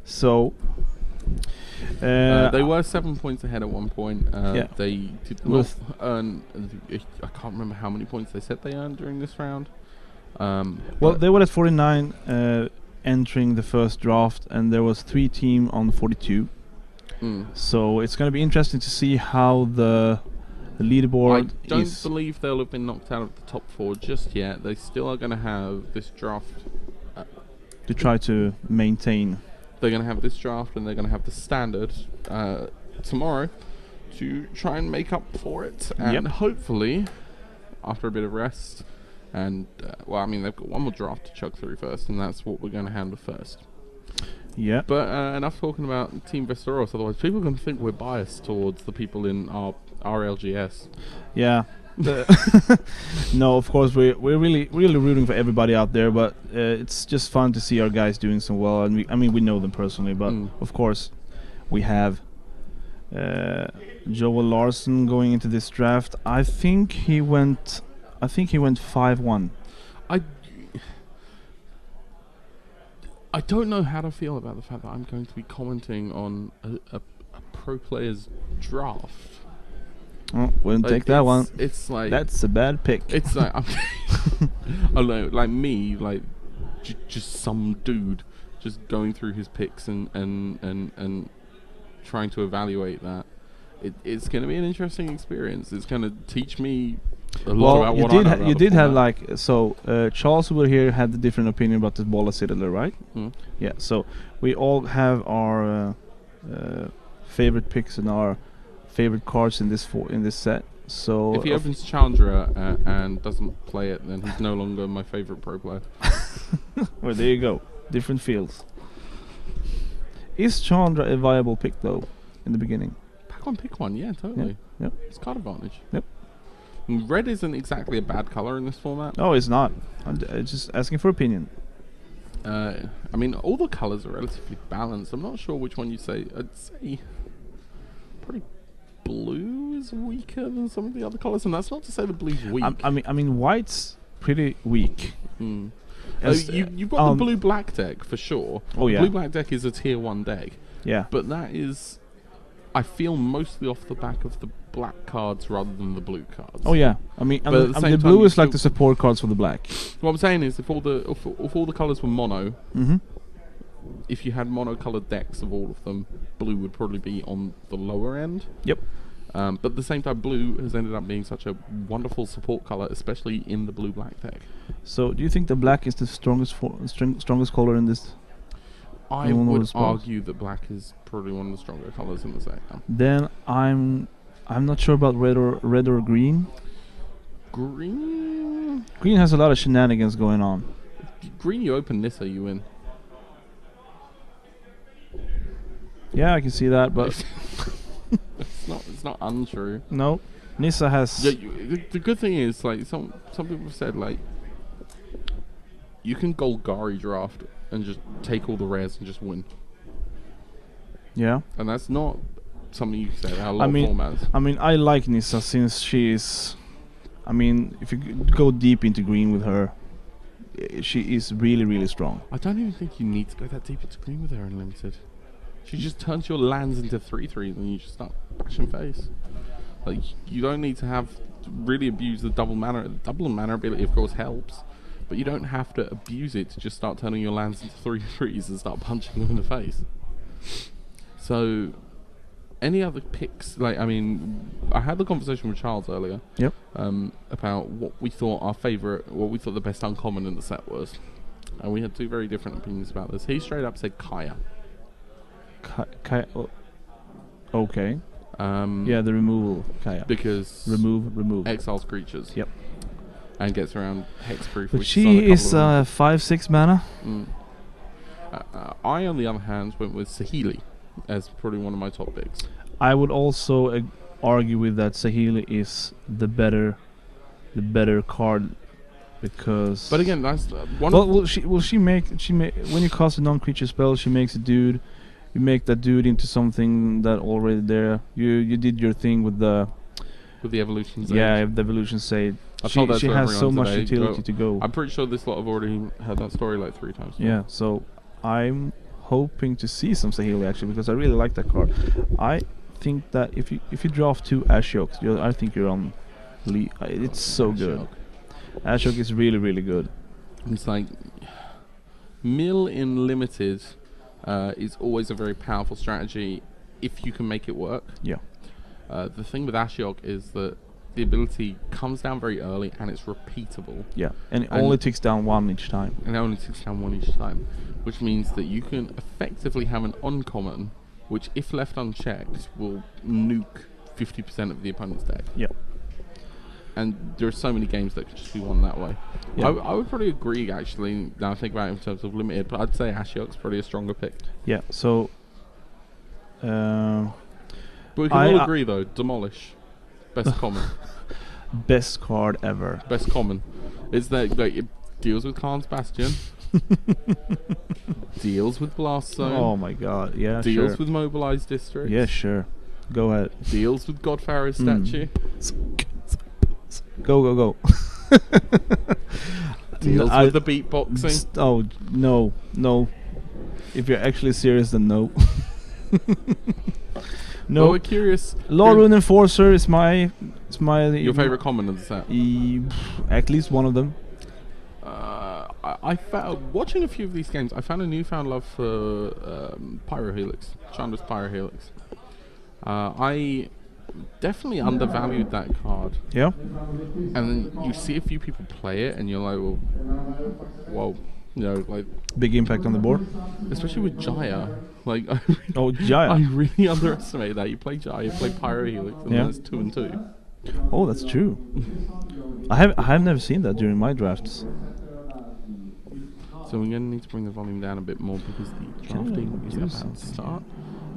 So they were 7 points ahead at one point. They did not earn. I can't remember how many points they said they earned during this round. Well, they were at 49 entering the first draft, and there was 3 team on 42. So it's going to be interesting to see how the leaderboard I don't believe they'll have been knocked out of the top 4 just yet. They still are going to have this draft to try to maintain. They're going to have this draft and they're going to have the standard tomorrow to try and make up for it. And hopefully, after a bit of rest, and they've got one more draft to chug through first, and that's what we're going to handle first. Yeah. But enough talking about Team Västerås, otherwise people are going to think we're biased towards the people in our LGS. Yeah. No, of course we're really rooting for everybody out there, but it's just fun to see our guys doing so well. And we know them personally, but of course we have Joel Larson going into this draft. I think he went 5-1. I don't know how to feel about the fact that I'm going to be commenting on a pro player's draft. Oh, wouldn't take that one. It's like that's a bad pick. It's like I know, like me, like just some dude just going through his picks and trying to evaluate that. It's going to be an interesting experience. It's going to teach me a lot about what I know about you did have format. Charles over here had a different opinion about the Bola Citadel, right? Yeah. So we all have our favorite picks and our favorite cards in this set. So if he opens Challenger and doesn't play it, then he's no longer my favorite pro player. Well, there you go. Different fields. Is Chandra a viable pick though in the beginning? Pick one, yeah, totally. Yep. It's card advantage. Yep. Red isn't exactly a bad color in this format. No, it's not. I'm just asking for opinion. All the colors are relatively balanced. I'm not sure which one you say. I'd say probably blue is weaker than some of the other colors, and that's not to say the blue's weak. I mean, white's pretty weak. You've got the blue-black deck for sure. Oh yeah. Blue-black deck is a tier 1 deck. Yeah. But that is, I feel, mostly off the back of the black cards rather than the blue cards. Oh yeah. I mean, But at the same the time, blue you is like still- the support cards for the black. What I'm saying is, if all the colours were mono, Mm-hmm. if you had mono-coloured decks of all of them, blue would probably be on the lower end. Yep. But at the same time, blue has ended up being such a wonderful support colour, especially in the blue-black deck. So, do you think the black is the strongest color in this? I In one of would those spells? argue that black is probably one of the stronger colours in the set. now. Then I'm not sure about red or green. Green, Green has a lot of shenanigans going on. green. You open Nissa, you win. Yeah, I can see that, but It's not untrue. no, Nissa has. Yeah, the good thing is, like, some people have said, like, you can Golgari draft and just take all the rares and just win, Yeah. and that's not something you can say about a I lot mean- of formats. I mean, I like Nissa since she is. I mean, if you go deep into green with her, she is really, really strong. I don't even think you need to go that deep into green with her unlimited. She just turns your lands into 3/3s and you just start bashing face. Like, you don't need to have to really abuse the double mana. The double mana ability, of course, helps, but you don't have to abuse it to just start turning your lands into 3/3s and start punching them in the face. So, any other picks? Like, I mean, I had the conversation with Charles earlier. Yep. About what we thought what we thought the best uncommon in the set was, and we had two very different opinions about this. He straight up said Kaya. Okay. Yeah, the removal Kaya. Because Remove. exiles creatures. Yep. And gets around hexproof. But which she on a is couple of 5/6 mana. them. I, on the other hand, went with Saheeli as probably one of my top picks. I would also argue with that Saheeli is the better card because. But again, that's one. Well, she make when you cast a non-creature spell, she makes a dude. You make that dude into something that already there. You did your thing with the with the evolution. the evolution save. I told that She to has so everyone much today. utility to go. I'm pretty sure this lot have already heard that story like 3 times. now. Yeah, so I'm hoping to see some Saheeli actually because I really like that card. I think that if you draft 2 Ashioks, I think you're on. It's so good. Ashiok is really, really good. It's like mill in limited is always a very powerful strategy if you can make it work. Yeah. The thing with Ashiok is that the ability comes down very early and it's repeatable. Yeah, and it And- only takes down 1 each time. And it only takes down 1 each time, which means that you can effectively have an uncommon, which if left unchecked will nuke 50% of the opponent's deck. Yeah. And there are so many games that could just be won that way. Yeah. I would probably agree, actually, now I think about it in terms of limited, but I'd say Ashiok's probably a stronger pick. Yeah, so But we can all agree, though, Demolish, best common. best card ever. Best common. Is that, like, it deals with Khan's Bastion, deals with Blast Zone, Oh my god, yeah, deals sure. with Mobilized Districts, Yeah, sure. Go ahead. deals with Godfarrow's Mm. statue, Go. deals I- with the beatboxing. Oh, no. If you're actually serious, then no. No. Well, we're curious. Lawrune Enforcer is my Your favorite common of the set? At least one of them. I found, watching a few of these games, I found a newfound love for Pyrohelix, Chandra's Pyrohelix. I definitely undervalued that card. Yeah. And then you see a few people play it, and you're like, well, whoa. You know, like, Big impact on the board. especially with Jaya. Like, Oh, Jaya. I really underestimate that. You play Jaya, you play Pyrohelix, and Yeah. that's 2 and 2. Oh, that's true. I have never seen that during my drafts. So we're going to need to bring the volume down a bit more because the Can we drafting is do about something? to start.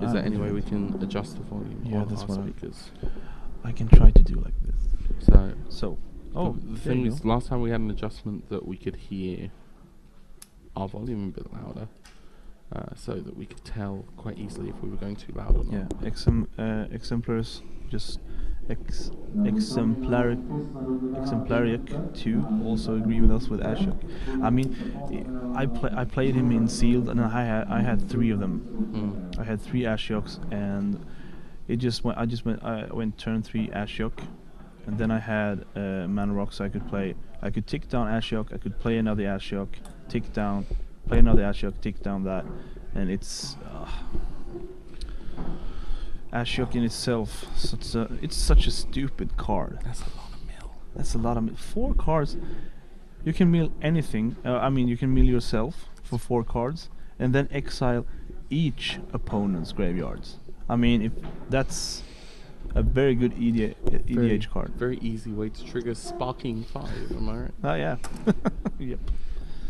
Is there any way we can adjust the volume Yeah, on that's our what I- speakers? I can try to do like this. So, Oh, the there thing you is, go. last time we had an adjustment that we could hear our volume a bit louder, so that we could tell quite easily if we were going too loud or not. Yeah, exemplars. Just Exemplaric 2 also agree with us with Ashok. I mean, I played him in sealed, and I had 3 of them. I had 3 Ashoks, and I went turn 3 Ashok, and then I had Mana Rock, so I could tick down Ashok, I could play another Ashok, tick down, play another Ashok, tick down that, and it's Ashok in itself, it's such a stupid card. That's a lot of mill. That's a lot of 4 cards. You can mill anything. I mean, you can mill yourself for 4 cards, and then exile each opponent's graveyards. I mean, if that's a very good EDH card. Very easy way to trigger Sparking 5, am I right? Oh yeah. Yep.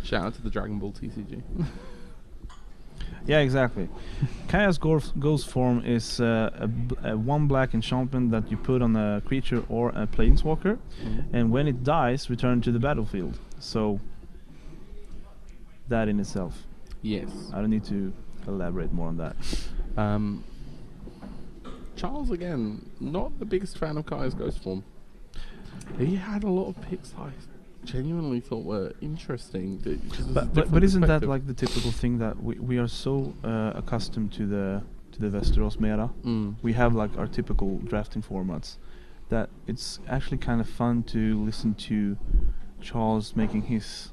Shout out to the Dragon Ball TCG. Yeah, exactly. Chaos Ghost form is a 1 black enchantment that you put on a creature or a planeswalker, and when it dies, return to the battlefield. So that in itself. Yes. I don't need to elaborate more on that. Charles, again, not the biggest fan of Chaos Ghost form. He had a lot of picks I genuinely thought were interesting. But isn't that like the typical thing that we are so accustomed to the Westeros meta? We have like our typical drafting formats that it's actually kind of fun to listen to Charles making his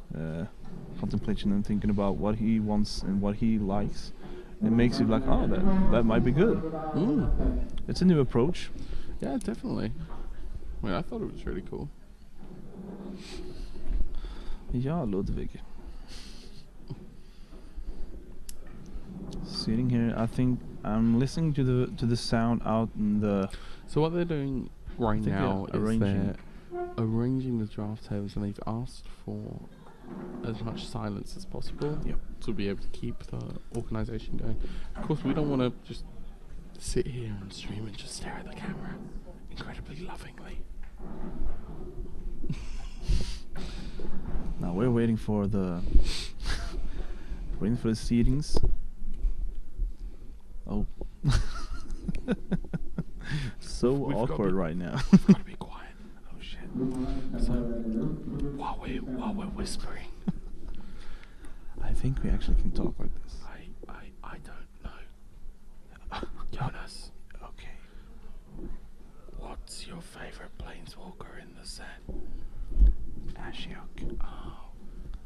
contemplation and thinking about what he wants and what he likes. It makes you like, oh, that might be good. It's a new approach. Yeah, definitely. I mean, I thought it was really cool. Ja, Ludwig. Sitting here, I think I'm listening to the sound out in the. So what they're doing right now is arranging. they're arranging the draft tables, and they've asked for as much silence as possible to be able to keep the organisation going. Of course, we don't want to just sit here and stream and just stare at the camera incredibly lovingly. Now we're waiting for the seedings. Oh, so We've awkward right now. We've got to be quiet. Oh shit! So while we're whispering, I think we actually can talk like this. I don't know. Jonas, Okay. what's your favourite planeswalker in the set? Ashiok. Oh,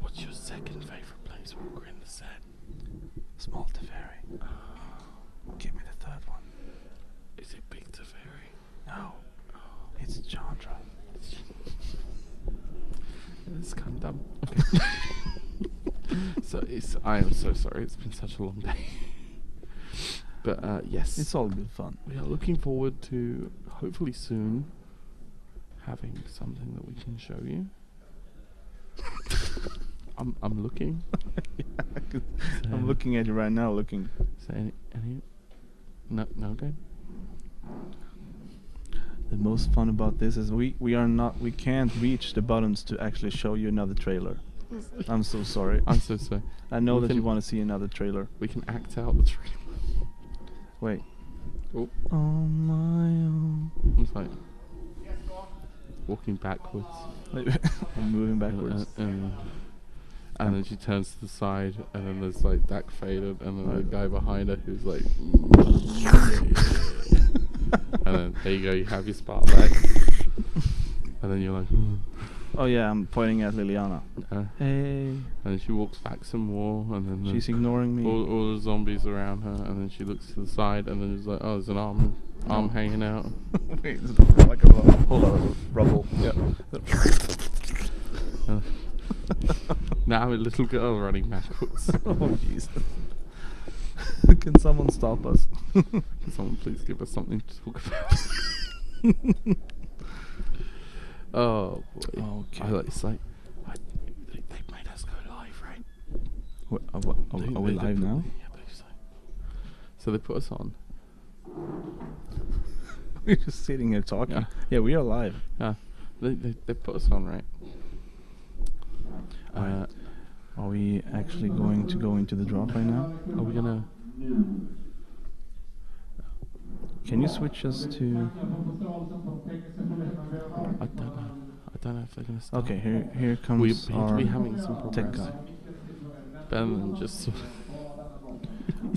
what's your second favourite planeswalker in the set? Small Teferi. Give me the third one. Is it Big Teferi? No. It's Chandra. It's kind of dumb. Okay. I am so sorry. It's been such a long day. But yes, It's all good fun. we are looking forward to hopefully soon having something that we can show you. I'm looking. I'm looking at you right now. Looking. Is there any? No. Okay. The most fun about this is we can't reach the buttons to actually show you another trailer. I'm so sorry. I'm so sorry. I know We that you can- want to see another trailer. We can act out the trailer. Wait. Oh, On my own. I'm sorry. Walking backwards. I'm moving backwards. And then she turns to the side, and then there's like that faded, and then the guy behind her who's like, and then there you go, you have your spot back, and then you're like, Oh yeah, I'm pointing at Liliana. Hey. and then she walks back some more, and then She's ignoring me. all the zombies around her, and then she looks to the side, and then there's like, oh, there's an arm hanging out. Wait, it's like a hold on, rubble. Yeah. Now a little girl running backwards. Oh Jesus. Can someone stop us? Can someone please give us something to talk about? Oh boy. Okay. It's like they made us go live, right? Are we live now? Yeah, I believe so. So they put us on. We're just sitting here talking. Yeah. Yeah, we are live. Yeah, they put us on, right? Are we actually going to go into the drop right now? Are we gonna? Can you switch us to? I don't know. I don't know if they're going to start. Okay, here comes We appear to our be having some tech progress. guy. Better than just.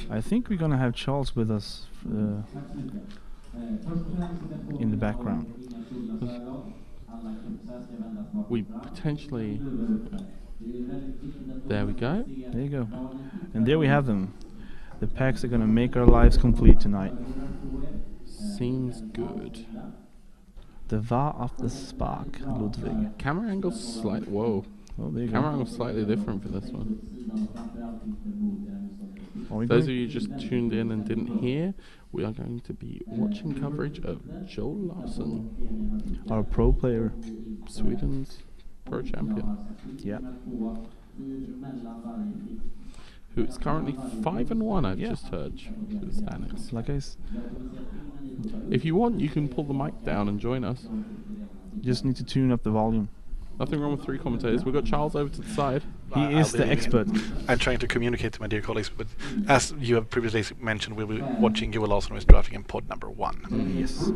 I think we're gonna have Charles with us in the background. We potentially. There we go. There you go. And there we have them. The packs are gonna make our lives complete tonight. Seems good. The Va of the Spark, Ludwig. Camera angle's slightly. Whoa. Oh, there you Camera go. angle's slightly different for this one. Are we Those of going? you just tuned in and didn't hear, we are going to be watching coverage of Joel Larsson, Our pro player. Sweden's pro champion, Yeah. who is currently 5-1. I've Yeah. just heard. To the standings. Like I If you want, you can pull the mic down and join us. just need to tune up the volume. Nothing wrong with 3 commentators. We've got Charles over to the side. He is the expert. I'm trying to communicate to my dear colleagues, but as you have previously mentioned, we'll be watching Joel Larsson, who is drafting in pod number 1. Yes.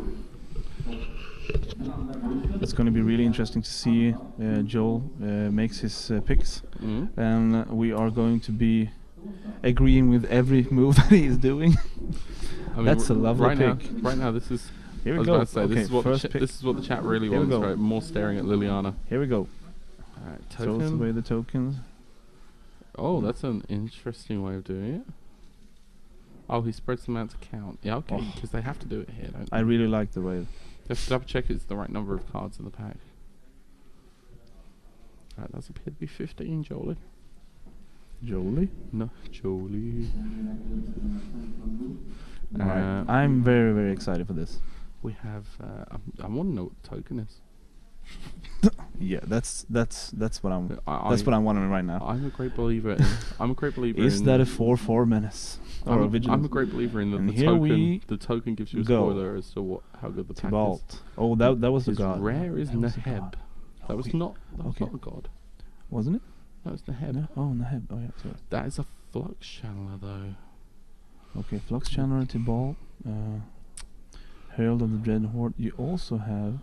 It's going to be really interesting to see Joel makes his picks, and we are going to be agreeing with every move that he is doing. I mean, That's a lovely right pick. Right now, this is. Here I we was go. about to say, Okay, this is what first pick. this is what the chat really Here we wants, go. right? More staring at Liliana. Here we go. Alright, Throws token. away the tokens. Oh, that's an interesting way of doing it. Oh, he spreads them out to count. Yeah, okay, Oh. because they have to do it here, don't they? I really like the way. They have to double check it's the right number of cards in the pack. Alright, that's appeared to be 15, Jolie. Jolie. No, Jolie. Alright. I'm very, very excited for this. We have. I want to know what the token is. Yeah, that's what I'm. I- That's I- what I'm wondering right now. I'm a great believer. I'm a great believer. Is in that a 4/4 menace or a I'm vigilance? a great believer in that And the here we token. The token gives you a go. spoiler as to how good the pack is. Tibalt. Oh, that was the His god. rare is That was the Neheb. god. That was Okay. not. That was Okay. not a god. Wasn't it? That was Neheb. No. Oh, Neheb. Oh, yeah. Sorry. That is a flux channeler, though. Okay, Flux Channeler and Tibalt. Herald of the Dread Horde. You also have.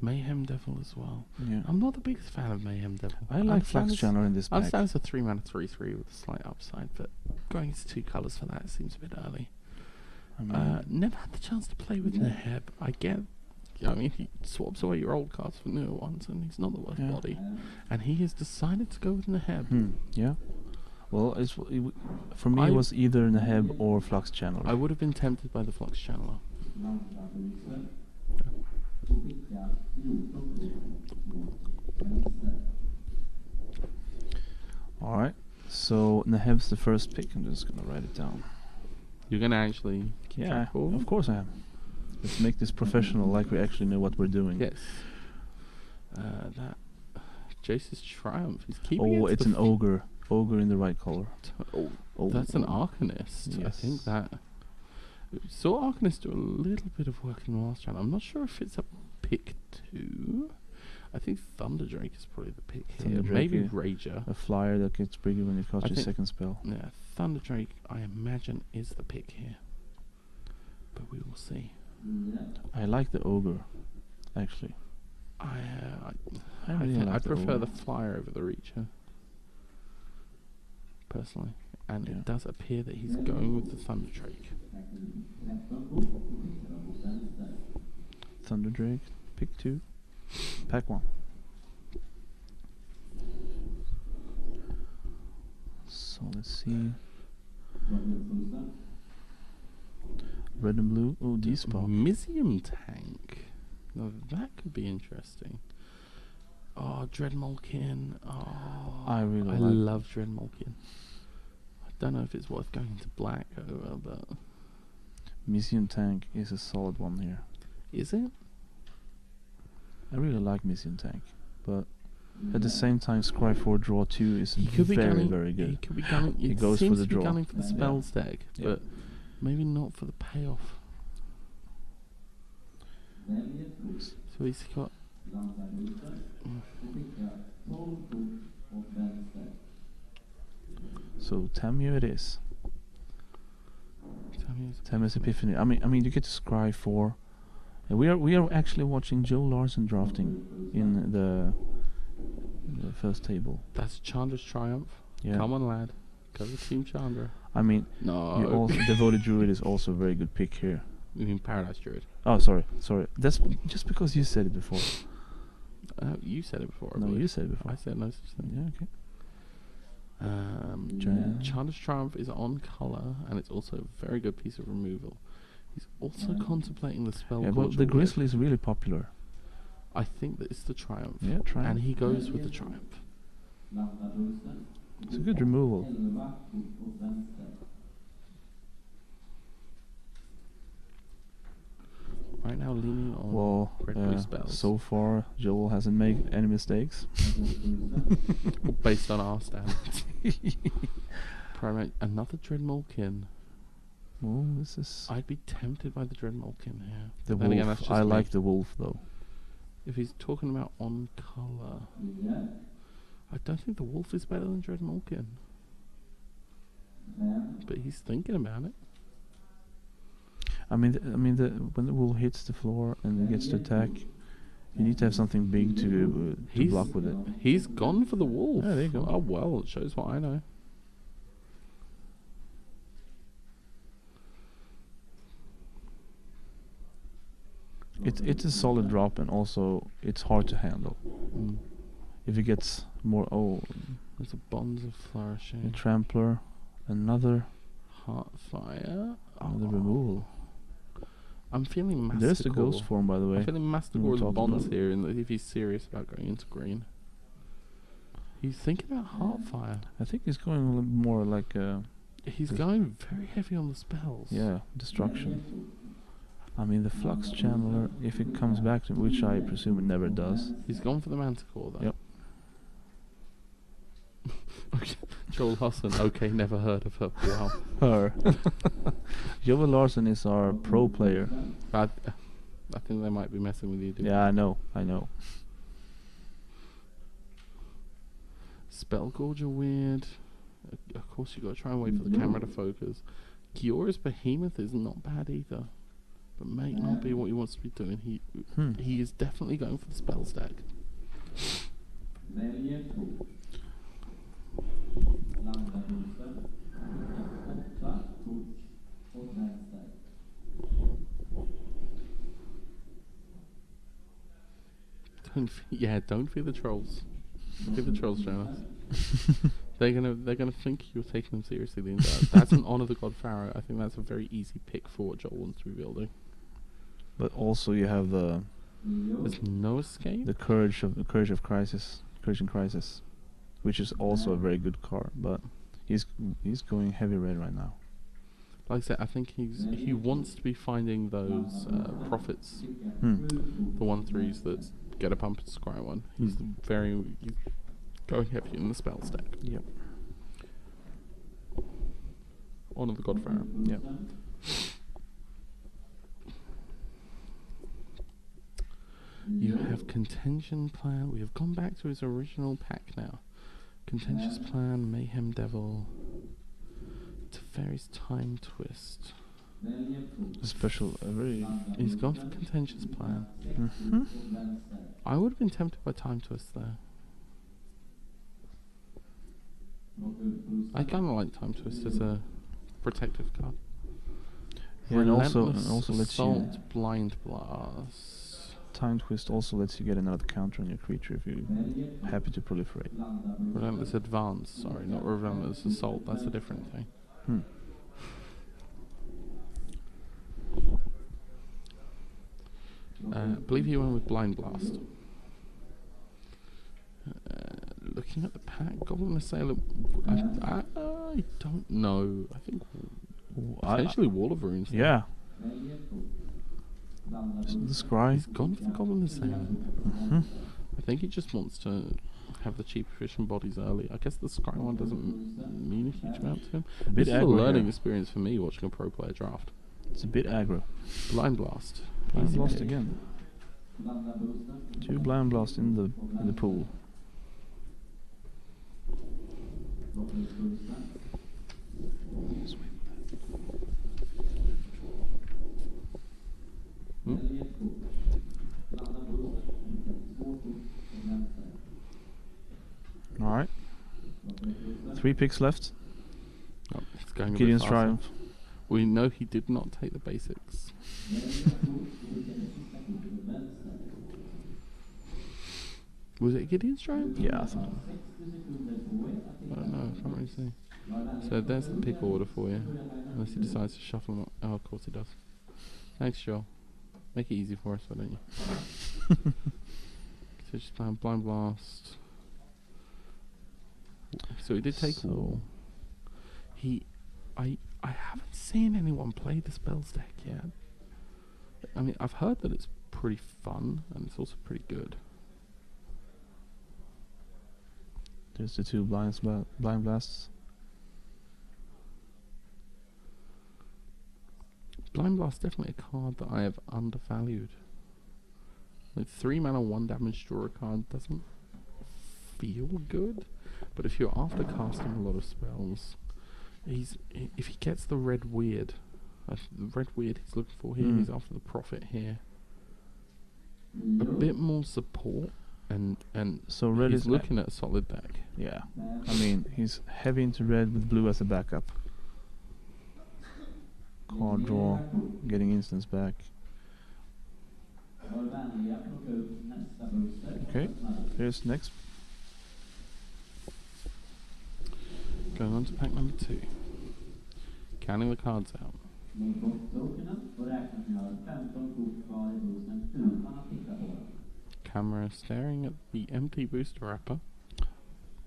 Mayhem Devil as well. Yeah. I'm not the biggest fan of Mayhem Devil. I like Flux Channeler in this I pack. understand it's a 3-mana 3/3 with a slight upside, but going into 2 colours for that seems a bit early. I mean, Never had the chance to play with Neheb. I get. I mean, he swaps away your old cards for newer ones, and he's not the worst Yeah. body. And he has decided to go with Neheb. yeah. Well, for me, it was either Neheb or Flux Channeler. I would have been tempted by the Flux Channeler. Alright. So, Neheb's the first pick. I'm just going to write it down. You're gonna actually keep Yeah, track of? of course I am. Let's make this professional, like we actually know what we're doing. Yes. That Jace's Triumph. He's keeping. Oh, it to it's the an ogre. Ogre in the right color. Oh, that's an Arcanist. I Yes. think that. Saw Arcanist do a little bit of work in the last round. I'm not sure if it's a pick 2. I think Thunder Drake is probably the pick here. Thunder Maybe Drake, Rager. A flyer that gets bigger when you cast I your think- second spell. Yeah, Thunder Drake, I imagine, is the pick here. But we will see. I like the ogre, actually. I really like I the prefer ogre. the flyer over the Reacher. Personally. And Yeah. it does appear that he's going with the Thunder Drake. Thunder Drake, pick 2, pack 1. So let's see. Red and blue. Oh, D-Spark. Mizium Tank. Now that could be interesting. Oh, Dreadmolkin. Oh, I really like- love Dreadmolkin. I don't know if it's worth going to black over, but Mission Tank is a solid one here. is it? I really like Mission Tank, but at the same time, Scry 4 Draw 2 is He could be very, gunning, very He good. could be gunning. He It goes for seems the to be draw. gunning for the Yeah. spells deck, Yeah. but maybe not for the payoff. So he's got. So Tamio it is. Tammy's Epiphany. I mean, you get to scry 4. We are actually watching Joe Larson drafting in the first table. That's Chandra's Triumph. Yeah. Come on, lad. Go with Team Chandra. I mean, No. you also Devoted Druid is also a very good pick here. You mean Paradise Druid? Oh, sorry. That's just because you said it before. You said it before. I No, believe. you said it before. I said no such thing. Yeah, okay. Chandra's Triumph is on colour, and it's also a very good piece of removal. He's also contemplating the spell. Yeah, but the Grizzly is really popular. I think that it's the Triumph. Yeah, Triumph. And he goes with the Triumph. It's a good removal. Right now, leaning on Well, red blue spells. so far Joel hasn't made any mistakes. Based on our standards. Primate, another Dreadmalkin. Oh, this is I'd be tempted by the Dreadmalkin here. the Then again, wolf. that's just I me. like the wolf though. If he's talking about on colour, I don't think the wolf is better than Dreadmalkin. But he's thinking about it. I mean, when the wolf hits the floor and it gets to attack, you need to have something big to block with it. He's gone for the wolf. Yeah, there you go. Oh well, it shows what I know. It's a solid drop, and also it's hard to handle. If it gets more, There's a Bonds of a Flourishing. trampler, another Heartfire. removal. I'm feeling Masticore. There's the ghost form, by the way. I'm feeling We'll Masticore's talk Bonds about it. here, and if he's serious about going into green. He's thinking about Heartfire. I think he's going a little more like He's going very heavy on the spells. destruction. I mean, the Flux Channeler, if it comes back to, which I presume it never does. He's gone for the Manticore though. Yep. Okay. Joel Husson. Okay, never heard of her. Wow. Her. Joel Larson is our pro player. I think they might be messing with you, dude. Yeah, I know. Spellgorge are weird. Of course, you got to try and wait for the camera to focus. Kiora's Behemoth is not bad either, but may not be what he wants to be doing. He is definitely going for the spell stack. Don't fear the trolls. Fear the trolls, Jonas. They're gonna think you're taking them seriously. The entire. That's an Honor the God Pharaoh. I think that's a very easy pick for what Joel wants to be building. But also you have There's no escape. the Courage of Crisis, Courage in Crisis, which is also a very good card. But he's going heavy red right now. Like I said, I think he wants to be finding those profits, the 1/3s that get a pump and scry one. He's going heavy in the spell stack. Yep. Honor the God Pharaoh. Yep. You have Contention Plan. We have gone back to his original pack now. Contentious Plan, Mayhem Devil, Teferi's Time Twist. A special, a very. He's gone for Contentious Plan. I would have been tempted by Time Twist there. I kind of like Time Twist as a protective card. Yeah, and also Relentless lets you. Assault, Blind Blast. Time Twist also lets you get another counter on your creature if you're happy to proliferate. Relentless Advance, sorry, not Relentless Assault, that's a different thing. I believe he went with Blind Blast. Looking at the pack, Goblin Assailant, I don't know. I think potentially Wall of Runes. Yeah. The scry. He's gone for the Goblin Assailant. I think he just wants to have the cheap efficient bodies early. I guess the scry one doesn't mean a huge amount to him. This is a learning experience for me watching a pro player draft. It's a bit aggro. Blind Blast. Blind Blast again. 2 Blind Blast in the pool. 3 picks left. Oh, it's going a bit Gideon's faster. Triumph. We know he did not take the basics. Was it Gideon's Triumph? Yeah, I think. I don't know, I can't really see. So there's the pick order for you. Unless he decides to shuffle them up. Oh, of course he does. Thanks, Joel. Make it easy for us, why don't you? So just playing Blind Blast. So he did take all. I haven't seen anyone play the spells deck yet. I mean, I've heard that it's pretty fun and it's also pretty good. There's the 2 blind blasts. Blind Blast definitely a card that I have undervalued. Like 3 mana, 1 damage, draw a card doesn't feel good, but if you're after casting a lot of spells, if he gets the red weird, the red weird he's looking for here, he's after the profit here. A bit more support, and So red he's is looking at a solid deck. Yeah, I mean he's heavy into red with blue as a backup. Card draw, getting instants back. Okay, here's next. Going on to pack number 2. Counting the cards out. Camera staring at the empty booster wrapper.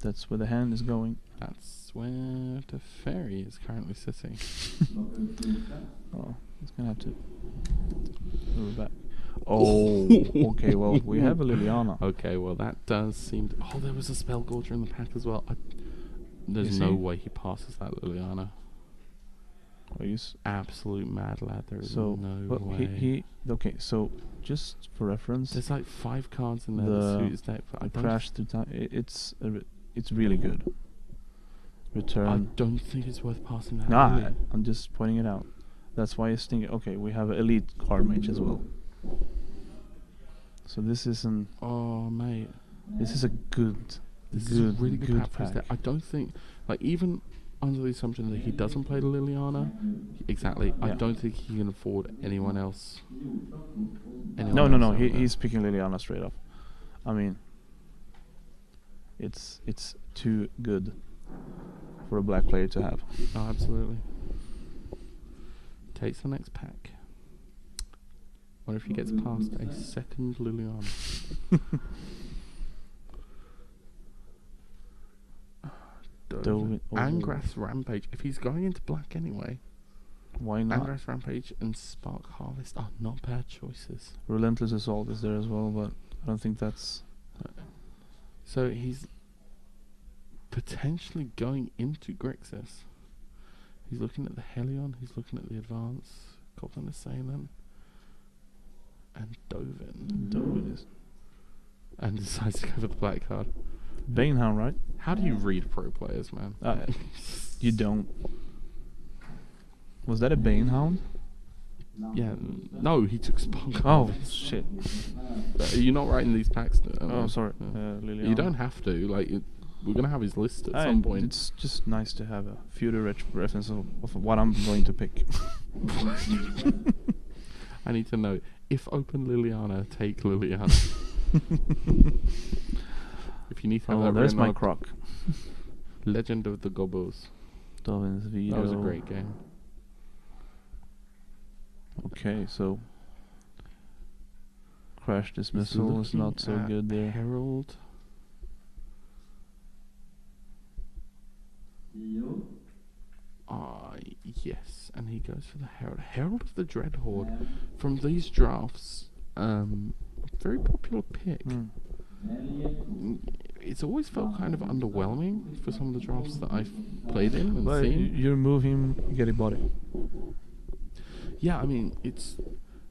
That's where the hand is going. That's where the fairy is currently sitting. Oh, it's gonna have to move it back. Oh, okay, well, we have a Liliana. Okay, well that does seem to... Oh, there was a Spell Gorger in the pack as well. There's Is no he? way he passes that Liliana. Are you Absolute mad lad. There is so, no but way. okay, so just for reference, There's like 5 cards in there the- that suit his deck, but I don't, crash through time. It's really good. Return. I don't think it's worth passing that. Nah, really. I'm just pointing it out. That's why I was thinking, okay, we have an elite card mage as well. So this isn't. Oh, mate. This is a good. This is a really good pack for his deck. I don't think, like, even under the assumption that he doesn't play the Liliana, exactly, I Yeah. don't think he can afford anyone else. No. over there. He's picking Liliana straight up. I mean, it's too good for a black player to have. Oh, absolutely. Takes the next pack. What if he gets past a second Liliana? Dovin. Oh. Angrath's Rampage. If he's going into black anyway, Why not? Angrath's Rampage and Spark Harvest are not bad choices. Relentless Assault is there as well, but I don't think that's. So he's potentially going into Grixis. He's looking at the Helion, he's looking at the Advance, Goblin Assailant, and Dovin. Dovin is. And decides to go for the black card. Banehound, right? How do you read pro players, man? You don't. Was that a Banehound? Yeah, no, he took Spark Oh, Harvest. shit. You're not writing these packs. Oh, sorry. You don't have to. Like, we're gonna have his list at some point. It's just nice to have a future reference of what I'm going to pick. I need to know if open Liliana, take Liliana. If you need to have that there's written my up, croc. Legend of the Gobos. Dovin's Veto. That was a great game. Okay, so Crash He's Dismissal is not so looking at good there. Herald. Yes, and he goes for the Herald. Herald of the Dreadhorde. From these drafts, very popular pick. It's always felt kind of underwhelming for some of the drafts that I've played in and But seen. you remove him, you get a body. Yeah, I mean, it's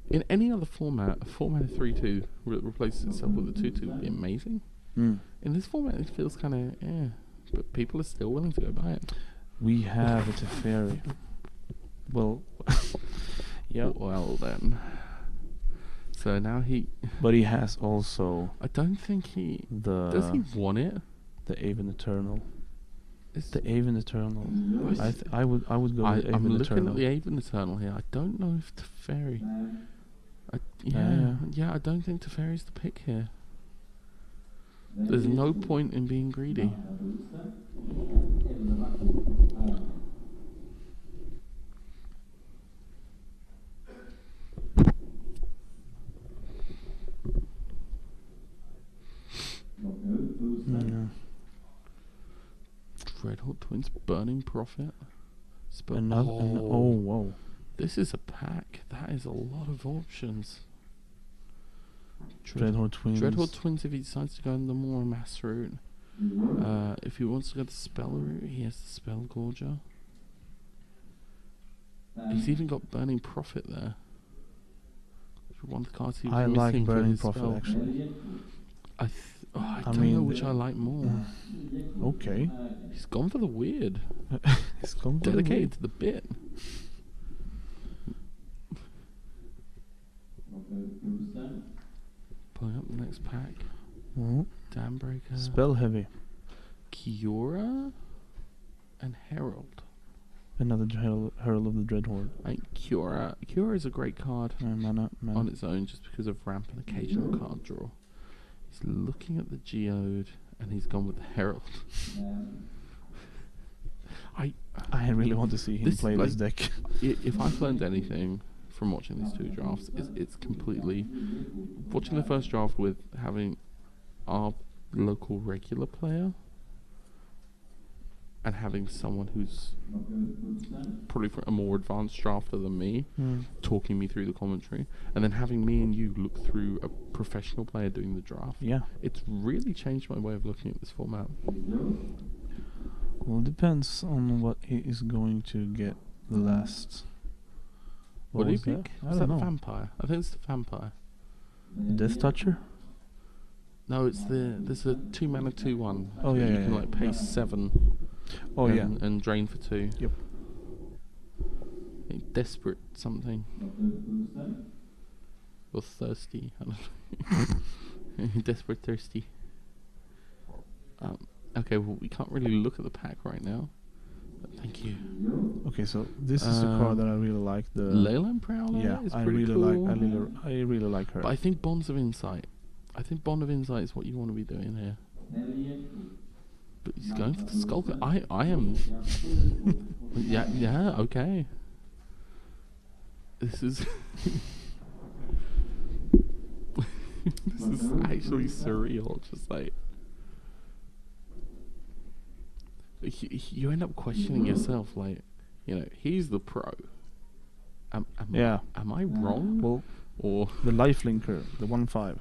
in any other format, a format of 3-2 replaces itself with a 2-2 would be amazing. In this format, it feels kind of but people are still willing to go buy it. We have a Teferi. Well, yeah. Well then. So now But he has also I don't think he does. He want it? the Aven Eternal. The Aven Eternal. I would go with I'm Aven looking Eternal. at the Aven Eternal here. I don't know if Teferi. I don't think Teferi's the pick here. There's no point in being greedy. Dreadhorde Twins, Burning Prophet. Whoa. This is a pack. That is a lot of options. Dreadhorde Twins. Dreadhorde Twins if he decides to go in the more mass route. If he wants to go the spell route, he has the Spell Gorger. He's even got Burning Prophet there. One of the cards he was I missing like for Burning his Prophet spell. actually. I don't know which I like more. Okay. He's gone for the weird. He's gone for the Dedicated weird. to the bit. Pulling up the next pack. Dambreaker. Spell heavy. Kiora and Herald. Another Herald of the Dreadhorde. I think Kiora is a great card Mana. on its own just because of ramp and occasional card draw. He's looking at the Geode and he's gone with the Herald. I really want to see him play this deck. If I've learned anything from watching these two drafts, it's completely watching the first draft with having our local regular player and having someone who's probably a more advanced drafter than me talking me through the commentary, and then having me and you look through a professional player doing the draft. Yeah. It's really changed my way of looking at this format. Well, it depends on what he is going to get the last. What do you was that? pick? I Is don't that know. Vampire? I think it's the Vampire. Death Toucher? No, there's a 2-mana 2/1. Oh, so yeah, you yeah, can yeah. like pay Yeah. 7. Oh, yeah. And drain for 2. Yep. Desperate something. Or thirsty. I don't know. Desperate thirsty. Okay, well we can't really look at the pack right now. But thank you. Okay, so this is the card that I really like. The Leyland Prowler. Yeah, is I pretty really cool. like. I really like her. But I think Bonds of Insight. I think Bond of Insight is what you want to be doing here. But he's going for the Skulker. I am. yeah, okay. This is. This is actually surreal. Just like. You end up questioning yourself, like, he's the pro. Am I wrong? Well, or the Lifelinker, the 1/5.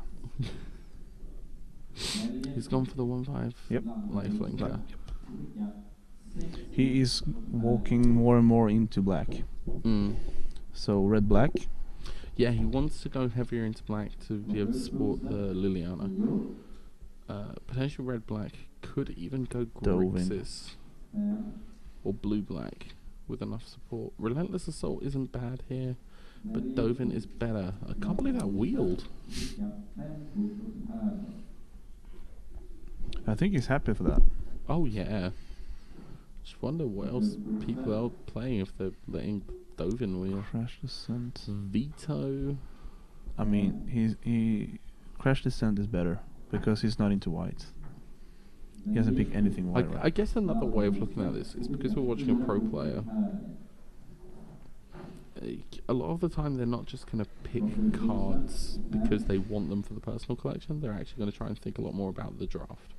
He's gone for the 1/5. Yep. Lifelinker. He is walking more and more into black. So red black. Yeah, he wants to go heavier into black to be able to support the Liliana. Potential red black, could even go Grixis or blue black with enough support. Relentless Assault isn't bad here, but Dovin is better. I can't believe that wheeled. I think he's happy for that. Oh yeah. Just wonder what else people are playing if they're letting Dovin wheel. Crash Descent. Veto. I mean, he Crash Descent is better because he's not into white. He hasn't picked anything white. I guess another way of looking at this is because we're watching a pro player. A lot of the time they're not just going to pick cards because they want them for the personal collection. They're actually going to try and think a lot more about the draft.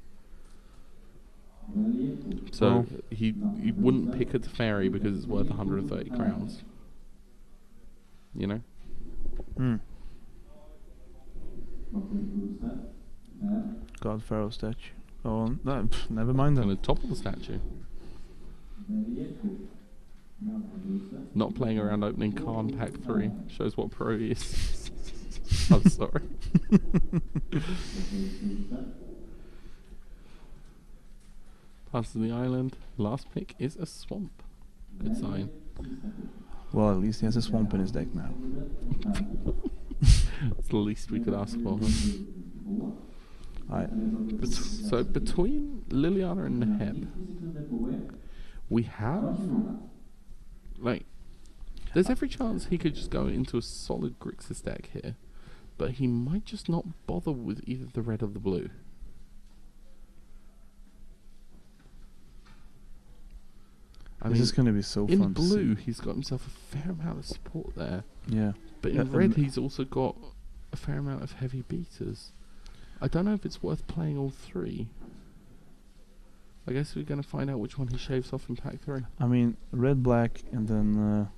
So he wouldn't pick a Teferi because it's worth 130 crowns. You know? God Pharaoh statue. Oh, no, never mind And then. the top of the statue. Not playing around opening Khan Pack 3 shows what pro he is. I'm sorry. Passes the island. Last pick is a swamp. Good sign. Well, at least he has a swamp in his deck now. It's the least we could ask for. Alright. So between Liliana and Neheb, we have like there's every chance he could just go into a solid Grixis deck here, but he might just not bother with either the red or the blue. This is going to be so in fun to see. blue, he's got himself a fair amount of support there. Yeah. But in red, he's also got a fair amount of heavy beaters. I don't know if it's worth playing all three. I guess we're going to find out which one he shaves off in pack 3. I mean, red, black, and then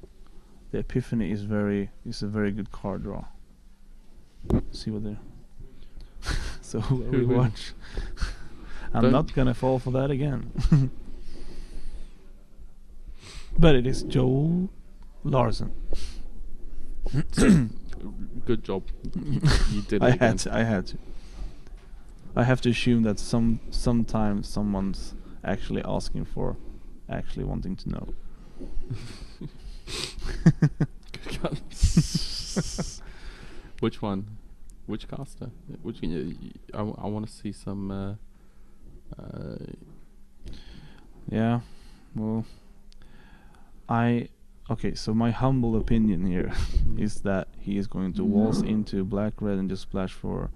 the Epiphany is a very good card draw. See what they're... So who will we watch? I'm not going to fall for that again. But it is Joel Larson. Good job. You did it again. I had to. I have to assume that sometimes someone's actually asking for, actually wanting to know. Which one? Which caster? Which? I want to see some. Yeah. Well. Okay, so my humble opinion here is that he is going to waltz into black red and just splash for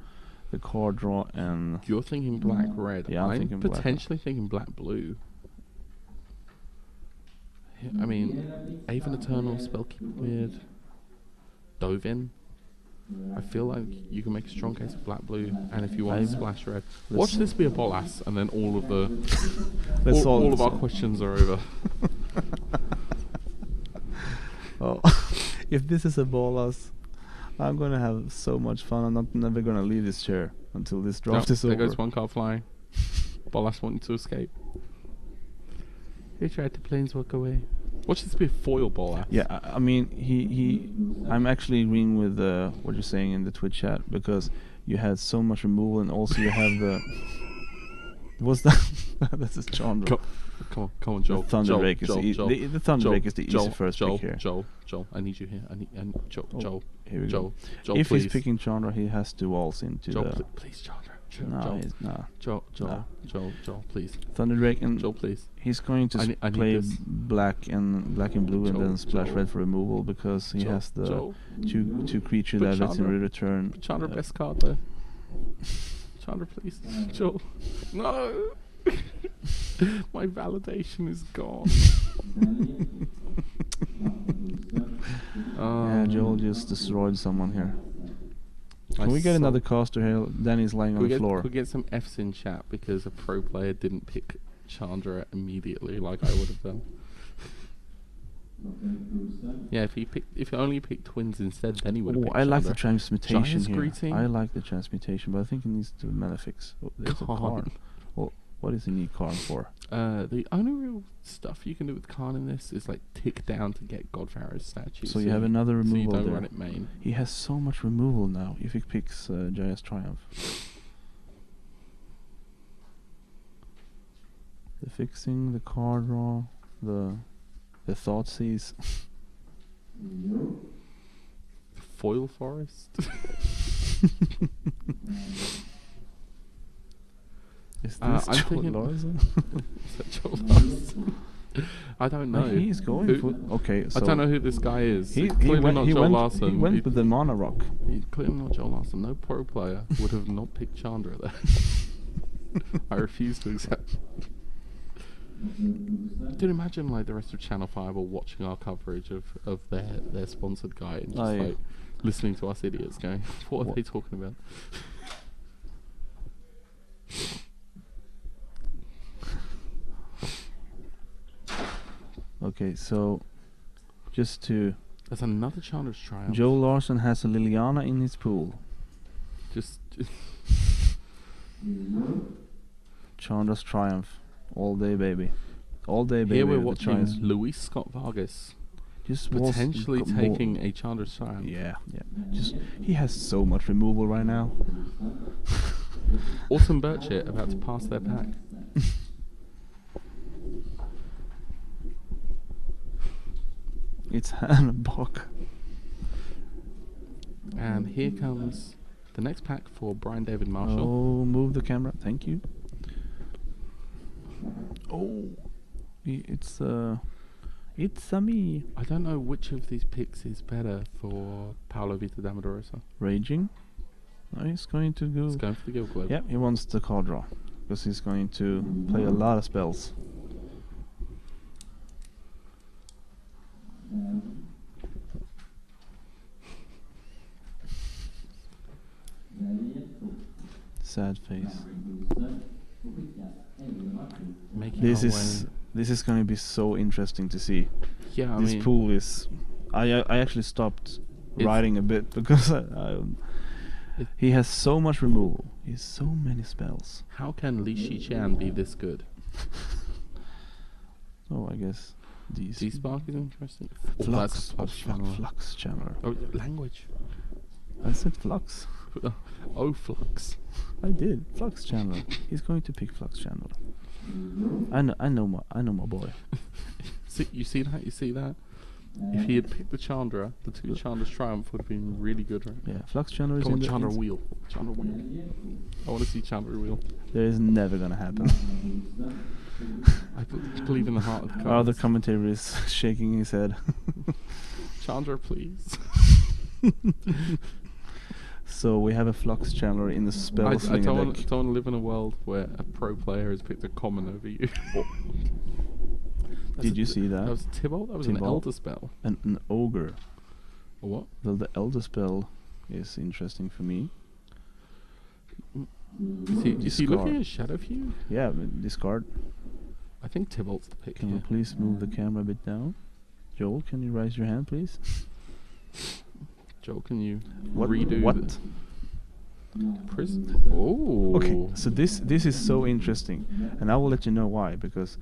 the card draw. And you're thinking black red. Yeah, I'm thinking potentially thinking black blue. I mean, Aven Eternal, Spellkeeper Weird, Dovin. I feel like you can make a strong case of black blue, and if you want to splash red, watch this be a Bolas, and then all of the all of our questions are over. Oh, if this is a Bolas, I'm gonna have so much fun. I'm never gonna leave this chair until this draft is over. There goes one card flying. Bolas wanting to escape. He tried to planeswalk away. Watch this be a foil Bolas. Yeah, I mean, I'm actually agreeing with what you're saying in the Twitch chat, because you had so much removal, and also you have the... What's that? That's a Chandra. Come on, Joel. The Thunderdrake is the Thunderdrake is the easy first pick here. Joel, I need you here. Joel. Here we go. Joel, if please. He's picking Chandra, he has to waltz into Joel, the... please, Chandra. Joel, please. Thunderdrake, and Joel, please. He's going to play black and blue, and then splash red for removal, because he has the two creature levels in return. Chandra best card there. Chandra, please. Joel. No! My validation is gone. Yeah, Joel just destroyed someone here. Can we get another caster here? Danny's lying on the floor. Can we get some Fs in chat, because a pro player didn't pick Chandra immediately like I would have done. Yeah, if he only picked twins instead, then he would have picked I like Chandra. the transmutation here. Greeting. I like the transmutation, but I think it needs to Malefix. Oh, there's a card. Well, what does he need Karn for? The only real stuff you can do with Karn in this is like tick down to get Godfarrow's statue. So you have another removal so you don't there. run it main. He has so much removal now if he picks Jaya's Triumph. The fixing, the card draw, the Thoughtseize. Foil Forest. Is this Joel Larson? Is that Joel Larson? I don't know. He's going for... Okay, so... I don't know who this guy is. He clearly not Joel Larson. He went with the Mana Rock. He's clearly not Joel Larson. No pro player would have not picked Chandra there. I refuse to accept. Dude, imagine like the rest of Channel 5 are watching our coverage of their sponsored guy and just like listening to us idiots going, what are they talking about? Okay, so just to... There's another Chandra's Triumph. Joel Larson has a Liliana in his pool. Just Chandra's Triumph. All day, baby. All day, baby. Here we're watching Luis Scott Vargas just potentially taking a Chandra's Triumph. Yeah. Just he has so much removal right now. Autumn Birchett about to pass their pack. It's Hannah Bock. And here comes the next pack for Brian David Marshall. Oh, move the camera. Thank you. Oh, it's a me. I don't know which of these picks is better for Paolo Vita Damadorosa. Raging. No, he's going to go. He's going for the Guild Globe. Yeah, he wants the card draw because he's going to play a lot of spells. Sad face. This is going to be so interesting to see. Yeah, this pool is. I actually stopped writing a bit because he has so much removal. He has so many spells. How can Li Shiqian be this good? Oh, I guess D-Spark is interesting. Flux channeler. Oh, language. I said flux. Oh, Flux. I did. Flux channeler. He's going to pick flux channeler. I know my boy. You see that? If he had picked the Chandra, the two Chandra's Triumph would have been really good, right? Yeah, flux channeler is Come in on, the Chandra wheel. Chandra wheel. I want to see Chandra wheel. There is never gonna happen. I believe in the heart of the cards. Our other commentator is shaking his head. Chandra, please. So we have a flux channeler in the spell I slinger don't want deck. to live in a world where a pro player has picked a common over you. Did you see that? That was Tybalt? That was an Tybalt. Elder spell. An ogre. A what? Well, the elder spell is interesting for me. Is he looking at Shadowview? Yeah, but discard. I think Tybalt's the pick. Can you please move the camera a bit down? Joel, can you raise your hand, please? Joel, can you What? redo What? Prison? Oh. Okay, so this is so interesting, and I will let you know why, because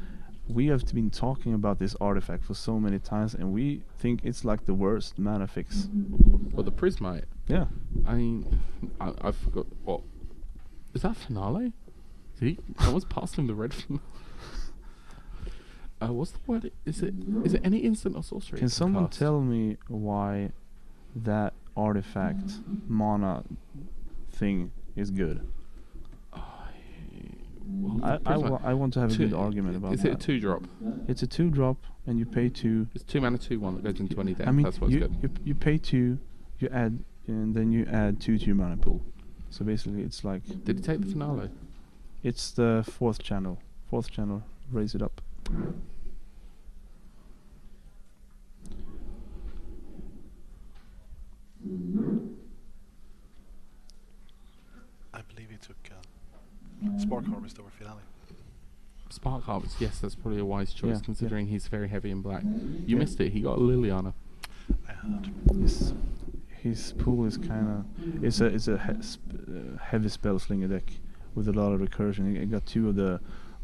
we have been talking about this artifact for so many times, and we think it's like the worst mana fix. Well, the Prismite. Yeah. I mean, I forgot. What? Is that Finale? Someone's passed him the red finale. What's the word? Is it any instant or sorcery? Can someone cast? tell me why that artifact mana thing is good? Well, I want to have a good argument about is that. Is it a 2-drop? It's a 2-drop, and you pay 2. It's 2 mana 2/1 that goes into any deck. I mean, that's what's good. you pay 2, you add, and then you add 2 to your mana pool. So basically, it's like Did he take the Finale? it's the 4th channel. 4th channel, raise it up. I believe he took Spark Harvest over Finale. Spark Harvest, yes, that's probably a wise choice Yeah, considering he's very heavy in black. You missed it, he got Liliana. I heard. His pool is kind of it's a heavy spell slinger deck with a lot of recursion. He got 2 of the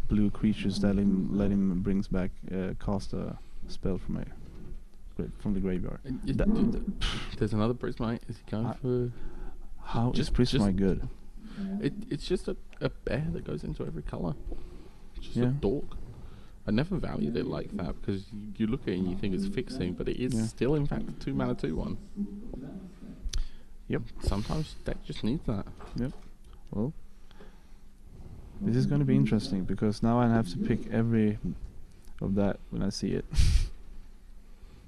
blue creatures that let him brings back cast a spell from the graveyard. There's another Prismite. Is he going for? How is Prismite good? It's just a bear that goes into every color. Just a Yeah. dork. I never valued it like that because you look at it and you think it's fixing, but it is still in fact a 2 mana 2/1. Yep. Sometimes deck just needs that. Yep. Well, this is going to be interesting because now I have to pick every of that when I see it.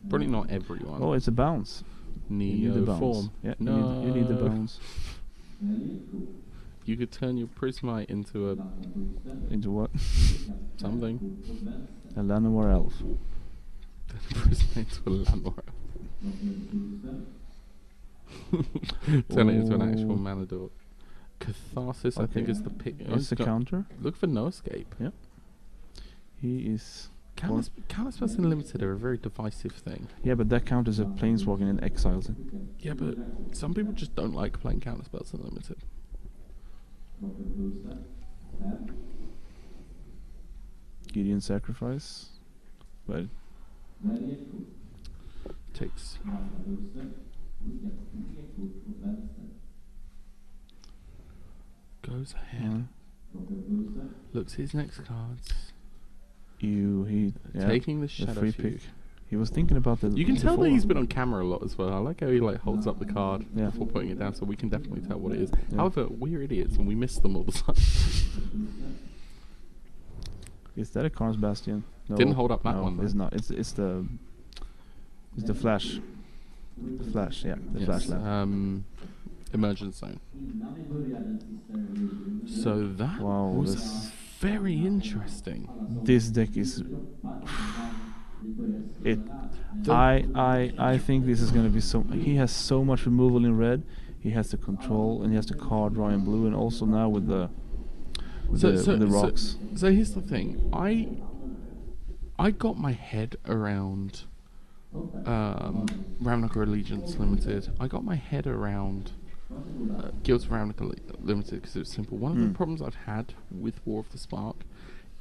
Probably not everyone. Oh, it's a bounce. You need the bounce. Form. Yeah, No. you need the bounce. You could turn your Prismite into Into what? something. A Llanowar elf. Prismite into a Llanowar. Turn it into an actual Oh. mana dork. Catharsis, I Okay. think, is the pick. It's a counter. Look for No Escape. Yeah. He is. Counterspells in Limited are a very divisive thing. Yeah, but that counters a planeswalker and exiles it. Yeah, but some people just don't like playing counterspells in Limited. Gideon sacrifice. But Takes. Goes ahead. Looks his next cards. Taking the Shadow free Fuse. pick. He was thinking about the. You can tell that before. he's been on camera a lot as well. I like how he holds up the card Yeah. before putting it down, so we can definitely tell what it is. Yeah. However, we're idiots and we miss them all the time. Is that a Karn's Bastion? No. Didn't hold up that No, one, it's though. not. It's the Flash. The Flash, yeah, the Flash lab. Emergence zone. So that Wow, was this- very interesting. This deck is. It. I think this is gonna be so. He has so much removal in red. He has the control and he has the card draw in blue, and also now with the with the rocks. So here's the thing. I got my head around Ravnica Allegiance Limited. I got my head around Guilds of Ravnica Limited because it was simple. One of the problems I've had with War of the Spark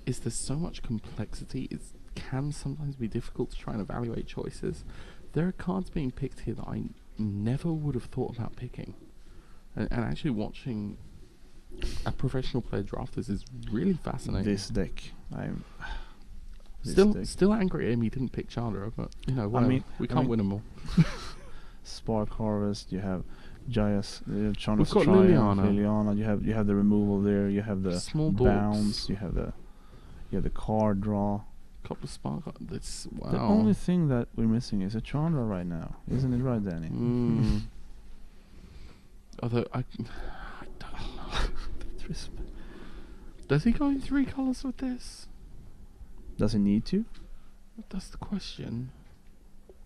is there's so much complexity. It can sometimes be difficult to try and evaluate choices. There are cards being picked here that I never would have thought about picking. And actually watching a professional player draft this is really fascinating. This deck, Still angry at him he didn't pick Chandra, but you know, whatever. We can't win them all. Spark Harvest. You have Jayas, Chandra's We've got Triumph, Liliana. Liliana. You have the removal there. You have the Small bounce. dorks. You have the card draw. Couple of spark. That's wow. The only thing that we're missing is a Chandra right now, isn't it right, Danny? Although I don't know. Does he go in 3 colours with this? Does he need to? That's the question.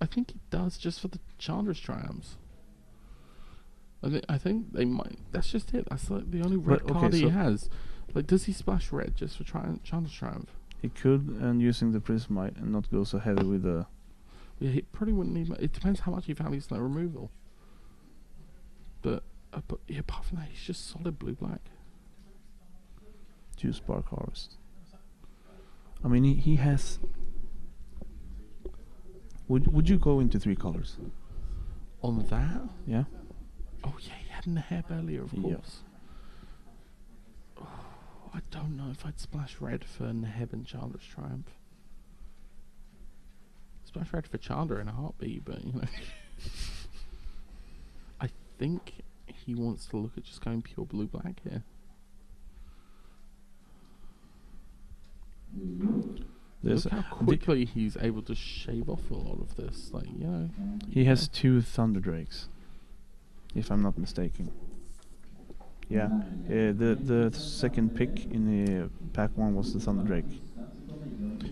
I think he does, just for the Chandra's triumphs. I think they might. That's just it. That's like the only red But, okay, card he so- has. Like, does he splash red just for Chandra's triumph? He could, and using the Prismite and not go so heavy with the. Yeah, he probably wouldn't need. It depends how much he values that removal. But yeah, apart from that, he's just solid blue-black. Two Spark Harvest. I mean, he has. Would you go into 3 colors? On that? Yeah. Oh yeah, he had Neheb earlier, of Yeah. course. Oh, I don't know if I'd splash red for Neheb and Chandra's triumph. Splash red for Chandra in a heartbeat, but you know. I think he wants to look at just going pure blue-black here. There's Look how quickly he's able to shave off a lot of this. Like, you know. he has 2 Thunder Drakes, if I'm not mistaken. Yeah, the second pick in the pack 1 was the Thunder Drake.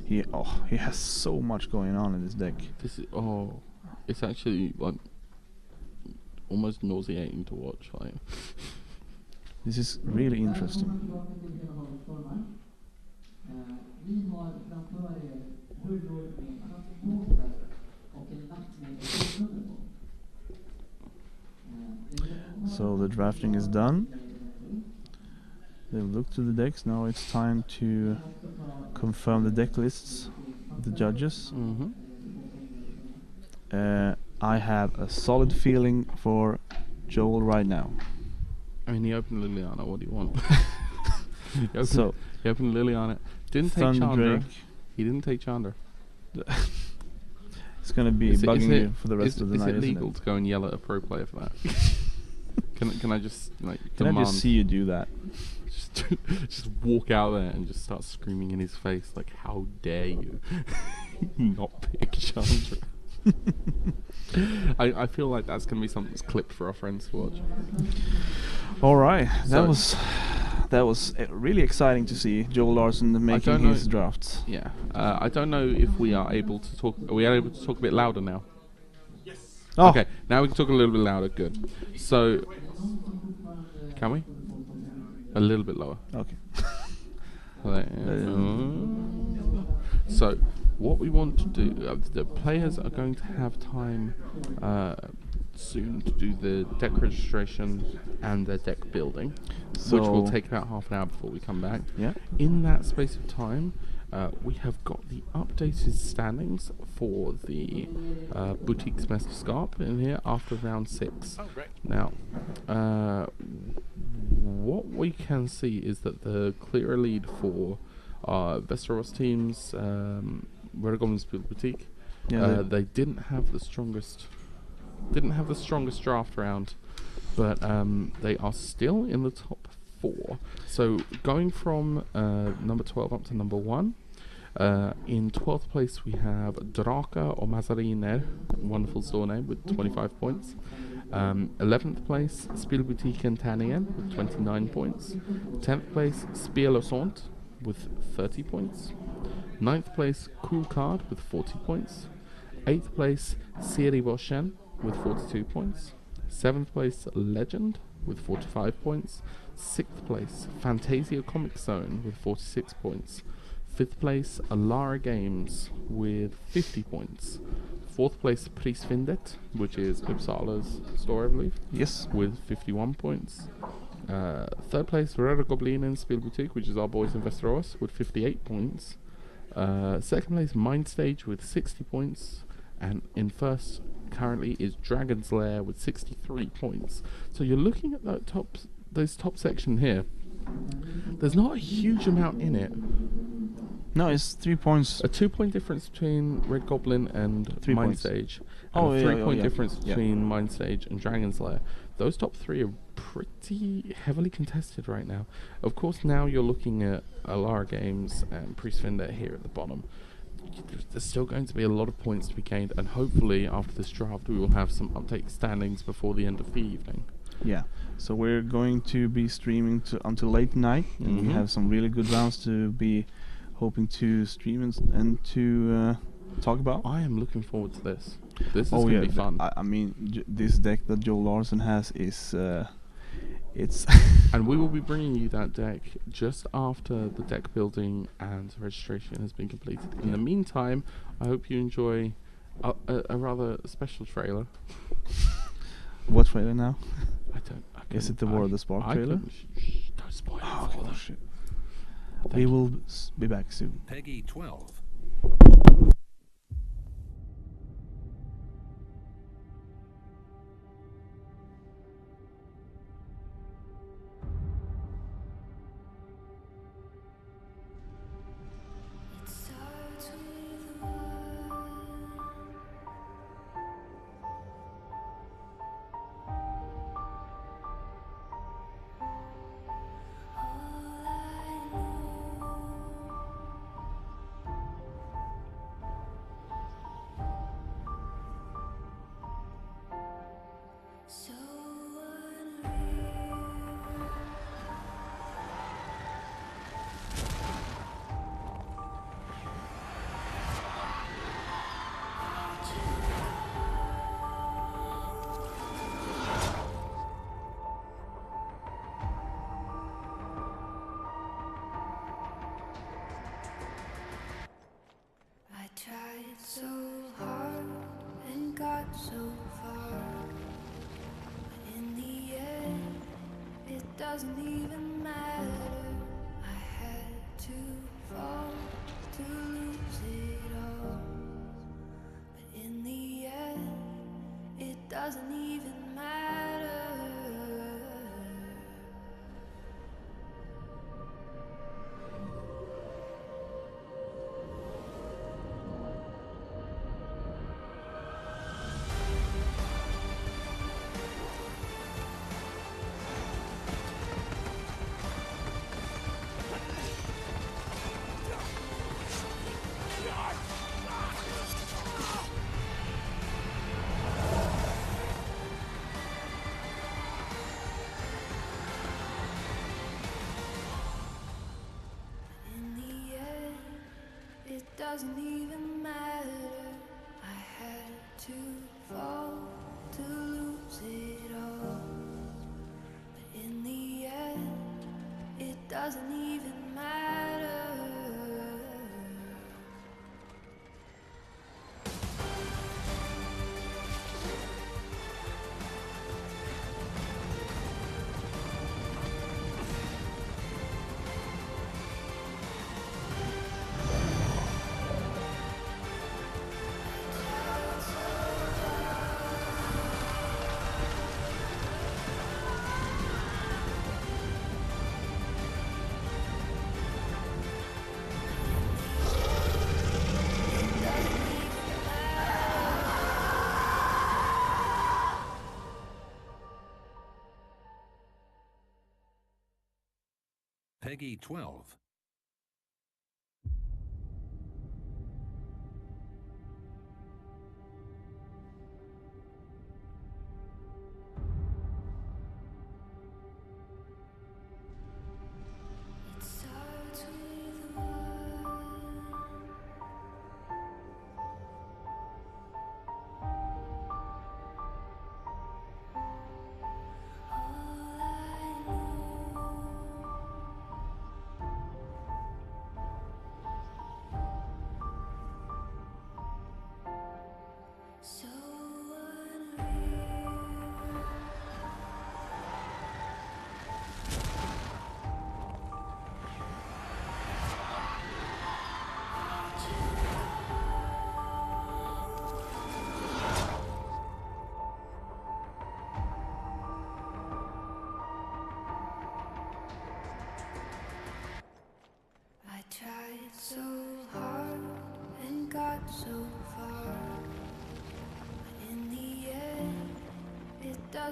He has so much going on in this deck. This is it's actually like almost nauseating to watch. Like, This is really interesting. So the drafting is done. They've looked to the decks. Now it's time to confirm the deck lists of the judges. I have a solid feeling for Joel right now. I mean, he opened Liliana. What do you want? he So opened Liliana. Didn't take Thunder Chandra. Drake. He didn't take Chandra. It's gonna be bugging you for the rest of the night. Is it isn't legal to go and yell at a pro player for that? Can I just like Can I demand? just see you do that? just walk out there and just start screaming in his face like, "How dare you not pick Chandra?" I feel like that's gonna be something that's clipped for our friends to watch. All right, So- that was really exciting to see Joel Larson making don't know- his drafts. Yeah, I don't know if we are able to talk. Are we able to talk a bit louder now? Oh, Okay, now we can talk a little bit louder. Good. So, can we? A little bit lower. okay. So, what we want to do, the players are going to have time soon to do the deck registration and the deck building, which will So- take about half an hour before we come back. Yeah. In that space of time, we have got the updated standings for the Boutique Semester Scarp in here after round 6. Oh, great. Now, what we can see is that the clear lead for Westeros teams, Red Goblin's Boutique, Yeah, they didn't have the strongest draft round, but they are still in the top 4. So going from number 12 up to number 1, In 12th place, we have Draka or Mazariner, wonderful store name, with 25 points. 11th place, Spielbutiken Tanien with 29 points. 10th place, Spielosont with 30 points. 9th place, Cool Card with 40 points. 8th place, Siri Boshen with 42 points. 7th place, Legend with 45 points. 6th place, Fantasia Comic Zone with 46 points. 5th place, Alara Games with 50 points. 4th place, Prisfindet, which is Uppsala's store, I believe. Yes. With 51 points. 3rd place, Röda Goblinen Spielbutik, which is our boys in Västerås, with 58 points. 2nd place, Mindstage with 60 points. And in first currently is Dragon's Lair with 63 points. So you're looking at those top section here. There's not a huge amount in it. No, it's 3 points. A 2-point difference between Red Goblin and 3 points. Mindstage. Oh, And a yeah, 3-point yeah. difference Yeah. between Mindstage and Dragon's Lair. Those top three are pretty heavily contested right now. Of course, now you're looking at Alara Games and Priestfinder here at the bottom. There's still going to be a lot of points to be gained, and hopefully after this draft we will have some update standings before the end of the evening. Yeah. So we're going to be streaming until late night, and we Mhm. have some really good rounds to be hoping to stream and to talk about. I am looking forward to this. This is going to be fun. I mean, this deck that Joe Larson has is it's And we will be bringing you that deck just after the deck building and registration has been completed. In the meantime, I hope you enjoy a rather special trailer. what trailer now? I don't. Is it the War of the Spark trailer? Don't spoil it. Oh, for them. shit. Thank We you. will be back soon. Peggy 12. It starts with one. All I know. So unreal. I tried so hard and got so far, but in the end, it doesn't even matter. I had to fall to lose it all, but in the end, it doesn't even matter. In the end, it doesn't even matter. I had to fall to lose it all, but in the end, it doesn't even matter. Peggy 12.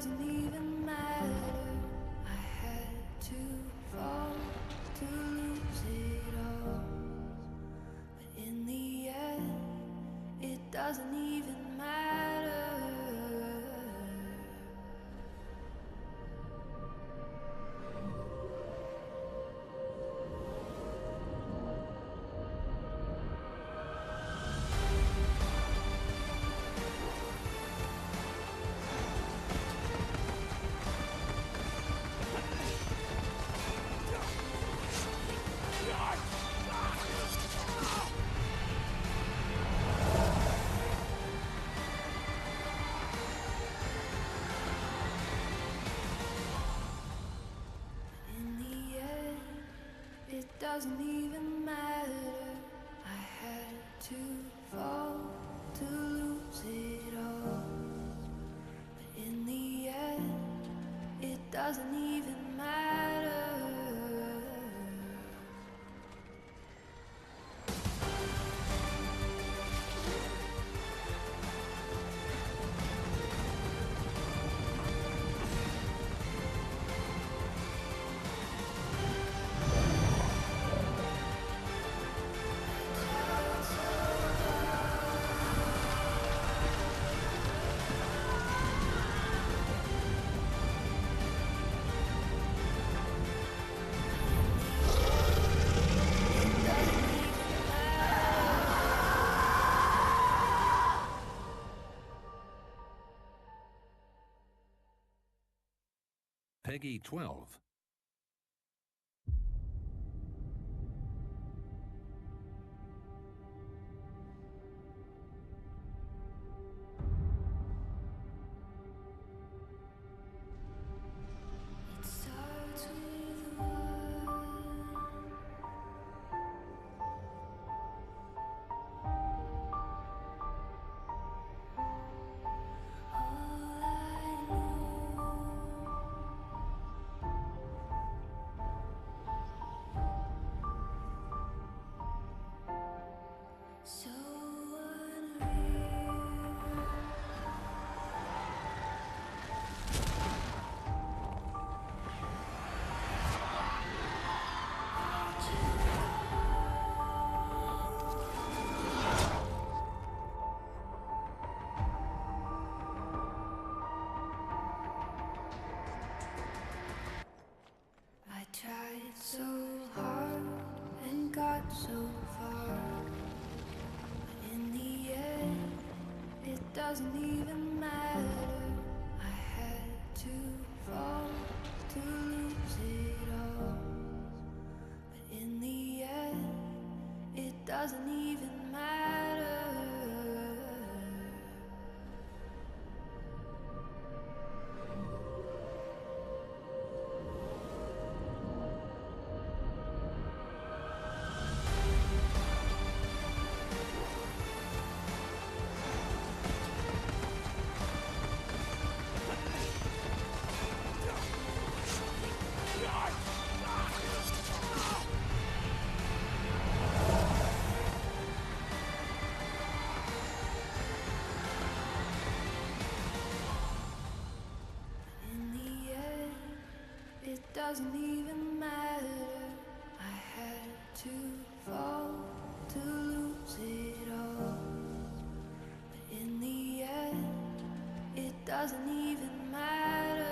doesn't even matter. I had to fall to lose it all. But in the end, it doesn't even matter. In the end, it doesn't even matter. I had to fall to lose it all. But in the end, it doesn't even matter. Peggy 12. It starts with one. All I know. So unreal. I tried so hard and got so far. But in the end, it doesn't even matter. I had to fall to lose it all. But in the end, it doesn't even matter. In the end, it doesn't even matter. I had to fall to lose it all. But in the end, it doesn't even matter.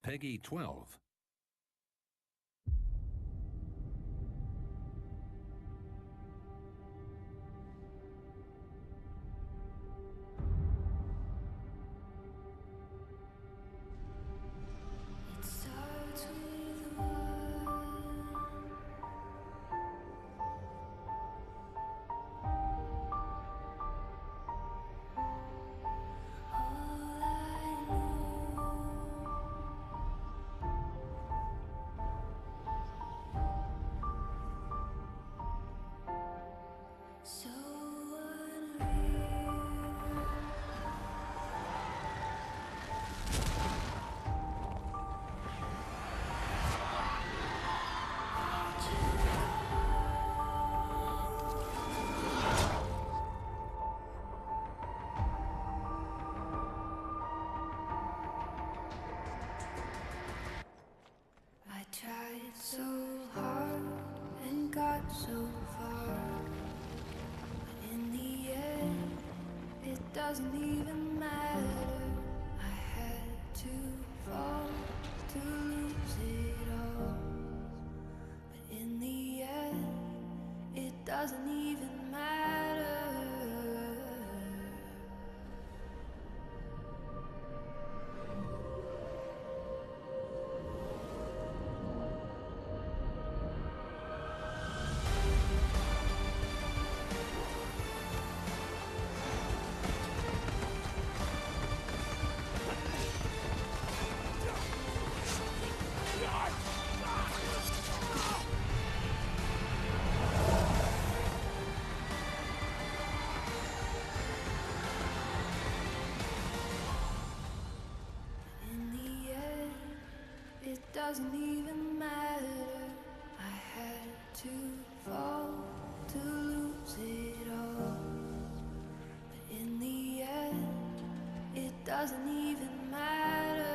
Peggy 12. It starts with doesn't even matter. I had to fall to lose it all. But in the end, it doesn't even matter. It doesn't even matter. I had to fall to lose it all. But in the end, it doesn't even matter.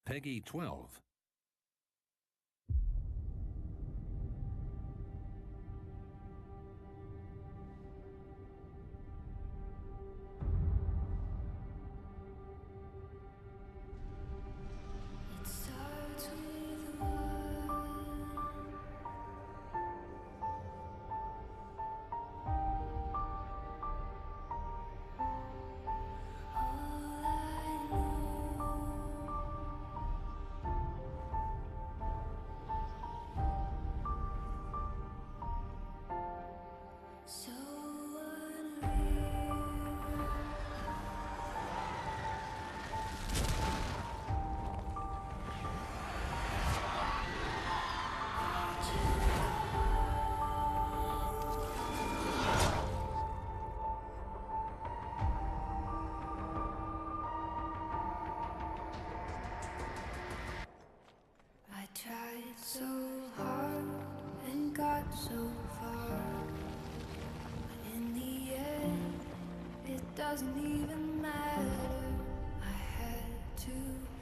Peggy 12. It starts with one. All I know. So unreal. I tried so hard and got so far, but in the end, it doesn't even matter. I had to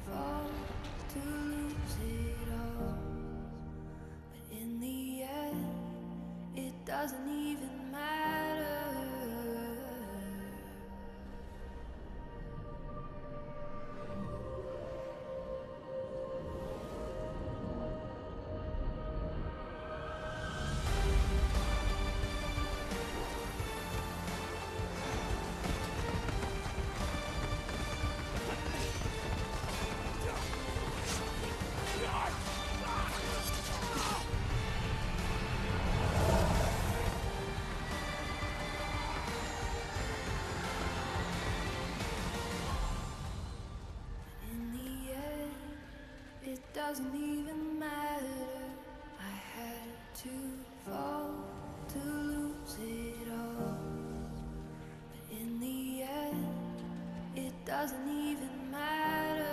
fall to lose it all, but in the end, it doesn't even matter. In the end, it doesn't even matter. I had to fall to lose it all. But in the end, it doesn't even matter.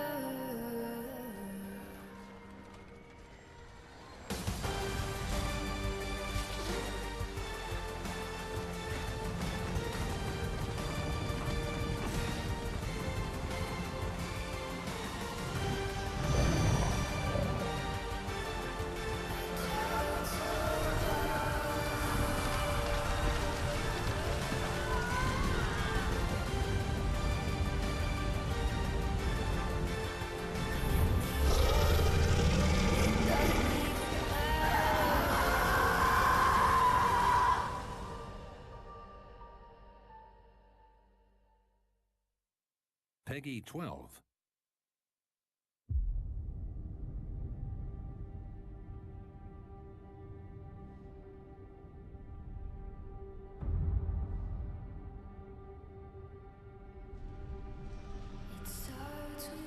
Peggy 12. It starts with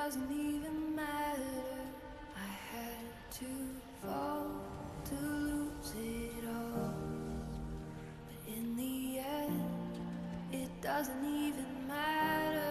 doesn't even matter. I had to fall to lose it all. But in the end, it doesn't even matter.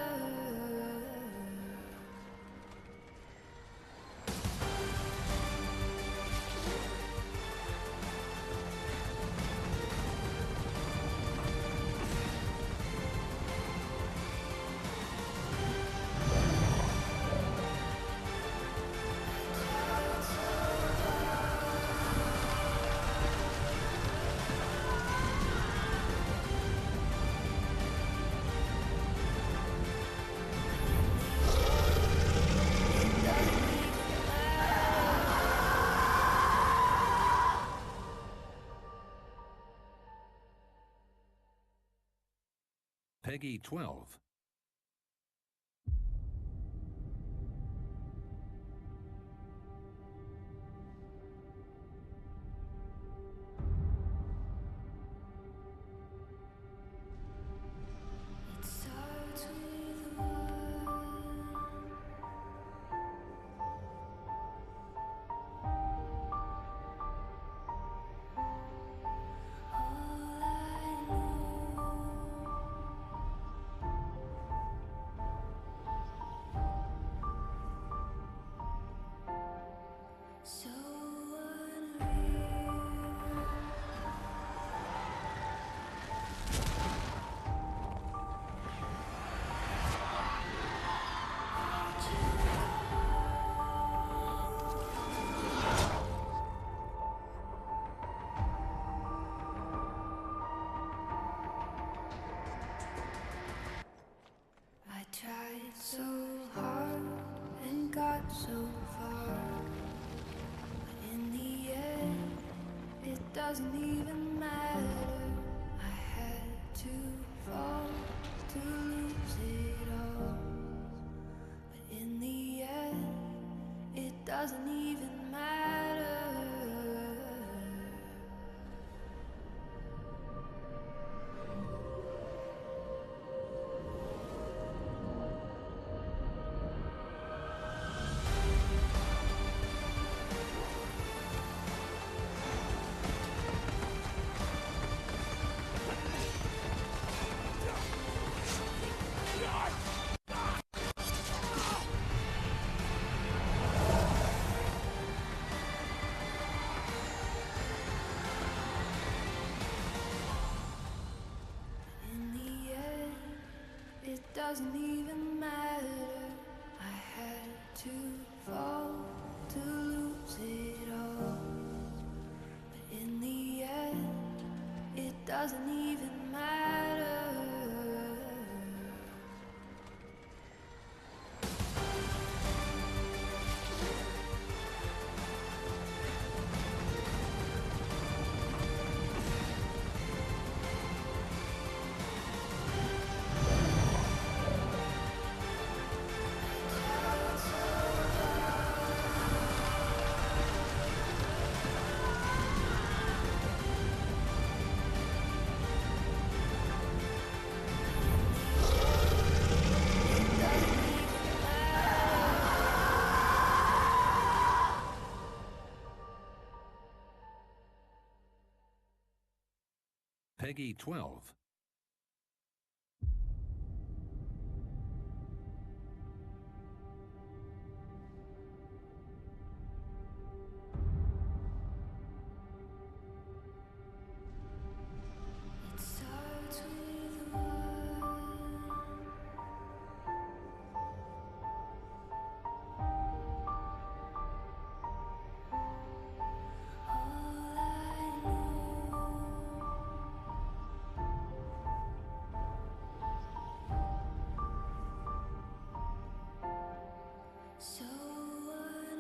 Peggy 12. It starts with one. All I know. So unreal. I tried so hard and got so far, but in the end, it doesn't even matter. I had to fall to lose it all, but in the end, it doesn't even matter. In the end, it doesn't even matter. I had to fall to lose it all. But in the end, it doesn't even matter. Peggy 12. It starts with one. All I know. So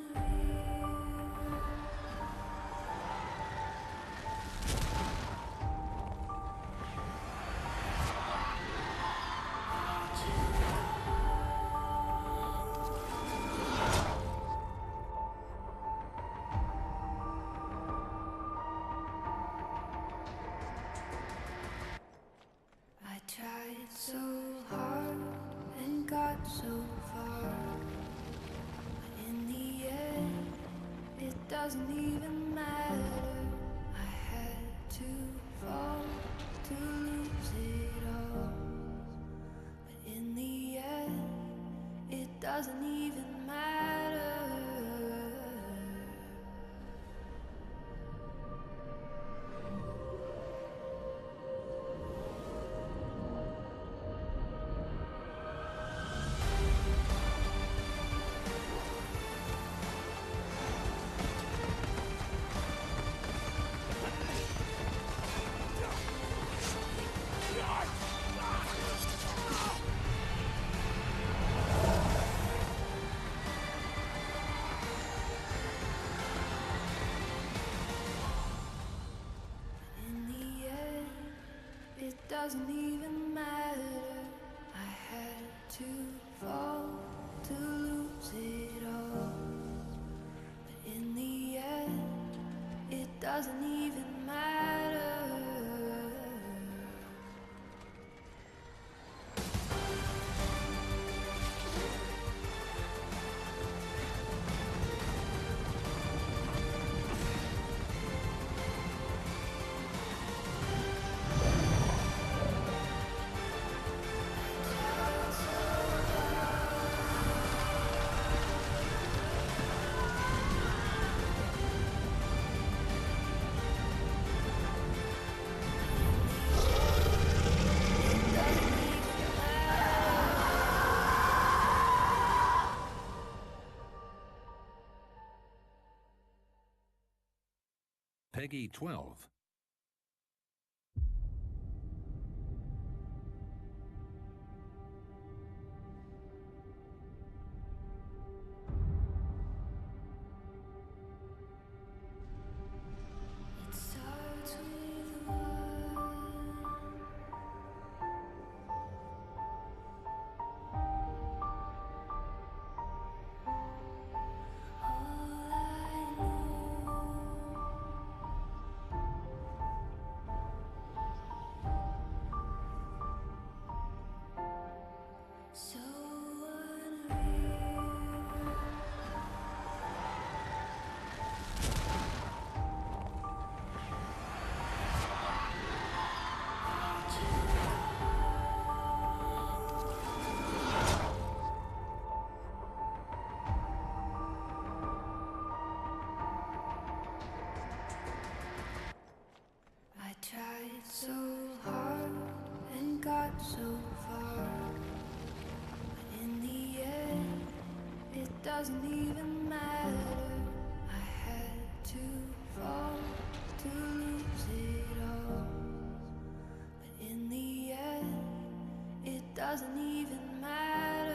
unreal. I tried so hard and got so far, doesn't even matter. I had to fall to lose it all. But in the end, it doesn't even matter. It doesn't even matter. I had to fall to lose it all. But in the end, it doesn't even matter. Peggy 12. It starts with one. All I know. So unreal. I tried so hard and got so far, but in the end, it doesn't even matter. I had to fall to lose it all, but in the end, it doesn't even matter.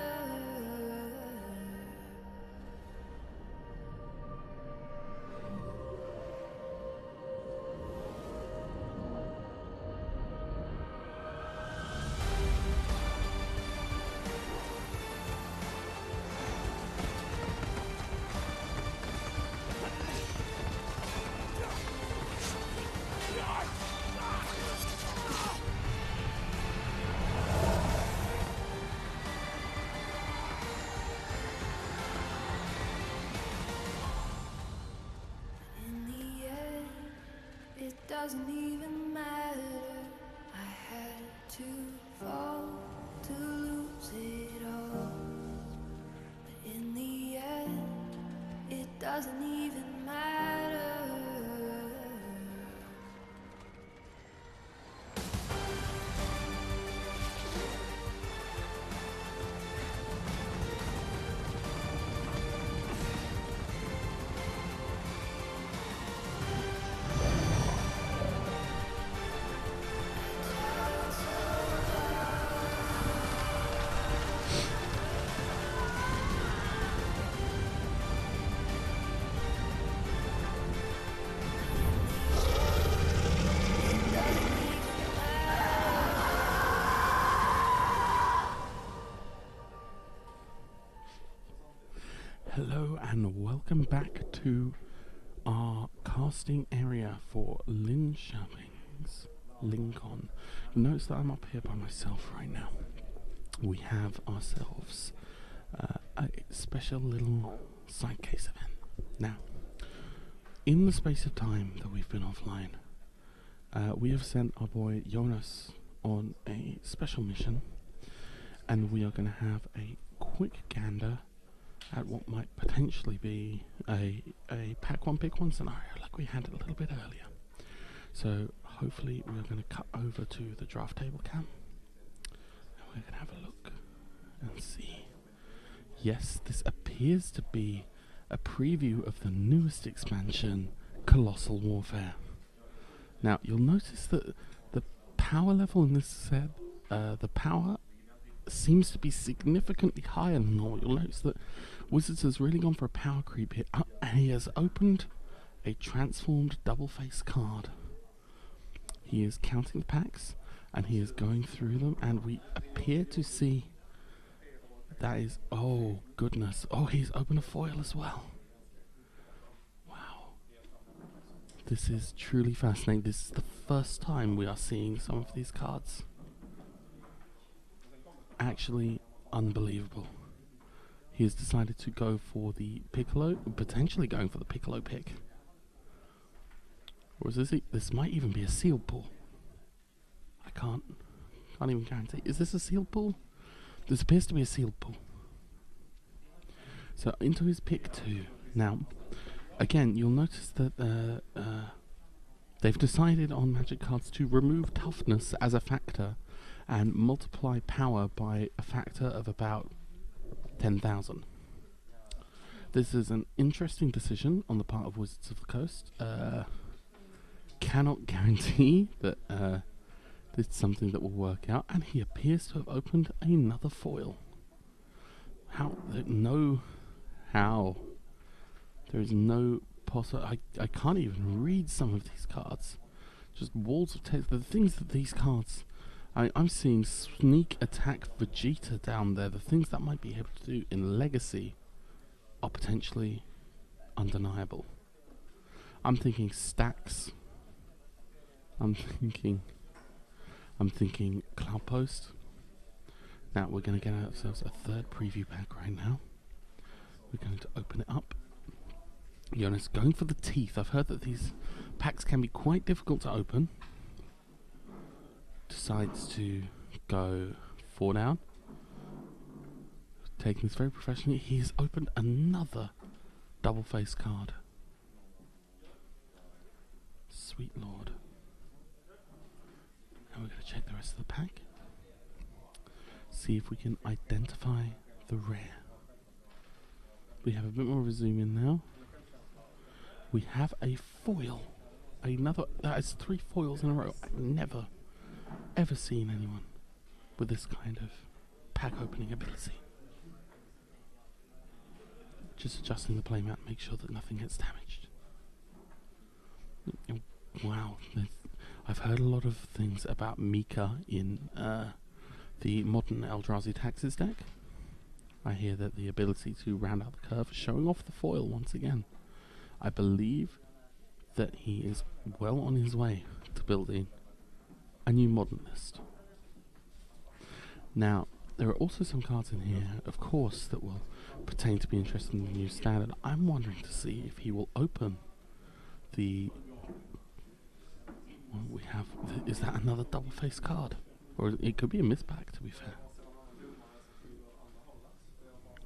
In the end, it doesn't even matter. I had to fall to lose it all. But in the end, it doesn't even matter. Hello and welcome back to our casting area for Linköping's Lincon. You'll notice that I'm up here by myself right now. We have ourselves a special little side case event. Now, in the space of time that we've been offline, we have sent our boy Jonas on a special mission, and we are going to have a quick gander at what might potentially be a pack one pick one scenario like we had a little bit earlier. So hopefully we are going to cut over to the draft table cam, and we're going to have a look and see. Yes, this appears to be a preview of the newest expansion, Colossal Warfare. Now, you'll notice that the power level in this set, the power seems to be significantly higher than normal. You'll notice that Wizards has really gone for a power creep here, and he has opened a transformed double face card. He is counting the packs, and he is going through them, and we appear to see that is, oh goodness, oh, he's opened a foil as well. Wow. This is truly fascinating. This is the first time we are seeing some of these cards. Actually unbelievable. He has decided to go for the Piccolo, potentially going for the Piccolo pick. Or is this might even be a sealed pool. I can't even guarantee. Is this a sealed pool? This appears to be a sealed pool. So into his pick 2. Now, again, you'll notice that they've decided on Magic cards to remove toughness as a factor and multiply power by a factor of about 10,000. This is an interesting decision on the part of Wizards of the Coast. Cannot guarantee that this is something that will work out, and he appears to have opened another foil. How? There is no possible. I can't even read some of these cards. Just walls of text. The things that these cards. I'm seeing sneak attack Vegeta down there. The things that might be able to do in Legacy are potentially undeniable. I'm thinking stacks. I'm thinking Cloud Post. Now we're going to get ourselves a third preview pack right now. We're going to open it up. Jonas going for the teeth. I've heard that these packs can be quite difficult to open. Decides to go 4 down. Taking this very professionally. He has opened another double face card. Sweet Lord. Now we're going to check the rest of the pack. See if we can identify the rare. We have a bit more of a zoom in now. We have a foil. Another. That is 3 foils in a row. I've never, ever seen anyone with this kind of pack opening ability. Just adjusting the playmat, make sure that nothing gets damaged. Wow. I've heard a lot of things about Mika in the modern Eldrazi Taxes deck. I hear that the ability to round out the curve is showing off the foil once again. I believe that he is well on his way to building a new modern list. Now, there are also some cards in here, of course, that will pertain to be interested in the new standard. I'm wondering to see if he will open the... Well, we have... Is that another double face card? Or it could be a mispack, to be fair.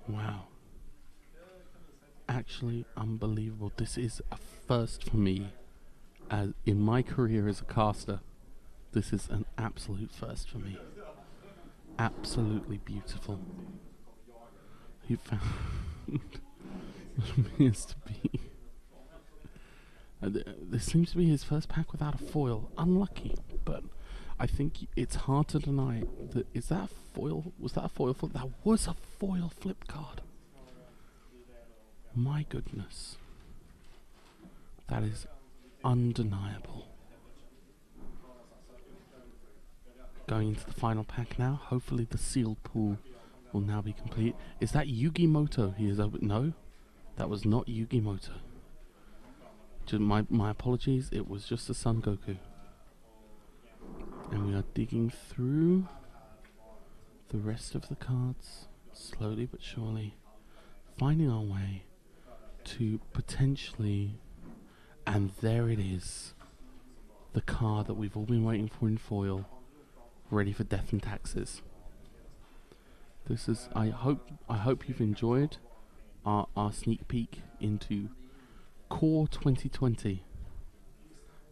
Wow. Actually unbelievable. This is a first for me as in my career as a caster. This is an absolute first for me. Absolutely beautiful. He found what appears to be this seems to be his first pack without a foil. Unlucky, but I think it's hard to deny that. Is that a foil? Was that a foil flip? That was a foil flip card. My goodness. That is undeniable. Going into the final pack now. Hopefully the sealed pool will now be complete. Is that Yugimoto he is over? No, that was not Yugimoto. My apologies, it was just a Son Goku. And we are digging through the rest of the cards, slowly but surely, finding our way to potentially And there it is. The car that we've all been waiting for in foil, ready for death and taxes. This is. I hope you've enjoyed our sneak peek into Core 2020,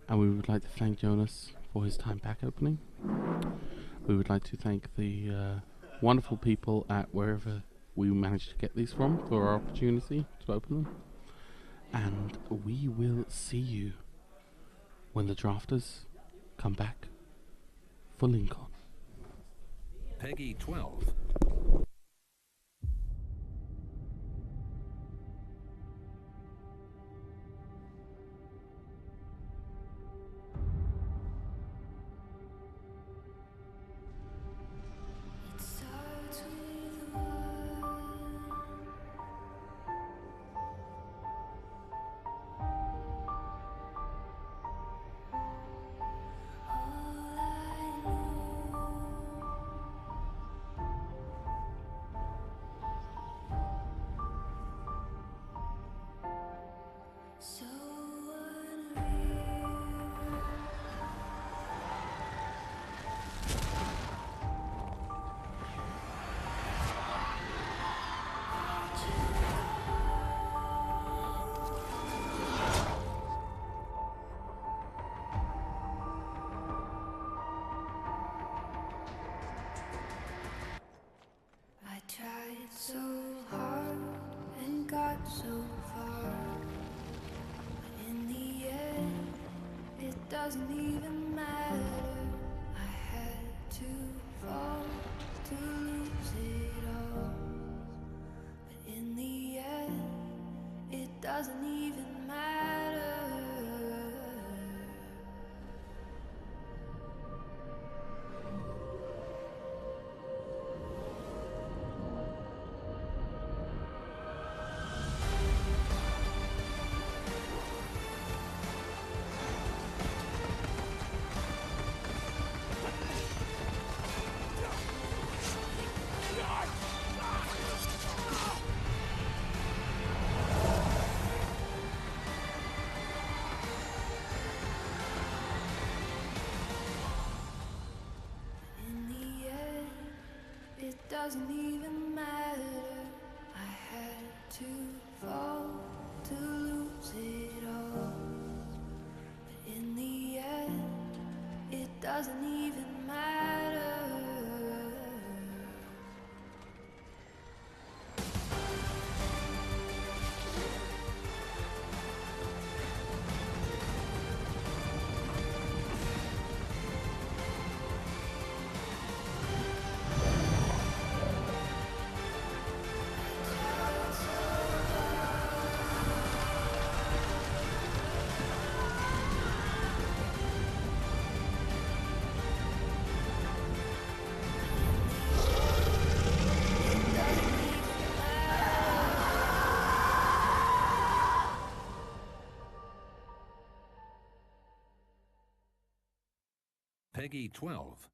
and we would like to thank Jonas for his time pack opening. We would like to thank the wonderful people at wherever we managed to get these from for our opportunity to open them, and we will see you when the drafters come back for Lincon. Peggy 12. It starts with one. All I know. So unreal. I tried so hard and got so far, but in the end, it doesn't even matter. I had to fall to lose it all, but in the end, it doesn't even matter. In the end, it doesn't even matter. I had to fall to lose it all. But in the end, it doesn't even matter. Peggy 12.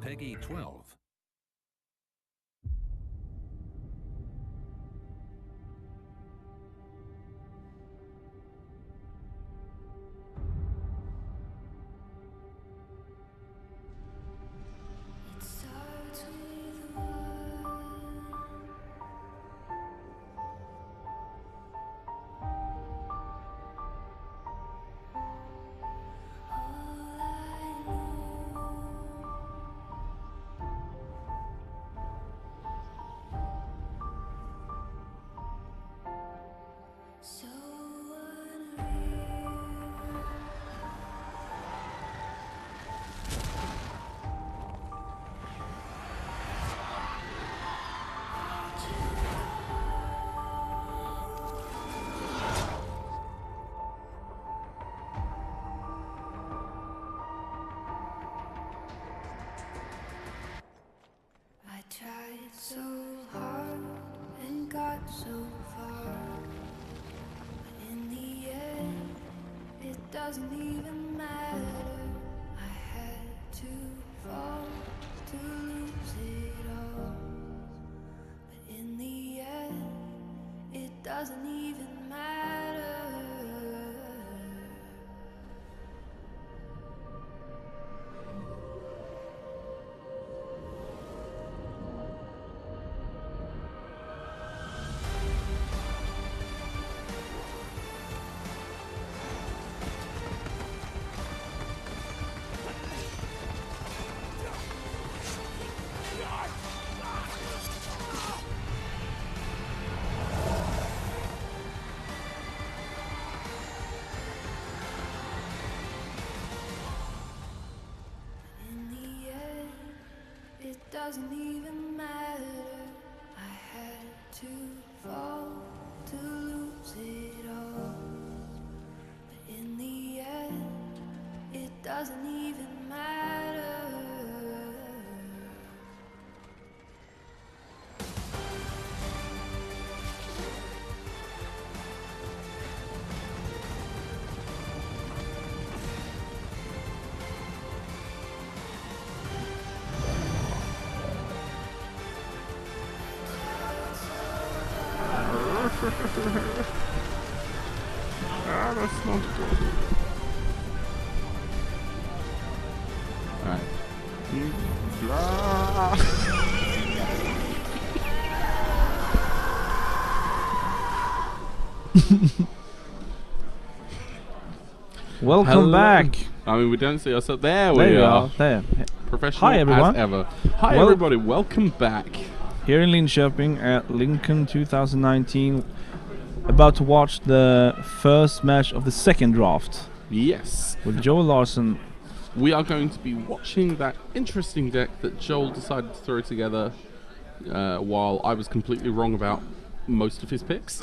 Peggy 12. It starts with one. All I know doesn't even matter. I had to fall to lose it all. But in the end, it doesn't even matter. In the end, it doesn't even matter. I had to fall to lose it all. But in the end, it doesn't even matter. That's not good. Alright. Welcome Hello. back. I mean, we don't see ourselves. There There we you are. There. Professional Hi, everyone. as ever. Hi, Well- everybody. Welcome back. Here in Linköping at Lincon 2019, about to watch the first match of the second draft Yes. with Joel Larson. We are going to be watching that interesting deck that Joel decided to throw together while I was completely wrong about most of his picks.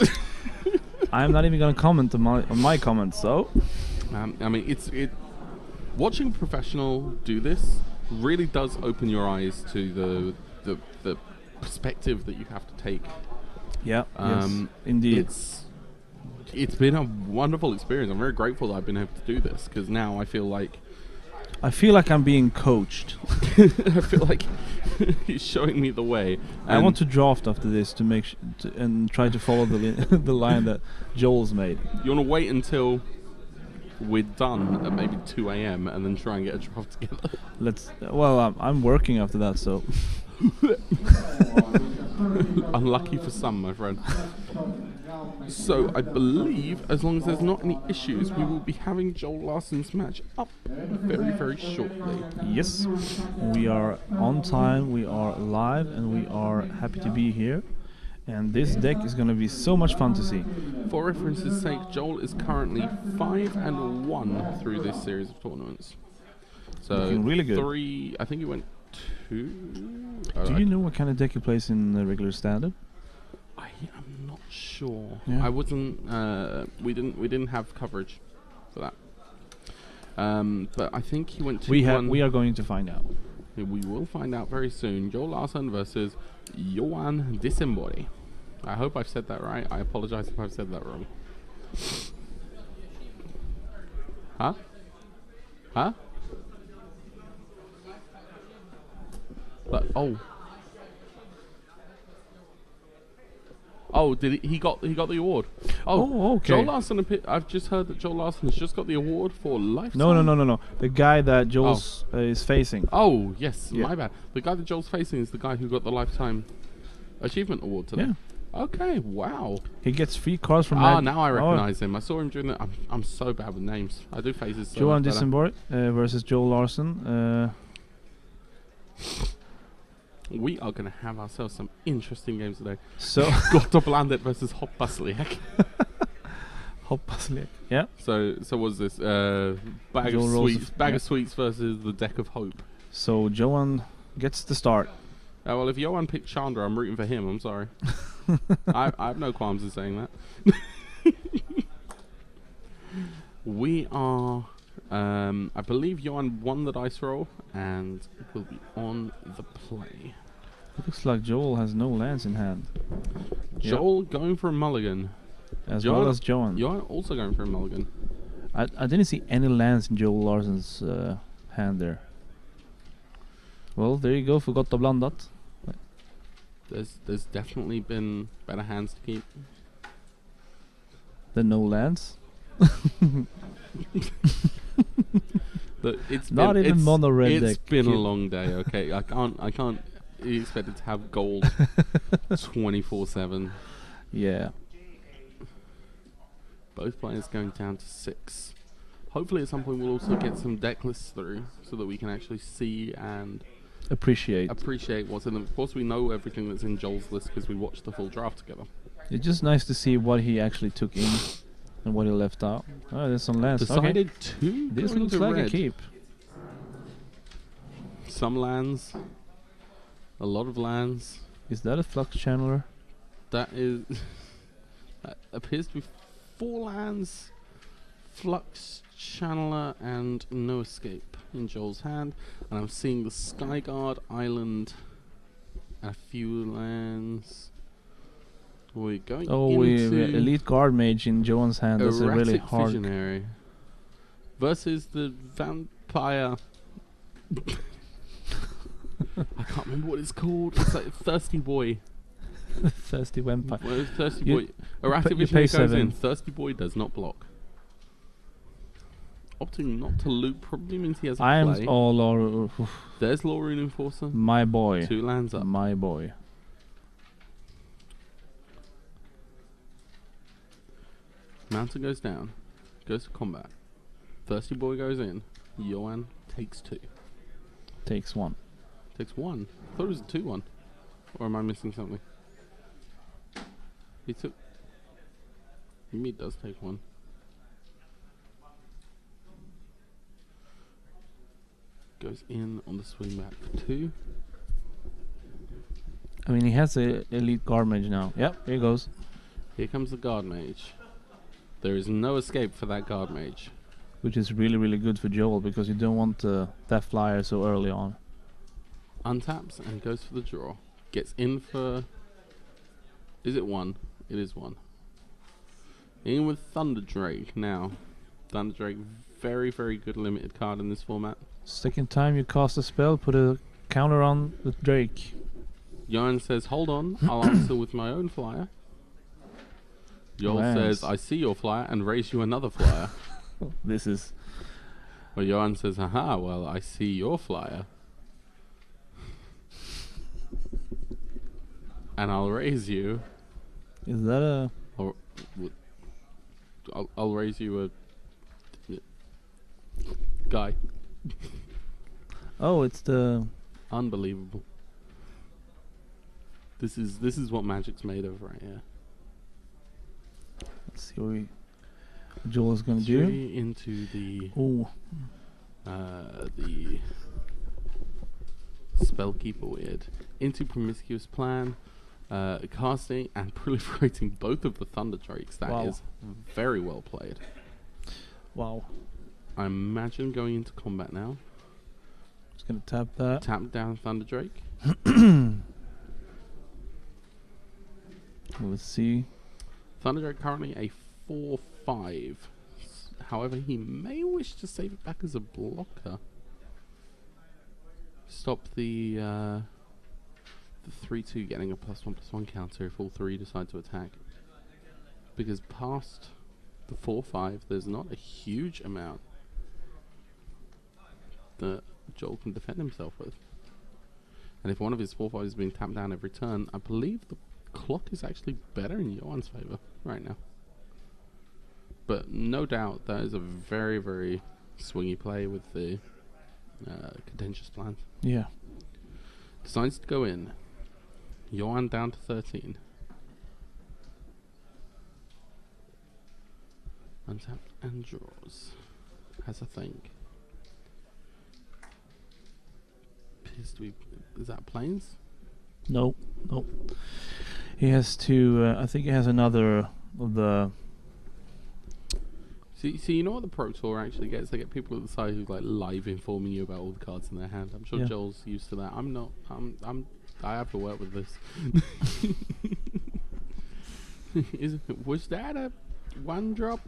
I'm not even going to comment on my comments, so I mean, watching a professional do this really does open your eyes to the perspective that you have to take. yeah, yes, Um, indeed. It's been a wonderful experience. I'm very grateful that I've been able to do this because now I feel like I'm being coached. I feel like he's showing me the way. I want to draft after this to make and try to follow the line that Joel's made. You want to wait until we're done at maybe 2 a.m. and then try and get a draft together. I'm working after that, so Unlucky for some, my friend. So I believe, as long as there's not any issues, we will be having Joel Larson's match up very, very shortly. yes, we are on time, we are live, and we are happy to be here. And this deck is going to be so much fun to see. For reference's sake, Joel is currently 5-1 through this series of tournaments. So Looking really good. 3, I think he went 2. Do you know what kind of deck he plays in the regular standard? I am not sure. Yeah. I wasn't. We didn't have coverage for that. But I think he went 2-1. We are going to find out. We will find out very soon. Joel Larsson versus Johan Disembori. I hope I've said that right. I apologize if I've said that wrong. Huh? Huh? But did he got the award? Oh, okay. Joel Larsson. I've just heard that Joel Larsson has just got the award for lifetime. No. The guy that Joel's is facing. Oh yes, Yeah. my bad. The guy that Joel's facing is the guy who got the lifetime achievement award today. Yeah. Okay. Wow. He gets 3 cards from Now I recognize him. I saw him during the. I'm so bad with names. I do faces. So Johan much better. Disembori versus Joel Larson. We are going to have ourselves some interesting games today. So Gotto Blandet versus Hoppasliak. Hoppasliak. Yeah. So what's this? Bag Joel of rolls sweets. Bag of sweets versus the deck of hope. So Johan gets the start. Well, if Johan picked Chandra, I'm rooting for him. I'm sorry. I have no qualms in saying that. We are. I believe Johan won the dice roll and will be on the play. It looks like Joel has no lands in hand. Joel going for a mulligan. As Johan- well as Johan. Johan also going for a mulligan. I didn't see any lands in Joel Larson's hand there. Well, there you go, för gott och blandat. There's definitely been better hands to keep. The no lands. But it's Not been, even it's, mono red It's deck. been a long day. Okay, I can't expect it to have gold 24/7. Yeah. Both players going down to 6. Hopefully, at some point, we'll also get some deck lists through so that we can actually see and Appreciate what's in them. Of course, we know everything that's in Joel's list because we watched the full draft together. It's just nice to see what he actually took in and what he left out. Oh, there's some lands. Decided Okay. to. This go looks into like a red. keep. Some lands. A lot of lands. Is that a flux channeler? That is. That appears to be 4 lands. Flux, Channeler, and No Escape in Joel's hand. And I'm seeing the Skyguard Island and a few lands. We're going we into Elite Guard Mage in Joan's hand. That's a really Erratic hard. Visionary versus the Vampire. I can't remember what it's called. It's like Thirsty Boy. Thirsty vampire. Well, Thirsty You Boy. Erratic you Visionary pay goes 7. in. Thirsty Boy does not block. Opting not to loop probably means he has a I am play. all There's Law-Rune Enforcer. my boy. 2 lands up. My boy. Mountain goes down. Goes to combat. Thirsty Boy goes in. Johan takes 2. Takes 1. Takes 1. I thought it was a 2-1. Or am I missing something? He took... Maybe he does take 1. Goes in on the swing back for 2. I mean, he has a Elite Guard Mage now. Yep, here goes. Here comes the Guard Mage. There is no escape for that Guard Mage. Which is really, really good for Joel because you don't want that flyer so early on. Untaps and goes for the draw. Gets in for... Is it 1? It is 1. In with Thunder Drake now. Thunder Drake, very, very good limited card in this format. Second time you cast a spell, put a counter on the Drake. Johan says, hold on, I'll answer with my own flyer. Joel says, I see your flyer and raise you another flyer. This is... Well, Johan says, haha, well, I see your flyer. And I'll raise you. Is that a... Or, I'll raise you a... guy. Oh, it's the... Unbelievable. This is what Magic's made of right here. Let's see what Joel is going to do. Straight into the... Oh. The Spellkeeper Weird. Into Promiscuous Plan. Casting and proliferating both of the Thunder Drakes. That is very well played. Wow. I imagine going into combat now. Just going to tap that. Tap down Thunder Drake. Let's see. Thunder Drake currently a 4/5. However, he may wish to save it back as a blocker. Stop the 3/2 getting a +1/+1 counter if all 3 decide to attack. Because past the 4/5, there's not a huge amount that Joel can defend himself with. And if one of his 4/5s is being tapped down every turn, I believe the clock is actually better in Johan's favour right now. But no doubt that is a very, very swingy play with the contentious plans. Yeah. Decides to go in. Johan down to 13. Untapped and draws. Has a thing. Appears to be... Is that planes? Nope. He has to... I think he has another of the... See, you know what the Pro Tour actually gets? They get people at the side who like live informing you about all the cards in their hand. I'm sure Joel's used to that. I'm not. I have to work with this. Was that a 1-drop?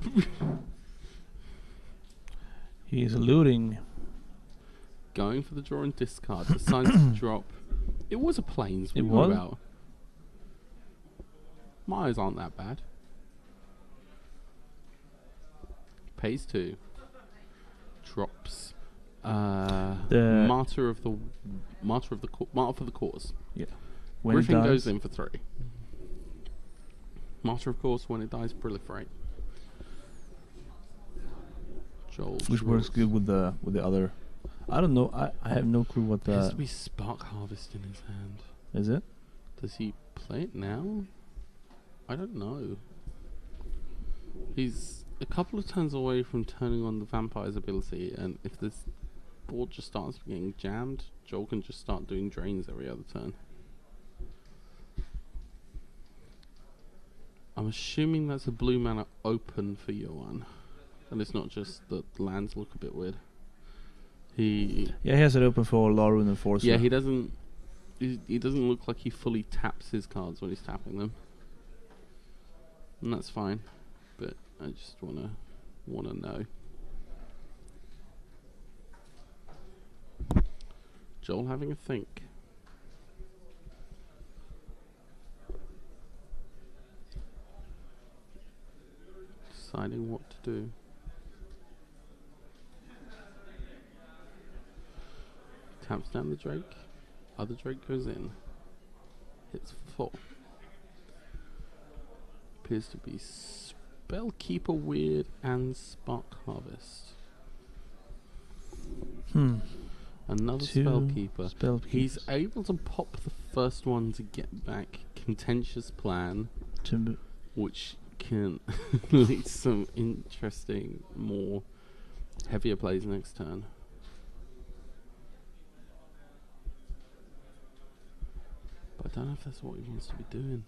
He's looting. Going for the draw and discard. Decides to drop. It was a planes. It was? About. My eyes aren't that bad. Pays 2. Drops. The Martyr for the cause. Yeah. When Griffin it dies, goes in for 3. Martyr of course, when it dies, proliferate. Joel. which works good with the other. I don't know. I have no clue what There has the to be Spark Harvest in his hand. is it. Does he play it now? I don't know. He's a couple of turns away from turning on the vampire's ability, and if this board just starts getting jammed, Joel can just start doing drains every other turn. I'm assuming that's a blue mana open for Johan, and it's not just that lands look a bit weird. He Yeah, he has it open for Larun and Force. Yeah, he doesn't. He doesn't look like he fully taps his cards when he's tapping them, and that's fine. But I just wanna know. Joel having a think. Deciding what to do. Taps down the Drake. Other Drake goes in. Hits for 4. Appears to be Spellkeeper Weird and Spark Harvest. Another Spellkeeper. He's able to pop the first one to get back Contentious Plan, which can lead to some interesting, more heavier plays next turn. But I don't know if that's what he wants to be doing.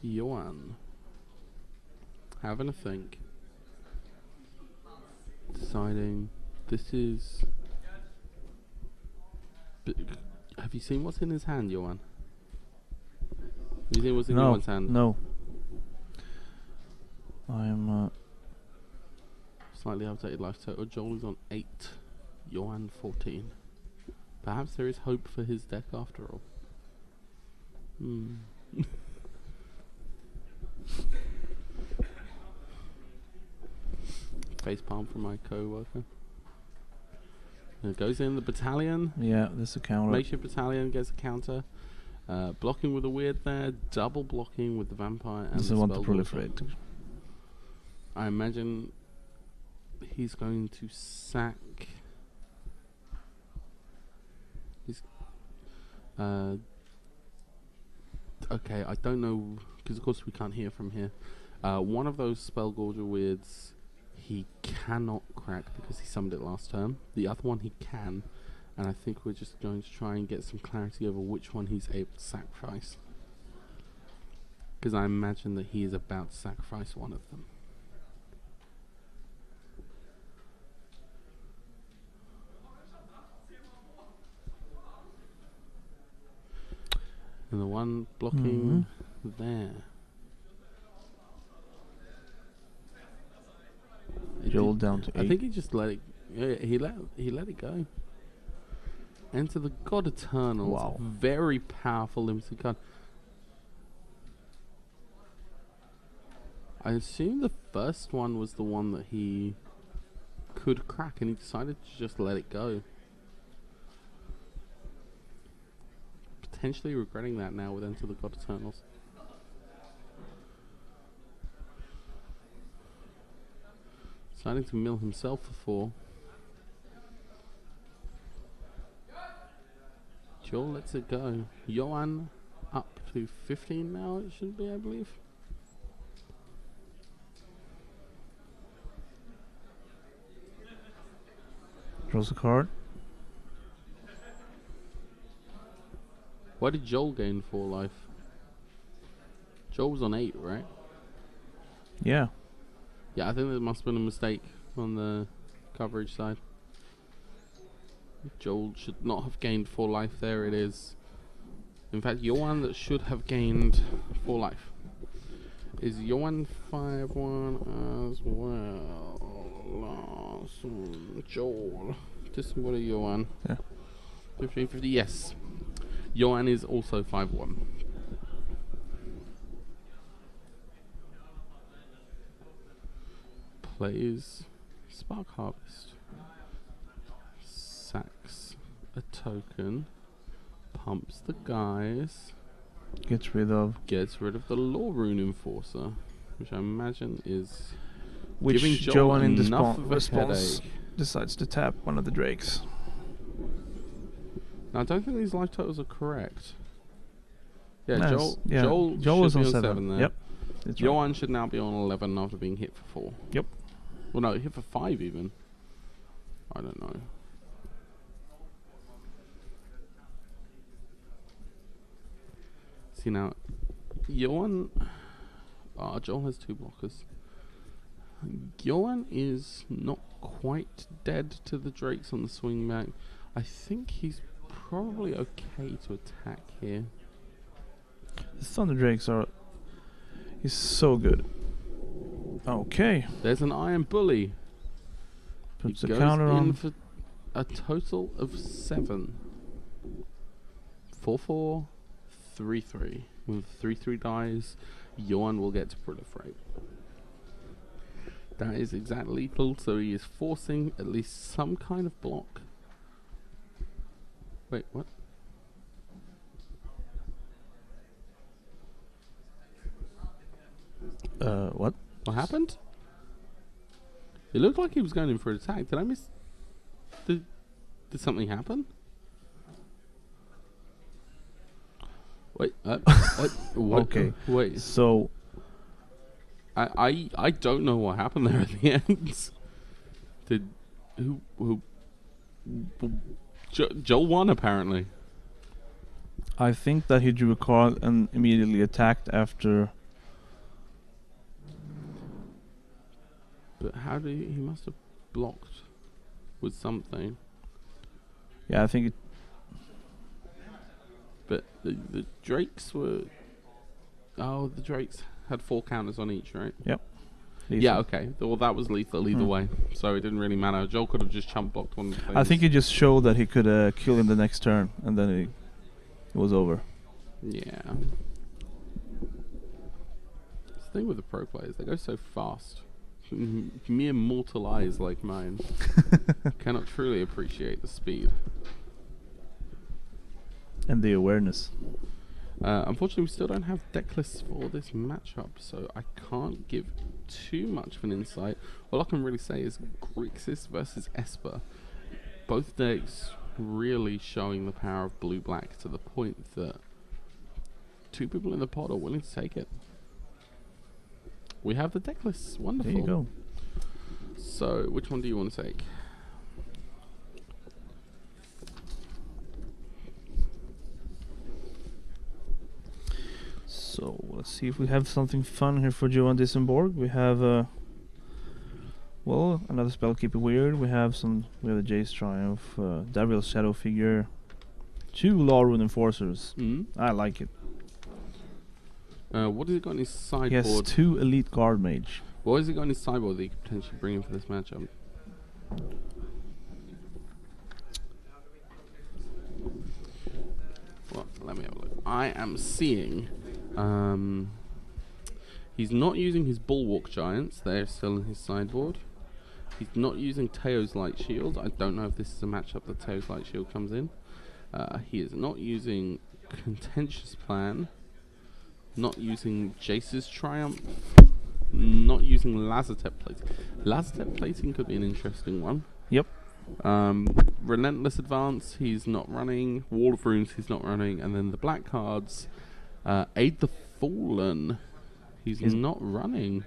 Johan having a think, deciding this is. Have you seen what's in his hand, Johan? Have you seen what's in Johan's hand? No. I am. Slightly updated life total. Joel is on 8. Johan 14. Perhaps there is hope for his deck after all. Face palm from my co-worker. It goes in the battalion. Yeah, this is a counter. Makeshift battalion gets a counter. Blocking with a weird there. Double blocking with the vampire. And Does the want to spell proliferate? I imagine he's going to sack. He's. Okay, I don't know, because of course we can't hear from here. One of those Spellgorger weirds he cannot crack because he summoned it last term. The other one he can, and I think we're just going to try and get some clarity over which one he's able to sacrifice. Because I imagine that he is about to sacrifice one of them. And the one blocking there. Joel down to 8. I think he just let it. Yeah, he let it go. Enter the God Eternals. Wow. Very powerful limited card. I assume the first one was the one that he could crack, and he decided to just let it go. Potentially regretting that now with Enter the God Eternals. Deciding to mill himself for 4. Joel lets it go. Johan up to 15 now, it should be, I believe. Draws a card. Why did Joel gain 4 life? Joel was on 8, right? Yeah. Yeah, I think there must have been a mistake on the coverage side. Joel should not have gained 4 life there. It In fact, Johan should have gained 4 life. Is Johan 5-1 as well? Larson, Joel. What are Johan? Yeah. 15-50, yes. Johan is also 5-1. Plays Spark Harvest. Sacks a token. Pumps the guys. Gets rid of the Law Rune Enforcer, which I imagine is which giving Joel Johan in enough of a response headache. decides to tap one of the drakes. Now, I don't think these life totals are correct. Yeah, Nice. Joel Joel should is be on on 7 there. Yep. That's right. Johan should now be on 11 after being hit for 4. Yep. Well, no, hit for 5 even. I don't know. See now, Johan. Joel has 2 blockers. Johan is not quite dead to the drakes on the swing back. I think he's probably okay to attack here. The Thunder Drakes are... He's so good. Okay. There's an Iron Bully. Puts He the goes counter in on. for a total of 7. 4-4, 3-3. With 3-3 dies, Johan will get to proliferate. That is exactly lethal, so he is forcing at least some kind of block. Wait, what? What? What happened? It looked like he was going in for an attack. Did I miss? Did something happen? Wait. What? Okay. Wait. So, I don't know what happened there at the end. Did who Joel won apparently. I think that he drew a card and immediately attacked after... But how did he must have blocked with something. Yeah, I think it... But the drakes were... Oh, the drakes had 4 counters on each, right? Yep. Yeah, okay. Well, that was lethal either Hmm. way, so it didn't really matter. Joel could have just chump blocked one of the things. I think he just showed that he could kill him the next turn, and then it was over. Yeah. This thing with the pro players, they go so fast. Mere mortal eyes like mine cannot truly appreciate the speed. And the awareness. Unfortunately, we still don't have deck lists for this matchup, so I can't give too much of an insight. All I can really say is Grixis versus Esper. Both decks really showing the power of blue-black to the point that 2 people in the pot are willing to take it. We have the deck lists. Wonderful. There you go. So, which one do you want to take? So let's see if we have something fun here for Johan Dissenborg. We have well, another Spellkeeper Weird. We have the Jace Triumph, Davriel's Shadow Figure, 2 Law Rune Enforcers. I like it. What has he got in his sideboard? He has 2 Elite Guard Mage. What has he got in his sideboard that he could potentially bring in for this matchup? Well, let me have a look. I am seeing... he's not using his Bulwark Giants. They're still in his sideboard. He's not using Teo's Light Shield. I don't know if this is a matchup that Teo's Light Shield comes in. He is not using Contentious Plan. Not using Jace's Triumph. Not using Lazotep Plating. Lazotep Plating could be an interesting one. Yep. Relentless Advance, he's not running. Wall of Runes, he's not running. And then the black cards, Aid the Fallen, he's not running.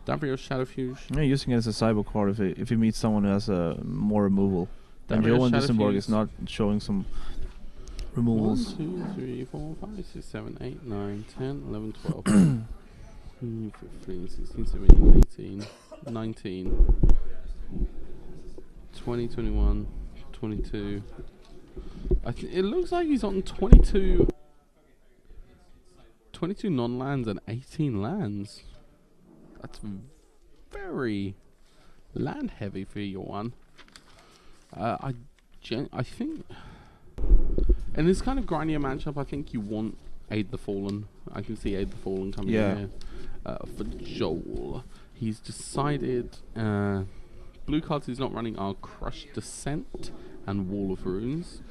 Davriel's Shadowfuge. Yeah, using it as a cyber card if he meets someone who has more removal. And Davriel's Johan Dissenborg Shadowfuse. is not showing some removals. 1, 2, 3, 4, 5, 6, 7, 8, 9, 10, 11, 12, 15, 16, 17, 18, 19, 20, 21, 22, It looks like he's on 22 non-lands and 18 lands. That's very land heavy for your one. I think in this kind of grindier matchup, I think you want Aid the Fallen. I can see Aid the Fallen coming in here. For Joel, he's decided blue cards he's not running are Crushed Descent and Wall of Runes.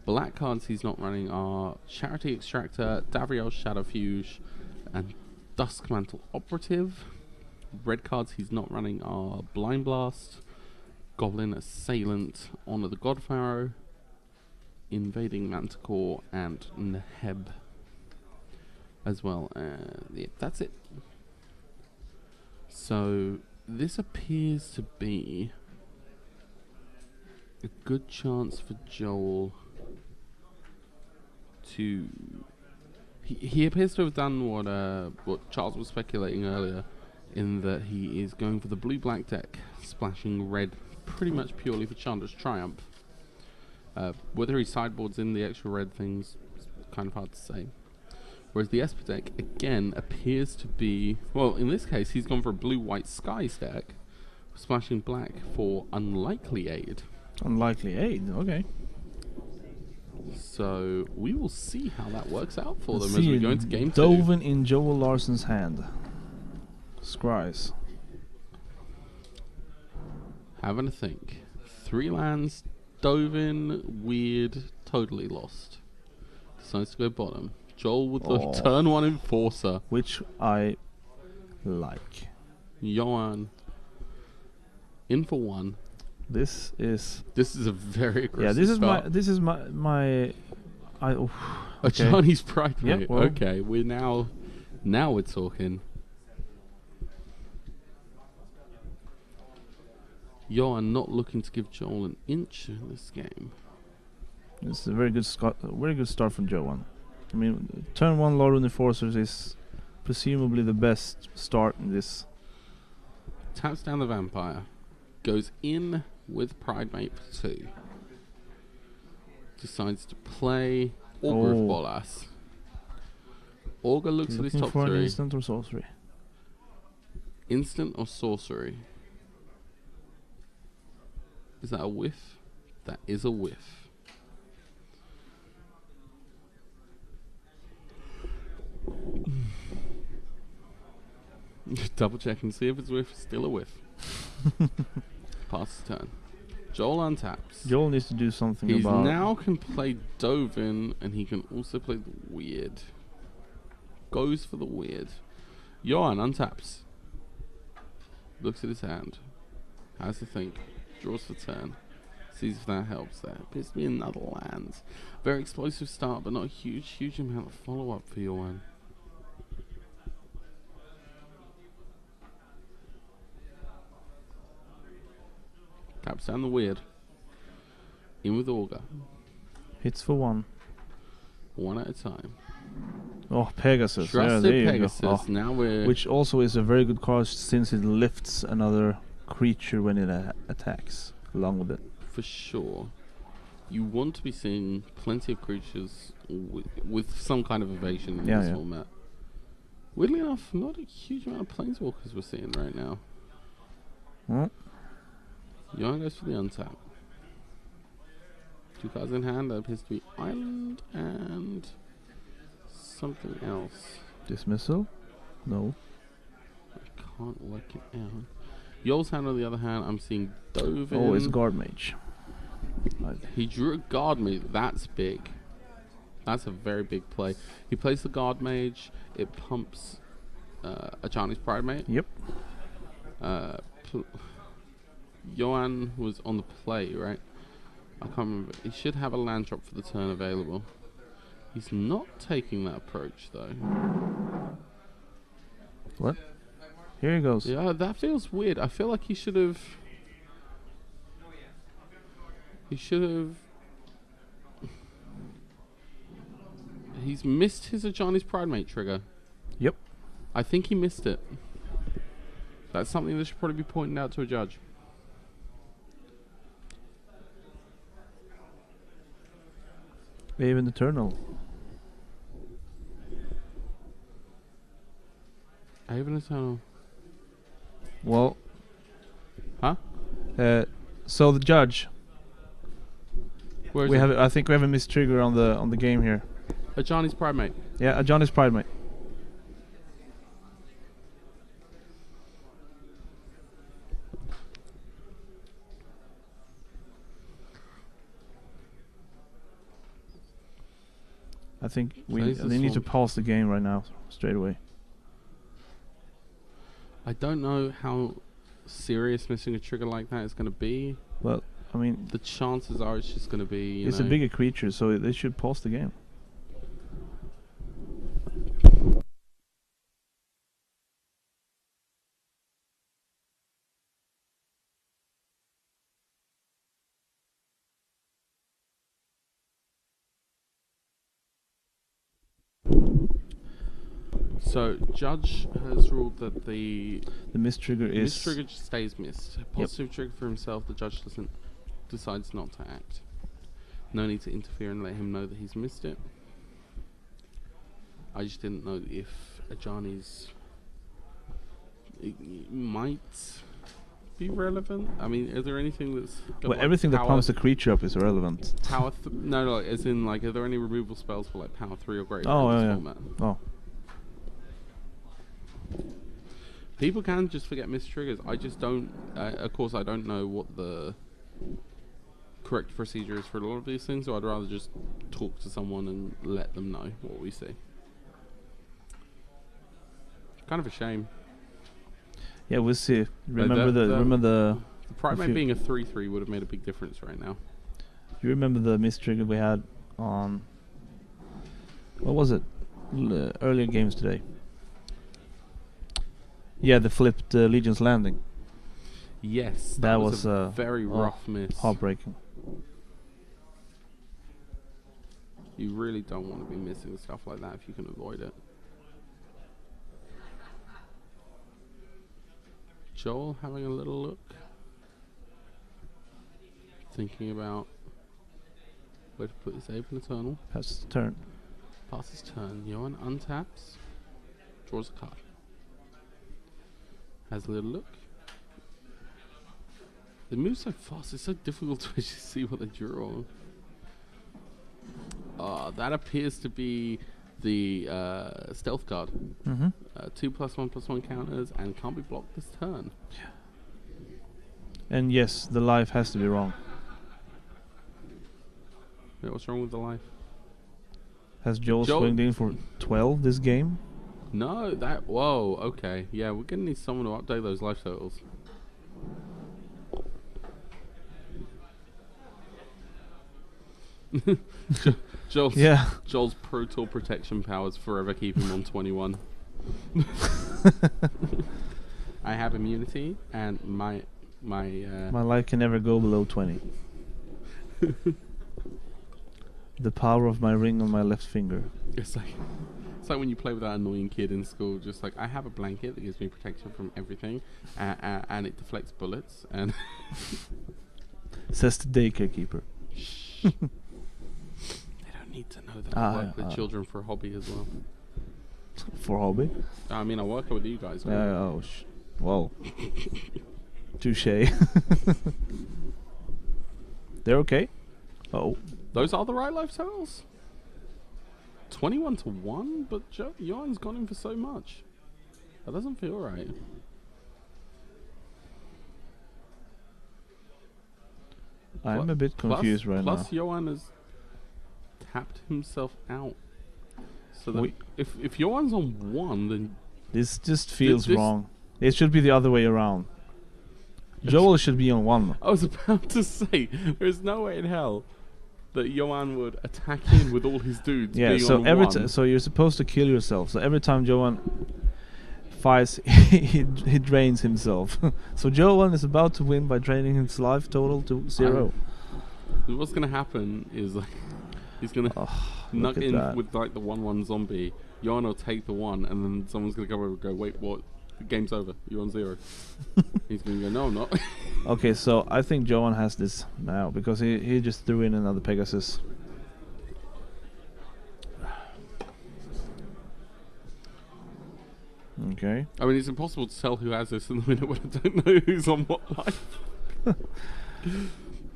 Black cards he's not running are Charity Extractor, Davriel's Shadowfuge, and Duskmantle Operative. Red cards he's not running are Blind Blast, Goblin Assailant, Honor the Godpharaoh, Invading Manticore, and Neheb as well. Yeah, that's it. So this appears to be a good chance for Joel to... He appears to have done what Charles was speculating earlier, in that he is going for the blue-black deck, splashing red pretty much purely for Chandra's Triumph. Whether he sideboards in the extra red things is kind of hard to say. Whereas the Esper deck, again, appears to be... Well, in this case, he's gone for a blue-white Skies deck, splashing black for Unlikely Aid. Unlikely Aid, okay. So we will see how that works out for them as we go into game 2. Dovin in Joel Larson's hand. Scries. Having a think. 3 lands, Dovin, weird, totally lost. Decides to go bottom. Joel with the turn 1 Enforcer. Which I like. Johan in for 1. This is a very aggressive this is my a Chinese pride mate. Yep, well. Okay, we're now we're talking. Johan not looking to give Joel an inch in this game. It's a very good start from Johan. I mean, turn 1 Lord Enforcers is presumably the best start in this. Taps down the Vampire. Goes in with Pride Mate for 2. Decides to play Augur of Bolas. Augur looks at his top 3. An instant or sorcery? Instant or sorcery? Is that a whiff? That is a whiff. Double check and see if it's whiff. Still a whiff. Pass the turn. Joel untaps. Joel needs to do something He about... now can play Dovin, and he can also play the weird. Goes for the weird. Johan untaps. Looks at his hand. Has to think. Draws for turn. Sees if that helps there. Appears to be another land. Very explosive start, but not a huge amount of follow-up for Johan. Taps down the weird. In with Augur. Hits for 1. 1 at a time. Oh, Pegasus. Trusted there you Pegasus. go. Now we're... Which also is a very good card since it lifts another creature when it attacks along with it. For sure. You want to be seeing plenty of creatures with some kind of evasion in this format. Weirdly enough, not a huge amount of Planeswalkers we're seeing right now. Johan goes for the untap. 2 cards in hand. That appears to be Island and something else. Dismissal? No. I can't work it out. Yoel's hand, on the other hand, I'm seeing Dovin. Oh, it's Guard Mage. He drew a Guard Mage. That's big. That's a very big play. He plays the Guard Mage. It pumps a Chinese Pride Mate. Yep. Johan was on the play, right? I can't remember. He should have a land drop for the turn available. He's not taking that approach, though. What? Here he goes. Yeah, that feels weird. I feel like he should have... He's missed his Ajani's Pride Mate trigger. Yep. I think he missed it. That's something that should probably be pointed out to a judge. Even Eternal. Haven Eternal. Well, Huh? so the judge. Where is We it? have. I think we have a mistrigger on the game here. A Johnny's Primate. Yeah, Johnny's Pride, mate. I think they need to pause the game right now, straight away. I don't know how serious missing a trigger like that is going to be. Well, I mean, The chances are it's just going to be. it's a bigger creature, so they should pause the game. So, Judge has ruled that the mistrigger is missed trigger just stays missed. Positive trigger for himself, the judge decides not to act. No need to interfere and let him know that he's missed it. I just didn't know if Ajani's it might be relevant. I mean, is there anything that's got, well, everything that power- pumps the creature up is irrelevant. power? No, like, as in, like, are there any removal spells for like power 3 or greater Oh, in this yeah. format? Oh, People can just forget missed triggers. I just don't. Of course, I don't know what the correct procedure is for a lot of these things, so I'd rather just talk to someone and let them know what we see. Kind of a shame. yeah, we'll see. Like Remember the The Primate you- being a 3/3 would have made a big difference right now. you remember the mistrigger we had on what was it? Earlier games today. Yeah, the flipped Legion's Landing. Yes, That was a was, very rough miss. Heartbreaking. You really don't want to be missing stuff like that if you can avoid it. Joel having a little look. Thinking about where to put his Aven Eternal. Pass the turn. Pass his turn. Johan untaps. Draws a card. Has a little look. They move so fast, it's so difficult to actually see what they draw. That appears to be the stealth card. Mm-hmm. 2+1/+1 counters and can't be blocked this turn. And yes, the life has to be wrong. Wait, what's wrong with the life? Has Joel Joel- swinged in for 12 this game? No, that. Whoa, okay. Yeah, we're gonna need someone to update those life totals. Joel's, Yeah. Joel's Pro Tour protection powers forever keep him on 21. I have immunity, and my My life can never go below 20. The power of my ring on my left finger. it's like when you play with that annoying kid in school. Just like, I have a blanket that gives me protection from everything, and it deflects bullets. And Says the daycare keeper. they don't need to know that I work with children for a hobby as well. For hobby? I mean, I work with you guys. don't I? Whoa. Touche. They're okay? Oh. Those are the right life totals. 21-1, but Johan's gone in for so much. That doesn't feel right. I'm a bit confused right now. Plus, Johan has tapped himself out. So that We- if Johan's on 1, then This just feels this- wrong. It should be the other way around. Joel should be on 1. I was about to say there's no way in hell that Johan would attack in with all his dudes. Yeah, being so on 1. so you're supposed to kill yourself. So every time Johan fights, he drains himself. So Johan is about to win by draining his life total to 0. What's gonna happen is like he's gonna Look knock at in that. with like the 1/1 zombie. Johan will take the 1, and then someone's gonna come over and go, "Wait, what? The game's over. You're on 0." He's gonna go, "No, I'm not." Okay, so I think Johan has this now because he just threw in another Pegasus. Okay. I mean, it's impossible to tell who has this in the minute when I don't know who's on what life.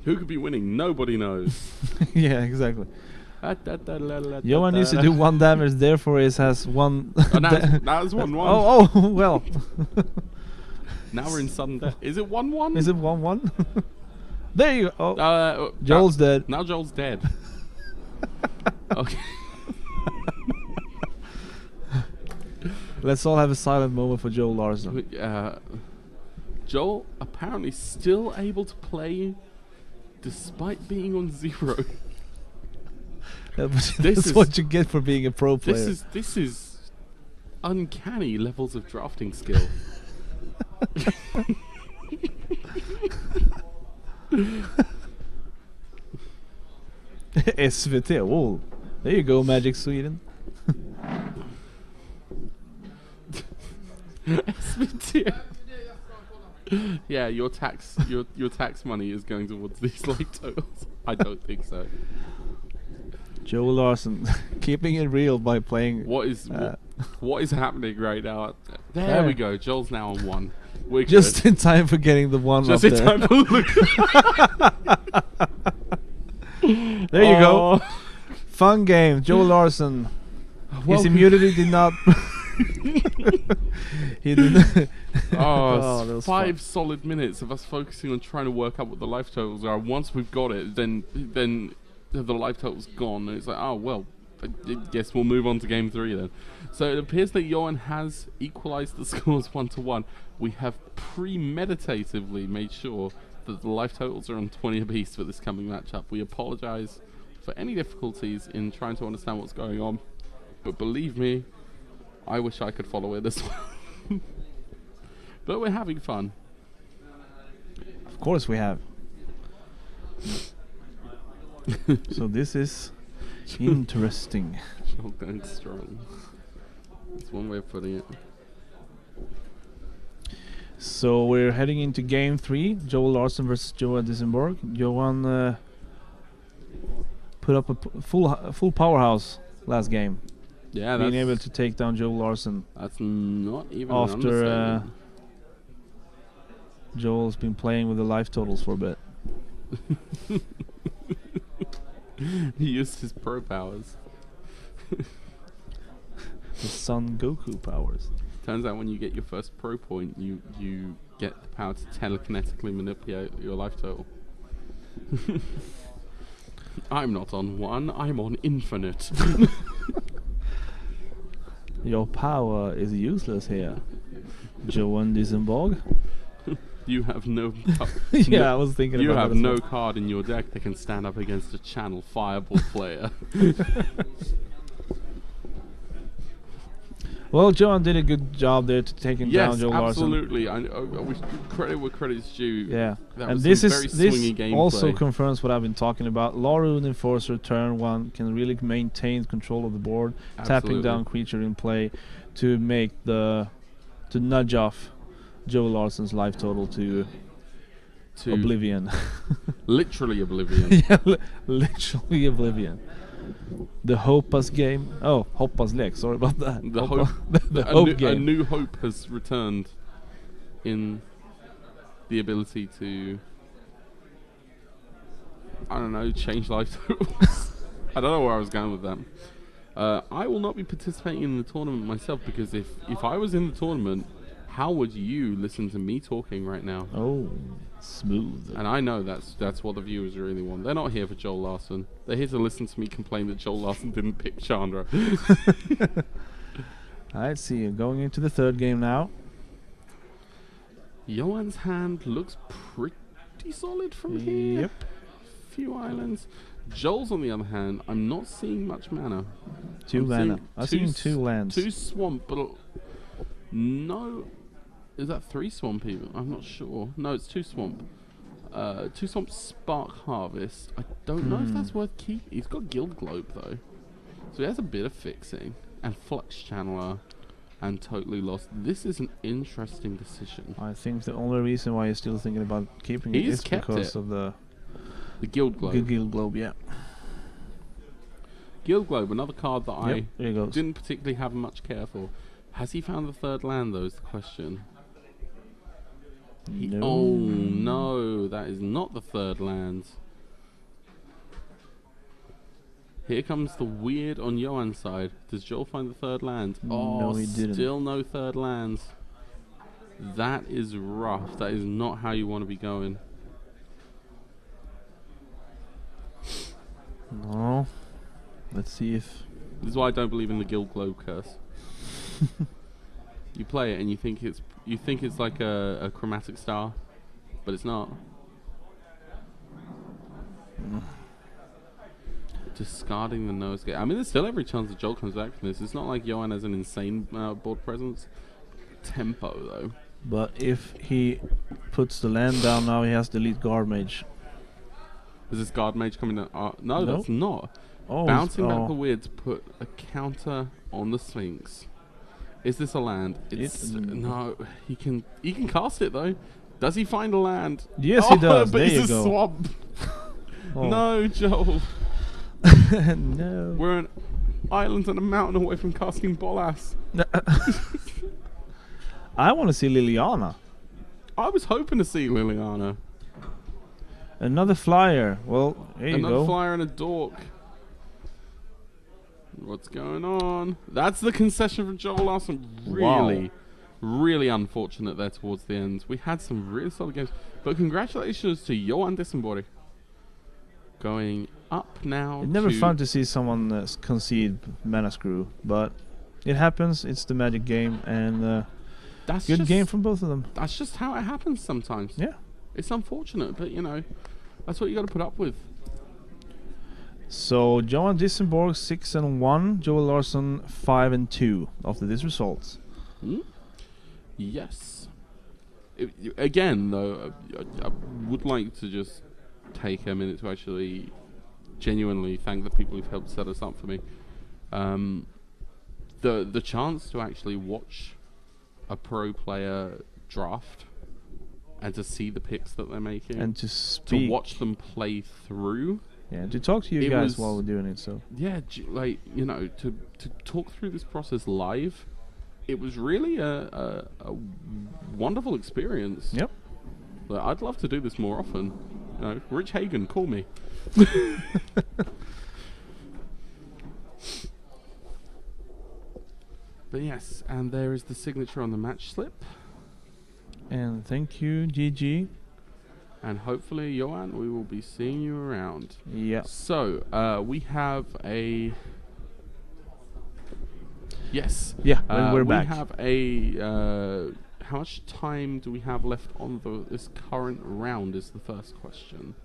Who could be winning? Nobody knows. Yeah, exactly. Johan used to do 1 damage, therefore it has 1. Oh, now it's 1-1. Oh, well. Now we're in sudden death. Is it 1-1? Is it 1-1? There you go. Oh. Joel's Joel's dead. Now Joel's dead. Okay. Let's all have a silent moment for Joel Larson. Joel apparently still able to play despite being on 0. That's what you get for being a pro player. This is uncanny levels of drafting skill. SVT. Oh, there you go, Magic Sweden. SVT. Yeah, your tax money is going towards these light totals. I don't think so. Joel Larson keeping it real by playing. What is happening right now? There we go. Joel's now on 1. We're just good. in time for getting the 1 just up in there. time for look. There you go. Fun game. Joel Larson. His immunity did not. He didn't. That was 5 fun. solid minutes of us focusing on trying to work out what the life totals are. Once we've got it, then the life total's gone, and it's like, oh well, I guess we'll move on to game 3 then. So it appears that Johan has equalized the scores 1-1. We have premeditatively made sure that the life totals are on 20 apiece for this coming matchup. We apologize for any difficulties in trying to understand what's going on, but believe me, I wish I could follow it as well. But we're having fun. Of course we have. So this is interesting. Going strong. That's one way of putting it. So we're heading into game 3. Joel Larson versus Johan Disenborg. Johan put up a full powerhouse last game. Yeah, being able to take down Joel Larson. That's not even after Joel's been playing with the life totals for a bit. He used his pro powers. The Son Goku powers. Turns out when you get your first pro point, you get the power to telekinetically manipulate your life total. I'm not on 1, I'm on infinite. Your power is useless here, Johan Disenborg. You have no. Yeah, I was thinking. You about have that as no well. card in your deck that can stand up against a channel fireball player. Well, Johan did a good job there to taking down Joel Larson. Yes, absolutely. I wish credit where credit's due. Yeah, that and was this gameplay. also confirms what I've been talking about. Larun Enforcer turn 1 can really maintain control of the board, tapping down creature in play to make to nudge off Joel Larson's life total to oblivion. Literally oblivion. Yeah, literally oblivion. The Hoppas game. Oh, Hoppas lek. Sorry about that. The hope. The hope game. A new hope has returned in the ability to, I don't know, change life totals. I don't know where I was going with that. I will not be participating in the tournament myself because if I was in the tournament, how would you listen to me talking right now? Oh, smooth. And I know that's what the viewers really want. They're not here for Joel Larson. They're here to listen to me complain that Joel Larson didn't pick Chandra. I see you going into the 3rd game now. Johan's hand looks pretty solid from here. Yep. Few islands. Joel's on the other hand, I'm not seeing much mana. 2 mana. I'm seeing 2 lands. 2 swamp, but no. Is that 3 swamp even? I'm not sure. No, it's 2 swamp. 2 swamp spark harvest. I don't know if that's worth keeping. He's got Guild Globe though, so he has a bit of fixing. And Flux Channeler, and Totally Lost. This is an interesting decision. I think the only reason why he's still thinking about keeping it is because of the Guild Globe. Guild Globe, yeah. Guild Globe, another card that I there he goes. didn't particularly have much care for. Has he found the third land, though, is the question. No. Oh, no. That is not the third land. Here comes the weird on Johan's side. Does Joel find the third land? Oh, No, he didn't. Still no third lands. That is rough. That is not how you want to be going. No. Let's see if... This is why I don't believe in the Guild Globe curse. You play it and you think it's like a chromatic star, but it's not. Discarding the nosegay. I mean, there's still every chance that Joel comes back from this. It's not like Johan has an insane board presence. Tempo, though. But if he puts the land down now, he has to delete Guard Mage. Is this Guard Mage coming down? No, No. that's not. Oh, Bouncing back the weird to put a counter on the Sphinx. Is this a land? No. He can cast it though. Does he find a land? Yes, he does. But There it's you a go. swamp. Oh. No, Joel. No. We're an island and a mountain away from casting Bolas. I want to see Liliana. I was hoping to see Liliana. Another flyer. Well, there you Another go. flyer and a dork. What's going on? That's the concession from Joel Larson. Really, really unfortunate there towards the end. We had some really solid games. But congratulations to Johan Dissenborg. Going up now. It's never fun to see someone concede mana screw, but it happens. It's the Magic game, and That's good just, game from both of them. That's just how it happens sometimes. Yeah. It's unfortunate, but you know, that's what you got to put up with. So Johan Dissenborg 6-1, Joel Larsson 5-2 after these results. Yes. Again, though, I would like to just take a minute to actually genuinely thank the people who've helped set us up for me. The chance to actually watch a pro player draft and to see the picks that they're making And to watch them play through. Yeah, to talk to you It guys was- while we're doing it. So Yeah, like, you know, to talk through this process live, it was really a wonderful experience. yep. Like, I'd love to do this more often. You know, Rich Hagen, call me. But yes, and there is the signature on the match slip. And thank you, GG. And hopefully, Johan, we will be seeing you around. Yeah. So, we have a... Yes. Yeah, we're back. We have a... how much time do we have left on this current round is the first question.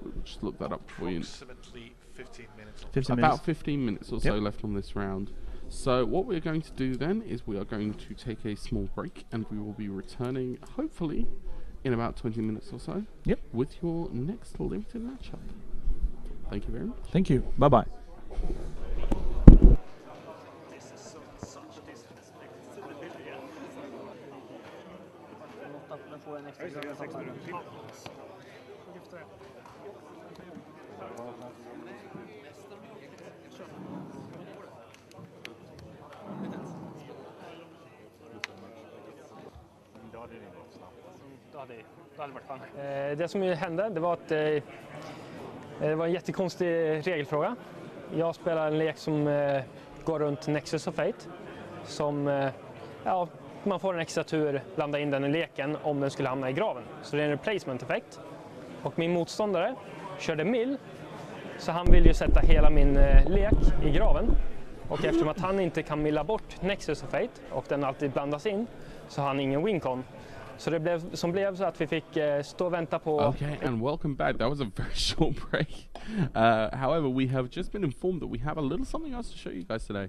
We'll just look that up for you. Approximately 15 minutes. 15 About minutes. 15 minutes or so left on this round. So what we're going to do then is we are going to take a small break and we will be returning, hopefully, in about 20 minutes or so. Yep. With your next limited matchup. Thank you very much. Thank you. Bye-bye. Det som hände, det var att det var en jättekonstig regelfråga. Jag spelar en lek som går runt Nexus of Fate. Som, ja, man får en extra tur, blanda in den i leken om den skulle hamna i graven. Så det är en replacement-effekt. Och min motståndare körde mill, så han vill ju sätta hela min lek i graven. Och eftersom att han inte kan milla bort Nexus of Fate och den alltid blandas in, så har han ingen Lincon. Så det blev så att vi fick stå och vänta på... Okay, and welcome back. That was a very short break. However, we have just been informed that we have a little something else to show you guys today.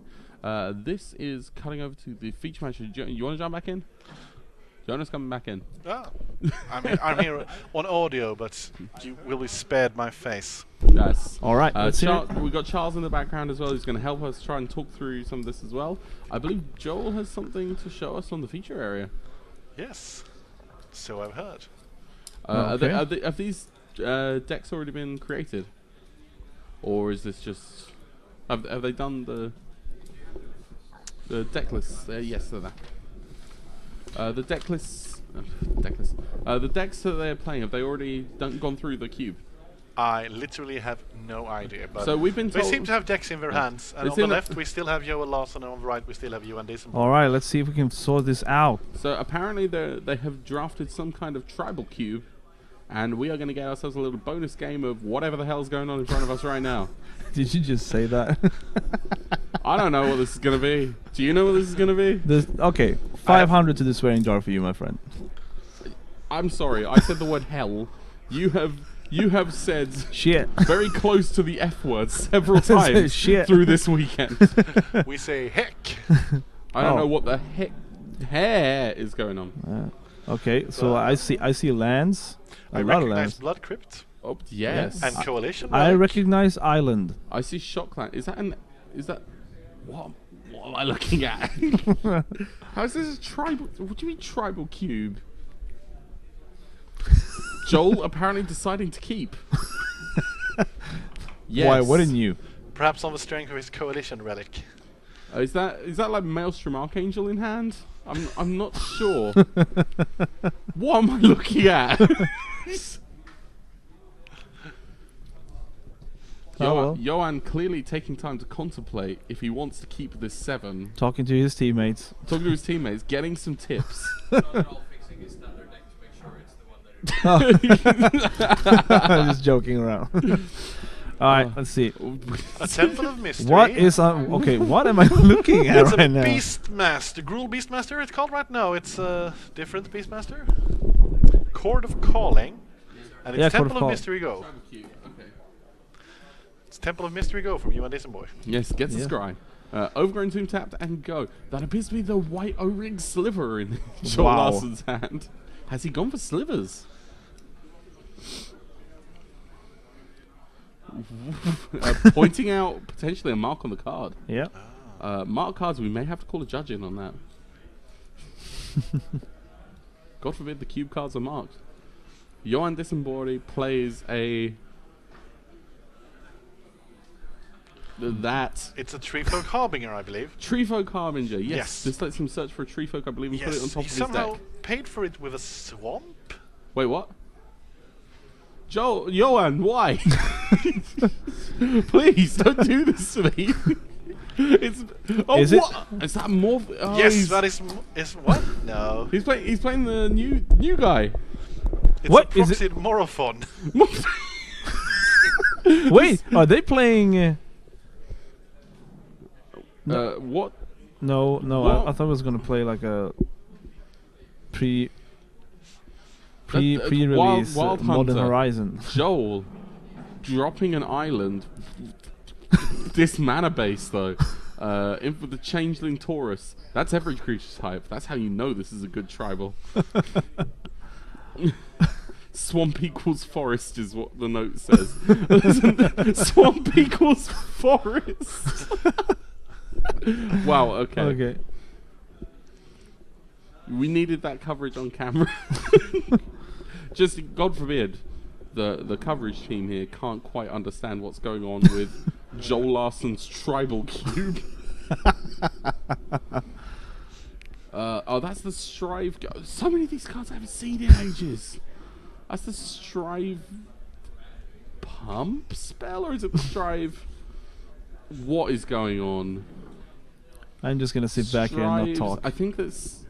This is cutting over to the feature match. You want to jump back in? Jonas coming back in. Ah, I'm here on audio, but you will be spared my face. Yes. All right, let's hear it. We've got Charles in the background as well. He's going to help us try and talk through some of this as well. I believe Joel has something to show us on the feature area. Yes, so I've heard. Okay. Have these decks already been created? Or is this just... Have they done the... The deck lists. Yes, they're there. The deck lists. The decks that they're playing, have they already gone through the cube? I literally have no idea. But So we've been they told. seem to have decks in their hands. And It's on the in the- left, we still have Joel Larsson, and on the right, we still have Johan Disenborg. All right, let's see if we can sort this out. So apparently they have drafted some kind of tribal cube, and we are going to get ourselves a little bonus game of whatever the hell's going on in front of us right now. Did you just say that? I don't know what this is going to be. Do you know what this is going to be? Okay, 500 to the swearing jar for you, my friend. I'm sorry, I said the word hell. You have said Shit. very close to the F word several times Shit. through this weekend. We say heck. I don't Oh. know what the heck hair is going on. Okay, so I see lands. I A lot of recognize lands. Blood Crypt Oh yes. and Coalition. I Relic. recognize island. I see Shockland. Is that what am I looking at? How is this a tribal? What do you mean tribal cube? Joel apparently deciding to keep. Yes. Why wouldn't you? Perhaps on the strength of his Coalition Relic. Is that like Maelstrom Archangel in hand? I'm not sure. What am I looking at? well. Johan clearly taking time to contemplate if he wants to keep this 7. Talking to his teammates. Talking to his teammates, getting some tips. Just joking around. All right, let's see. A Temple of Mystery. What is okay? What am I looking at It's a right now? Beastmaster. Gruul Beastmaster it's called right now. It's a different Beastmaster. Chord of Calling. And it's Yeah, Chord of Temple of Call. Mystery Go. It's Temple of Mystery Go from Johan Disenborg. Yes, gets a Yeah. scry. Overgrown Tomb tapped and go. That appears to be the white O-ring sliver in Joel Wow. Larsson's hand. Has he gone for slivers? Pointing out potentially a mark on the card. Yeah. Mark cards, we may have to call a judge in on that. God forbid the cube cards are marked. Johan Disenborg plays a... That... It's a Treefolk Harbinger, I believe. Treefolk Harbinger, yes. Yes. This lets him search for a Treefolk, I believe, and put it on Yes, top he of his somehow deck. paid for it with a swamp. Wait, what? Johan, why? Please, don't do this to me. It's... Oh, Is it? what? Is that more... Oh, Yes, he's- that is what? No. He's playing the new guy. It's What a is it? proxied Morophon. Wait, are they playing? What? No, What? I thought I was gonna play like a Wild pre-release Modern Hunter. Horizon. Joel dropping an island. This mana base though. In for the Changeling Taurus. That's every creature type. That's how you know this is a good tribal. Swamp equals forest is what the note says. Swamp equals forest. Wow, okay. Okay. We needed that coverage on camera. Just, God forbid, the coverage team here can't quite understand what's going on with Joel Larsson's tribal cube. Oh, that's the Strive. So many of these cards I haven't seen in ages. That's the Strive Pump spell, or is it the Strive? What is going on? I'm just gonna sit back here and not Strives- talk. I think that's.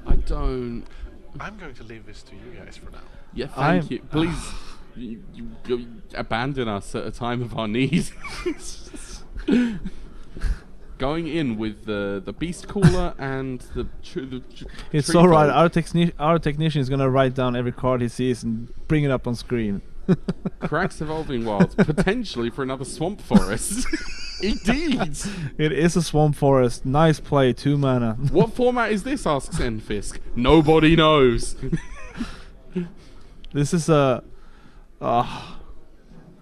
I don't. I'm going to leave this to you guys for now. Yeah, I'm- thank you. Please, you abandon us at a time of our need. Going in with the Beast Cooler and the It's tree alright. folk. Our technician is gonna write down every card he sees and bring it up on screen. Cracks Evolving Wilds, potentially for another Swamp Forest. Indeed. It is a swamp forest. Nice play. 2 mana. What format is this? Asks Enfisk. Nobody knows. This is a.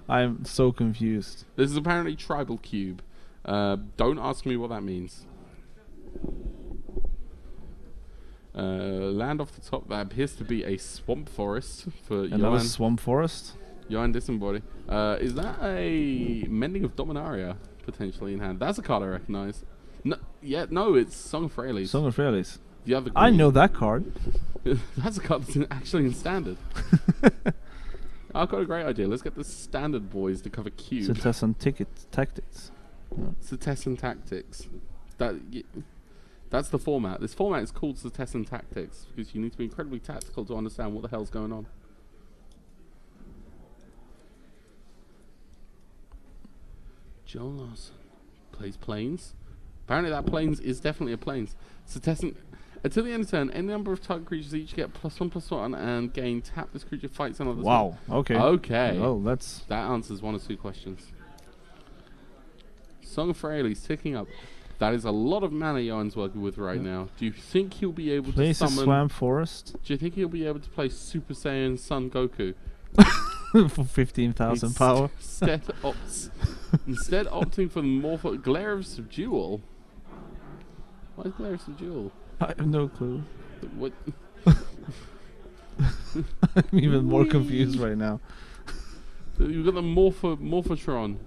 I'm so confused. This is apparently Tribal Cube. Don't ask me what that means. Land off the top. That appears to be a swamp forest for Another Johan. swamp forest. Johan Disenborg. Is that a Mending of Dominaria? potentially in hand. That's a card I recognize. No, no, it's Song of Fraley's. Song of Fraley's. The other I green. know that card. That's a card that's actually in standard. I've got a great idea. Let's get the standard boys to cover cube. Citizen Tactics. Citizen Tactics. That's the format. This format is called Citizen Tactics because you need to be incredibly tactical to understand what the hell's going on. Joel Larson plays Plains. Apparently that Plains is definitely a Plains. Citizen... Until the end of turn, any number of target creatures each get +1/+1 and gain tap. This creature fights another. Wow. Okay. Okay. Oh, that answers one or two questions. Song of Fraley's ticking up. That is a lot of mana Johan's working with right now. Do you think he'll be able to summon... a Swamp Forest? Do you think he'll be able to play Super Saiyan Son Goku? For 15,000 power? Instead opting for the Morpho... Glare of Subdual? Why is Glare of Subdual? I have no clue. What? I'm even more confused right now. You've got the Morphotron.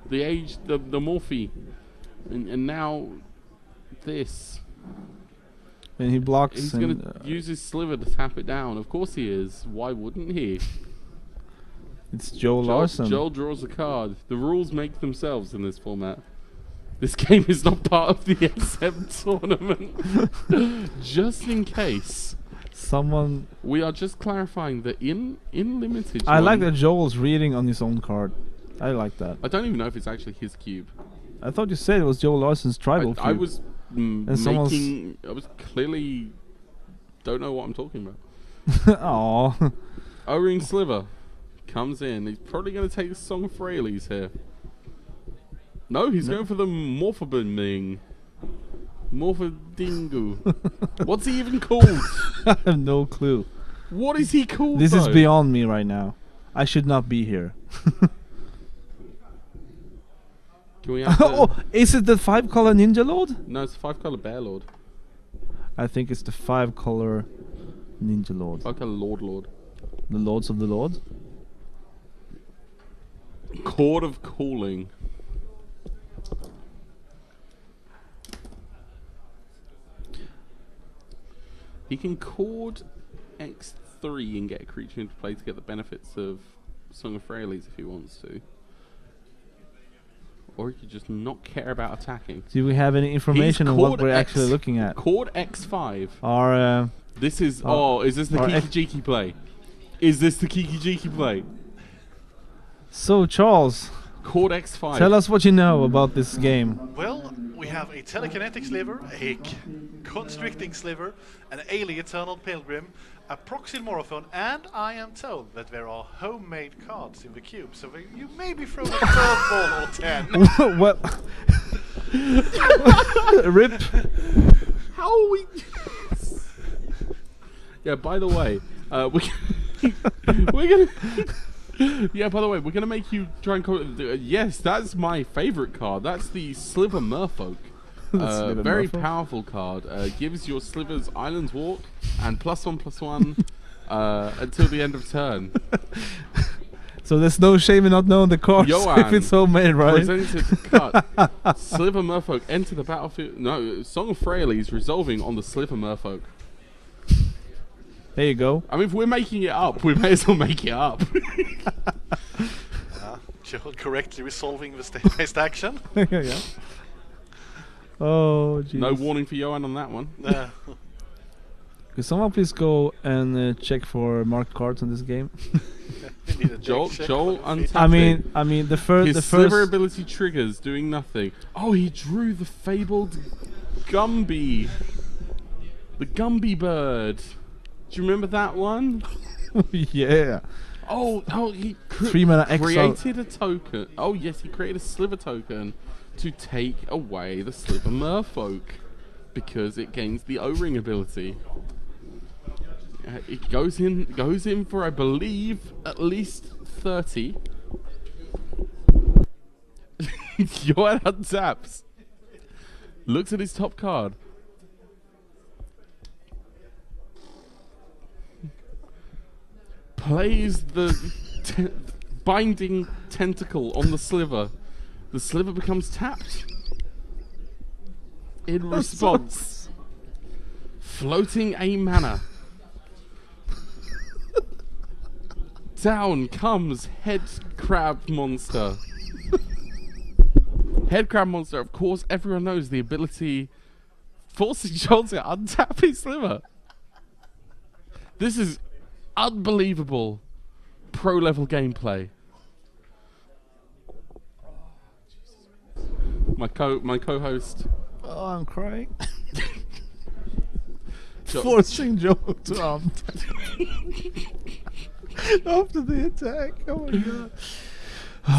The Morphe. And now this. And he blocks. He's going to use his sliver to tap it down. Of course he is. Why wouldn't he? It's Joel Larson. Joel draws a card. The rules make themselves in this format. This game is not part of the XM tournament. Just in case. Someone... We are just clarifying that in limited... I like that Joel's reading on his own card. I like that. I don't even know if it's actually his cube. I thought you said it was Joel Larson's tribal cube. I was making... I was clearly... Don't know what I'm talking about. Aww. O-Ring Sliver comes in. He's probably going to take Song of Fraley's here. No, he's going for the Morphobinding. Morphodingu. What's he even called? I have no clue. What is he called? This is beyond me right now. I should not be here. Can we have oh, is it the 5-color Ninja Lord? No, it's the 5-color Bear Lord. I think it's the 5-color Ninja Lord. 5-color Lord. The Lords of the Lord? Chord of Calling. He can chord X3 and get a creature into play to get the benefits of Song of Fraley's if he wants to. Or he could just not care about attacking. Do we have any information on what we're actually looking at? Chord X5. This is... is this the Kiki-Jiki play? Is this the Kiki-Jiki play? So, Charles... Chord X5. Tell us what you know about this game. Well, we have a telekinetic sliver, a constricting sliver, an alien eternal pilgrim, a proxy morophone, and I am told that there are homemade cards in the cube, so you may be throwing a curveball or 10. What? Rip. How are we... Yeah, by the way, we're gonna... Yeah, by the way, we're going to make you try and call it... yes, that's my favorite card. That's the Sliver Merfolk. Very powerful card. Gives your Slivers Islands Walk and +1/+1 until the end of turn. So there's no shame in not knowing the cards if it's homemade, right? Presented to cut. Sliver Merfolk enter the battlefield... No, Song of Fraley's resolving on the Sliver Merfolk. There you go. I mean, if we're making it up, we may as well make it up. Joel correctly resolving the state-based action. Yeah. Oh, jeez. No warning for Johan on that one. Could someone please go and check for marked cards in this game? Joel untapping. I mean, the first Sliver ability triggers, doing nothing. Oh, he drew the fabled Gumby. The Gumby bird. Do you remember that one? Yeah. Oh, he 3 mana created a token. Oh, yes, he created a Sliver token to take away the Sliver Merfolk because it gains the O-Ring ability. It goes in for, I believe, at least 30. Johan untaps. Looks at his top card. Plays the binding tentacle on the sliver The sliver becomes tapped. In response, floating a mana. Down comes Head Crab Monster. Head Crab Monster, of course, everyone knows the ability forcing Joel to untap his sliver. This is unbelievable pro-level gameplay. My co-host. Oh, I'm crying. Forcing Joel to untap. After the attack. Oh my god.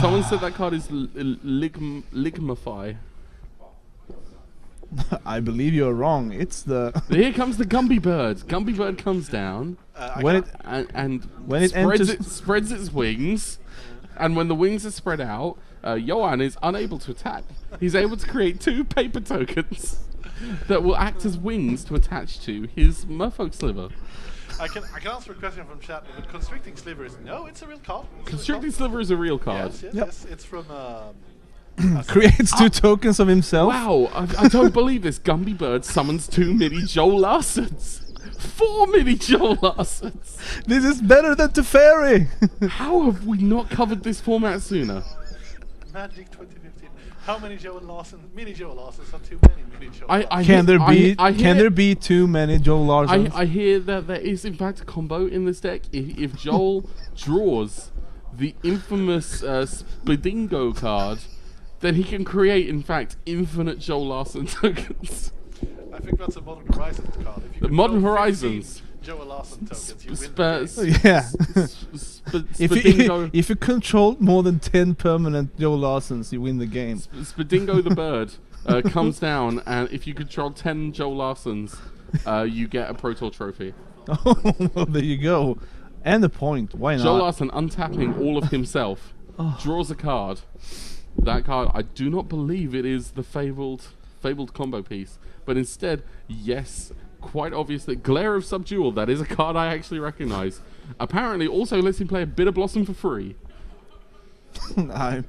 Someone said that card is Ligmify. I believe you're wrong. It's the... Here comes the Gumby Bird. Gumby Bird comes down when it spreads its wings, and when the wings are spread out, Johan is unable to attack. He's able to create 2 paper tokens that will act as wings to attach to his Merfolk Sliver. I can answer a question from chat. But Constricting Sliver is it's a real card. Constricting Sliver is a real card. Yes. It's from. Creates 2 tokens of himself. Wow, I don't believe this. Gumby Bird summons 2 mini Joel Larsons. 4 mini Joel Larsons. This is better than Teferi. How have we not covered this format sooner? Magic 2015. How many mini Joel Larsons are too many mini Joel Larsons? Can there be too many Joel Larsons? I hear that there is in fact a combo in this deck. If Joel draws the infamous Spidingo card, then he can create in fact infinite Joel Larson tokens. I think that's a Modern Horizons card. If you The Modern Horizons. Joel Larson tokens, you win the game. If you control more than 10 permanent Joel Larsons, you win the game. Spidingo the bird comes down, and if you control 10 Joel Larsons, you get a Pro Tour trophy. Oh, well, there you go. And the point. Why not? Joel Larson untapping all of himself, draws a card. That card, I do not believe it is the fabled combo piece, but instead, yes, quite obviously, Glare of Subdual, that is a card I actually recognize. Apparently also lets him play a Bitter Blossom for free. I'm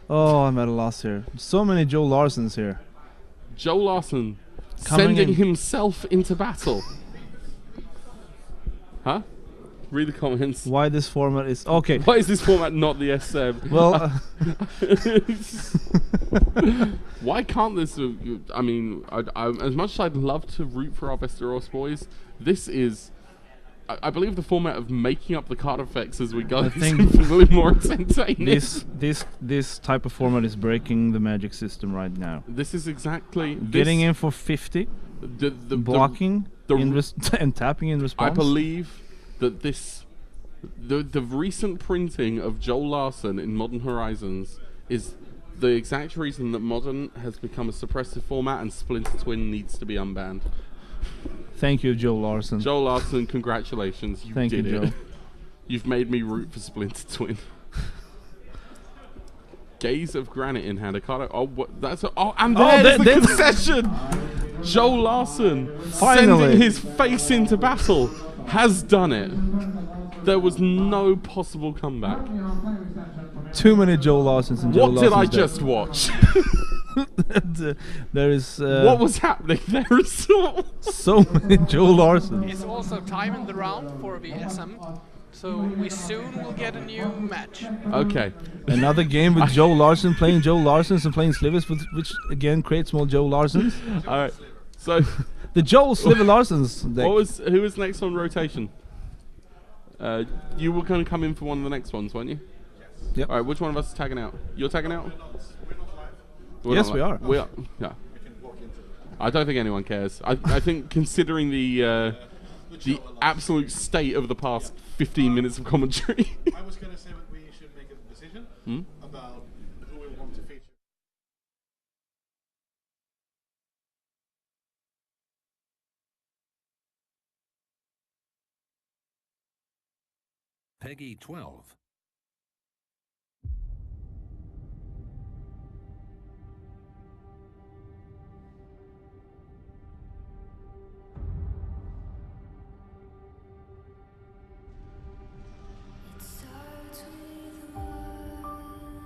at a loss here. So many Joel Larsons here. Joel Larson Coming sending in. himself into battle. Huh? Read the comments. Why this format is... Okay. Why is this format not the SM? Well... Why can't this... I mean, as much as I'd love to root for our Westeros boys, this is... I believe the format of making up the card effects as we go is infinitely more entertaining. This type of format is breaking the Magic system right now. This is exactly... Getting in for 50, blocking, and tapping in response. I believe that the recent printing of Joel Larson in Modern Horizons is the exact reason that Modern has become a suppressive format and Splinter Twin needs to be unbanned. Thank you, Joel Larson. Joel Larson, congratulations. You did it. You've made me root for Splinter Twin. Gaze of Granite in hand. There's the concession! Joel Larson sending his face into battle has done it. There was no possible comeback. Too many Joel Larsons and Joel Larsons. What did I just watch? There is... what was happening? There is so many Joel Larsons. It's also time in the round for the SM, so we soon will get a new match. Okay. Another game with Joel Larson playing Joel Larsons and playing Slivers, which again creates more Joel Larsons. Alright, so... The Joel Sliver Larsons deck. Who was next on rotation? You were going to come in for one of the next ones, weren't you? Yep. Alright, which one of us is tagging out? You're tagging out? Yes, we are. We are. Yeah. I don't think anyone cares. I think considering the absolute state of the past 15 minutes of commentary. I was going to say that we should make a decision about who we want to feature. Peggy 12. It starts with one,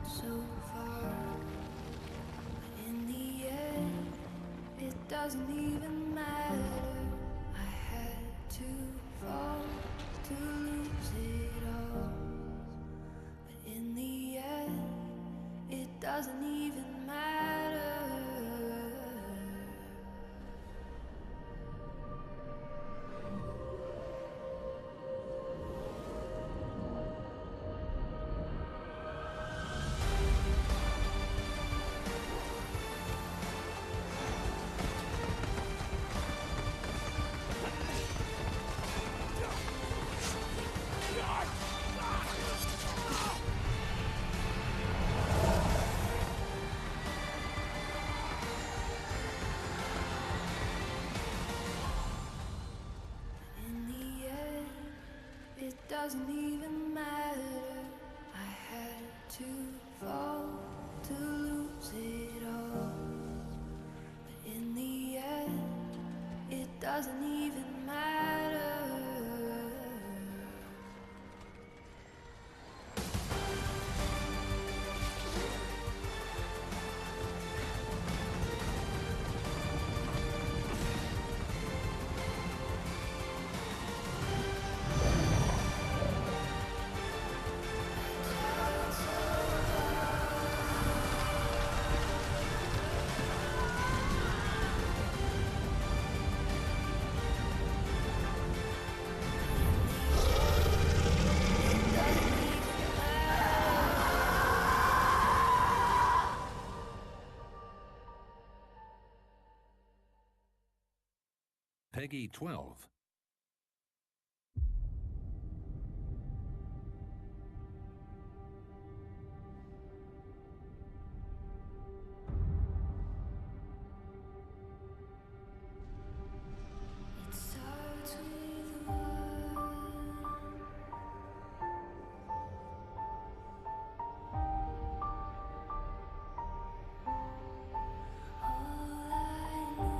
got so far, but in the end, it doesn't even matter. I had to fall to lose it all, but in the end, it doesn't even matter. In the end, it doesn't even matter. I had to fall to lose it all, but in the end, it doesn't even matter. Peggy 12. It starts with one. All I know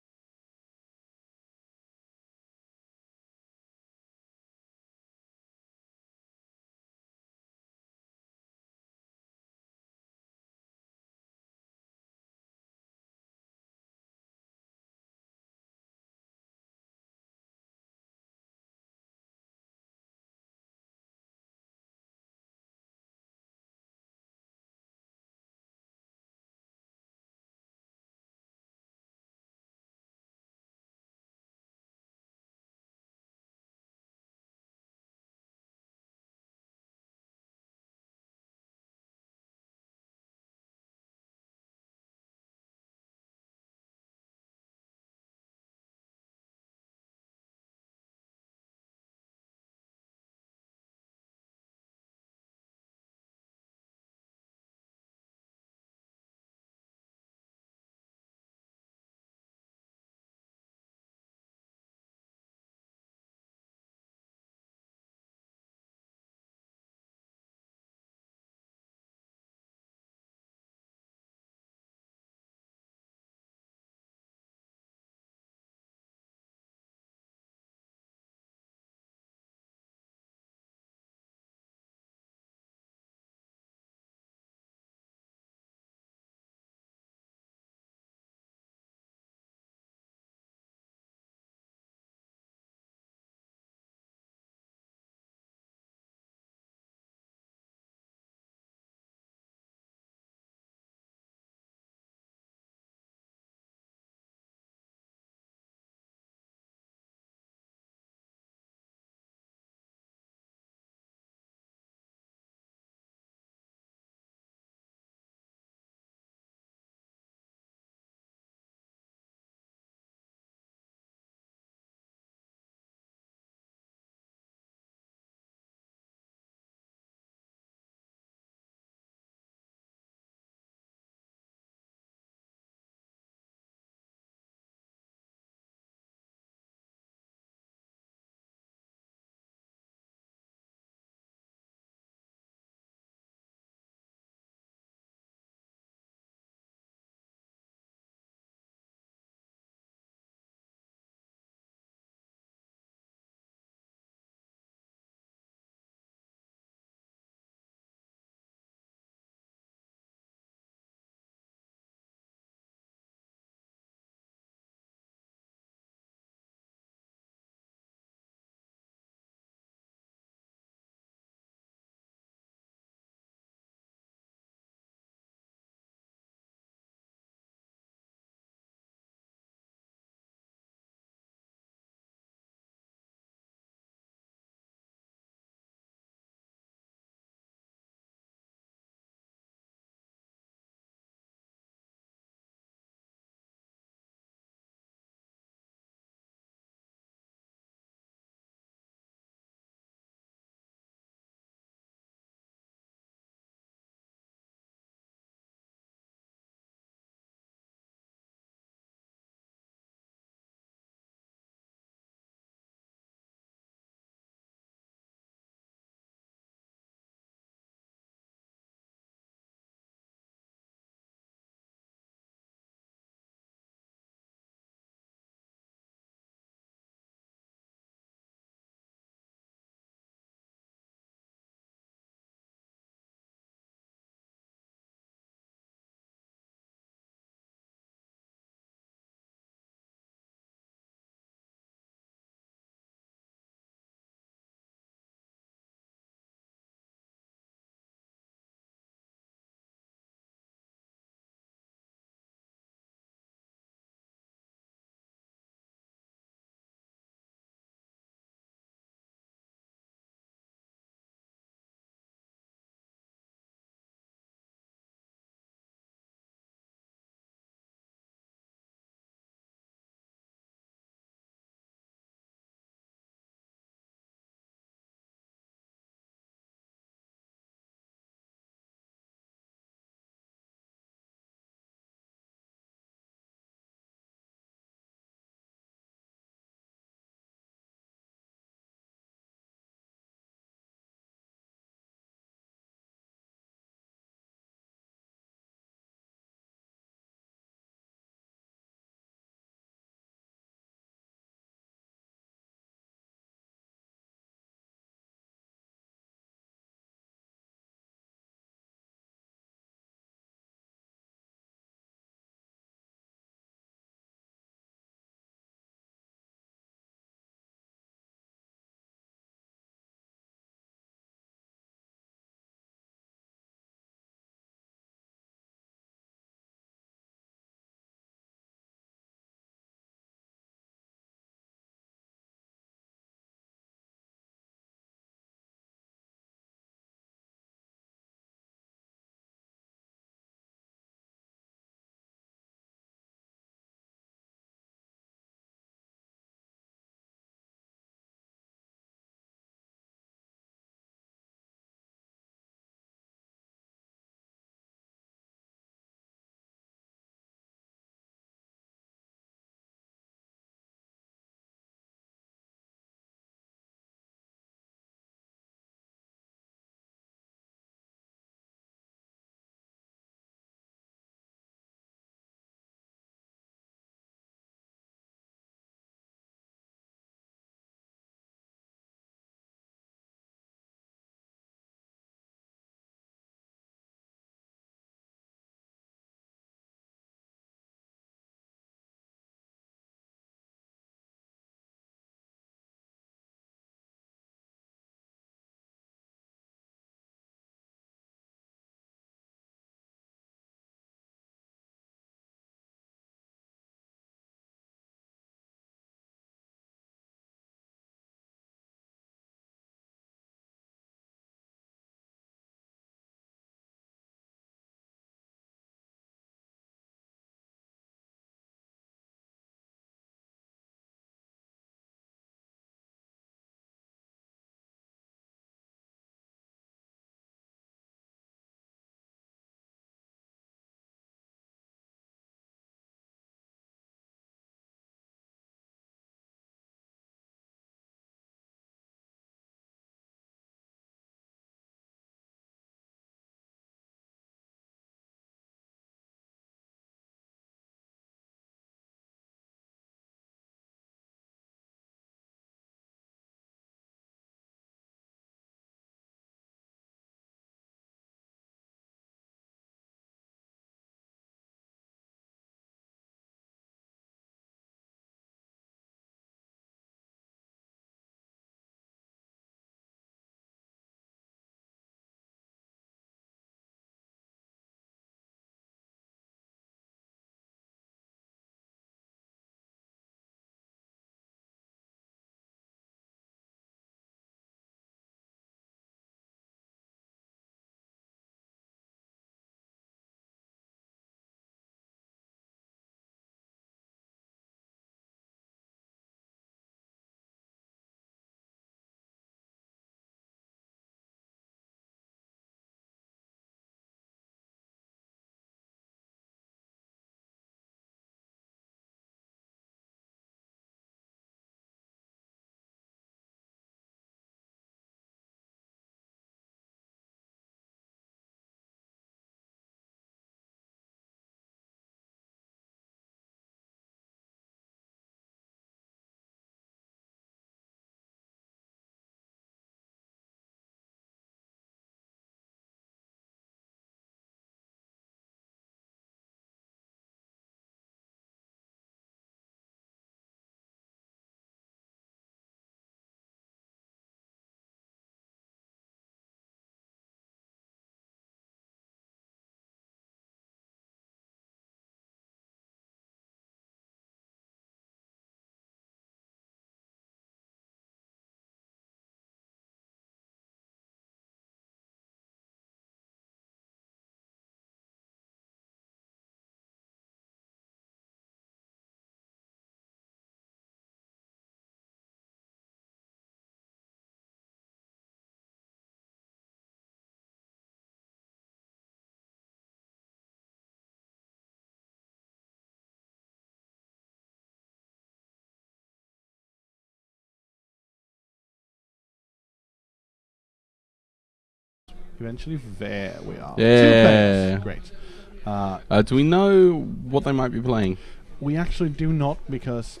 Eventually, there we are. Yeah. 2 players. Great. Do we know what they might be playing? We actually do not, because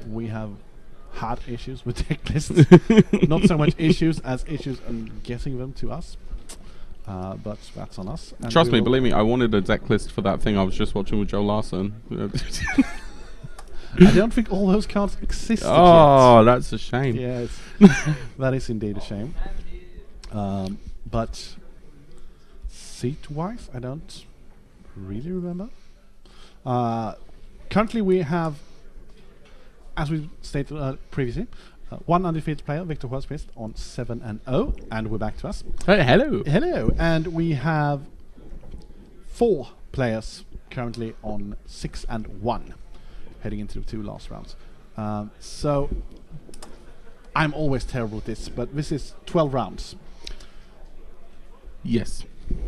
we have had issues with deck lists. Not so much issues as issues in getting them to us. But that's on us. And Trust me, believe me, I wanted a deck list for that thing I was just watching with Joe Larson. I don't think all those cards existed Oh, yet. that's a shame. Yes, that is indeed a shame. But seat-wise, I don't really remember. Currently, we have, as we stated previously, one undefeated player, Victor Horsquist, on 7-0, and we're back to us. Hey, hello. Hello, and we have 4 players currently on 6-1, heading into the 2 last rounds. So I'm always terrible at this, but this is 12 rounds. Yes.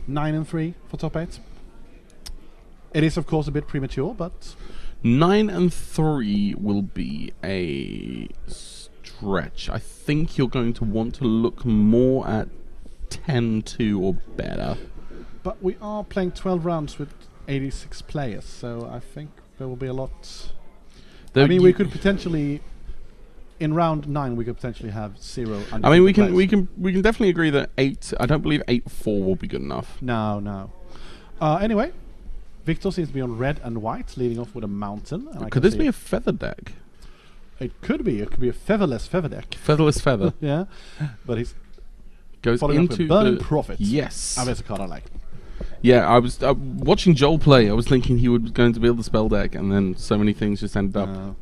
9-3 for top 8. It is, of course, a bit premature, but 9-3 will be a stretch. I think you're going to want to look more at 10-2 or better. But we are playing 12 rounds with 86 players, so I think there will be a lot. I mean, we could potentially, in round 9, we could potentially have 0. I mean, we can definitely agree that 8. I don't believe 8-4 will be good enough. No. Anyway, Victor seems to be on red and white, leading off with a mountain. And Could this be a feather deck? It could be. It could be a featherless feather deck. Featherless feather. Yeah, but he's goes following up into with Burning the Profit. Yes. That's a card I like. Yeah, I was watching Joel play. I was thinking he was going to build the spell deck, and then so many things just ended up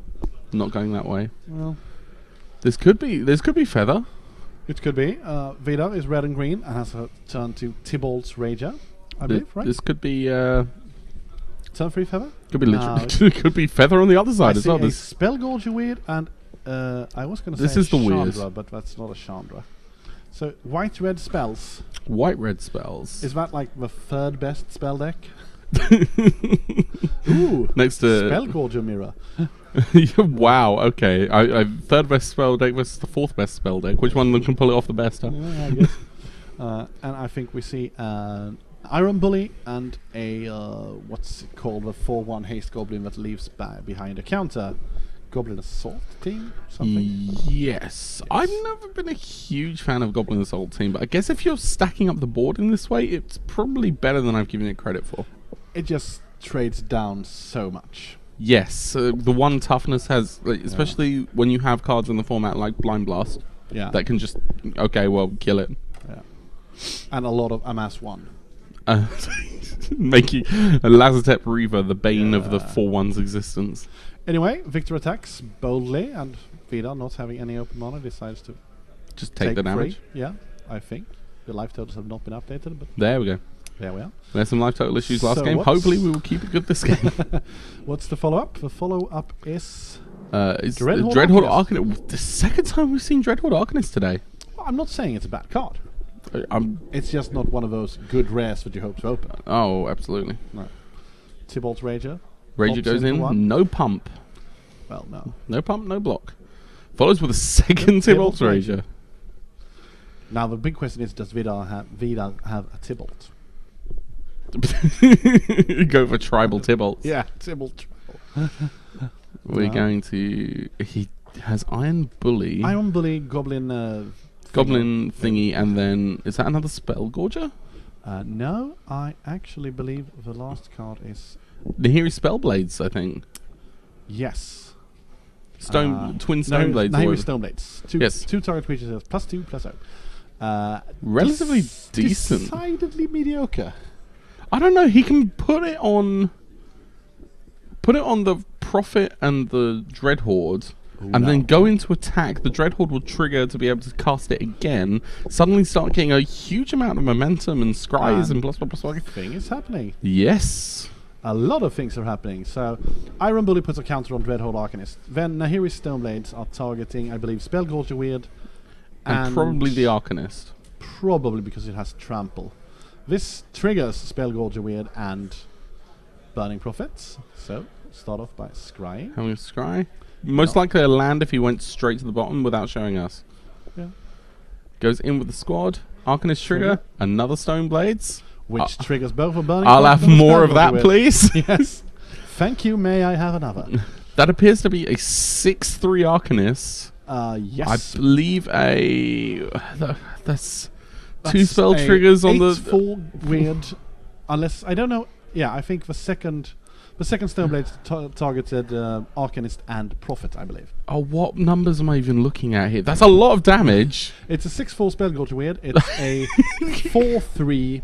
not going that way. Well, this could be feather. It could be. Vidar is red and green and has a turn to Tybalt's Rager, I believe, right? This could be turn 3 feather? Could be literally could be feather on the other side as well. This Spell Gorge weird, and I was going to say this is the Chandra, weird, but that's not a Chandra. So white red spells. White red spells. Is that like the 3rd best spell deck? Ooh, next to Spell Gorge Mirror. Wow. Okay. I 3rd best spell deck versus the 4th best spell deck. Which one of them can pull it off the best? Huh? Yeah, I guess. And I think we see Iron Bully and a what's it called, the 4/1 haste goblin that leaves behind a counter. Goblin Assault Team? Something? Yes. I've never been a huge fan of Goblin Assault Team, but I guess if you're stacking up the board in this way, it's probably better than I've given it credit for. It just trades down so much. Yes. The 1 toughness has, especially when you have cards in the format like Blind Blast, that can just, kill it. Yeah. And a lot of amass 1. Making a Lazatep Reaver the bane of the 4/1's existence. Anyway, Victor attacks boldly, and Vidar, not having any open mana, decides to just take the damage. Yeah, I think. The life totals have not been updated, but there we go. There we are. We had some life total issues last game. Hopefully we will keep it good this game. What's the follow-up? The follow-up is... Dreadhorde Arcanist. The 2nd time we've seen Dreadhorde Arcanist today. Well, I'm not saying it's a bad card. It's just not one of those good rares that you hope to open. Oh, absolutely. No. Tybalt's Rager. Rager goes in, no pump. Well, no. No pump, no block. Follows with a 2nd Tybalt's Rager. Now the big question is, does Vidar have a Tybalt? Go for tribal Tybalt. Yeah, Tybalt. We're going to... He has Iron Bully. Iron Bully, Goblin... Goblin thingy, and then... Is that another Spell Gorger? No, I actually believe the last card is... Nahiri Spellblades, I think. Yes. Twin Stoneblades. Nahiri Stoneblades. 2 target creatures has +2/+0. Relatively decent. Decidedly mediocre. I don't know. He can put it on the Prophet and the Dreadhorde, and then go into attack. The Dreadhorde will trigger to be able to cast it again. Suddenly start getting a huge amount of momentum and scries and blah blah blah. Thing is happening. Yes. A lot of things are happening. So, Iron Bully puts a counter on Dreadhorde Arcanist. Then Nahiri Stoneblades are targeting, I believe, Spell Gorger Weird. And probably the Arcanist. Probably because it has Trample. This triggers Spell Gorger Weird and Burning Prophets. So, start off by scrying. Having a scry. Most likely a land if he went straight to the bottom without showing us. Yeah. Goes in with the squad. Arcanist trigger, another Stone Blades. Which triggers both a burning. I'll have more of that, please. Yes. Thank you. May I have another? That appears to be a 6/3 Arcanist. Yes. I believe that's two spell triggers on the 8/4 weird. Unless I don't know. Yeah, I think the second Stoneblade targeted Arcanist and Prophet, I believe. Oh, what numbers am I even looking at here? That's a lot of damage. It's a 6/4 spell gauge weird. It's a 4/3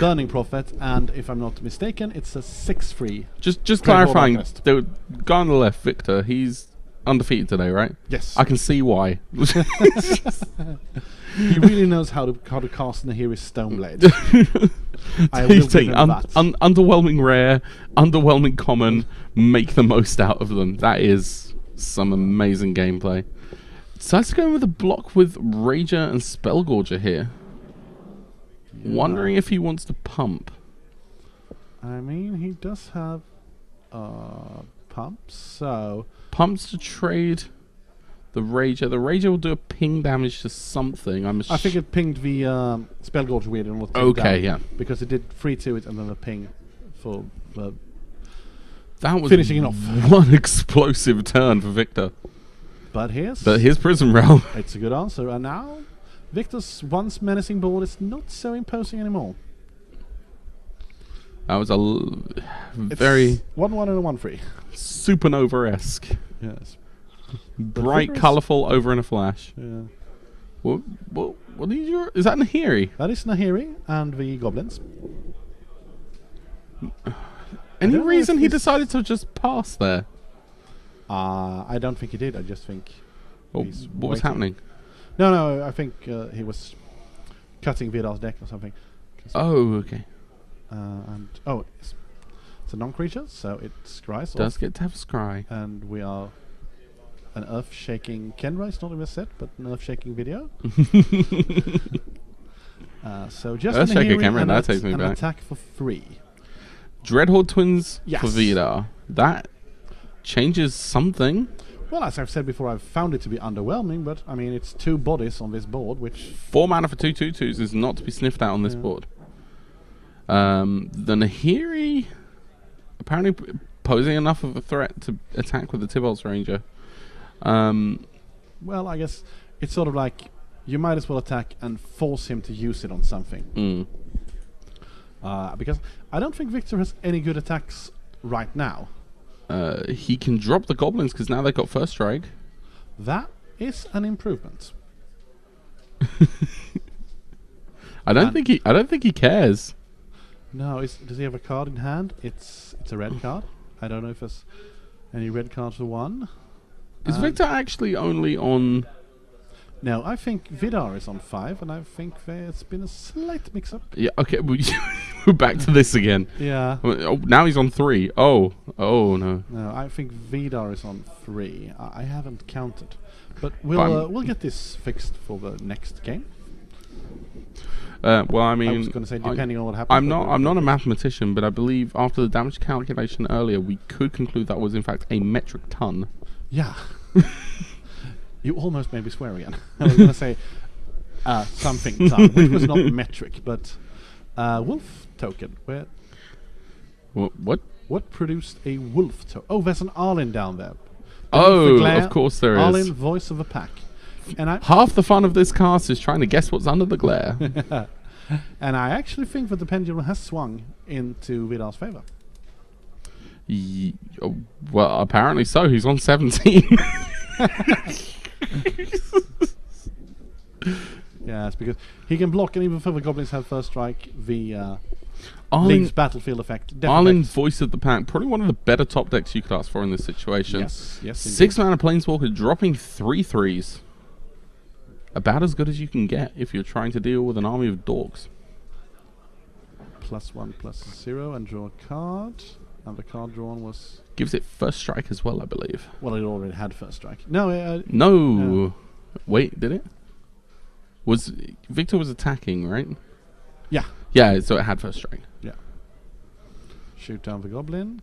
Burning Prophet, and if I'm not mistaken, it's a 6/3. Just clarifying, the guy on the left, Victor, he's undefeated today, right? Yes. I can see why. He really knows how to cast Nahiri's Stoneblade. He's taking underwhelming rare, underwhelming common, make the most out of them. That is some amazing gameplay. So let's go with a block with Rager and Spellgorger here. Yeah. Wondering if he wants to pump. I mean, he does have pumps, so... Pumps to trade the Rager. The Rager will do a ping damage to something. I think it pinged the Spellgorge weird and was okay, yeah. Because it did 3 to it and then a ping for that was finishing it off. One explosive turn for Victor. But here's Prison Realm. It's a good answer, and now Victor's once menacing board is not so imposing anymore. That was very 1/1 and a 1/3. Supernova-esque. Yes. Bright, colourful, over in a flash. Yeah. What is that Nahiri? That is Nahiri and the goblins. Any reason he decided to just pass there? I don't think he did. I just think. What was happening? No. I think he was cutting Vidar's deck or something. Oh, okay. It's a non-creature, so it scries. Does get to have scry. And we are an earth-shaking Kenra. It's not in the set, but an earth-shaking video. So just earth-shaking Kenra. That takes me back. Attack for 3. Dreadhorde Twins yes. for Vidar. That changes something. Well, as I've said before, I've found it to be underwhelming, but I mean, it's 2 bodies on this board, which 4 mana for 2 2/2s is not to be sniffed out on this board. The Nahiri apparently posing enough of a threat to attack with the Tibalt's Ranger. Well, I guess it's sort of like you might as well attack and force him to use it on something. Because I don't think Victor has any good attacks right now. He can drop the goblins because now they've got first strike. That is an improvement. I don't think he cares. No, does he have a card in hand? It's a red card. I don't know if there's any red cards for 1. Is Victor actually only on... No, I think Vidar is on 5, and I think there's been a slight mix-up. Yeah, okay, we're back to this again. Yeah. Oh, now he's on 3. Oh, no. No, I think Vidar is on 3. I haven't counted. But we'll get this fixed for the next game. Well, I mean, I was going to say, depending on what happens. I'm not a mathematician, but I believe after the damage calculation earlier, we could conclude that was in fact a metric ton. Yeah. You almost made me swear again. I was going to say something ton, which was not metric, but wolf token. What produced a wolf token? Oh, there's an Arlen down there. Of course there is. Arlen, voice of a pack. And half the fun of this cast is trying to guess what's under the glare. And I actually think that the pendulum has swung into Vidar's favor. Well, apparently so. He's on 17. Yeah, it's because he can block, and even though the goblins have first strike, the Arlen's battlefield effect. Arlen's voice of the pack, probably one of the better top decks you could ask for in this situation. Yes. 6 mana Planeswalker dropping 3 3s. About as good as you can get if you're trying to deal with an army of dogs. +1/+0 and draw a card. And the card drawn was... Gives it first strike as well, I believe. Well, it already had first strike. No. No. Wait, did it? Victor was attacking, right? Yeah. Yeah, so it had first strike. Yeah. Shoot down the goblin.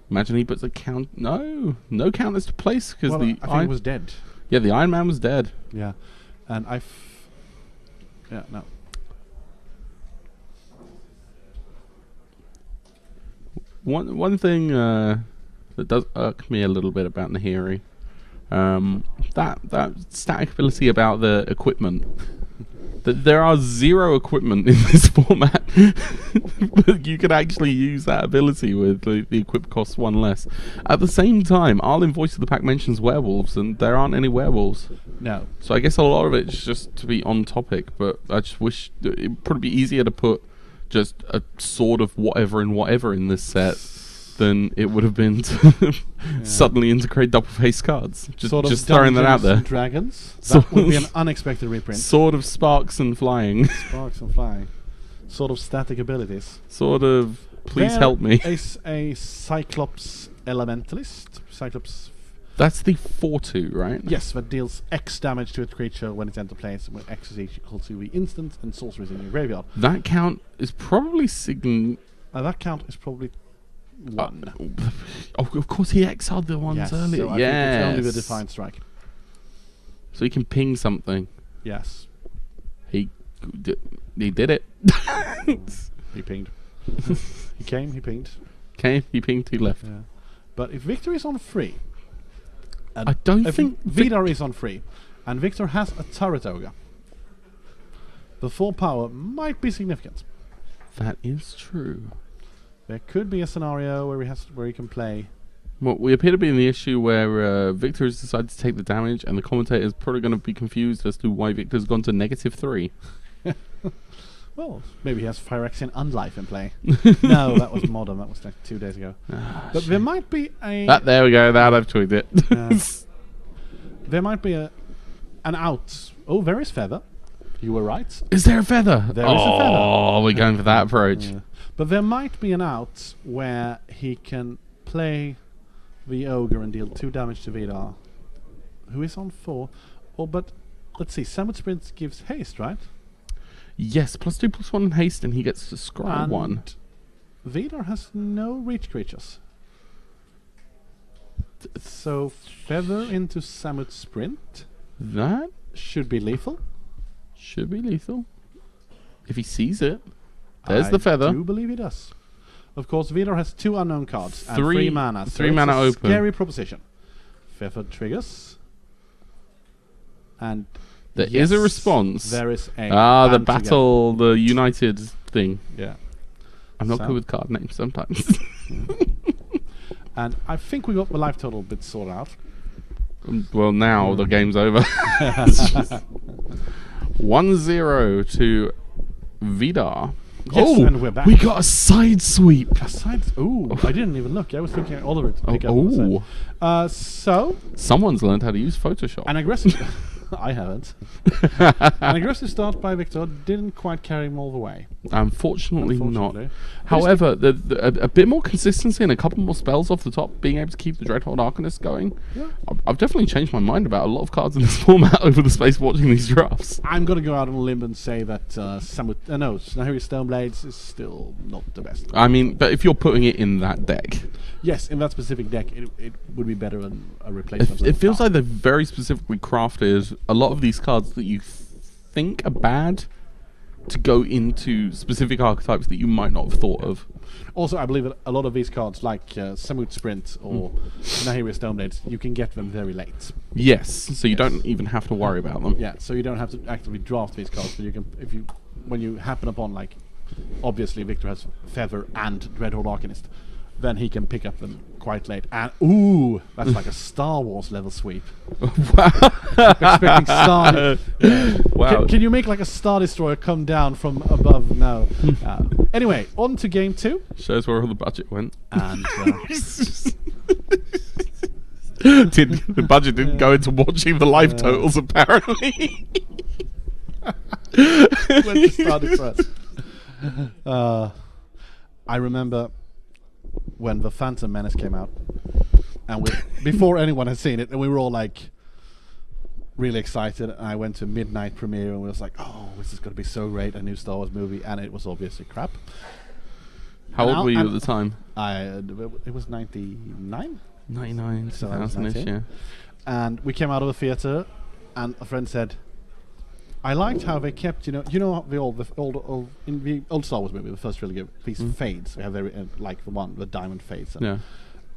Imagine he puts a count... No counters to place because I think it was dead. Yeah, the Iron Man was dead. Yeah. And yeah, no. One thing that does irk me a little bit about Nahiri, that static ability about the equipment. That there are 0 equipment in this format, but you can actually use that ability with the equip costs 1 less. At the same time, Arlen Voice of the Pack mentions werewolves, and there aren't any werewolves. No. So I guess a lot of it is just to be on topic, but I just wish it'd probably be easier to put just a sword of whatever in this set than it would have been to suddenly integrate double face cards. Just throwing that out there. Dragons. That would be an unexpected reprint. Sword of sparks and flying. Sparks and flying. Sort of static abilities. Sort of. Please help me. Is a Cyclops Elementalist. Cyclops. That's the 4/2, right? Yes, that deals X damage to a creature when it's entered place, when X is equal to the instant and sorceries in your graveyard. That count is probably that count is probably 1. Of course, he exiled the ones earlier. So I think it's only the Defiant Strike. So he can ping something. Yes. He did it. He pinged. He came, he pinged. He pinged, he left. Yeah. But if Victor is on free... I don't think... Vidar is on free, and Victor has a Turret Ogre, the 4 power might be significant. That is true. There could be a scenario where he can play. Well, we appear to be in the issue where Victor has decided to take the damage, and the commentator is probably going to be confused as to why Victor's gone to -3. Well, maybe he has Phyrexian Unlife in play. No, that was modern. That was like 2 days ago. But there might be a... there we go. That I've tweaked it. There might be an out. Oh, there is Feather. You were right. Is there a feather? There is a feather. Oh, we're going for that approach. Yeah. But there might be an out where he can play the Ogre and deal 2 damage to Vidar, who is on 4. But let's see, Summit Sprint gives haste, right? Yes, +2/+1 in haste, and he gets to scry 1. Vidar has no reach creatures. So Feather into Summit Sprint. That should be lethal. Should be lethal. If he sees it. There's the feather. I do believe he does. Of course, Vidar has 2 unknown cards and 3 mana. So 3 mana it's a open. Scary proposition. Feather triggers. And there is a response. There is a the battle, the united thing. Yeah. I'm not good with card names sometimes. And I think we got the life total bit sorted out. Well, now the game's over. 1-0 to Vidar. Yes, and we're back. We got a side sweep. Ooh, I didn't even look. I was thinking Oliver to pick up. So someone's learned how to use Photoshop. An aggressive... I haven't. An aggressive start by Victor didn't quite carry him all the way. Unfortunately. Not. However, a bit more consistency and a couple more spells off the top, being able to keep the Dreadhorde Arcanist going. Yeah. I've definitely changed my mind about a lot of cards in this format over the space of watching these drafts. I'm going to go out on a limb and say that Nahiri Stoneblades is still not the best. I mean, but if you're putting it in that deck... Yes, in that specific deck, it would be better than a replacement. It feels like they're very specifically crafted a lot of these cards that you think are bad to go into specific archetypes that you might not have thought of. Also, I believe that a lot of these cards, like Samut Sprint or Nahiri Stoneblades, you can get them very late. Yes, so you don't even have to worry about them. Yeah, so you don't have to actively draft these cards, but you can, when you happen upon, like, obviously Victor has Feather and Dreadhorde Arcanist, then he can pick up them quite late. And that's like a Star Wars level sweep. Expecting Star. Wow. Can you make like a Star Destroyer come down from above? No. Anyway, on to game 2. Shows where all the budget went. And the budget didn't go into watching the live totals, apparently. Went to Star Destroyer. I remember when the Phantom Menace came out, and before anyone had seen it, and we were all like really excited. And I went to midnight premiere, and we was like, "Oh, this is going to be so great! A new Star Wars movie," and it was obviously crap. How old were you at the time? It was 99. 99, so 2000-ish, yeah. And we came out of the theater, and a friend said, I liked how they kept, the in the old Star Wars movie, the first trilogy, these fades. We have very like the diamond fades.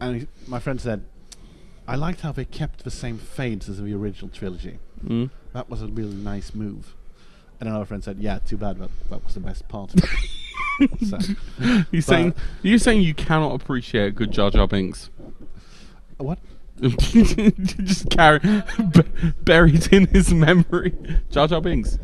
And my friend said, I liked how they kept the same fades as the original trilogy. That was a really nice move. And another friend said, yeah, too bad, that was the best part of it. So, you're saying you cannot appreciate good Jar Jar Binks? What? Just buried in his memory. Jar Jar Binks.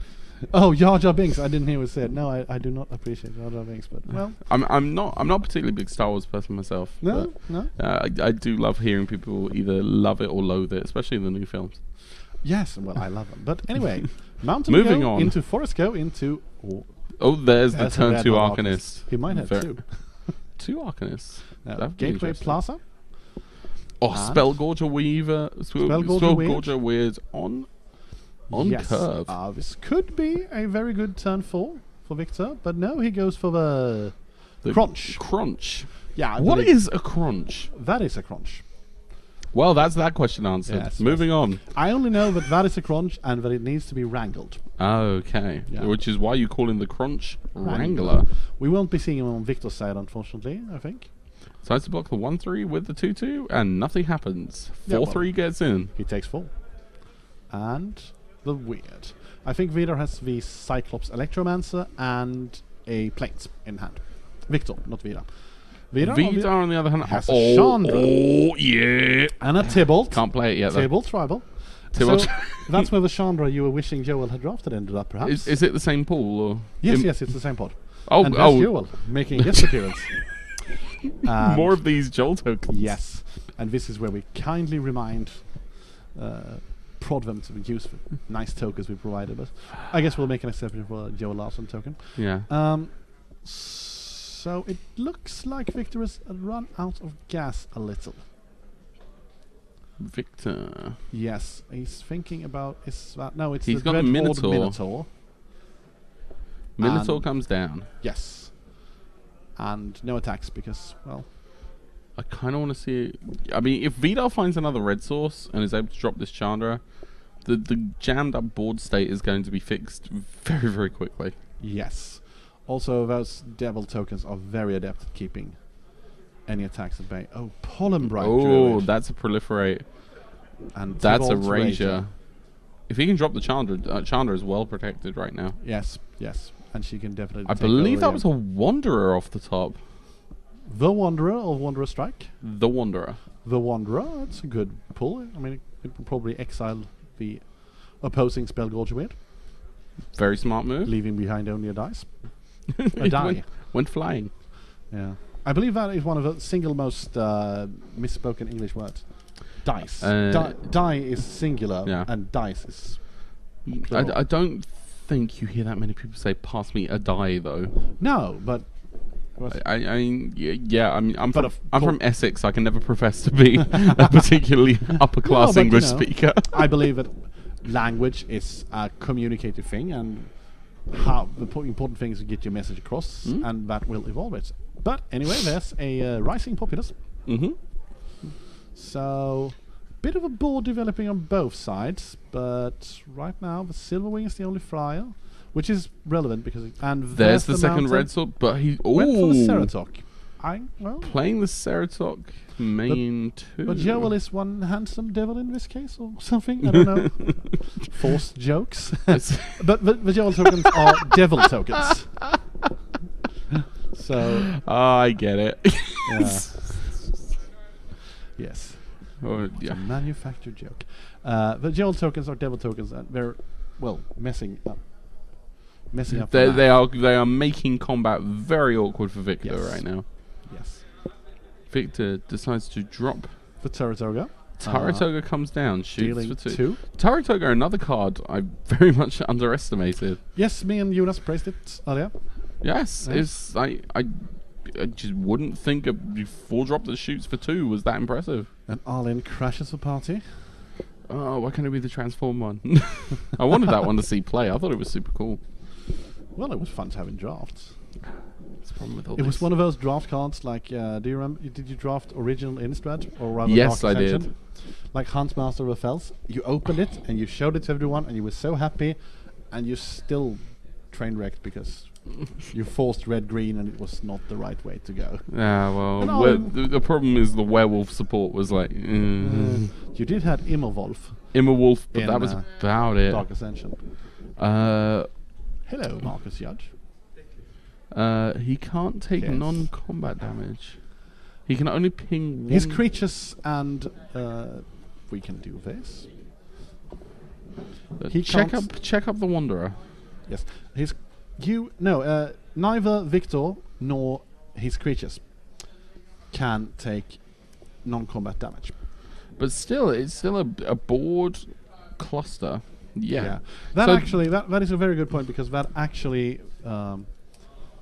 Oh, Jar Jar Binks. I didn't hear what said. No, I do not appreciate Jar Jar Binks, but well, I'm not a particularly big Star Wars person myself. No. I do love hearing people either love it or loathe it, especially in the new films. Yes, well, I love them. But anyway, Mountain Moving Go on into Forest Go into. There's the turn 2 Arcanist. He might have 2. 2 Arcanists. Gateway Plaza. Spellgorger Weaver. Spellgorger Weird on curve. This could be a very good turn 4 for Victor, but no, he goes for the crunch. Crunch. Yeah. What is a crunch? That is a crunch. Well, that's that question answered. Yes, Moving on. I only know that is a crunch and that it needs to be wrangled. Okay. Yeah. Which is why you call him the Crunch Wrangler. We won't be seeing him on Victor's side, unfortunately, I think. Decides to block the 1-3 with the 2-2, and nothing happens. 4-3 gets in. He takes 4. And the weird. I think Vidar has the Cyclops Electromancer and a Plains in hand. Victor, not Vidar. Vidar, on the other hand, has a Chandra. Oh, yeah. And a Tybalt. Can't play it yet, though. Tybalt Tribal. So that's where the Chandra you were wishing Joel had drafted ended up, perhaps. Is it the same pool? Or yes, it's the same pod. And there's Joel making his appearance. More of these Joel tokens. Yes. And this is where we kindly prod them to use the nice tokens we provided. But I guess we'll make an exception for Joel Larson token. Yeah. So it looks like Victor has run out of gas a little. Victor. Yes, he's thinking about he's got the Minotaur. Minotaur comes down. Yes. And no attacks because, well, I kind of want to see. I mean, if Vidar finds another red source and is able to drop this Chandra, the jammed up board state is going to be fixed very, very quickly. Yes. Also, those devil tokens are very adept at keeping any attacks at bay. Oh, Pollen Bright. Oh, that's a proliferate. And that's a Rager. If he can drop the Chandra, Chandra is well protected right now. Yes. And she can definitely. I believe that was a Wanderer off the top. The Wanderer or Wanderer Strike? The Wanderer. The Wanderer, that's a good pull. I mean, it will probably exile the opposing Spellgorger Weird. Very smart move. Leaving behind only a dice. A die. Went flying. Yeah. I believe that is one of the single most misspoken English words. Dice. Die is singular and dice is plural. I don't think you hear that many people say pass me a die though. No, but I mean, I'm from Essex. I can never profess to be a particularly upper class English speaker. I believe that language is a communicative thing, and how the important thing is to get your message across, and that will evolve it. But anyway, there's a rising populace. So, bit of a board developing on both sides, but right now the Silverwing is the only flyer, which is relevant because there's the second red sword, but he went for the Ceratok. Playing the Ceratok main two. But Joel is one handsome devil in this case, or something. I don't know. Forced jokes. but the Joel tokens are devil tokens. So I get it. Yes. It's a manufactured joke. The Joel tokens are devil tokens, and they're messing up. They are making combat very awkward for Victor right now. Yes. Victor decides to drop the Taratoga. Taratoga comes down, shoots for 2. 2. Taratoga, another card I very much underestimated. Yes, me and Jonas praised it earlier. Yes. I just wouldn't think a 4-drop that shoots for 2 was that impressive. And Arlen crashes the party. Oh, why can't it be the Transform one? I wanted that one to see play. I thought it was super cool. Well, it was fun to have in drafts. It was one of those draft cards, like, do you remember, did you draft original Innistrad? Or rather yes, Dark I Ascension? did. Like Huntmaster of the Fells. You opened it, and you showed it to everyone, and you were so happy, and you still train wrecked because you forced red-green and it was not the right way to go. Yeah, well, No. the problem is the werewolf support was like... You did have Immerwolf Immerwolf, but in, that was about it. Dark Ascension. Uh, Hello, Marcus Judge. he can't take Yes. non-combat damage. He can only ping one. His creatures and we can do this. He check can't- up the Wanderer. Yes, neither Victor nor his creatures can take non-combat damage. But still, it's still a board cluster. Yeah. That So- actually that is a very good point because that actually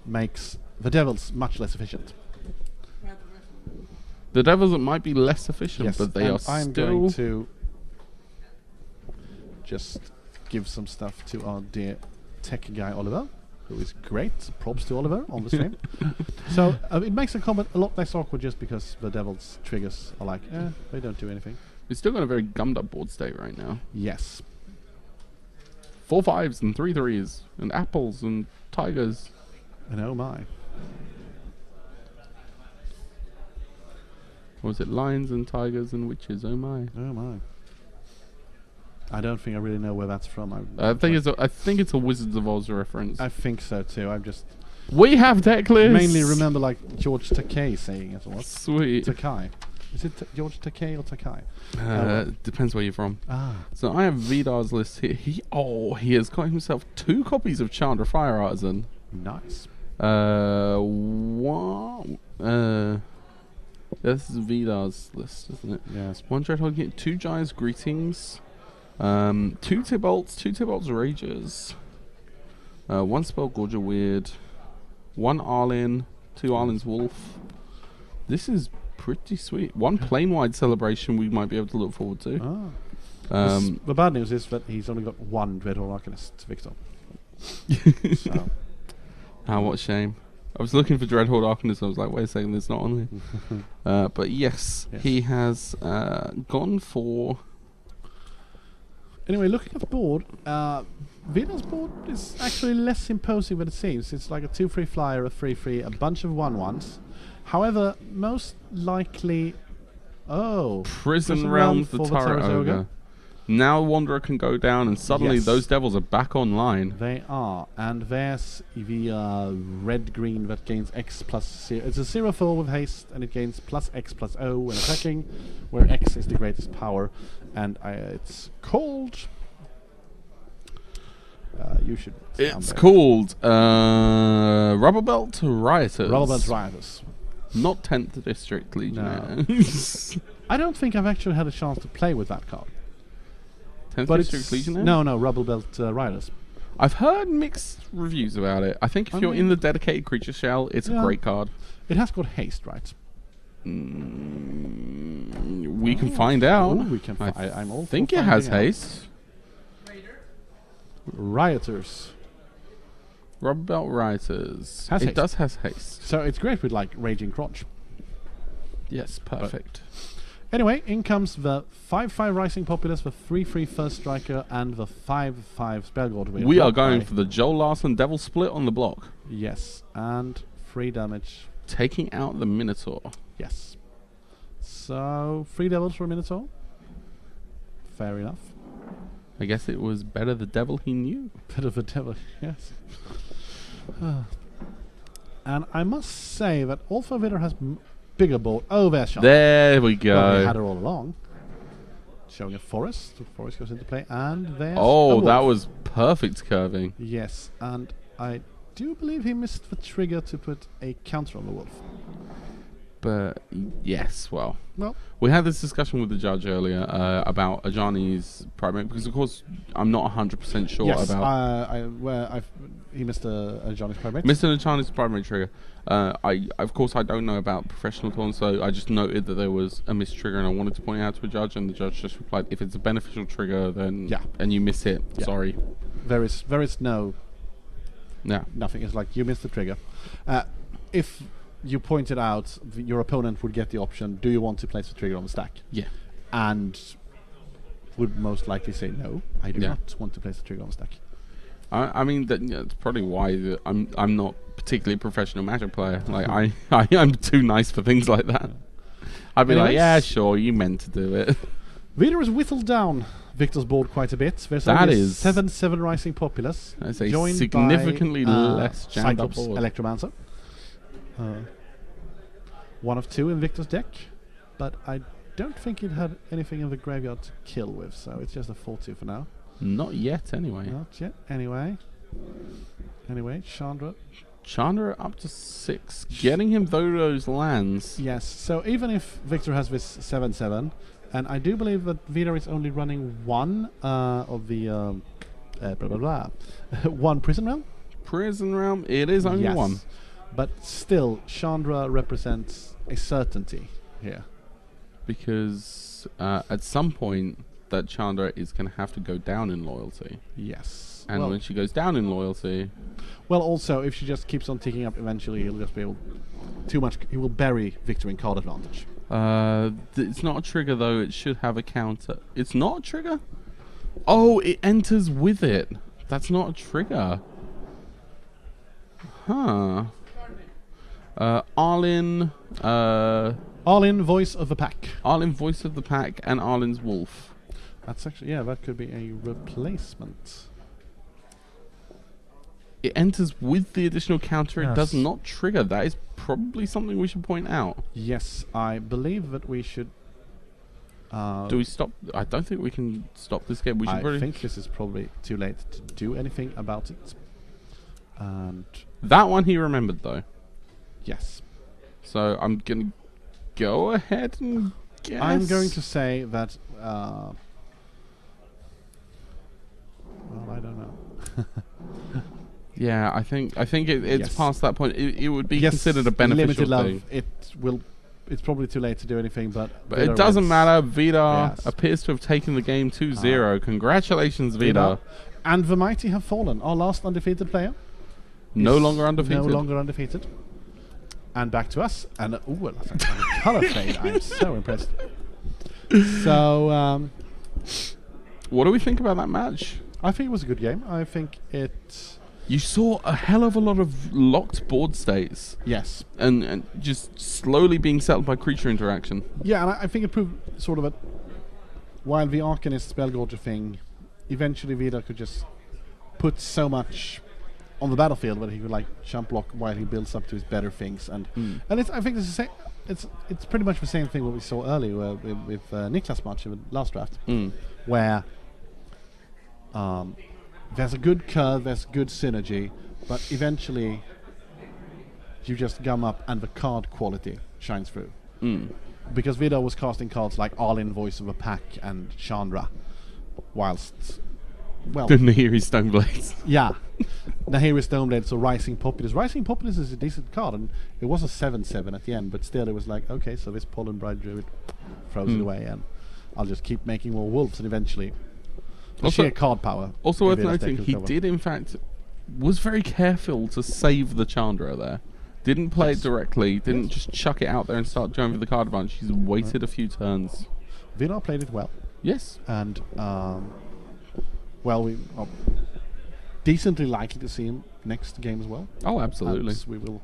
makes the devils much less efficient. The devils might be less efficient, Yes, but they and are I'm still... going to just give some stuff to our dear tech guy Oliver, who is great. Props to Oliver on the stream. So it makes the combat a lot less awkward just because the devil's triggers are like, they don't do anything. We've still got a very gummed up board state right now. Yes. 4 5s and 3 3s and apples and tigers. And oh my. Or was it lions and tigers and witches? Oh my! Oh my. I don't think I really know where that's from. I think it's a Wizards of Oz reference. I think so too. I'm just We have deck lists. mainly remember like George Takei saying it or what? Sweet. Takai. Is it George Takei or Takai? Depends where you're from. Ah. So I have Vidar's list here. He has got himself 2 copies of Chandra Fire Artisan. Nice. This is Vidar's list, isn't it? Yes. 1 Dreadhog, 2 Giants Greetings, 2 Tybalts, 2 Tybalts Rages, 1 Spell Gorger Weird, 1 Arlin, 2 Arlin's Wolf. This is pretty sweet. 1 Plane-wide Celebration we might be able to look forward to. Ah. The bad news is that he's only got 1 Dreadhorde Arcanist, Victor. So. What a shame. I was looking for Dreadhorde Arcanist, I was like, wait a second, it's not on here. But yes, he has gone for... Anyway, looking at the board, Vidar's board is actually less imposing than it seems. It's like a 2/3 flyer, a 3/3, a bunch of 1/1s. However, most likely... Prison Realms, the Turret Ogre. Now Wanderer can go down, and suddenly those devils are back online. They are, and there's the red-green that gains X plus 0. It's a 0/4 with haste, and it gains plus X plus O when attacking, where X is the greatest power, and it's called... you should... It's called Rubber Belt Rioters. Rubber Belt Rioters. Not 10th District Legionnaire. I don't think I've actually had a chance to play with that card. 10th But District it's Legionnaire? no, Rubble Belt Riders. I've heard mixed reviews about it. I think if you're in the dedicated creature shell, it's a great card. It has got haste, right? We can find out. We can. I'm all think for it has finding out. haste. Rioters. Rubber Belt Rioters. Has it haste. does has haste. So it's great with like Raging Crotch. Yes, perfect. Anyway, in comes the 5/5 Rising Populace, the 3/3 First Striker, and the 5/5 Spellgord. We are going for the Joel Larson Devil Split on the block. Yes, and 3 damage. Taking out the Minotaur. Yes. So 3 devils for a Minotaur. Fair enough. I guess it was better the devil he knew. Bit of a devil, yes. And I must say that Alpha Vidder has bigger board. Oh, there's Sean. There we go. Well, we had her all along. Showing a forest. The forest goes into play, and there's a Oh, that wolf. was perfect curving. Yes, and I do believe he missed the trigger to put a counter on the wolf. But yes, well, Well, we had this discussion with the judge earlier about Ajani's primate, because of course I'm not 100% sure yes, about he missed a Johnny's primate. Mr. Ajani's primate trigger. I don't know about professional tournaments, so I just noted that there was a missed trigger, and I wanted to point it out to a judge, and the judge just replied, "If it's a beneficial trigger, then and you miss it, sorry." There is no. Yeah. Nothing. It's like you missed the trigger. If you pointed out, your opponent would get the option, do you want to place the trigger on the stack? Yeah. And would most likely say, no, I do not want to place the trigger on the stack. I mean, that's probably why I'm not particularly a professional Magic player. Like I'm too nice for things like that. I'd be like, yeah, sure, you meant to do it. Vidar has whittled down Victor's board quite a bit. There's That only is 7/7 Rising Populace. That's a joined significantly by, less jammed up Cyclops board. Electromancer. One of 2 in Victor's deck, but I don't think it had anything in the graveyard to kill with, so it's just a 4/2 for now. Not yet, anyway. Not yet. Anyway, Chandra. Chandra up to 6, getting him those lands. Yes. So even if Victor has this 7/7, and I do believe that Vidar is only running one of the one Prison Realm. Prison Realm, it is only one. But still, Chandra represents a certainty here. Because at some point, that Chandra is going to have to go down in loyalty. Yes. And when she goes down in loyalty... Well, also, if she just keeps on ticking up, eventually he'll just be able... he will bury Victor in card advantage. It's not a trigger, though. It should have a counter. It's not a trigger? Oh, it enters with it. That's not a trigger. Huh. Arlen... Arlen, Voice of the Pack. Arlen, Voice of the Pack, and Arlen's Wolf. That's actually... Yeah, that could be a replacement. It enters with the additional counter. Yes. It does not trigger. That is probably something we should point out. Yes, I believe that we should... do we stop? I don't think we can stop this game. We should I think this is probably too late to do anything about it. And... That one he remembered, though. Yes. So I'm going to go ahead and guess. I'm going to say that... well, I don't know. Yeah, I think it's past that point. It would be yes, considered a beneficial limited love. thing. It's probably too late to do anything, but it doesn't matter. Vidar Yes. appears to have taken the game 2-0. Congratulations, Vidar. And the mighty have fallen. Our last undefeated player. No is longer undefeated. No longer undefeated. And back to us. And ooh, that's a color fade. I'm so impressed. So, what do we think about that match? I think it was a good game. I think it... You saw a hell of a lot of locked board states. Yes. And just slowly being settled by creature interaction. Yeah, and I think it proved sort of that while the Arcanist Spellgorger thing, eventually Vidar could just put so much on the battlefield that he could like jump block while he builds up to his better things. And it's, I think it's the same. It's pretty much the same thing what we saw earlier with Niklas match in the last draft, where there's a good curve, there's good synergy, but eventually you just gum up and the card quality shines through. Because Vidar was casting cards like Arlen, Voice of a Pack, and Chandra, whilst, well... The Nahiri Stoneblades. Yeah. Nahiri Stoneblades or Rising Populace. Rising Populace is a decent card, and it was a 7/7 at the end, but still it was like, okay, so this Pollen Bride Druid throws it away, and I'll just keep making more wolves, and eventually... The sheer card power. Also worth noting, he did in fact was very careful to save the Chandra there. Didn't play it directly. Didn't just chuck it out there and start going for the card advantage. He's waited a few turns. Vidar played it well. Yes. And well, we are decently likely to see him next game as well. Oh, absolutely. And we will.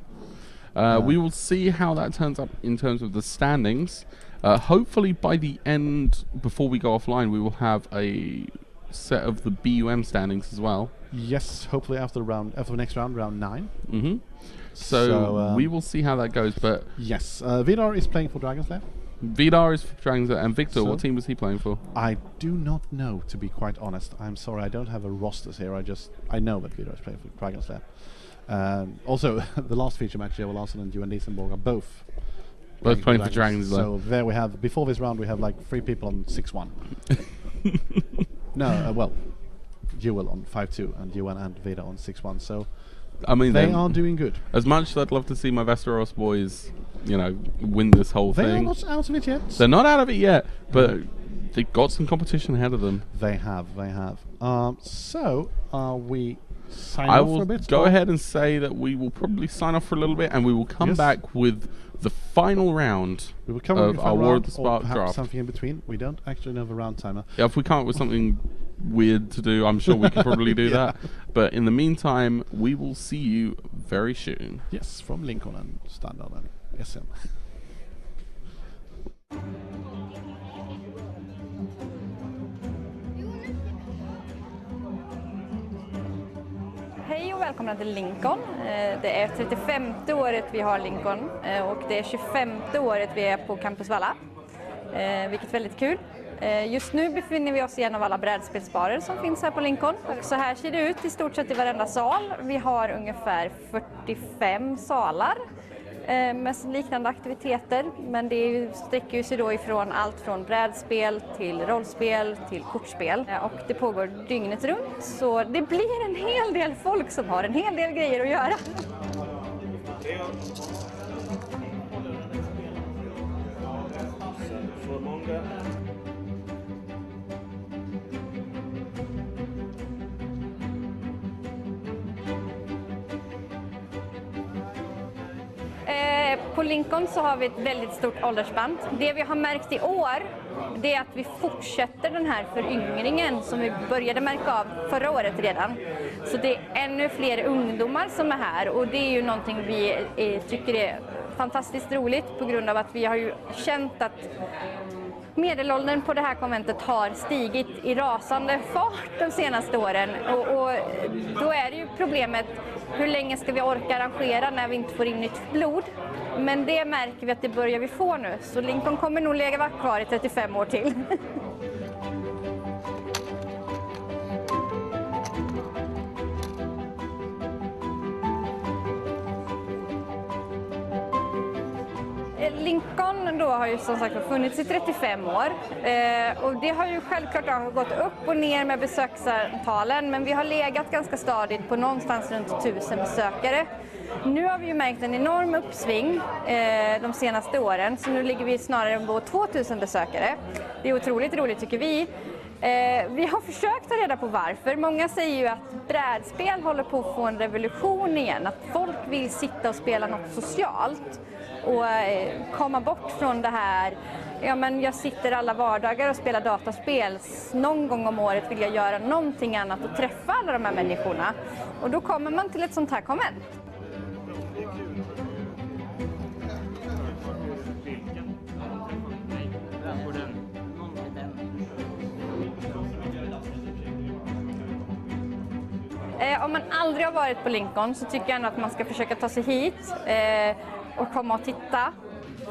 We will see how that turns up in terms of the standings. Hopefully, by the end, before we go offline, we will have a set of the BUM standings as well. Yes, hopefully after the next round, round 9. So we will see how that goes. But yes, Vidar is playing for Dragon's Lair. Vidar is for Dragon's Lair, and Victor, what team was he playing for? I do not know, to be quite honest. I'm sorry, I don't have a rosters here. I know that Vidar is playing for Dragon's Lair. Also, the last feature match, Joel Larsen and Johan Diesenborg are both playing for Dragon's Lair. So there we have, before this round, we have like 3 people on 6-1. No, well, Joel on 5-2 and Johan and Vidar on 6-1. So I mean, they are doing good. As much as I'd love to see my Vesteros boys, win this whole thing. They are not out of it yet. They're not out of it yet, but they've got some competition ahead of them. They have. So are we sign off for a bit? I will go ahead and say that we will probably sign off for a little bit, and we will come back with the final round of our War of the Spark draft. Something in between. We don't actually know the round timer. Yeah, if we come up with something weird to do. I'm sure we could probably do that. But in the meantime, we will see you very soon. Yes, from Lincon and Standard and SM. Hej och välkomna till Lincon. Det är 35:e året vi har Lincon och det är 25:e året vi är på Campus Valla. Vilket är väldigt kul. Just nu befinner vi oss i en av alla brädspelsbarer som finns här på Lincon. Och så här ser det ut i stort sett i varenda sal. Vi har ungefär 45 salar med liknande aktiviteter. Men det sträcker sig då ifrån allt från brädspel till rollspel till kortspel. Och det pågår dygnet runt, så det blir en hel del folk som har en hel del grejer att göra. På Lincon så har vi ett väldigt stort åldersspann. Det vi har märkt i år, det är att vi fortsätter den här föryngringen som vi började märka av förra året redan. Så det är ännu fler ungdomar som är här, och det är ju någonting vi tycker är fantastiskt roligt på grund av att vi har ju känt att medelåldern på det här konventet har stigit i rasande fart de senaste åren, och då är det ju problemet, hur länge ska vi orka arrangera när vi inte får in nytt blod? Men det märker vi att det börjar vi få nu, så Lincon kommer nog leva kvar i 35 år till. Lincon då har ju som sagt funnits i 35 år och det har ju självklart gått upp och ner med besöksantalen, men vi har legat ganska stadigt på någonstans runt 1000 besökare. Nu har vi ju märkt en enorm uppsving de senaste åren, så nu ligger vi snarare på 2000 besökare. Det är otroligt roligt tycker vi. Vi har försökt ta reda på varför. Många säger ju att brädspel håller på att få en revolution igen, att folk vill sitta och spela något socialt och komma bort från det här, ja men jag sitter alla vardagar och spelar dataspel, någon gång om året vill jag göra någonting annat och träffa alla de här människorna, och då kommer man till ett sånt här konvent. Om man aldrig har varit på Lincon så tycker jag ändå att man ska försöka ta sig hit och komma och titta.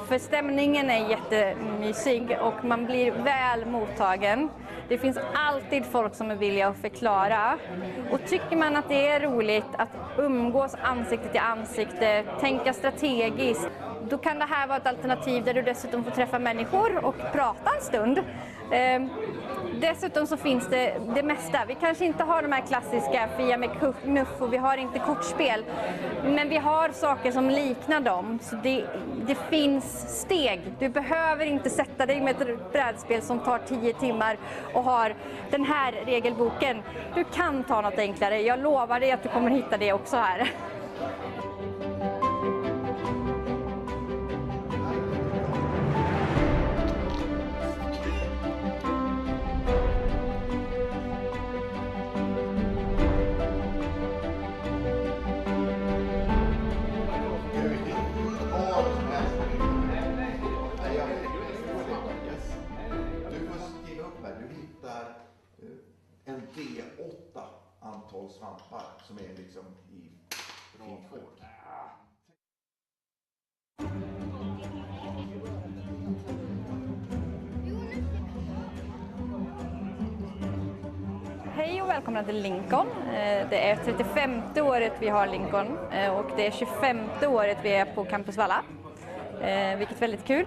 För stämningen är jättemysig och man blir väl mottagen. Det finns alltid folk som är villiga att förklara. Och tycker man att det är roligt att umgås ansikte till ansikte, tänka strategiskt, då kan det här vara ett alternativ där du dessutom får träffa människor och prata en stund. Dessutom så finns det mesta. Vi kanske inte har de här klassiska Fia med knuff och vi har inte kortspel. Men vi har saker som liknar dem. Så det finns steg. Du behöver inte sätta dig med ett brädspel som tar 10 timmar och har den här regelboken. Du kan ta något enklare. Jag lovar dig att du kommer hitta det också här. En D8 antal svampar som är liksom i kort. Hej och välkomna till Lincon. Det är 35:e året vi har Lincon och det är 25:e året vi är på Campus Valla. Vilket är väldigt kul.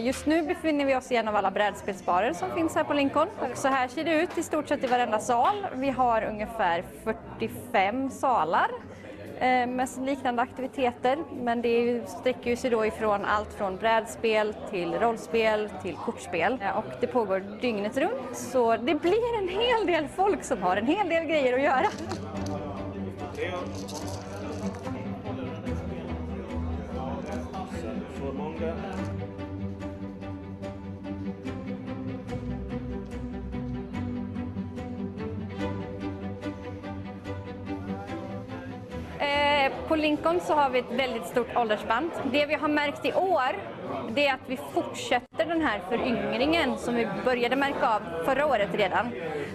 Just nu befinner vi oss i en av alla brädspelsbarer som finns här på Lincon. Och så här ser det ut i stort sett i varenda sal. Vi har ungefär 45 salar med liknande aktiviteter. Men det sträcker sig då ifrån allt från brädspel till rollspel till kortspel. Och det pågår dygnet runt, så det blir en hel del folk som har en hel del grejer att göra. På Lincon så har vi ett väldigt stort åldersspann. Det vi har märkt i år, det är att vi fortsätter den här föryngringen som vi började märka av förra året redan.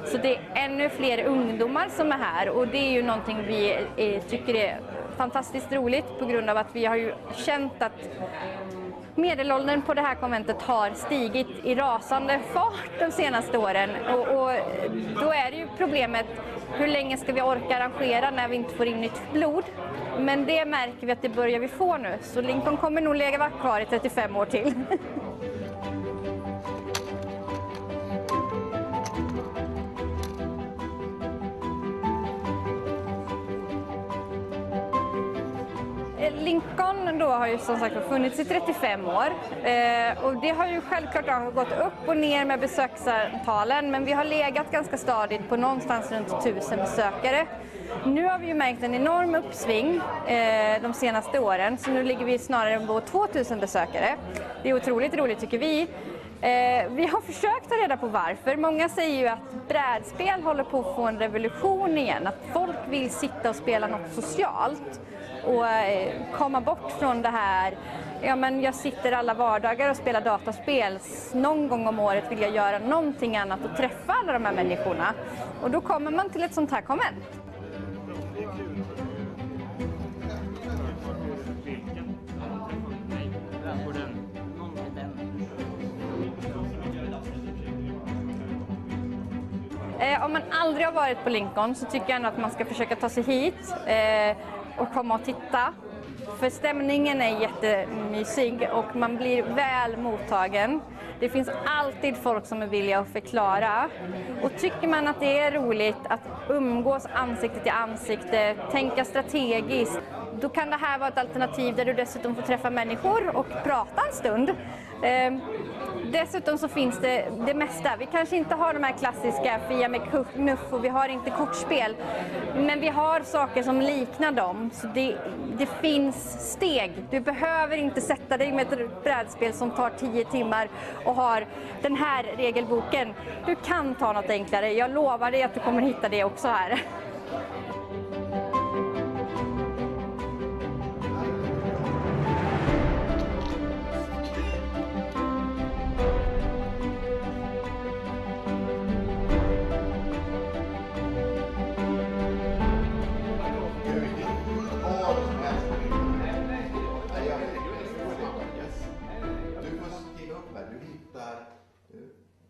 Så det är ännu fler ungdomar som är här, och det är ju någonting vi tycker är fantastiskt roligt på grund av att vi har ju känt att medelåldern på det här konventet har stigit i rasande fart de senaste åren, och då är det ju problemet, hur länge ska vi orka arrangera när vi inte får in nytt blod? Men det märker vi att det börjar vi få nu, så Lincon kommer nog leva kvar i 35 år till. Lincon då har ju som sagt funnits i 35 år och det har ju självklart gått upp och ner med besöksantalen, men vi har legat ganska stadigt på någonstans runt 1000 besökare. Nu har vi ju märkt en enorm uppsving de senaste åren, så nu ligger vi snarare på 2000 besökare. Det är otroligt roligt tycker vi. Vi har försökt ta reda på varför. Många säger ju att brädspel håller på att få en revolution igen, att folk vill sitta och spela något socialt och komma bort från det här, ja men jag sitter alla vardagar och spelar dataspel, någon gång om året vill jag göra någonting annat och träffa alla de här människorna. Och då kommer man till ett sånt här konvent. Om man aldrig har varit på Lincon så tycker jag ändå att man ska försöka ta sig hit och komma och titta. För stämningen är jättemysig och man blir väl mottagen. Det finns alltid folk som är villiga att förklara. Och tycker man att det är roligt att umgås ansikte till ansikte, tänka strategiskt, då kan det här vara ett alternativ där du dessutom får träffa människor och prata en stund. Dessutom så finns det mesta. Vi kanske inte har de här klassiska Fia med knuff och vi har inte kortspel. Men vi har saker som liknar dem. Så det finns steg. Du behöver inte sätta dig med ett brädspel som tar 10 timmar och har den här regelboken. Du kan ta något enklare. Jag lovar dig att du kommer hitta det också här.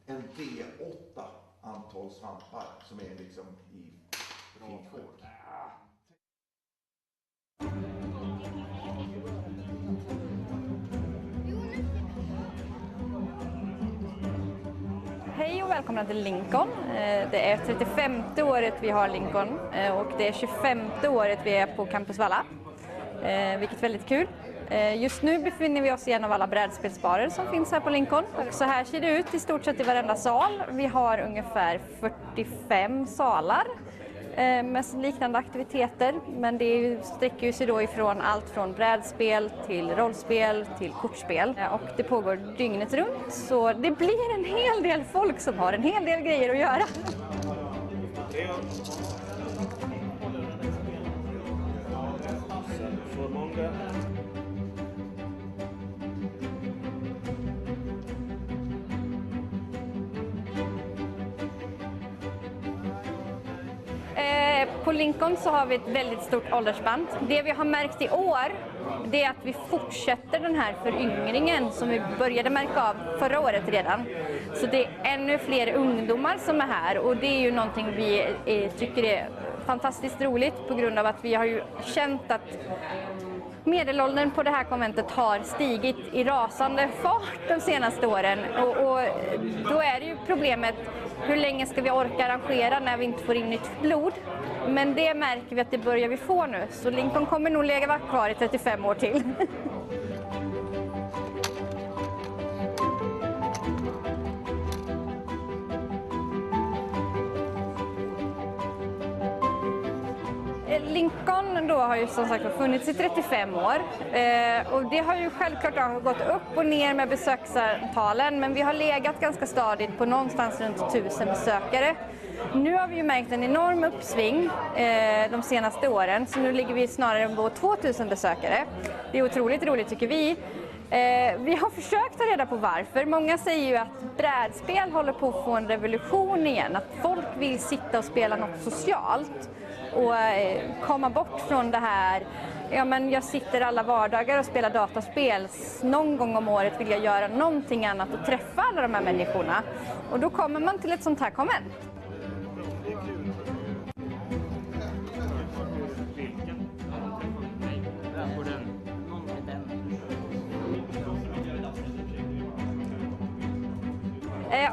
En D8 antal svampar som är liksom i fint skick. Hej och välkomna till Lincon. Det är 35:e året vi har Lincon och det är 25:e året vi är på Campus Valla, vilket är väldigt kul. Just nu befinner vi oss i en av alla brädspelsbarer som finns här på Lincon. Och så här ser det ut i stort sett i varenda sal. Vi har ungefär 45 salar med liknande aktiviteter. Men det sträcker sig då ifrån allt från brädspel till rollspel till kortspel. Och det pågår dygnet runt, så det blir en hel del folk som har en hel del grejer att göra. På Lincon så har vi ett väldigt stort åldersspann. Det vi har märkt i år, det är att vi fortsätter den här föryngringen som vi började märka av förra året redan. Så det är ännu fler ungdomar som är här, och det är ju någonting vi tycker är fantastiskt roligt på grund av att vi har ju känt att medelåldern på det här konventet har stigit i rasande fart de senaste åren, och då är det ju problemet, hur länge ska vi orka arrangera när vi inte får in nytt blod? Men det märker vi att det börjar vi få nu, så Lincon kommer nog leva kvar i 35 år till. Lincon då har ju som sagt funnits i 35 år och det har ju självklart gått upp och ner med besöksantalen, men vi har legat ganska stadigt på någonstans runt 1000 besökare. Nu har vi ju märkt en enorm uppsving de senaste åren, så nu ligger vi snarare på 2000 besökare. Det är otroligt roligt tycker vi. Vi har försökt ta reda på varför. Många säger ju att brädspel håller på att få en revolution igen, att folk vill sitta och spela något socialt och komma bort från det här, ja men jag sitter alla vardagar och spelar dataspel, någon gång om året vill jag göra någonting annat och träffa alla de här människorna. Och då kommer man till ett sånt här konvent.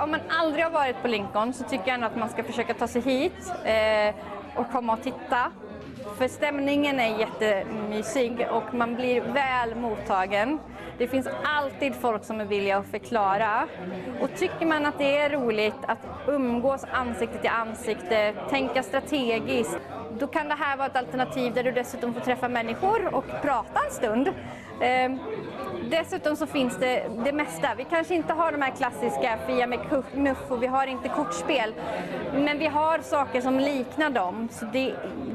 Om man aldrig har varit på Lincon så tycker jag ändå att man ska försöka ta sig hit och komma och titta. För stämningen är jättemysig och man blir väl mottagen. Det finns alltid folk som är villiga att förklara. Och tycker man att det är roligt att umgås ansikte till ansikte, tänka strategiskt, då kan det här vara ett alternativ där du dessutom får träffa människor och prata en stund. Dessutom så finns det mesta. Vi kanske inte har de här klassiska Fia med knuff och vi har inte kortspel. Men vi har saker som liknar dem. Så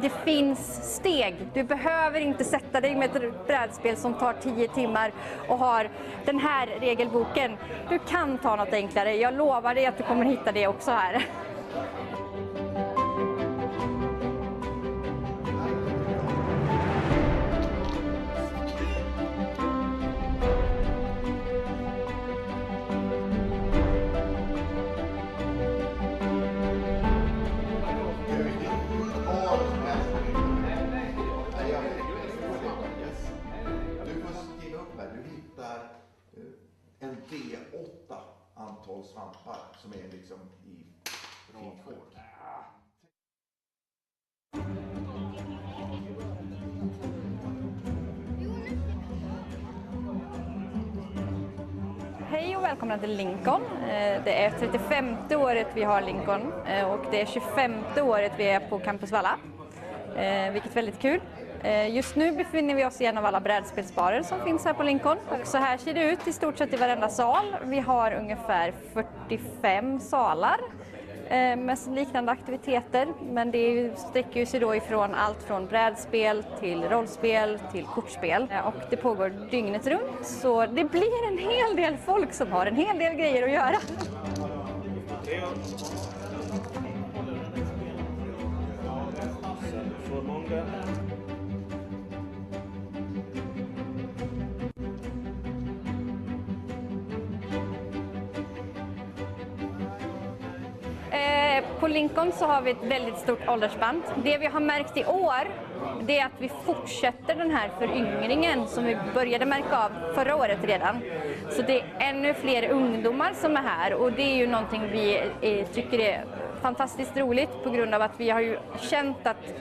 det finns steg. Du behöver inte sätta dig med ett brädspel som tar 10 timmar och har den här regelboken. Du kan ta något enklare. Jag lovar dig att du kommer hitta det också här. En D8 antal svampar som är liksom i fint kort. Hej och välkomna till Lincon. Det är 35:e året vi har Lincon och det är 25:e året vi är på Campus Valla, vilket är väldigt kul. Just nu befinner vi oss i en av alla brädspelsbarer som finns här på Lincon. Och så här ser det ut i stort sett i varenda sal. Vi har ungefär 45 salar med liknande aktiviteter. Men det sträcker sig då ifrån allt från brädspel till rollspel till kortspel. Och det pågår dygnet runt, så det blir en hel del folk som har en hel del grejer att göra. På Lincon så har vi ett väldigt stort åldersspann. Det vi har märkt i år, det är att vi fortsätter den här föryngringen som vi började märka av förra året redan. Så det är ännu fler ungdomar som är här och det är ju någonting vi tycker är fantastiskt roligt på grund av att vi har ju känt att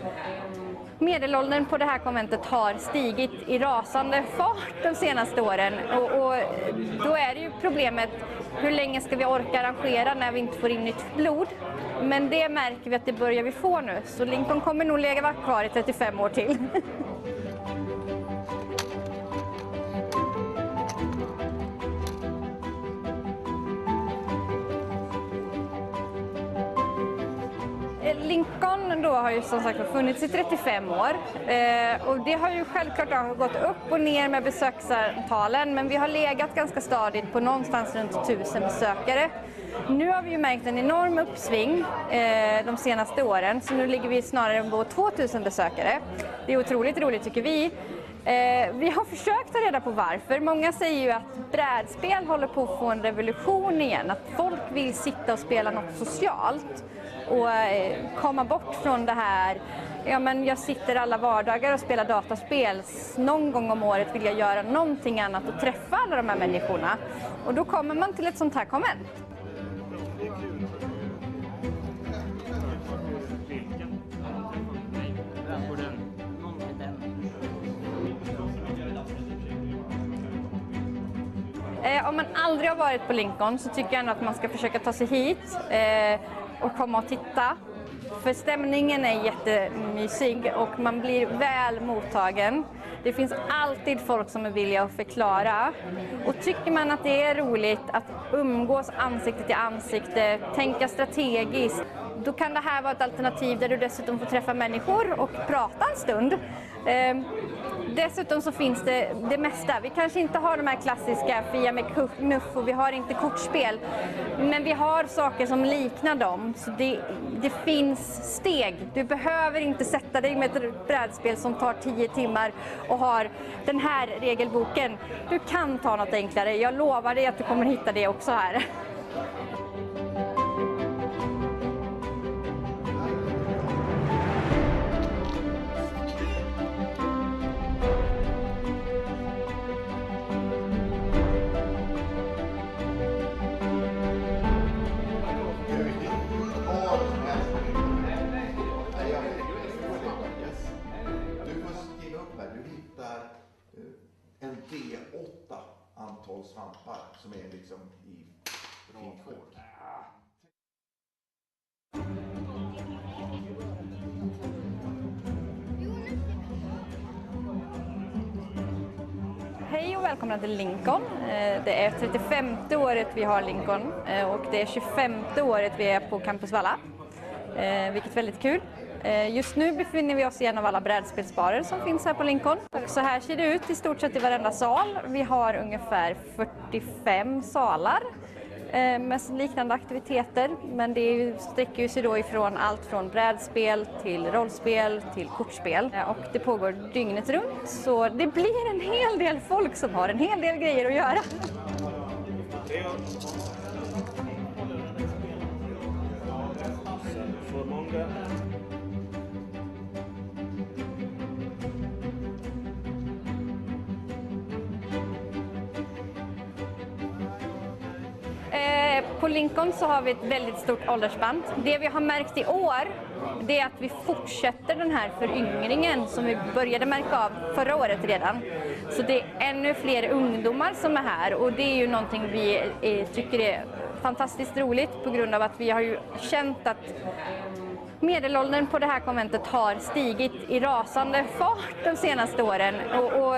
medelåldern på det här konventet har stigit i rasande fart de senaste åren och då är det ju problemet, hur länge ska vi orka arrangera när vi inte får in nytt blod? Men det märker vi att det börjar vi få nu, så Lincon kommer nog lägga vara kvar i 35 år till. Lincon då har ju som sagt funnits i 35 år och det har ju självklart gått upp och ner med besöksantalen, men vi har legat ganska stadigt på någonstans runt 1000 besökare. Nu har vi ju märkt en enorm uppsving de senaste åren, så nu ligger vi snarare på 2000 besökare. Det är otroligt roligt tycker vi. Vi har försökt ta reda på varför. Många säger ju att brädspel håller på att få en revolution igen, att folk vill sitta och spela något socialt och komma bort från det här, ja men jag sitter alla vardagar och spelar dataspel, någon gång om året vill jag göra någonting annat och träffa alla de här människorna. Och då kommer man till ett sånt här konvent. Om man aldrig har varit på Lincon så tycker jag ändå att man ska försöka ta sig hit och komma och titta. För stämningen är jättemysig och man blir väl mottagen. Det finns alltid folk som är villiga att förklara. Och tycker man att det är roligt att umgås ansikte till ansikte, tänka strategiskt, då kan det här vara ett alternativ där du dessutom får träffa människor och prata en stund. Dessutom så finns det mesta. Vi kanske inte har de här klassiska Fia med knuff och vi har inte kortspel. Men vi har saker som liknar dem. Så det finns steg. Du behöver inte sätta dig med ett brädspel som tar 10 timmar och har den här regelboken. Du kan ta något enklare. Jag lovar dig att du kommer hitta det också här. En D8 antal svampar som är liksom i finkort. Hej och välkomna till Lincon. Det är 35:e året vi har Lincon och det är 25:e året vi är på Campus Valla, vilket är väldigt kul. Just nu befinner vi oss i en av alla brädspelsbarer som finns här på Lincon. Och så här ser det ut i stort sett i varenda sal. Vi har ungefär 45 salar med liknande aktiviteter. Men det sträcker sig då ifrån allt från brädspel till rollspel till kortspel. Och det pågår dygnet runt, så det blir en hel del folk som har en hel del grejer att göra. På Lincon så har vi ett väldigt stort åldersspann. Det vi har märkt i år, det är att vi fortsätter den här föryngringen som vi började märka av förra året redan. Så det är ännu fler ungdomar som är här och det är ju någonting vi tycker är fantastiskt roligt på grund av att vi har ju känt att medelåldern på det här konventet har stigit i rasande fart de senaste åren och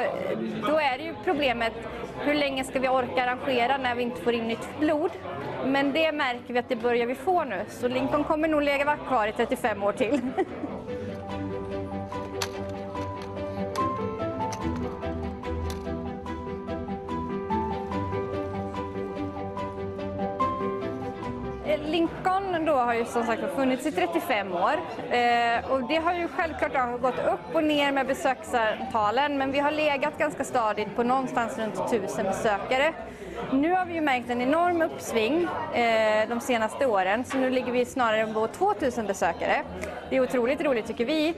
då är det ju problemet, hur länge ska vi orka arrangera när vi inte får in nytt blod? Men det märker vi att det börjar vi få nu, så Lincon kommer nog leva kvar i 35 år till. Lincon då har ju som sagt funnits i 35 år och det har ju självklart gått upp och ner med besöksantalen, men vi har legat ganska stadigt på någonstans runt 1000 besökare. Nu har vi ju märkt en enorm uppsving de senaste åren, så nu ligger vi snarare på 2000 besökare. Det är otroligt roligt tycker vi.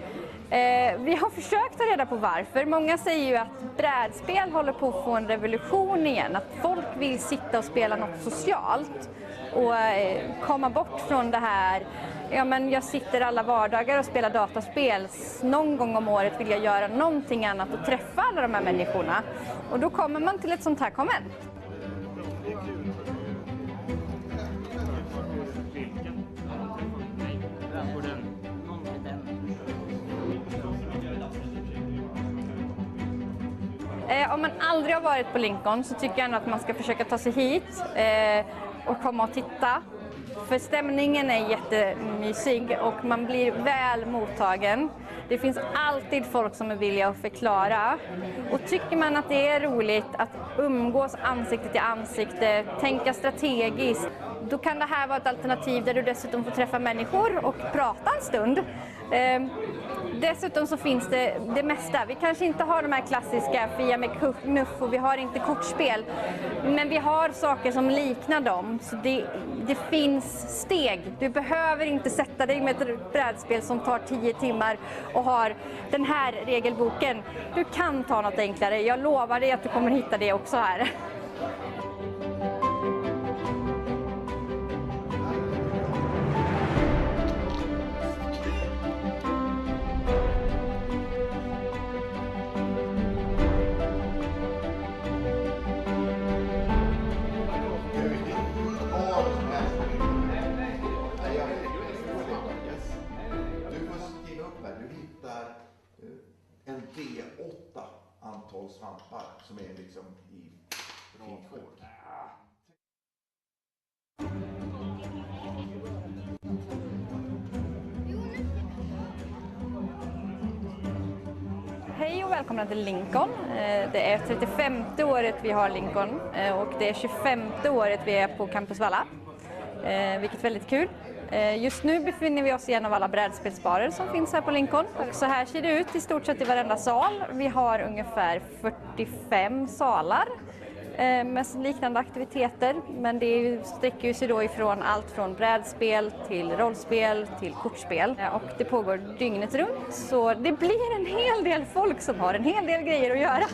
Vi har försökt ta reda på varför. Många säger ju att brädspel håller på att få en revolution igen. Att folk vill sitta och spela något socialt och komma bort från det här. Ja, men jag sitter alla vardagar och spelar dataspel. Någon gång om året vill jag göra någonting annat och träffa alla de här människorna. Och då kommer man till ett sånt här konvent. Om man aldrig har varit på Lincon så tycker jag ändå att man ska försöka ta sig hit och komma och titta. För stämningen är jättemysig och man blir väl mottagen. Det finns alltid folk som är villiga att förklara. Och tycker man att det är roligt att umgås ansikte till ansikte, tänka strategiskt, då kan det här vara ett alternativ där du dessutom får träffa människor och prata en stund. Dessutom så finns det mesta. Vi kanske inte har de här klassiska Fia med knuff och vi har inte kortspel. Men vi har saker som liknar dem. Så det finns steg. Du behöver inte sätta dig med ett brädspel som tar 10 timmar och har den här regelboken. Du kan ta något enklare. Jag lovar dig att du kommer hitta det också här. en D8 antal svampar som är liksom i fint skick. Hej och välkomna till Lincon. Det är 35:e året vi har Lincon och det är 25:e året vi är på Campus Valla. Vilket är väldigt kul. Just nu befinner vi oss i en av alla brädspelsbarer som finns här på Lincon. Och så här ser det ut i stort sett i varenda sal. Vi har ungefär 45 salar med liknande aktiviteter. Men det sträcker sig då ifrån allt från brädspel till rollspel till kortspel. Och det pågår dygnet runt, så det blir en hel del folk som har en hel del grejer att göra.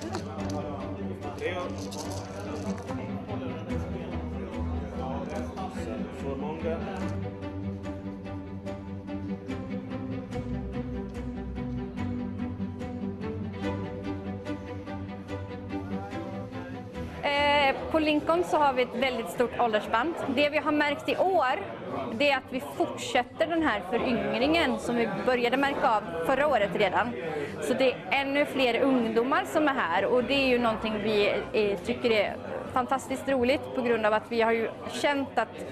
På Lincon så har vi ett väldigt stort åldersspann. Det vi har märkt i år, det är att vi fortsätter den här föryngringen som vi började märka av förra året redan. Så det är ännu fler ungdomar som är här, och det är ju någonting vi tycker är fantastiskt roligt på grund av att vi har ju känt att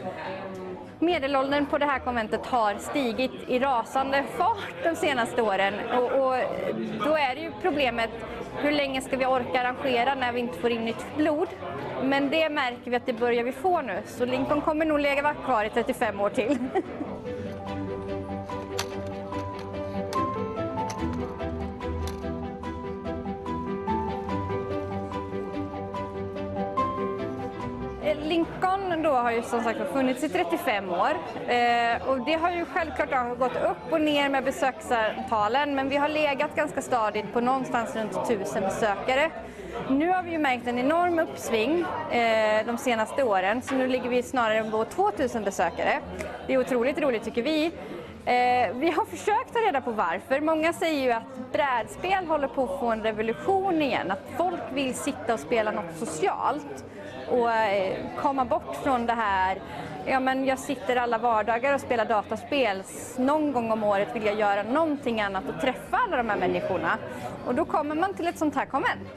medelåldern på det här konventet har stigit i rasande fart de senaste åren, och då är det ju problemet, hur länge ska vi orka arrangera när vi inte får in nytt blod? Men det märker vi att det börjar vi få nu, så Lincon kommer nog leva kvar i 35 år till. Lincon då har ju som sagt funnits i 35 år och det har ju självklart gått upp och ner med besöksantalen, men vi har legat ganska stadigt på någonstans runt 1000 besökare. Nu har vi ju märkt en enorm uppsving de senaste åren, så nu ligger vi snarare på 2000 besökare. Det är otroligt roligt tycker vi. Vi har försökt ta reda på varför. Många säger ju att brädspel håller på att få en revolution igen, att folk vill sitta och spela något socialt och komma bort från det här, ja men jag sitter alla vardagar och spelar dataspel, någon gång om året vill jag göra någonting annat och träffa alla de här människorna, och då kommer man till ett sånt här konvent.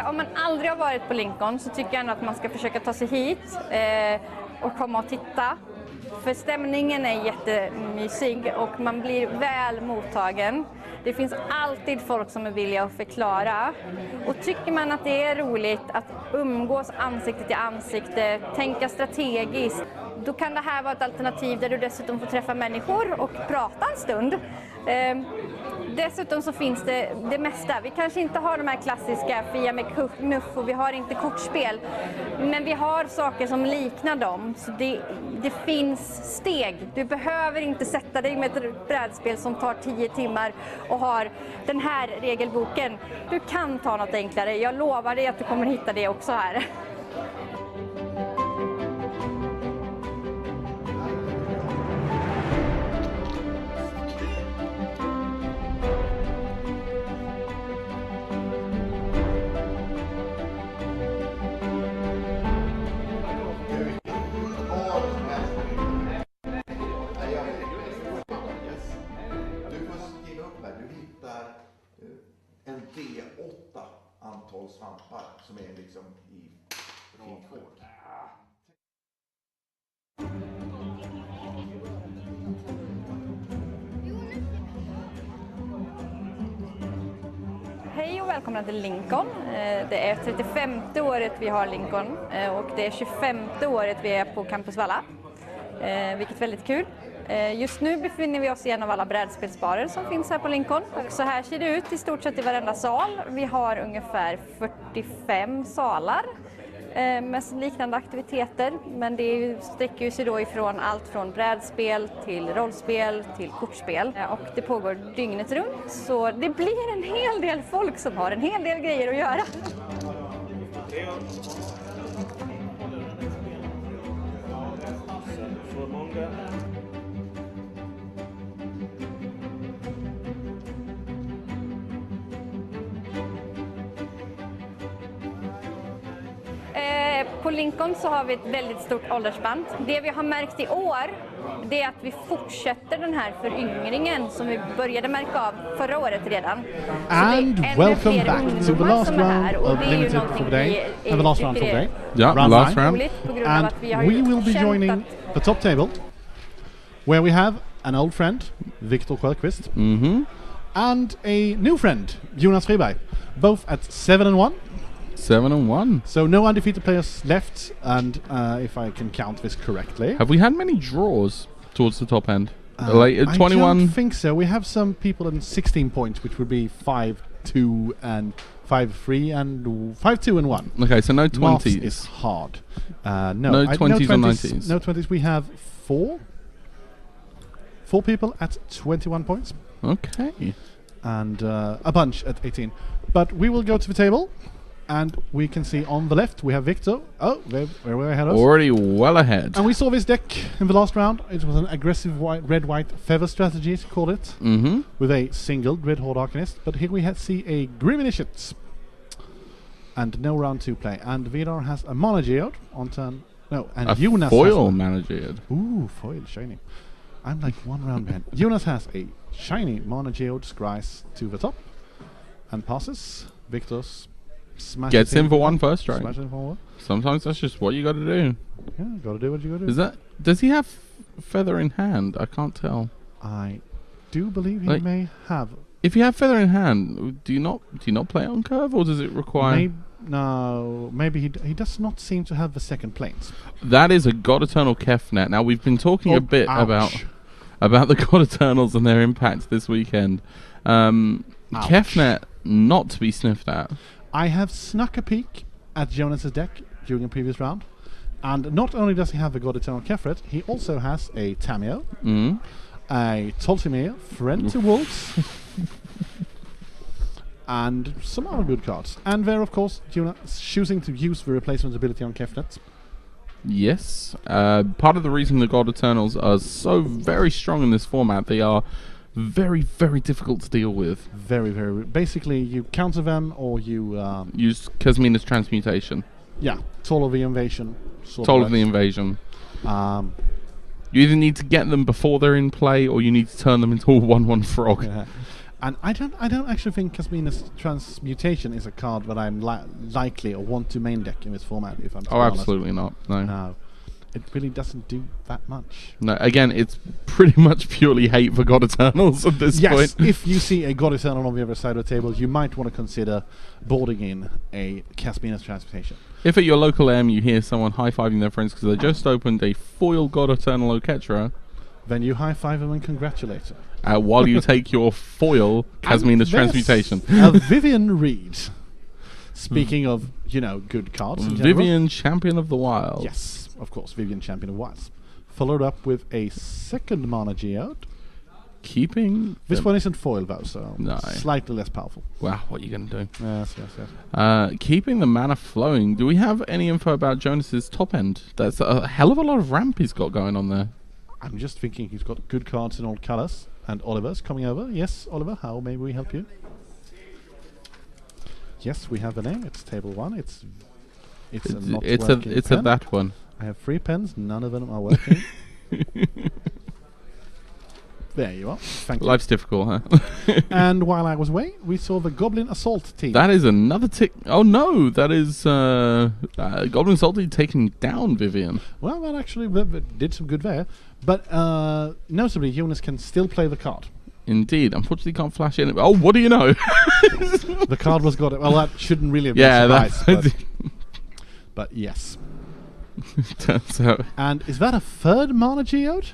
Om man aldrig har varit på Lincon så tycker jag ändå att man ska försöka ta sig hit och komma och titta. För stämningen är jättemysig och man blir väl mottagen. Det finns alltid folk som är villiga att förklara. Och tycker man att det är roligt att umgås ansikte till ansikte, tänka strategiskt, då kan det här vara ett alternativ där du dessutom får träffa människor och prata en stund. Dessutom så finns det mesta. Vi kanske inte har de här klassiska fia med knuff och vi har inte kortspel. Men vi har saker som liknar dem. Så det finns steg. Du behöver inte sätta dig med ett brädspel som tar 10 timmar och har den här regelboken. Du kan ta något enklare. Jag lovar dig att du kommer hitta det också här. En D8 antal svampar som är liksom i fint skick. Hej och välkomna till Lincon. Det är 35:e året vi har Lincon och det är 25:e året vi är på Campus Valla. Vilket är väldigt kul. Just nu befinner vi oss i en av alla brädspelsbarer som finns här på Lincon. Och så här ser det ut i stort sett i varenda sal. Vi har ungefär 45 salar med liknande aktiviteter. Men det sträcker sig då ifrån allt från brädspel till rollspel till kortspel. Och det pågår dygnet runt, så det blir en hel del folk som har en hel del grejer att göra. på Lincon så har vi ett väldigt stort åldersspann. Det vi har märkt i år, det är att vi fortsätter den här föryngringen som vi började märka av förra året redan. And welcome back to the last round of Limited for the day. And the last round for the day. Yeah, round last 9. round. And we will be joining the top table, where we have an old friend, Viktor Sjöqvist, and a new friend, Jonas Friberg, both at 7-1. 7-1. So no undefeated players left, and if I can count this correctly. Have we had many draws towards the top end? I 21. don't think so. We have some people in 16 points, which would be 5-2 and 5-3 and 5-2 and 1. Okay, so no Maths 20s. is hard. No, No 20s or 90s. No 20s. We have four people at 21 points. Okay. And a bunch at 18. But we will go to the table, and we can see on the left we have Victor. Oh, where we're ahead of us. Already well ahead. And we saw this deck in the last round. It was an aggressive red-white feather strategy, to call it, with a single Red Horde Arcanist. But here we see a Grim Initiate. And no round 2 play. And Vidar has a Mana Geode on turn. No, and a Jonas foil has Mana Geode. Ooh, foil, shiny. I'm like 1 round behind. Jonas has a shiny Mana Geode Scries to the top and passes. Victor's smashes Gets in for 1 first strike. Smashes in for 1. Sometimes that's just what you got to do. Yeah, gotta do what you gotta do. Does he have feather in hand? I can't tell. I do believe he may have. If you have feather in hand, do you not play on curve, or does it require? Maybe he does not seem to have the second planes. That is a God Eternal Kefnet. Now we've been talking a bit about the God Eternals and their impact this weekend. Kefnet not to be sniffed at. I have snuck a peek at Jonas's deck during a previous round, and not only does he have the God Eternal Kefret, he also has a Tameo, a Toltimir, Friend to Wolves, and some other good cards. And there, of course, Jonas choosing to use the replacement ability on Kefnet. Yes. Part of the reason the God Eternals are so very strong in this format, they are very, very difficult to deal with. Very, very. Basically, you counter them or you use Kasmina's Transmutation. Yeah, Toll of the Invasion. Toll of the Invasion. You either need to get them before they're in play, or you need to turn them into a 1/1 frog. Yeah. And I don't actually think Kasmina's Transmutation is a card that I'm likely or want to main deck in this format. If I'm absolutely not. No, it really doesn't do that much. No, again, it's pretty much purely hate for God Eternals at this point. Yes, if you see a God Eternal on the other side of the table, you might want to consider boarding in a Kasmina's Transmutation. If at your local M you hear someone high-fiving their friends because they just opened a foil God Eternal Oketra, then you high-five them and congratulate them. While you take your foil Kasmina's Transmutation. Vivian Reed. Speaking of, good cards in general. Vivian, Champion of the Wild. Yes, of course, Vivian, Champion of Wilds. Followed up with a second Mana Geode. Keeping... This one isn't foil though, so no. Slightly less powerful. Wow, what are you going to do? Yes. Keeping the mana flowing. Do we have any info about Jonas's top end? That's a hell of a lot of ramp he's got going on there. I'm just thinking he's got good cards in all colours. And Oliver's coming over. Yes, Oliver, how may we help you? Yes, we have the name. It's table 1. It's a that one. I have 3 pens. None of them are working. There you are. Thank you. Life's difficult, huh? And while I was away, we saw the Goblin Assault team. That is another tick. Oh no, that is Goblin Assault team taking down Vivian. Well, that actually did some good there. But notably, Jonas can still play the card. Indeed. Unfortunately, can't flash in. Oh, what do you know? The card was got. Well, that shouldn't really have been a surprise. But yes. Turns out. And is that a third Mana Geode?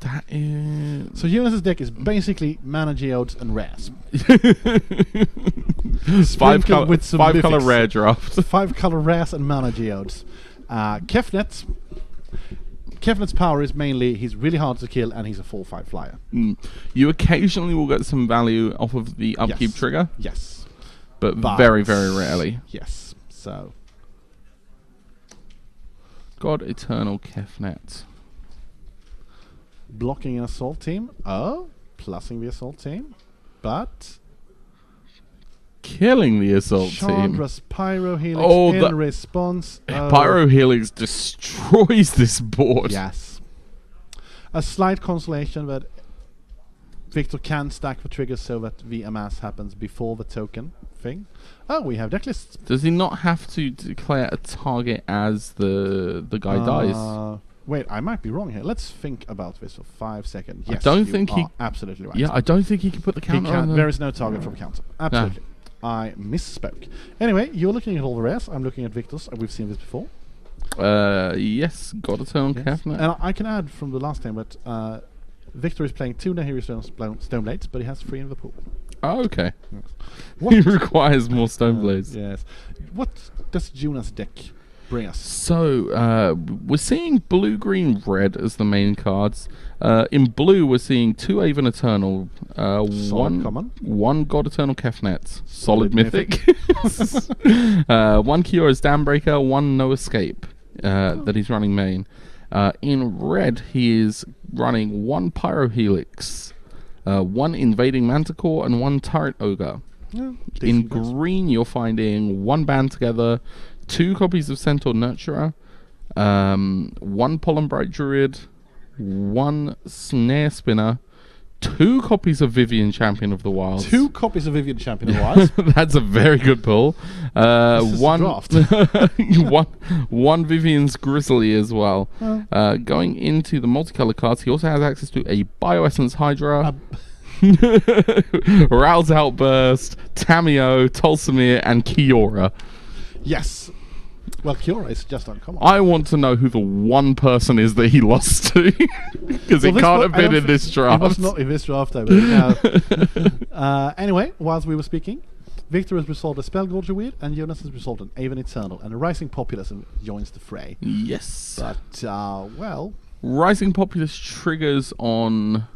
That is... So Jonas's deck is basically Mana Geodes and rares. 5 color rare draft. 5 color rares and Mana Geodes. Kefnet's power is mainly he's really hard to kill and he's a 4/5 flyer. You occasionally will get some value off of the upkeep trigger. Yes. But very, very rarely. Yes. So. God Eternal Kefnet. Blocking an assault team. Oh, plussing the assault team. But killing the assault team. Chandra's Pyro Helix in response. Pyro Helix destroys this board. Yes. A slight consolation that Victor can stack the triggers so that VMS happens before the token thing. Oh, we have deck lists. Does he not have to declare a target as the guy dies? Wait, I might be wrong here. Let's think about this for 5 seconds. Yes, I don't think he absolutely right. Yeah, I don't think he can put the counter on there is no target from counter. Absolutely. No. I misspoke. Anyway, you're looking at all the rares. I'm looking at Victor's. We've seen this before. Yes, God Eternal Cabinet. And I can add from the last time that Victor is playing 2 Nahiri Stone Blades, but he has 3 in the pool. Oh, okay. Yes. He requires more Stone Blades. Yes. What does Jonas' deck bring us? So, we're seeing blue, green, red as the main cards. In blue, we're seeing 2 Aven Eternal, one God Eternal Kefnet, solid mythic. 1 Kyora's Dambreaker, 1 No Escape that he's running main. In red, he is running 1 Pyro Helix, 1 Invading Manticore, and 1 Turret Ogre. Yeah, in green, you're finding 1 Band Together, 2 copies of Centaur Nurturer, 1 Pollen Bright Druid, 1 Snare Spinner, 2 copies of Vivian Champion of the Wilds. 2 copies of Vivian Champion of the Wilds? That's a very good pull. one Vivian's Grizzly as well. Going into the multicolor cards, he also has access to a Bioessence Hydra, Ral's Outburst, Tamio, Tolsimir, and Kiora. Yes. Well, Kiora is just uncommon. I want to know who the one person is that he lost to. Because it can't have been in this draft. It was not in this draft, though. Anyway, whilst we were speaking, Victor has resolved a Spellgorger Weird, and Jonas has resolved an Aven Eternal, and a Rising Populace joins the fray. Yes. But, well... Rising Populace triggers on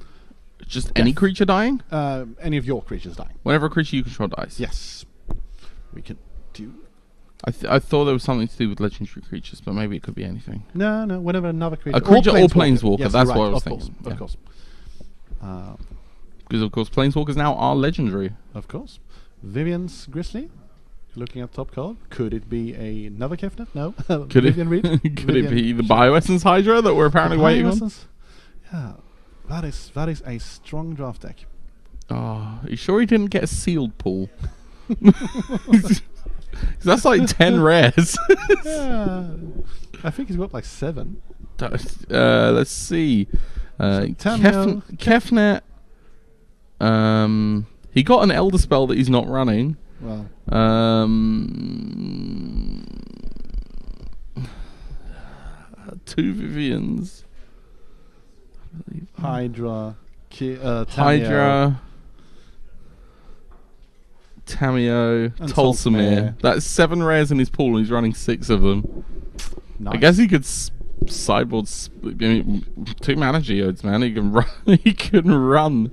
just any creature dying? Any of your creatures dying. Whenever a creature you control dies. Yes. We can do... I thought there was something to do with legendary creatures, but maybe it could be anything. No, whenever another creature... A creature or Planeswalker, yes, that's what I was thinking. Of course. Because, of course, Planeswalkers now are legendary. Of course. Vivian's Grizzly, looking at top card. Could it be another Kefnet? No. Could Vivian Reed? Could it be the Bioessence Hydra that we're apparently waiting on? Yeah, that is a strong draft deck. Oh, are you sure he didn't get a sealed pool? That's like 10 rares. Yeah. I think he's got like 7. Let's see. Kefnet. He got an Elder Spell that he's not running. Wow. 2 Vivians. Hydra. Hydra. Tamio, Tolsimir. That's 7 rares in his pool, and he's running 6 of them. Nice. I guess he could sideboard 2 mana geodes, man. He can run. He can run.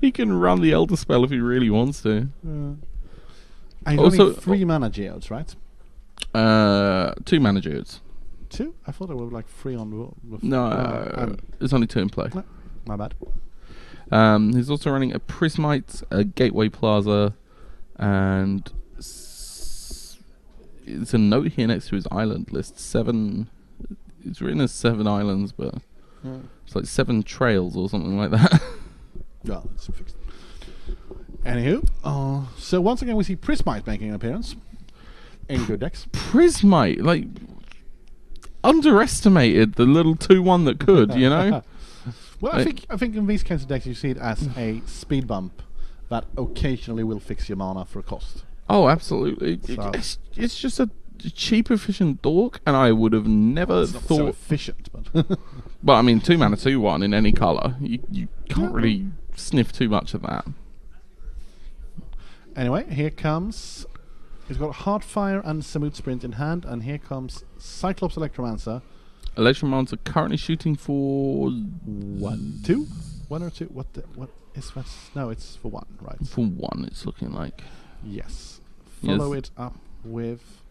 He can run the Elder Spell if he really wants to. And he's also 3 mana geodes, right? 2 mana geodes. 2? I thought there were like 3 on the... No, there's only 2 in play. No, my bad. He's also running a Prismite, a Gateway Plaza, and it's a note here next to his island list. 7. It's written as 7 islands, but it's like 7 trails or something like that. Yeah, that's fixed. Anywho, so once again we see Prismite making an appearance in good decks. Prismite, like, underestimated the little 2/1 that could, you know. Well, I think in these kinds of decks you see it as a speed bump that occasionally will fix your mana for a cost. Oh, absolutely. So it's just a cheap, efficient dork, and I would have never thought... Not so efficient, but... Well, I mean, 2 mana, 2/1 in any colour. You can't really sniff too much of that. Anyway, here comes... He's got Heartfire and Samut Sprint in hand, and here comes Cyclops Electromancer. Electromancer currently shooting for... 1, 2? 1 or 2? What is that? No, it's for 1, right? For 1, it's looking like. Yes. Follow it up with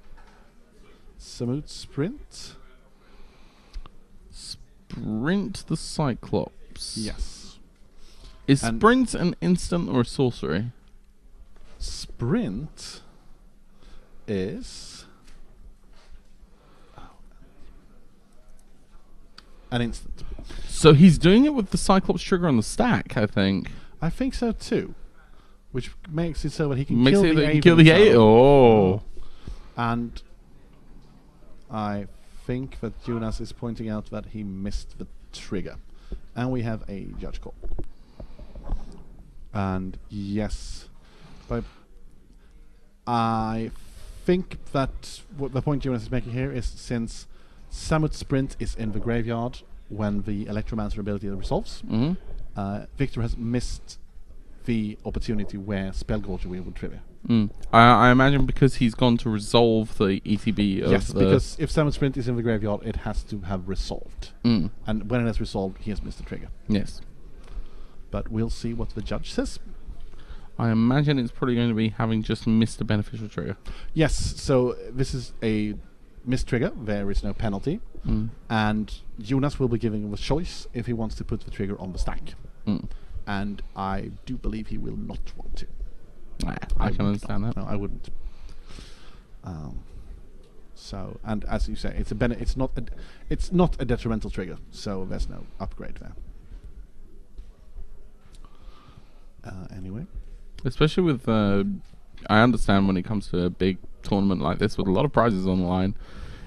Samut Sprint. Sprint the Cyclops. Yes. Is And sprint an instant or a sorcery? sprint is an instant. So he's doing it with the Cyclops trigger on the stack, I think. I think so too. Which makes it so that he can Makes kill it the that he can kill the Avon A. Tower. Oh. And I think that Jonas is pointing out that he missed the trigger. And we have a judge call. And yes, but I think that what the point Jonas is making here is, since Samut Sprint is in the graveyard when the Electromancer ability resolves, Victor has missed the opportunity where Spellgorger will trigger. I imagine because he's gone to resolve the ETB of Yes, the because if Samut Sprint is in the graveyard, it has to have resolved. And when it has resolved, he has missed the trigger. Yes. But we'll see what the judge says. I imagine it's probably going to be having just missed a beneficial trigger. Yes, so this is a missed trigger. There is no penalty. And Jonas will be giving him a choice if he wants to put the trigger on the stack. And I do believe he will not want to. I can understand that. No, I wouldn't. So, and as you say, it's it's not a detrimental trigger, so there's no upgrade there. Anyway, especially with I understand when it comes to a big tournament like this with a lot of prizes on the line,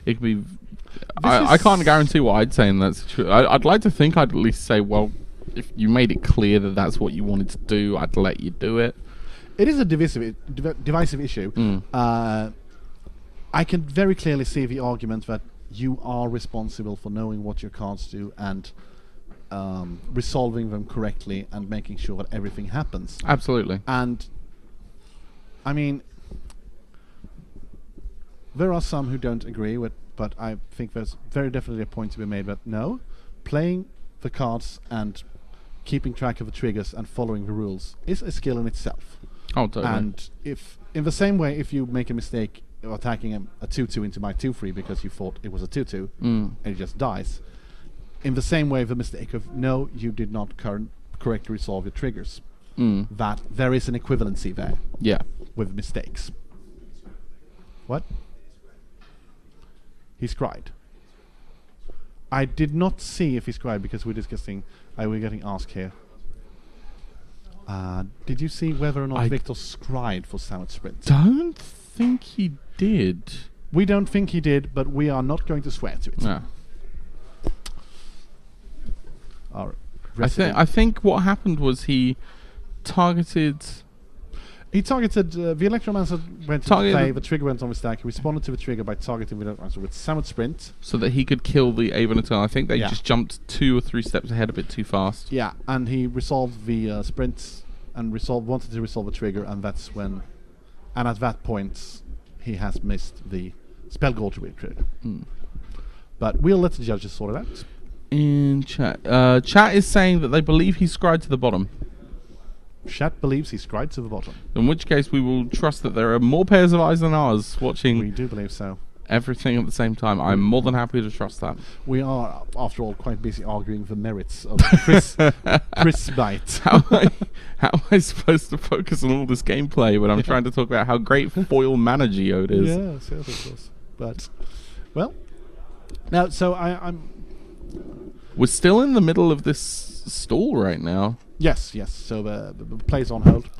it could be. I can't guarantee what I'd say in that situation. I'd like to think I'd at least say, well, if you made it clear that that's what you wanted to do, I'd let you do it. It is a divisive issue. I can very clearly see the argument that you are responsible for knowing what your cards do and resolving them correctly and making sure that everything happens. Absolutely. And I mean, there are some who don't agree with, but I think there's very definitely a point to be made that no, playing the cards and keeping track of the triggers and following the rules is a skill in itself. Oh, totally. And if, in the same way, if you make a mistake attacking a 2/2 into my 2/3 because you thought it was a 2/2 and it just dies, in the same way, the mistake of no, you did not correctly resolve your triggers, that there is an equivalency there. Yeah. With mistakes. What? He scried. I did not see if he scried because we're discussing. We're getting asked here. Did you see whether or not Victor scried for Samut Sprint? Don't think he did. We don't think he did, but we are not going to swear to it. No. I think what happened was he targeted. He targeted the Electromancer went to play. The trigger went on the stack. He responded to the trigger by targeting the Electromancer with Samut Sprint, so that he could kill the Avon Eternal. I think they just jumped 2 or 3 steps ahead a bit too fast. Yeah, and he resolved the sprint and wanted to resolve the trigger, and that's when. And at that point, he has missed the Spellgorger trigger. But we'll let the judges sort it out. In chat, chat is saying that they believe he scried to the bottom. Chat believes he scried to the bottom. In which case, we will trust that there are more pairs of eyes than ours watching. We do believe so. Everything at the same time. I'm more than happy to trust that. We are, after all, quite busy arguing the merits of Chris Bite. How am I supposed to focus on all this gameplay when I'm trying to talk about how great foil mana Geode is? Yes, of course. But, well, now, so I'm. We're still in the middle of this stall right now. Yes. So the play's on hold,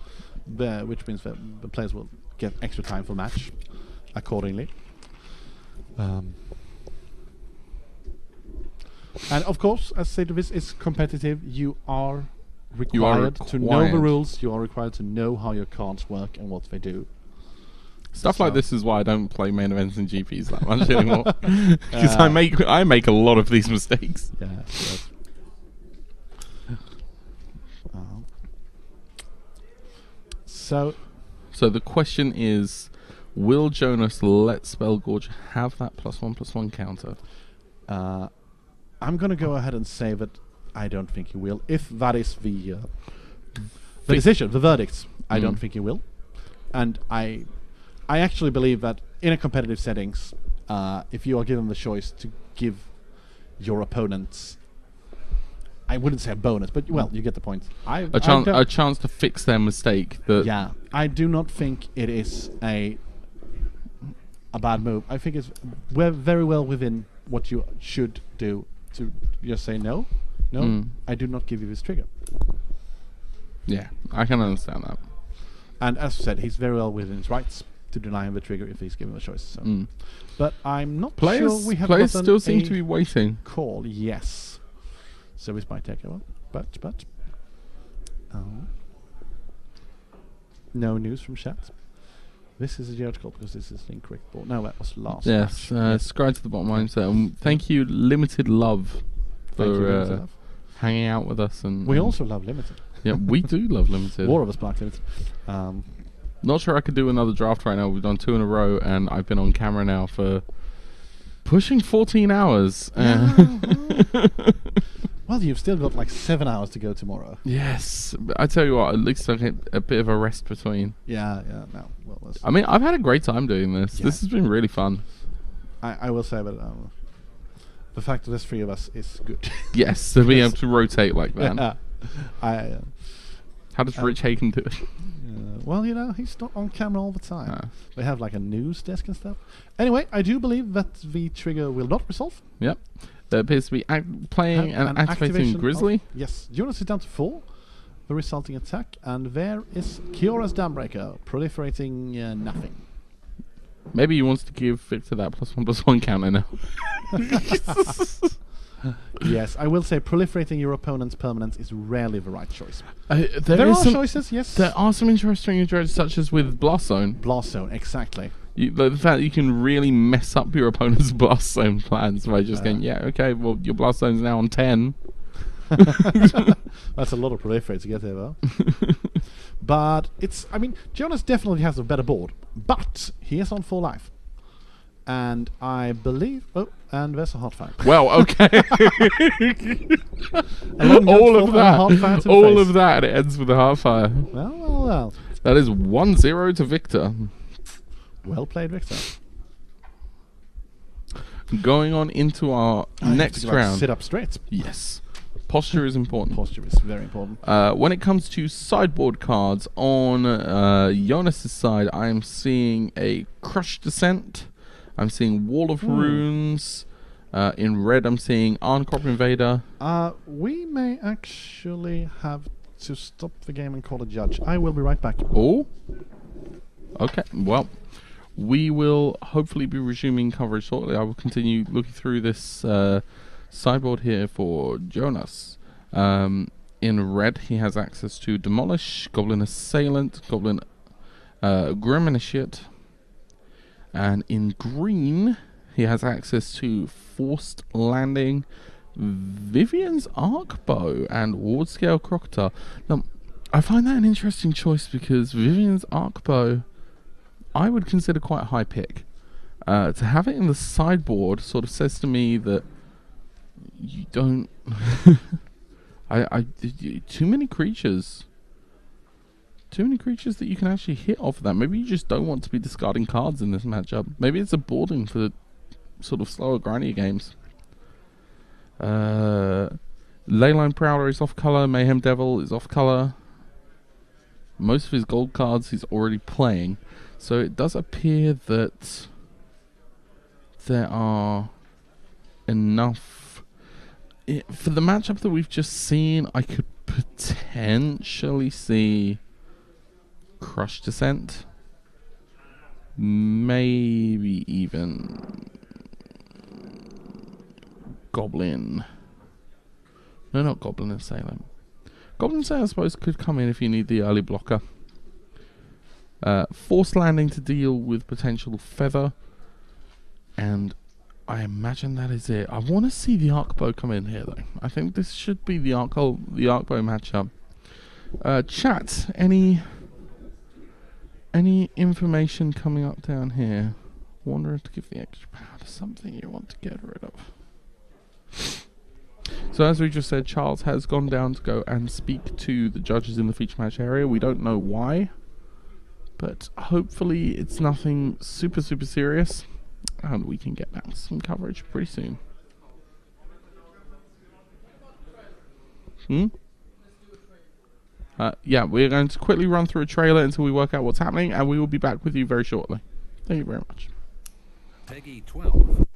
which means that the players will get extra time for match accordingly. And of course, as said, this is competitive. You are required to know the rules. You are required to know how your cards work and what they do. Stuff like this is why I don't play main events and GPs that much anymore, because I make a lot of these mistakes. Yes. So the question is, will Jonas let Spellgorger have that +1/+1 counter? I'm going to go ahead and say that I don't think he will. If that is the decision, the verdict, I don't think he will. And I actually believe that in a competitive settings, if you are given the choice to give your opponents I wouldn't say a bonus, but well, you get the point. A chance to fix their mistake. Yeah, I do not think it is a bad move. I think it's very well within what you should do to just say no, I do not give you this trigger. Yeah, I can understand that. And as I said, he's very well within his rights to deny him the trigger if he's given a choice. So. But I'm not sure we have players gotten still seem to be waiting. Call, yes. So this might take a while, but no news from chat. This is a GH call because this is the incorrect board. No, that was last. Yes, subscribe to the bottom line. So thank you, Limited Love, for hanging out with us. And we also love Limited. Yeah, we do love Limited. More of us like Limited. Not sure I could do another draft right now. We've done 2 in a row, and I've been on camera now for pushing 14 hours. Well, you've still got like 7 hours to go tomorrow. Yes, I tell you what, at least I get a bit of a rest between. Yeah. No, well, I mean, I've had a great time doing this. Yeah. This has been really fun. I will say that the fact that there's 3 of us is good. Yes, to be able to rotate like that. Yeah. How does Rich Hagen do it? Well, he's not on camera all the time. They have like a news desk and stuff. Anyway, I do believe that the trigger will not resolve. Yep. There appears to be playing and activating Grizzly. Yes. Jonas is down to 4. The resulting attack. And there is Kiora's Dambreaker proliferating nothing. Maybe he wants to give Victor that +1/+1 counter now. Yes, I will say proliferating your opponent's permanents is rarely the right choice. There are some choices, yes. There are some interesting choices, such as with Blast Zone. Blast Zone, exactly. The fact that you can really mess up your opponent's Blast Zone plans by just going, yeah, okay, well, your Blast Zone's now on 10. That's a lot of proliferate to get there, though. But Jonas definitely has a better board, but he is on 4 life. And I believe... Oh, and there's a hot fire. Well, okay. all of that, and it ends with a hot fire. Well. That is 1-0 to Victor. Well played, Victor. Going on into our next round. Sit up straight. Yes. Posture is important. Posture is very important. When it comes to sideboard cards, on Jonas' side, I am seeing a Crush Descent. I'm seeing Wall of Runes. In red, I'm seeing Arncrop Invader. We may actually have to stop the game and call a judge. I will be right back. Oh? Okay, well, we will hopefully be resuming coverage shortly. I will continue looking through this sideboard here for Jonas. In red, he has access to Demolish, Goblin Assailant, Goblin Grim Initiate. And in green, he has access to Forced Landing, Vivian's Arcbow, and Ward Scale Crocodile. Now, I find that an interesting choice because Vivian's Arcbow, I would consider quite a high pick. To have it in the sideboard sort of says to me that you don't... too many creatures. Too many creatures that you can actually hit off of that. Maybe you just don't want to be discarding cards in this matchup. Maybe it's a boarding for sort of slower, grindier games. Leyline Prowler is off color. Mayhem Devil is off color. Most of his gold cards he's already playing. So it does appear that there are enough... for the matchup that we've just seen, I could potentially see Crush Descent. Maybe even Goblin. No, not Goblin Assailant. Goblin Assailant, I suppose, could come in if you need the early blocker. Forced Landing to deal with potential Feather. And I imagine that is it. I want to see the Arcbow come in here, though. I think this should be the Arcbow matchup. Chat, any information coming up down here? Wanderer to give the extra power to something you want to get rid of. So as we just said, Charles has gone down to go and speak to the judges in the feature match area. We don't know why, but hopefully it's nothing super serious, and we can get back to some coverage pretty soon. Yeah, we're going to quickly run through a trailer until we work out what's happening, and we will be back with you very shortly. Thank you very much. Peggy 12.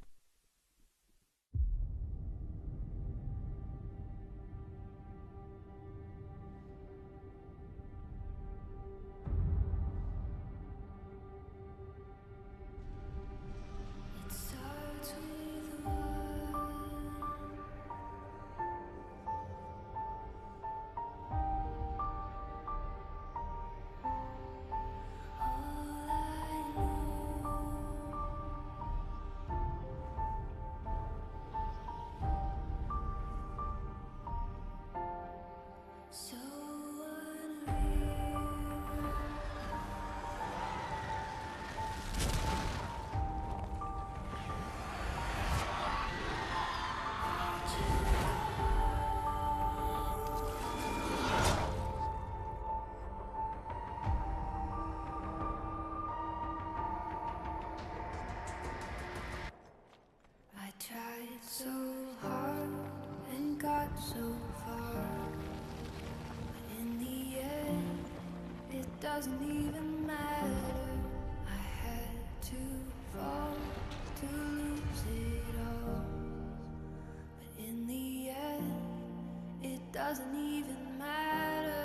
It starts with one. All I know. So unreal. I tried so hard and got so far, but in the end, it doesn't even matter. I had to fall to lose it all, but in the end, it doesn't even matter.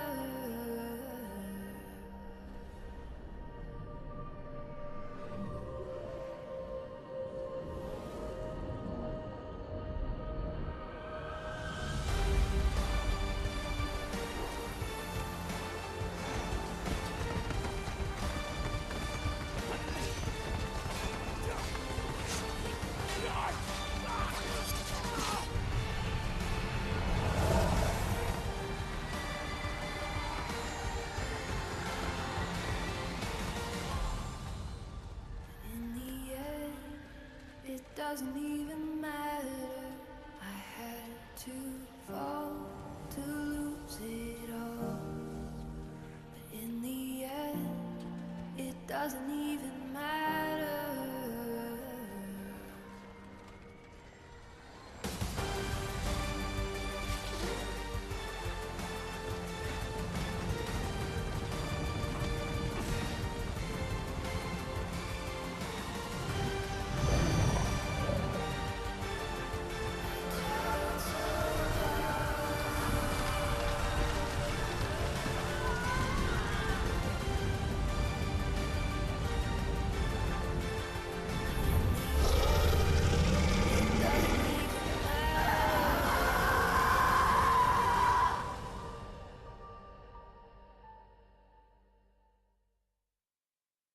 In the end, it doesn't even matter. I had to fall to lose it all, but in the end, it doesn't even matter.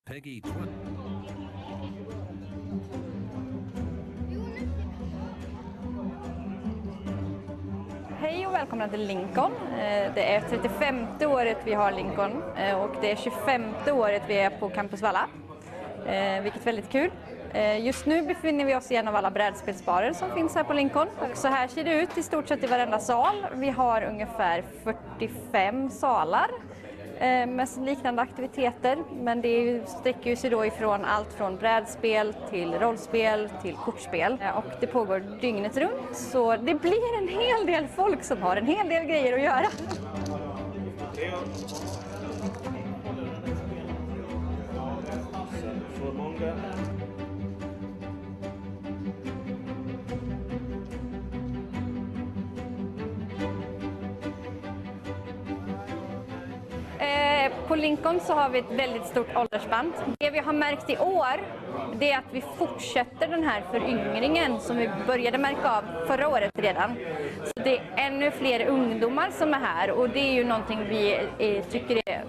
Peggy 12. Hej och välkomna till Lincon. Det är 35:e året vi har Lincon och det är 25:e året vi är på Campus Valla, vilket är väldigt kul. Just nu befinner vi oss i en av alla brädspelsbarer som finns här på Lincon. Och så här ser det ut i stort sett i varenda sal. Vi har ungefär 45 salar med liknande aktiviteter, men det sträcker sig då ifrån allt från brädspel till rollspel till kortspel, och det pågår dygnet runt, så det blir en hel del folk som har en hel del grejer att göra. På Lincon så har vi ett väldigt stort åldersspann. Det vi har märkt i år, det är att vi fortsätter den här föryngringen som vi började märka av förra året redan. Så det är ännu fler ungdomar som är här, och det är ju någonting vi tycker är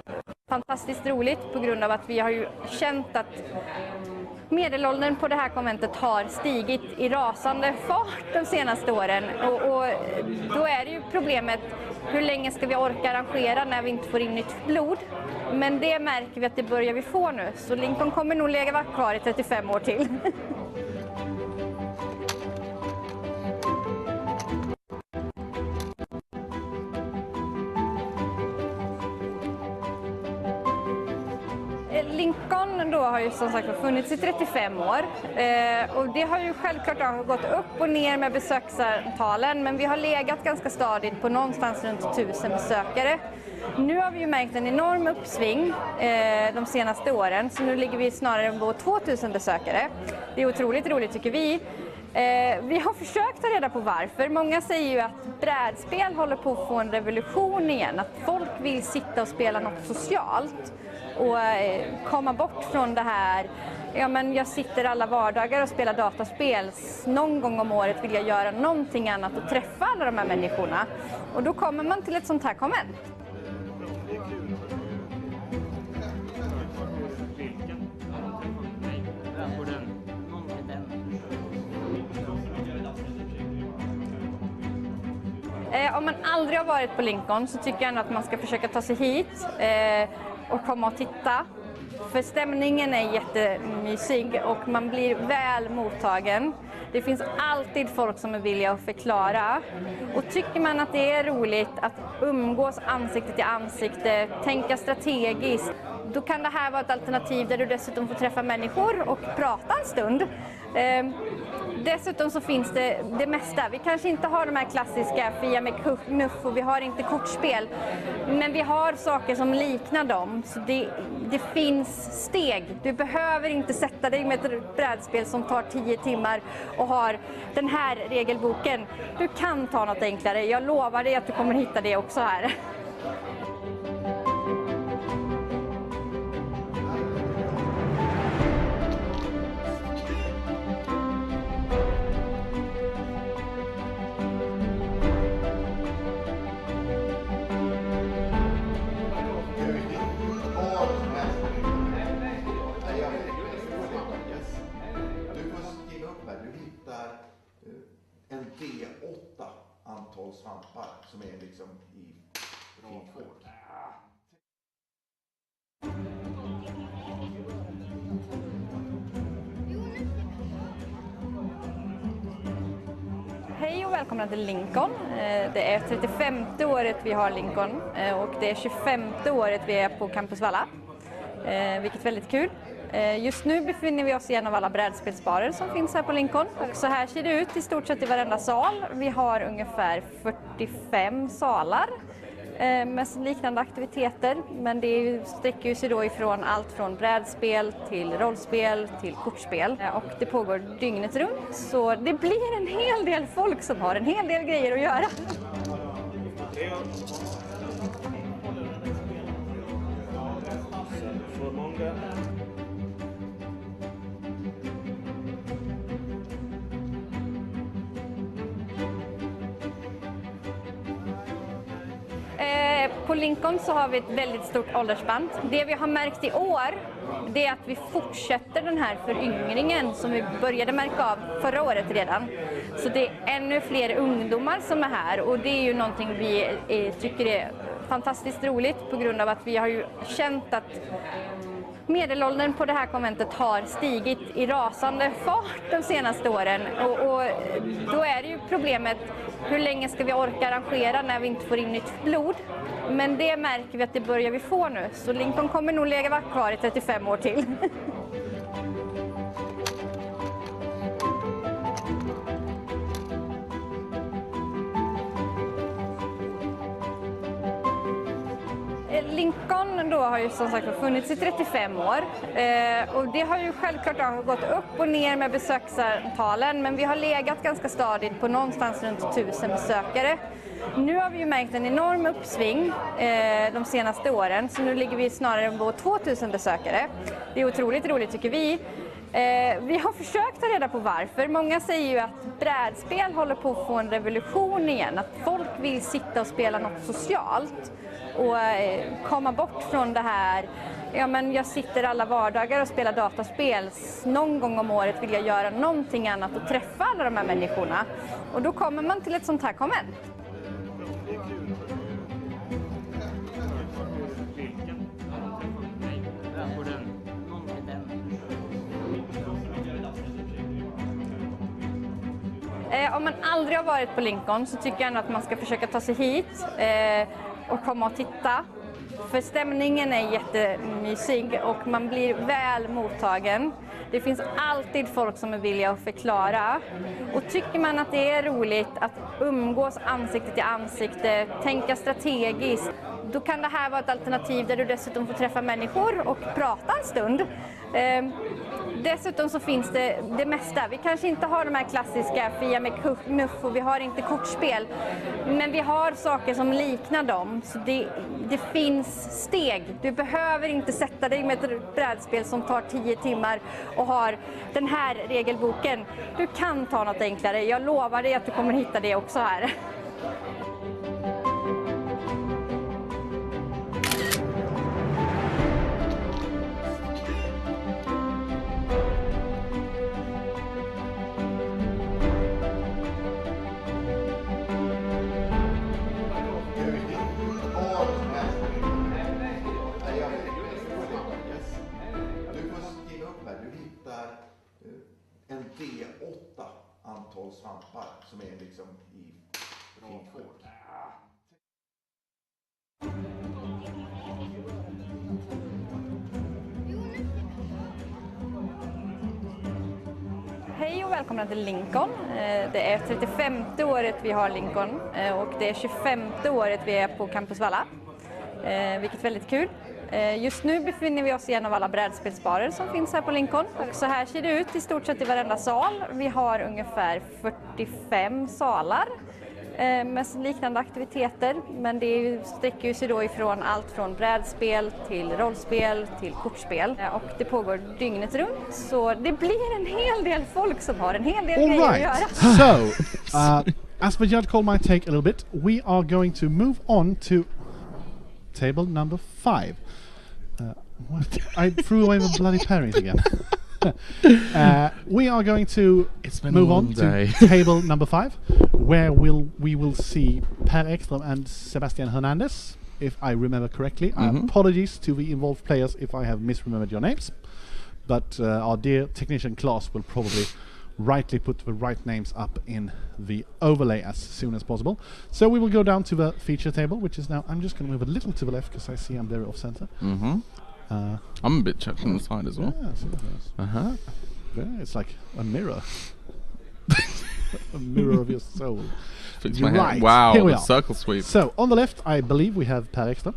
fantastiskt roligt, på grund av att vi har ju känt att medelåldern på det här konventet har stigit i rasande fart de senaste åren, och då är det ju problemet, hur länge ska vi orka arrangera när vi inte får in nytt blod? Men det märker vi att det börjar vi få nu, så Lincon kommer nog leva kvar i 35 år till. Lincon då har ju som sagt funnits i 35 år och det har ju självklart gått upp och ner med besöksantalen, men vi har legat ganska stadigt på någonstans runt 1000 besökare. Nu har vi ju märkt en enorm uppsving de senaste åren, så nu ligger vi snarare på 2000 besökare. Det är otroligt roligt tycker vi. Vi har försökt ta reda på varför. Många säger ju att brädspel håller på att få en revolution igen, att folk vill sitta och spela något socialt och komma bort från det här, ja men jag sitter alla vardagar och spelar dataspel, någon gång om året vill jag göra någonting annat och träffa alla de här människorna. Och då kommer man till ett sånt här konvent. Om man aldrig har varit på Lincon så tycker jag ändå att man ska försöka ta sig hit och komma och titta. För stämningen är jättemysig och man blir väl mottagen. Det finns alltid folk som är villiga att förklara. Och tycker man att det är roligt att umgås ansikte till ansikte, tänka strategiskt, då kan det här vara ett alternativ där du dessutom får träffa människor och prata en stund. Dessutom så finns det mesta. Vi kanske inte har de här klassiska Fia med knuff och vi har inte kortspel. Men vi har saker som liknar dem. Så det finns steg. Du behöver inte sätta dig med ett brädspel som tar 10 timmar och har den här regelboken. Du kan ta något enklare. Jag lovar dig att du kommer hitta det också här. En D8 antal svampar som är liksom i fint skick. Hej och välkomna till Lincon. Det är 35:e året vi har Lincon och det är 25:e året vi är på Campus Valla, vilket är väldigt kul. Just nu befinner vi oss i en av alla brädspelsbarer som finns här på Lincon. Och så här ser det ut i stort sett i varenda sal. Vi har ungefär 45 salar med liknande aktiviteter. Men det sträcker sig då ifrån allt från brädspel till rollspel till kortspel. Och det pågår dygnet runt, så det blir en hel del folk som har en hel del grejer att göra. På Lincon så har vi ett väldigt stort åldersspann. Det vi har märkt i år, det är att vi fortsätter den här föryngringen som vi började märka av förra året redan. Så det är ännu fler ungdomar som är här och det är ju någonting vi tycker är fantastiskt roligt på grund av att vi har ju känt att medelåldern på det här konventet har stigit i rasande fart de senaste åren och då är det ju problemet, hur länge ska vi orka arrangera när vi inte får in nytt blod? Men det märker vi att det börjar vi få nu, så Lincon kommer nog leva kvar i 35 år till. Lincon då har ju som sagt funnits i 35 år och det har ju självklart gått upp och ner med besöksantalen, men vi har legat ganska stadigt på någonstans runt 1000 besökare. Nu har vi ju märkt en enorm uppsving de senaste åren, så nu ligger vi snarare på 2000 besökare. Det är otroligt roligt tycker vi. Vi har försökt ta reda på varför. Många säger ju att brädspel håller på att få en revolution igen, att folk vill sitta och spela något socialt och komma bort från det här, ja men jag sitter alla vardagar och spelar dataspel, någon gång om året vill jag göra någonting annat och träffa alla de här människorna. Och då kommer man till ett sånt här konvent. Om man aldrig har varit på Lincon så tycker jag ändå att man ska försöka ta sig hit och komma och titta. För stämningen är jättemysig och man blir väl mottagen. Det finns alltid folk som är villiga att förklara. Och tycker man att det är roligt att umgås ansikte till ansikte, tänka strategiskt, då kan det här vara ett alternativ där du dessutom får träffa människor och prata en stund. Dessutom så finns det mesta. Vi kanske inte har de här klassiska Fia med knuff och vi har inte kortspel. Men vi har saker som liknar dem. Så det finns steg. Du behöver inte sätta dig med ett brädspel som tar 10 timmar och har den här regelboken. Du kan ta något enklare. Jag lovar dig att du kommer hitta det också här. En D8 antal svampar som är liksom i finkort. Hej och välkomna till Lincon. Det är 35:e året vi har Lincon och det är 25:e året vi är på Campus Valla, vilket är väldigt kul. Just nu befinner vi oss i en av alla brädspelsbarer som finns här på Lincon. Och så här ser det ut i stort sett i varenda sal. Vi har ungefär 45 salar med liknande aktiviteter. Men det sträcker sig då ifrån allt från brädspel till rollspel till kortspel. Och det pågår dygnet runt. Så det blir en hel del folk som har en hel del grejer att göra. So, as Vajad called my take a little bit, we are going to move on to table number 5. I threw away the bloody parries again. We are going to move on to table number 5, where we will see Per Ekström and Sebastian Hernandez, if I remember correctly. Apologies to the involved players if I have misremembered your names, but our dear technician Klaus will probably rightly put the right names up in the overlay as soon as possible. So we will go down to the feature table, which is now, I'm just going to move a little to the left because I see I'm very off center. I'm a bit chucked on the side as well. Yeah, yeah, it's like a mirror. A mirror of your soul. Right. Wow, here we the are. circle sweep. So on the left, I believe we have Per Ekström.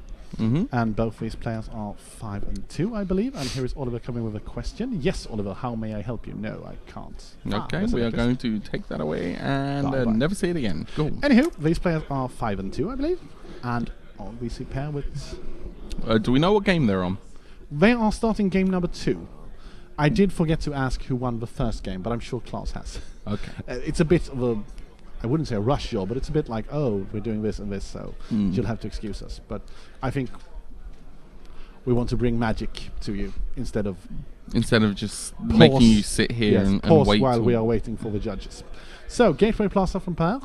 And both these players are 5 and 2, I believe. And here is Oliver coming with a question. Yes, Oliver, how may I help you? No, I can't. Okay, we are going to take that away and Bye. never see it again. Go. Anywho, these players are 5 and 2, I believe. And we see Per with... do we know what game they're on? They are starting game number 2. I did forget to ask who won the first game, but I'm sure Klaus has. Okay. It's a bit of a... I wouldn't say a rush job, but it's a bit like, oh, we're doing this and this, so you'll have to excuse us. But I think we want to bring magic to you instead of just making you sit here and wait while we are waiting for the judges. So Gateway Plaza from Per,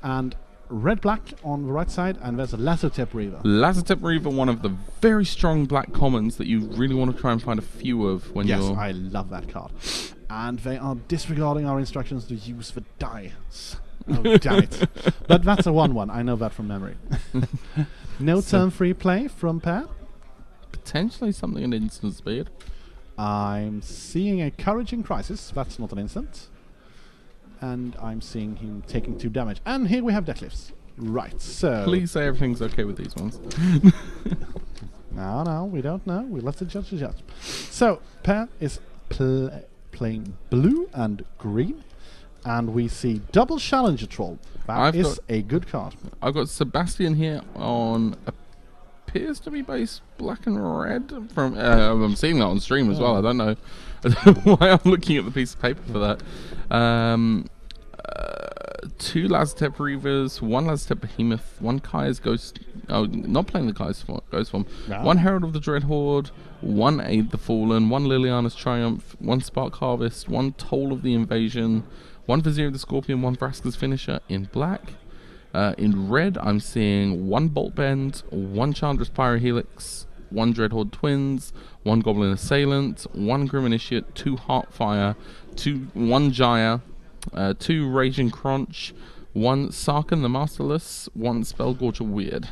and red-black on the right side, and there's a Lazotep Reaver. Lazotep Reaver, one of the very strong black commons that you really want to try and find a few of when you're... Yes, I love that card. And they are disregarding our instructions to use the dice. Oh, damn it. But that's a 1/1. I know that from memory. No turn free play from Per. Potentially something in instant speed. I'm seeing a Courage in Crisis. That's not an instant. And I'm seeing him taking 2 damage. And here we have Deathlips. Right, so... Please say everything's okay with these ones. No, we don't know. We'll let the judge judge. So, Per is playing blue and green. And we see double Challenger Troll. That is a good card. I've got Sebastian here on appears to be base black and red. From I'm seeing that on stream as well. I don't know why I'm looking at the piece of paper for that. 2 Lazotep Reavers, 1 Lazotep Behemoth, 1 Kaya's Ghost. Oh, not playing the Kaya's Ghost form. Right. 1 Herald of the Dread Horde, 1 Aid the Fallen, 1 Liliana's Triumph, 1 Spark Harvest, 1 Toll of the Invasion, 1 Vizier of the Scorpion, 1 Vraska's Finisher in black. In red, I'm seeing 1 Bolt Bend, 1 Chandra's Pyrohelix, 1 Dreadhorde Twins, 1 Goblin Assailant, 1 Grim Initiate, 2 Heartfire, 1 Jaya, 2 Raging Crunch, 1 Sarkhan the Masterless, 1 Spellgorger Weird.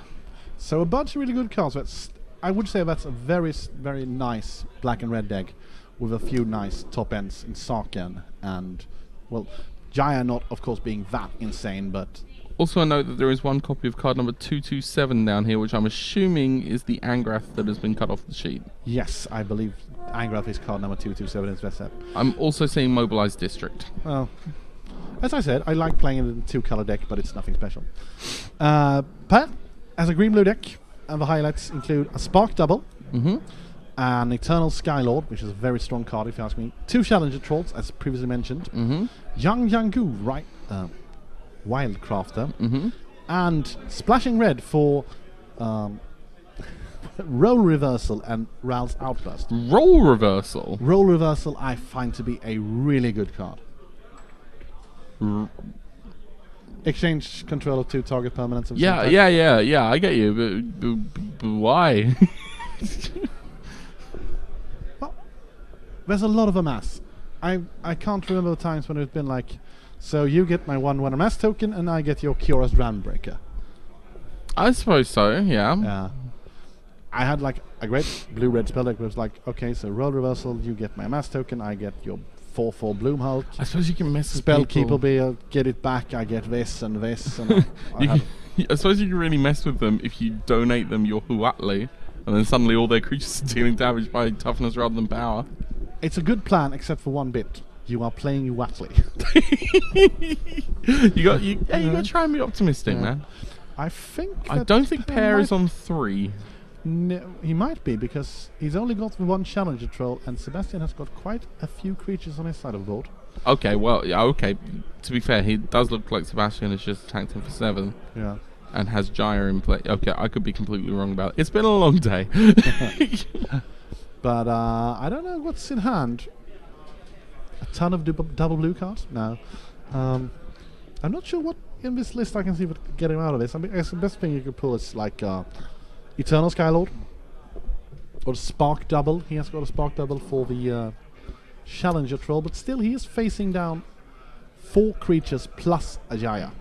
So a bunch of really good cards. I would say that's a very nice black and red deck with a few nice top ends in Sarken and, well, Jaya not, of course, being that insane, but... Also, I note that there is one copy of card number 227 down here, which I'm assuming is the Angrath that has been cut off the sheet. Yes, I believe Angrath is card number 227 in this set. I'm also seeing Mobilized District. Well, as I said, I like playing it in a two-color deck, but it's nothing special. Pat has a green-blue deck, and the highlights include a Spark Double, an Eternal Skylord, which is a very strong card if you ask me, 2 Challenger Trolls, as previously mentioned, Yang Yangu, right, Wildcrafter, and Splashing Red for Role Reversal and Ral's Outburst. Role Reversal? Role Reversal I find to be a really good card. Exchange control of 2 target permanents. Yeah, I get you, but why? Well, there's a lot of amass. I can't remember the times when it's been like, so you get my 1/1 amass token and I get your Kiora's Drammbreaker. I suppose so, yeah. I had like a great blue-red spell deck where it was like, okay, so Role Reversal, you get my amass token, I get your 4/4 Bloomhulk. I suppose you can mess with Spellkeeper Bear, get it back, I get this and this. And I suppose you can really mess with them if you donate them your Huatli, and then suddenly all their creatures are dealing damage by toughness rather than power. It's a good plan, except for one bit. You are playing Huatli. you got to try and be optimistic, man. I don't think Pear is on 3. No, he might be, because he's only got 1 Challenger Troll, and Sebastian has got quite a few creatures on his side of the board. Okay, well, yeah, okay. To be fair, he does look like Sebastian has just attacked him for 7. Yeah. And has Jaya in play. Okay, I could be completely wrong about it. It's been a long day. But I don't know what's in hand. A ton of double blue cards? No. I'm not sure what in this list I can see what get him out of this. I mean, I guess the best thing you could pull is like Eternal Skylord or Spark Double. He has got a Spark Double for the Challenger Troll, but still he is facing down 4 creatures plus a Jaya.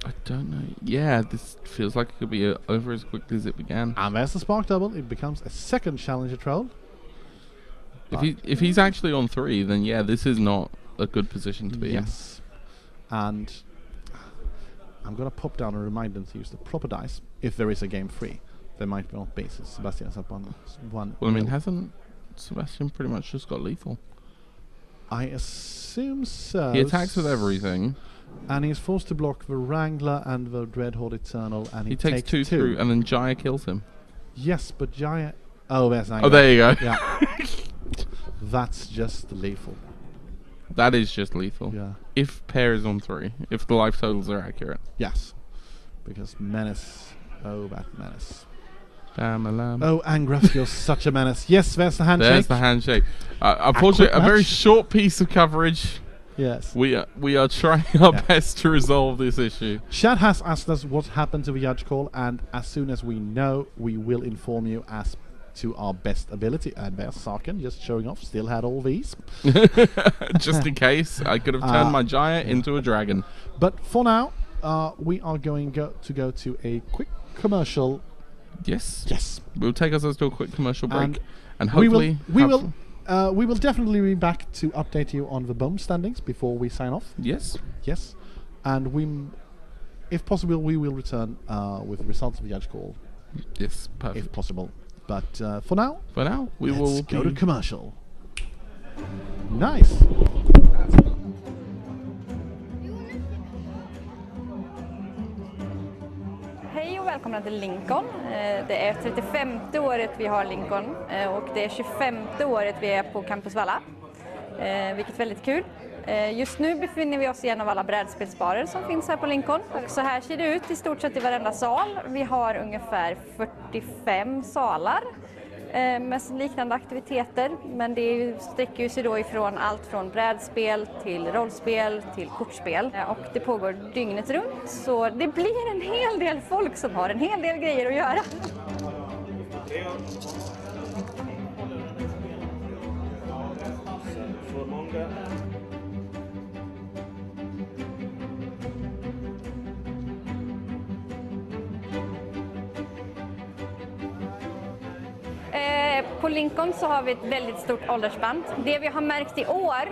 I don't know. Yeah, this feels like it could be over as quickly as it began. And there's the Spark Double. It becomes a second Challenger Troll. If he's actually on 3, then yeah, this is not a good position to be in. Yes. And I'm going to pop down and remind them to use the proper dice if there is a game 3. There might not be, so Sebastian has up one. Well, I mean, hasn't Sebastian pretty much just got lethal? I assume so. He attacks with everything. And he's forced to block the Wrangler and the Dreadhorde Eternal, and he takes 2 through, and then Jaya kills him. Yes, but Jaya... Oh, there's an Oh, there you go. Yeah. That's just lethal. That is just lethal. Yeah. If Pear is on 3, if the life totals are accurate. Yes. Because Menace... Oh, that Menace. Bam-a-lam. Oh, Angrath, you're such a menace. Yes, there's the handshake. There's the handshake. Unfortunately, a very short piece of coverage. Yes. We are trying our best to resolve this issue. Chad has asked us what happened to the judge call, and as soon as we know, we will inform you as to our best ability. And there's Sarken just showing off, still had all these. Just in case, I could have turned my Jaya into a dragon. But for now, we are going to go to a quick commercial. Yes. Yes. We'll take us to a quick commercial break. And hopefully... we will definitely be back to update you on the bomb standings before we sign off. Yes. Yes. And if possible, we will return with the results of the judge call. Yes, perfect. If possible. But for now, we will go to commercial. Nice. Hej och välkomna till Lincon. Det är 35:e året vi har Lincon och det är 25:e året vi är på Campus Valla. Vilket är väldigt kul. Just nu befinner vi oss i en av alla brädspelsbarer som finns här på Lincon. Och så här ser det ut i stort sett i varenda sal. Vi har ungefär 45 salar med liknande aktiviteter. Men det sträcker sig då ifrån allt från brädspel till rollspel till kortspel. Och det pågår dygnet runt. Så det blir en hel del folk som har en hel del grejer att göra. På Lincon så har vi ett väldigt stort åldersspann. Det vi har märkt i år,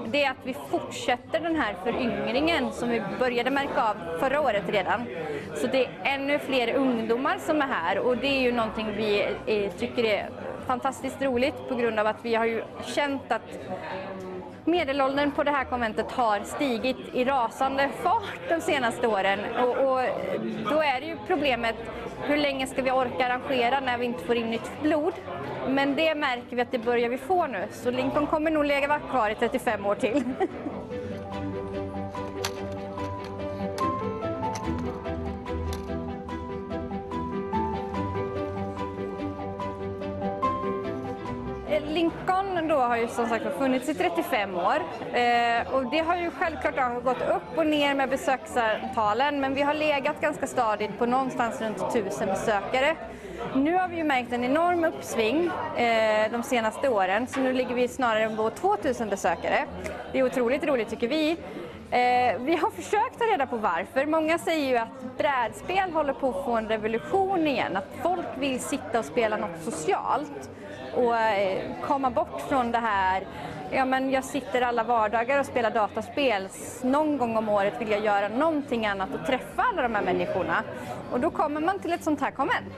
det är att vi fortsätter den här föryngringen som vi började märka av förra året redan. Så det är ännu fler ungdomar som är här, och det är ju någonting vi tycker är fantastiskt roligt, på grund av att vi har ju känt att medelåldern på det här konventet har stigit i rasande fart de senaste åren, och då är det ju problemet, hur länge ska vi orka arrangera när vi inte får in nytt blod? Men det märker vi att det börjar vi få nu, så Lincon kommer nog leva kvar i 35 år till. Lincon då har ju som sagt funnits i 35 år, och det har ju självklart gått upp och ner med besöksantalen, men vi har legat ganska stadigt på någonstans runt 1000 besökare. Nu har vi ju märkt en enorm uppsving de senaste åren, så nu ligger vi snarare på 2000 besökare. Det är otroligt roligt tycker vi. Vi har försökt ta reda på varför. Många säger ju att brädspel håller på att få en revolution igen, att folk vill sitta och spela något socialt och komma bort från det här, ja men jag sitter alla vardagar och spelar dataspel, någon gång om året vill jag göra någonting annat och träffa alla de här människorna, och då kommer man till ett sånt här konvent.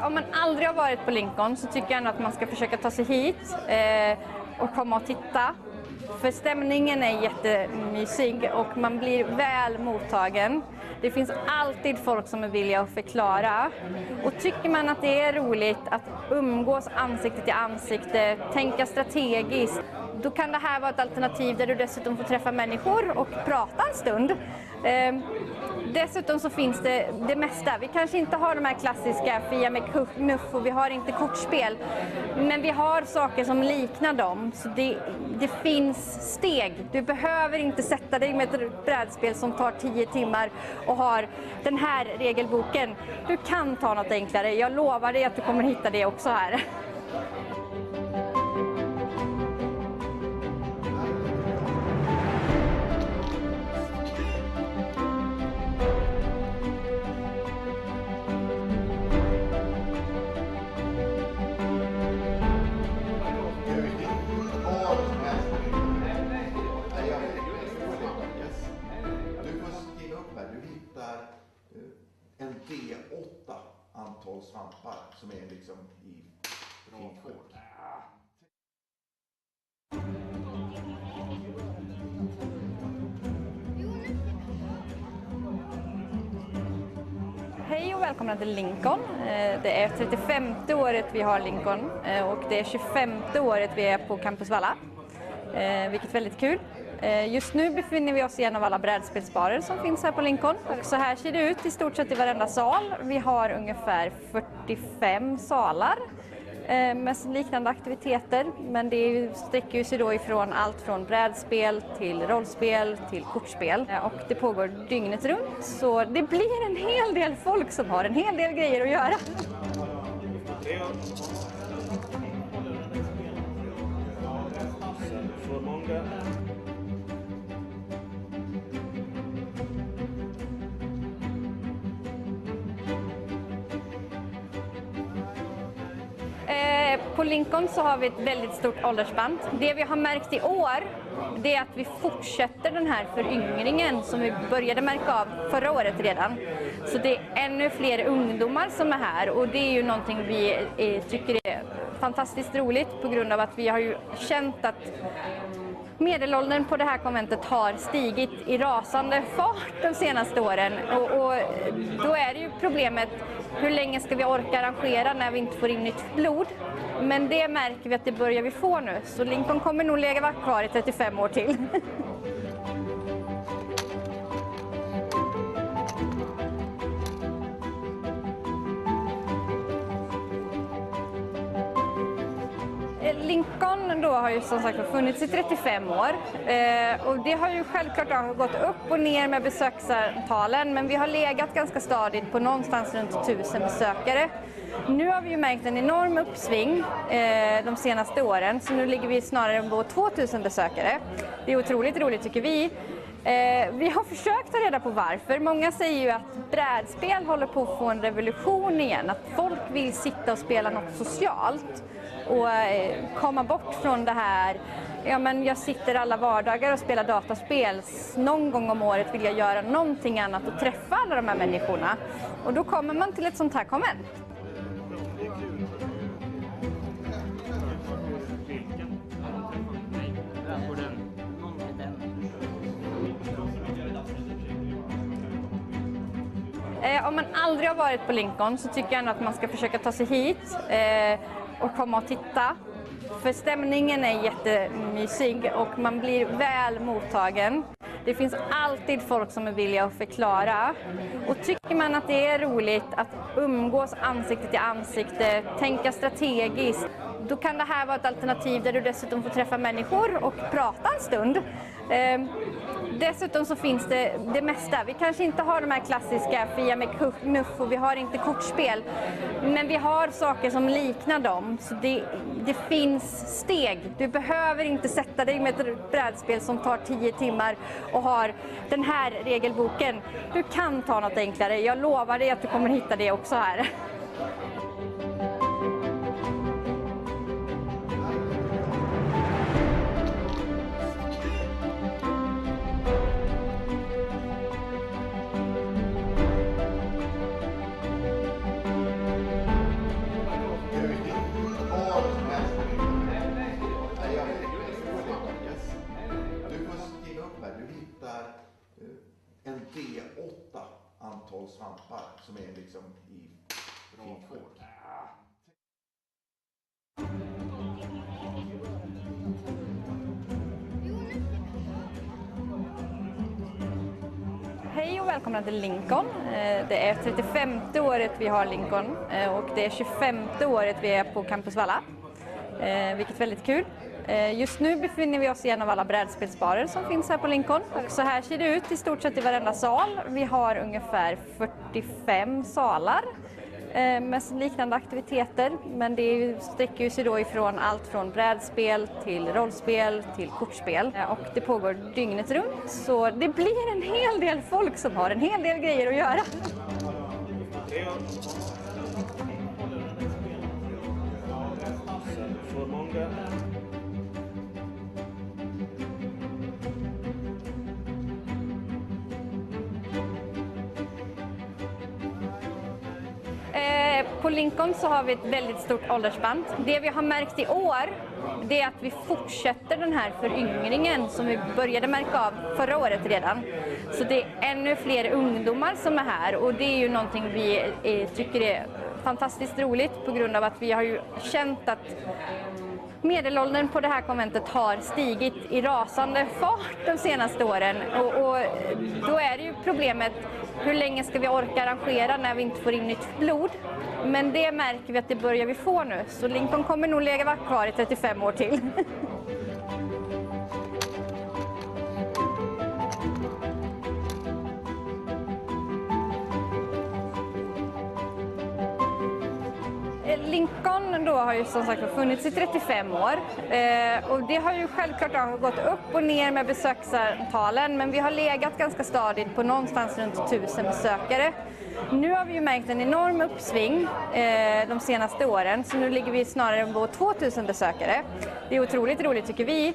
Om man aldrig har varit på Lincon så tycker jag ändå att man ska försöka ta sig hit och komma och titta. För stämningen är jättemysig och man blir väl mottagen. Det finns alltid folk som är villiga att förklara. Och tycker man att det är roligt att umgås ansikte till ansikte, tänka strategiskt, då kan det här vara ett alternativ där du dessutom får träffa människor och prata en stund. Dessutom så finns det mesta. Vi kanske inte har de här klassiska fia med knuff och vi har inte kortspel. Men vi har saker som liknar dem. Så det finns steg. Du behöver inte sätta dig med ett brädspel som tar 10 timmar och har den här regelboken. Du kan ta något enklare. Jag lovar dig att du kommer hitta det också här. En D8 antal svampar som är liksom i finkort. Hej och välkomna till Lincon. Det är 35:e året vi har Lincon och det är 25:e året vi är på Campus Valla, vilket är väldigt kul. Just nu befinner vi oss i en av alla brädspelsbarer som finns här på Lincon. Och så här ser det ut i stort sett i varenda sal. Vi har ungefär 45 salar med liknande aktiviteter. Men det sträcker sig då ifrån allt från brädspel till rollspel till kortspel. Och det pågår dygnet runt, så det blir en hel del folk som har en hel del grejer att göra. På Lincon så har vi ett väldigt stort åldersspann. Det vi har märkt i år, det är att vi fortsätter den här föryngringen som vi började märka av förra året redan. Så det är ännu fler ungdomar som är här, och det är ju någonting vi tycker är fantastiskt roligt, på grund av att vi har ju känt att medelåldern på det här konventet har stigit i rasande fart de senaste åren, och då är det ju problemet, hur länge ska vi orka arrangera när vi inte får in nytt blod? Men det märker vi att det börjar vi få nu, så Lincon kommer nog leva kvar i 35 år till. Lincon då har ju som sagt funnits i 35 år och det har ju självklart gått upp och ner med besöksantalen, men vi har legat ganska stadigt på någonstans runt 1000 besökare. Nu har vi ju märkt en enorm uppsving de senaste åren, så nu ligger vi snarare på 2000 besökare. Det är otroligt roligt tycker vi. Vi har försökt ta reda på varför. Många säger ju att brädspel håller på att få en revolution igen. Att folk vill sitta och spela något socialt och komma bort från det här. Ja, men jag sitter alla vardagar och spelar dataspel. Någon gång om året vill jag göra någonting annat och träffa alla de här människorna. Och då kommer man till ett sånt här konvent. Om man aldrig har varit på Lincon så tycker jag ändå att man ska försöka ta sig hit och komma och titta. För stämningen är jättemysig och man blir väl mottagen. Det finns alltid folk som är villiga att förklara. Och tycker man att det är roligt att umgås ansikte till ansikte, tänka strategiskt, då kan det här vara ett alternativ där du dessutom får träffa människor och prata en stund. Dessutom så finns det mesta. Vi kanske inte har de här klassiska Fia med knuff och vi har inte kortspel. Men vi har saker som liknar dem. Så det finns steg. Du behöver inte sätta dig med ett brädspel som tar 10 timmar och har den här regelboken. Du kan ta något enklare. Jag lovar dig att du kommer hitta det också här. En D8 antal svampar som är liksom i fint kort. Hej och välkomna till Lincon. Det är 35:e året vi har Lincon och det är 25:e året vi är på Campus Valla, vilket är väldigt kul. Just nu befinner vi oss i en av alla brädspelsbarer som finns här på Lincon. Och så här ser det ut i stort sett i varenda sal. Vi har ungefär 45 salar med liknande aktiviteter. Men det sträcker sig då ifrån allt från brädspel till rollspel till kortspel. Och det pågår dygnet runt, så det blir en hel del folk som har en hel del grejer att göra. På Lincon så har vi ett väldigt stort åldersspann. Det vi har märkt i år, det är att vi fortsätter den här föryngringen som vi började märka av förra året redan. Så det är ännu fler ungdomar som är här och det är ju någonting vi tycker är fantastiskt roligt på grund av att vi har ju känt att medelåldern på det här konventet har stigit i rasande fart de senaste åren och då är det ju problemet, hur länge ska vi orka arrangera när vi inte får in nytt blod? Men det märker vi att det börjar vi få nu, så Lincon kommer nog lägga kvar i 35 år till. Lincon då har ju som sagt funnits i 35 år och det har ju självklart gått upp och ner med besöksantalen, men vi har legat ganska stadigt på någonstans runt 1000 besökare. Nu har vi ju märkt en enorm uppsving de senaste åren, så nu ligger vi snarare på 2000 besökare. Det är otroligt roligt tycker vi.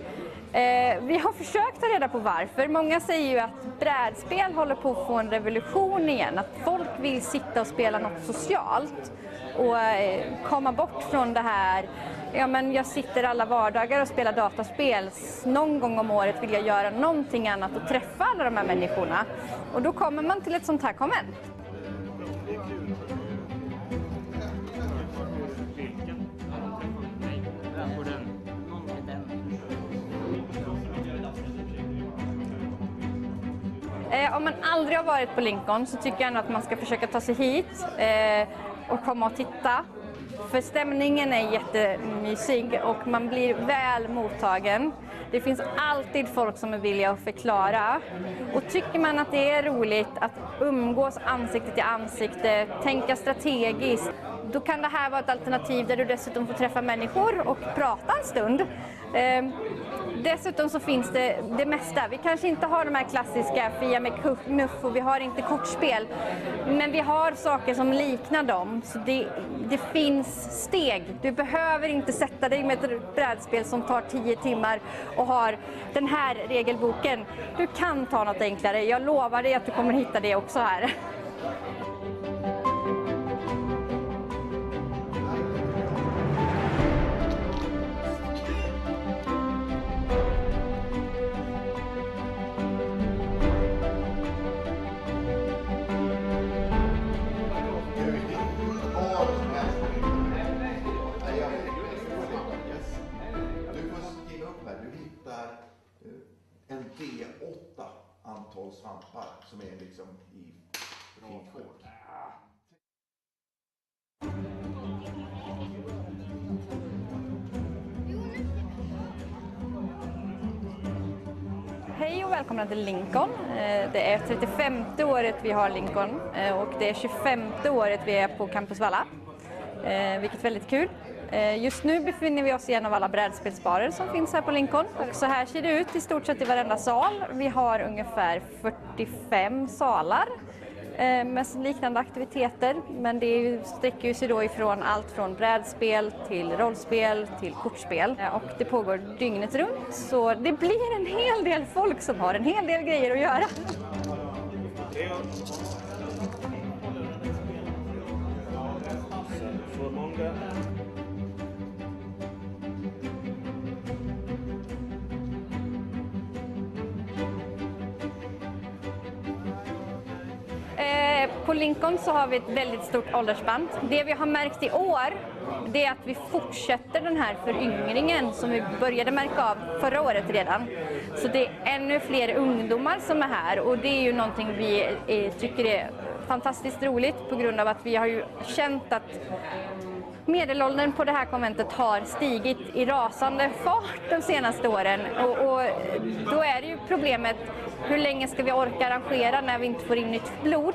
Vi har försökt ta reda på varför. Många säger ju att brädspel håller på att få en revolution igen. Att folk vill sitta och spela något socialt och komma bort från det här. Ja, men jag sitter alla vardagar och spelar dataspel. Någon gång om året vill jag göra någonting annat och träffa alla de här människorna. Och då kommer man till ett sånt här konvent. Om man aldrig har varit på Lincon så tycker jag ändå att man ska försöka ta sig hit och komma och titta. För stämningen är jättemysig och man blir väl mottagen. Det finns alltid folk som är villiga att förklara. Och tycker man att det är roligt att umgås ansikte till ansikte, tänka strategiskt, då kan det här vara ett alternativ där du dessutom får träffa människor och prata en stund. Dessutom så finns det mesta. Vi kanske inte har de här klassiska Fia med knuff och vi har inte kortspel. Men vi har saker som liknar dem. Så det finns steg. Du behöver inte sätta dig med ett brädspel som tar 10 timmar och har den här regelboken. Du kan ta något enklare. Jag lovar dig att du kommer hitta det också här. En D8 antal svampar som är liksom i fin kod. Hej och välkomna till Lincon. Det är 35:e året vi har Lincon och det är 25:e året vi är på Campus Valla, vilket är väldigt kul. Just nu befinner vi oss i en av alla brädspelsbarer som finns här på Lincon. Och så här ser det ut i stort sett i varenda sal. Vi har ungefär 45 salar med liknande aktiviteter. Men det sträcker sig då ifrån allt från brädspel till rollspel till kortspel. Och det pågår dygnet runt, så det blir en hel del folk som har en hel del grejer att göra. På Lincon så har vi ett väldigt stort åldersspann. Det vi har märkt i år, det är att vi fortsätter den här föryngringen som vi började märka av förra året redan. Så det är ännu fler ungdomar som är här och det är ju någonting vi tycker är fantastiskt roligt på grund av att vi har ju känt att medelåldern på det här konventet har stigit i rasande fart de senaste åren och då är det ju problemet, hur länge ska vi orka arrangera när vi inte får in nytt blod?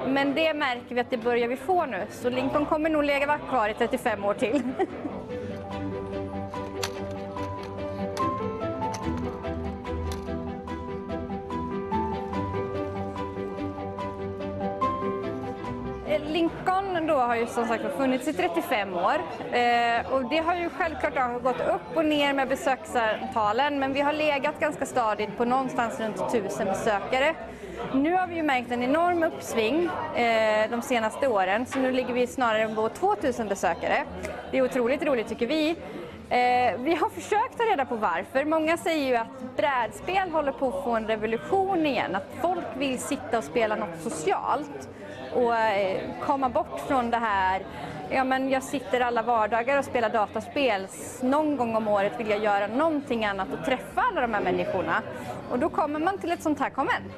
Men det märker vi att det börjar vi få nu, så Lincon kommer nog leva kvar i 35 år till. Lincon då har ju som sagt funnits i 35 år och det har ju självklart gått upp och ner med besöksantalen, men vi har legat ganska stadigt på någonstans runt 1000 besökare. Nu har vi ju märkt en enorm uppsving de senaste åren, så nu ligger vi snarare på 2000 besökare. Det är otroligt roligt tycker vi. Vi har försökt ta reda på varför. Många säger ju att brädspel håller på att få en revolution igen, att folk vill sitta och spela något socialt och komma bort från det här, ja men jag sitter alla vardagar och spelar dataspel, någon gång om året vill jag göra någonting annat och träffa alla de här människorna. Och då kommer man till ett sånt här konvent.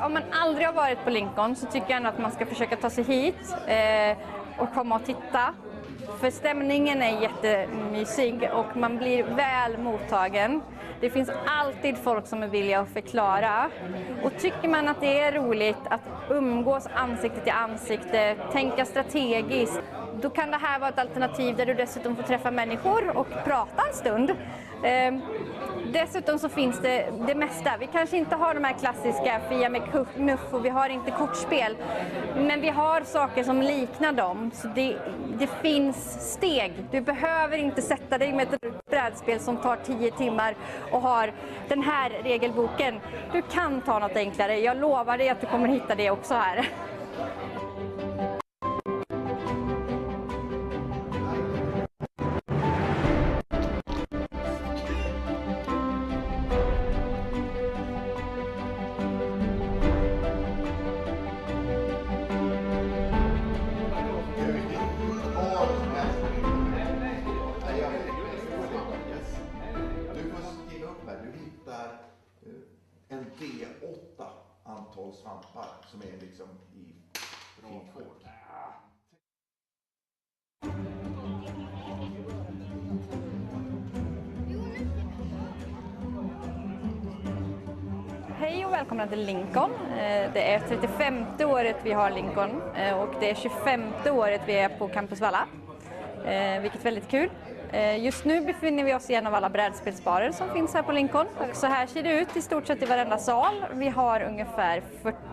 Om man aldrig har varit på Lincon så tycker jag ändå att man ska försöka ta sig hit och komma och titta. För stämningen är jättemysig och man blir väl mottagen. Det finns alltid folk som är villiga att förklara. Och tycker man att det är roligt att umgås ansikte till ansikte, tänka strategiskt, då kan det här vara ett alternativ där du dessutom får träffa människor och prata en stund. Dessutom så finns det mesta. Vi kanske inte har de här klassiska Fia med knuff och vi har inte kortspel. Men vi har saker som liknar dem. Så det finns steg. Du behöver inte sätta dig med ett brädspel som tar 10 timmar och har den här regelboken. Du kan ta något enklare. Jag lovar dig att du kommer hitta det också här. en D8 antal svampar som är liksom i finkort. Hej och välkomna till Lincon. Det är 35:e året vi har Lincon och det är 25:e året vi är på Campus Valla, vilket är väldigt kul. Just nu befinner vi oss i en av alla brädspelsbarer som finns här på Lincon. Och så här ser det ut i stort sett i varenda sal. Vi har ungefär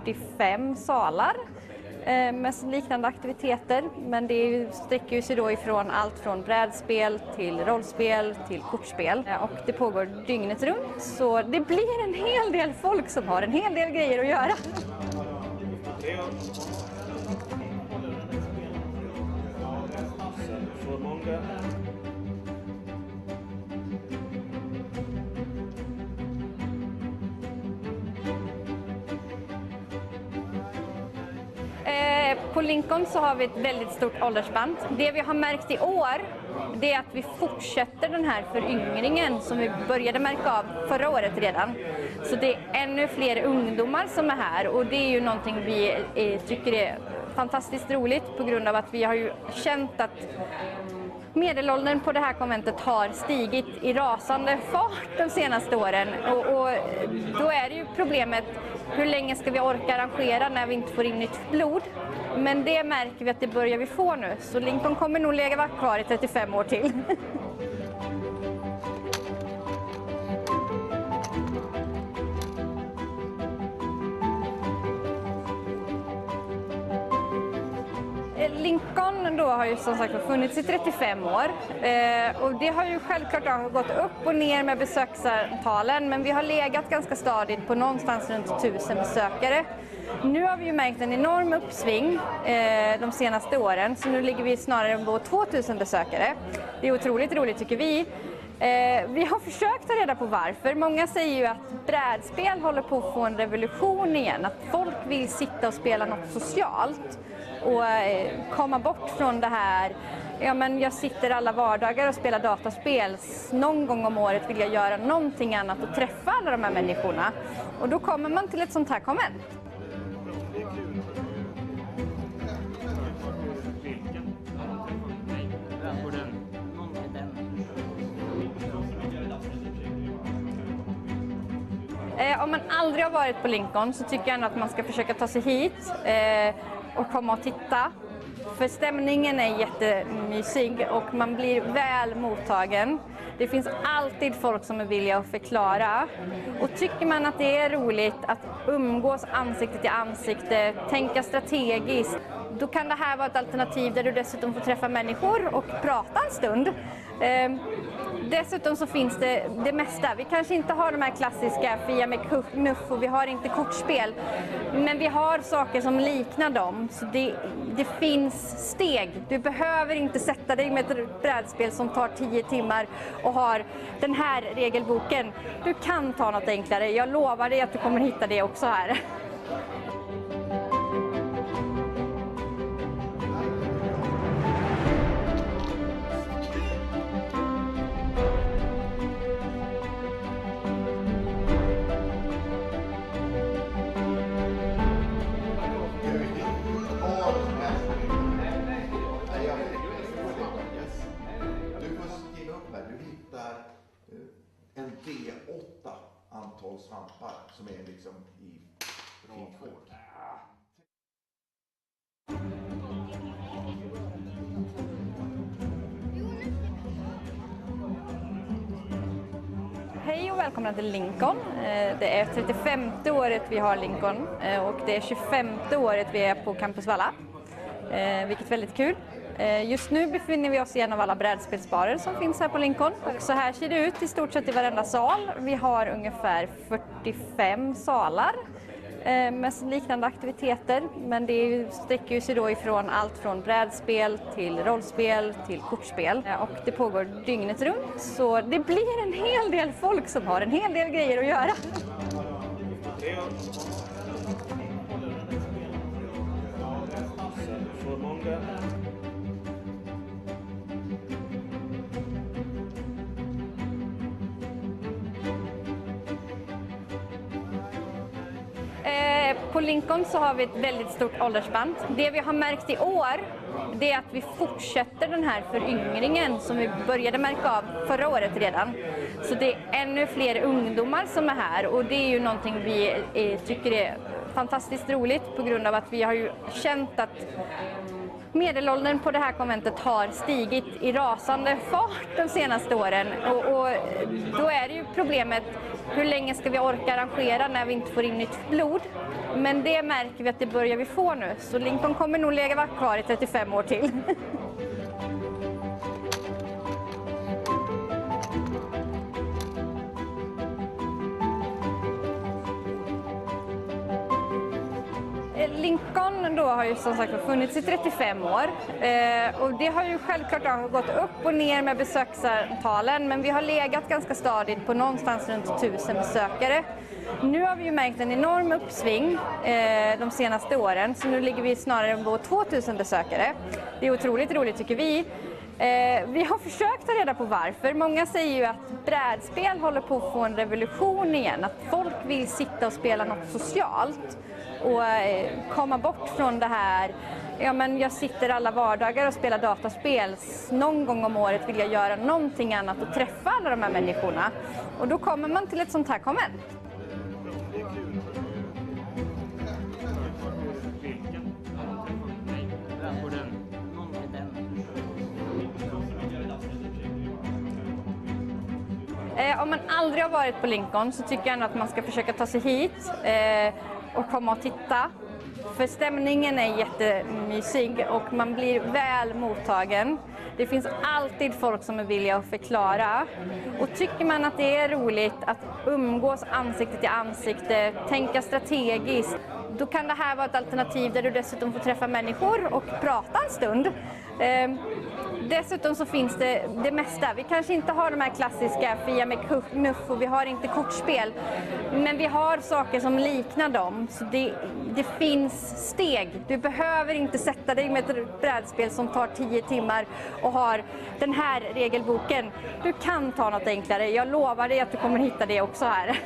45 salar med liknande aktiviteter, men det sträcker sig då ifrån allt från brädspel till rollspel till kortspel, och det pågår dygnet runt, så det blir en hel del folk som har en hel del grejer att göra. På Lincon så har vi ett väldigt stort åldersspann. Det vi har märkt i år, det är att vi fortsätter den här föryngringen som vi började märka av förra året redan. Så det är ännu fler ungdomar som är här, och det är ju någonting vi tycker är fantastiskt roligt på grund av att vi har ju känt att medelåldern på det här konventet har stigit i rasande fart de senaste åren, och då är det ju problemet, hur länge ska vi orka arrangera när vi inte får in nytt blod? Men det märker vi att det börjar vi få nu, så Lincon kommer nog leva kvar i 35 år till. Lincon då har ju som sagt funnits i 35 år, och det har ju självklart gått upp och ner med besöksantalen, men vi har legat ganska stadigt på någonstans runt 1000 besökare. Nu har vi ju märkt en enorm uppsving de senaste åren, så nu ligger vi snarare på 2000 besökare. Det är otroligt roligt tycker vi. Vi har försökt ta reda på varför. Många säger ju att brädspel håller på att få en revolution igen, att folk vill sitta och spela något socialt och komma bort från det här, ja men jag sitter alla vardagar och spelar dataspel, någon gång om året vill jag göra någonting annat och träffa alla de här människorna, och då kommer man till ett sånt här konvent. Om man aldrig har varit på Lincon så tycker jag ändå att man ska försöka ta sig hit och komma och titta. För stämningen är jättemysig och man blir väl mottagen. Det finns alltid folk som är villiga att förklara. Och tycker man att det är roligt att umgås ansikte till ansikte, tänka strategiskt, då kan det här vara ett alternativ där du dessutom får träffa människor och prata en stund. Dessutom så finns det mesta. Vi kanske inte har de här klassiska Fia med knuff och vi har inte kortspel. Men vi har saker som liknar dem. Så det finns steg. Du behöver inte sätta dig med ett brädspel som tar 10 timmar och har den här regelboken. Du kan ta något enklare. Jag lovar dig att du kommer hitta det också här. En D8 antal svampar som är liksom i finkort. Hej och välkomna till Lincon. Det är 35:e året vi har Lincon och det är 25:e året vi är på Campus Valla, vilket är väldigt kul. Just nu befinner vi oss i en av alla brädspelsbarer som finns här på Lincon. Och så här ser det ut i stort sett i varenda sal. Vi har ungefär 45 salar med liknande aktiviteter, men det sträcker sig då ifrån allt från brädspel till rollspel till kortspel, och det pågår dygnet runt, så det blir en hel del folk som har en hel del grejer att göra. På Lincon så har vi ett väldigt stort åldersspann. Det vi har märkt i år, det är att vi fortsätter den här föryngringen som vi började märka av förra året redan. Så det är ännu fler ungdomar som är här, och det är ju någonting vi tycker är fantastiskt roligt på grund av att vi har ju känt att medelåldern på det här konventet har stigit i rasande fart de senaste åren, och då är det ju problemet, hur länge ska vi orka arrangera när vi inte får in nytt blod? Men det märker vi att det börjar vi få nu, så Lincon kommer nog lägga vara kvar i 35 år till. Lincon då har ju som sagt funnits i 35 år, och det har ju självklart gått upp och ner med besöksantalen, men vi har legat ganska stadigt på någonstans runt 1000 besökare. Nu har vi ju märkt en enorm uppsving de senaste åren, så nu ligger vi snarare på 2000 besökare. Det är otroligt roligt tycker vi. Vi har försökt ta reda på varför. Många säger ju att brädspel håller på att få en revolution igen, att folk vill sitta och spela något socialt och komma bort från det här, ja men jag sitter alla vardagar och spelar dataspel, någon gång om året vill jag göra någonting annat och träffa alla de här människorna, och då kommer man till ett sånt här konvent. Om man aldrig har varit på Lincon så tycker jag ändå att man ska försöka ta sig hit och komma och titta. För stämningen är jättemysig och man blir väl mottagen. Det finns alltid folk som är villiga att förklara. Och tycker man att det är roligt att umgås ansikte till ansikte, tänka strategiskt, då kan det här vara ett alternativ där du dessutom får träffa människor och prata en stund. Dessutom så finns det mesta. Vi kanske inte har de här klassiska Fia med knuff och vi har inte kortspel. Men vi har saker som liknar dem. Så det finns steg. Du behöver inte sätta dig med ett brädspel som tar 10 timmar och har den här regelboken. Du kan ta något enklare. Jag lovar dig att du kommer hitta det också här.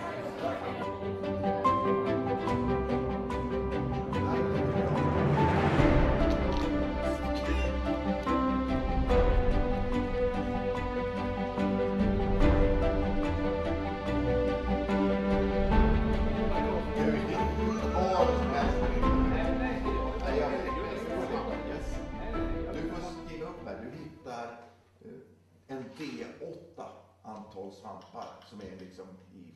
En D8 antal svampar som är liksom i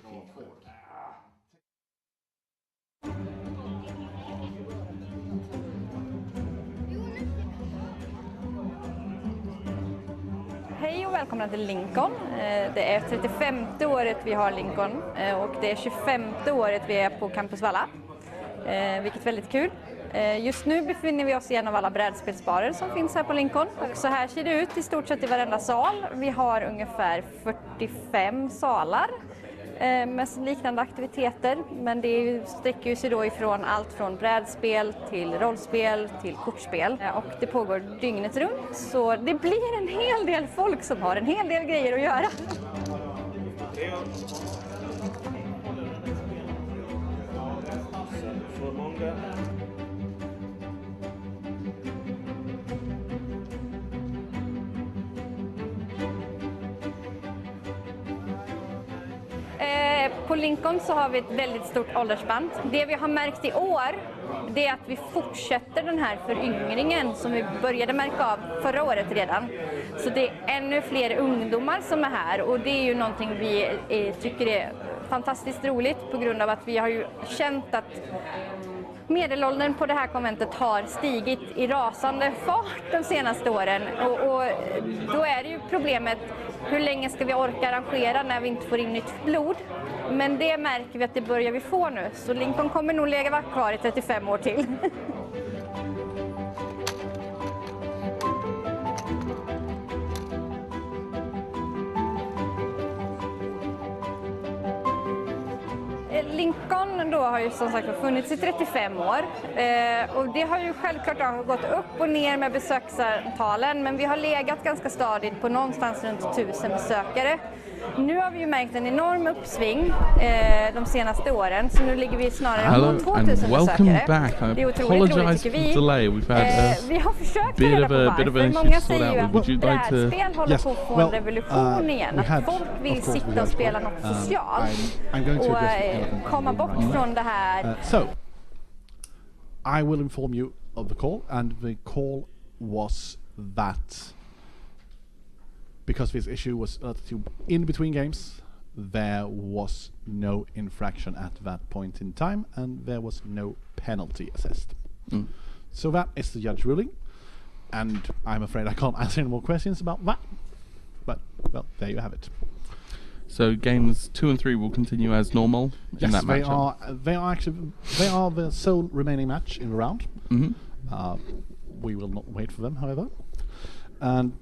finkort. Hej och välkomna till Lincon. Det är 35:e året vi har Lincon och det är 25:e året vi är på Campus Valla, vilket är väldigt kul. Just nu befinner vi oss i en av alla brädspelsbarer som finns här på Lincon. Och så här ser det ut i stort sett i varenda sal. Vi har ungefär 45 salar med liknande aktiviteter. Men det sträcker sig då ifrån allt från brädspel till rollspel till kortspel. Och det pågår dygnet runt, så det blir en hel del folk som har en hel del grejer att göra. På Lincon så har vi ett väldigt stort åldersspann. Det vi har märkt i år, det är att vi fortsätter den här föryngringen som vi började märka av förra året redan. Så det är ännu fler ungdomar som är här, och det är ju någonting vi tycker är fantastiskt roligt på grund av att vi har ju känt att medelåldern på det här konventet har stigit i rasande fart de senaste åren, och då är det ju problemet, hur länge ska vi orka arrangera när vi inte får in nytt blod? Men det märker vi att det börjar vi få nu, så Lincon kommer nog lägga vara kvar i 35 år till. Lincon då har ju som sagt funnits i 35 år, och det har ju självklart gått upp och ner med besöksantalen, men vi har legat ganska stadigt på någonstans runt 1000 besökare. Nu har vi ju märkt en enorm uppsving de senaste åren, så nu ligger vi snarare på 2000 besökare. Det är otroligt roligt tycker vi. Vi har försökt ta reda på varför. Många säger ju att brädspel håller på att få en revolution igen. Att folk vill sitta och spela något socialt och komma bort från det här. So, I will inform you of the call, and the call was that because this issue was in between games, there was no infraction at that point in time, and there was no penalty assessed. So that is the judge ruling, and I'm afraid I can't answer any more questions about that. But well, there you have it. So games 2 and 3 will continue as normal in that match. Yes, they are the sole remaining match in the round. We will not wait for them, however.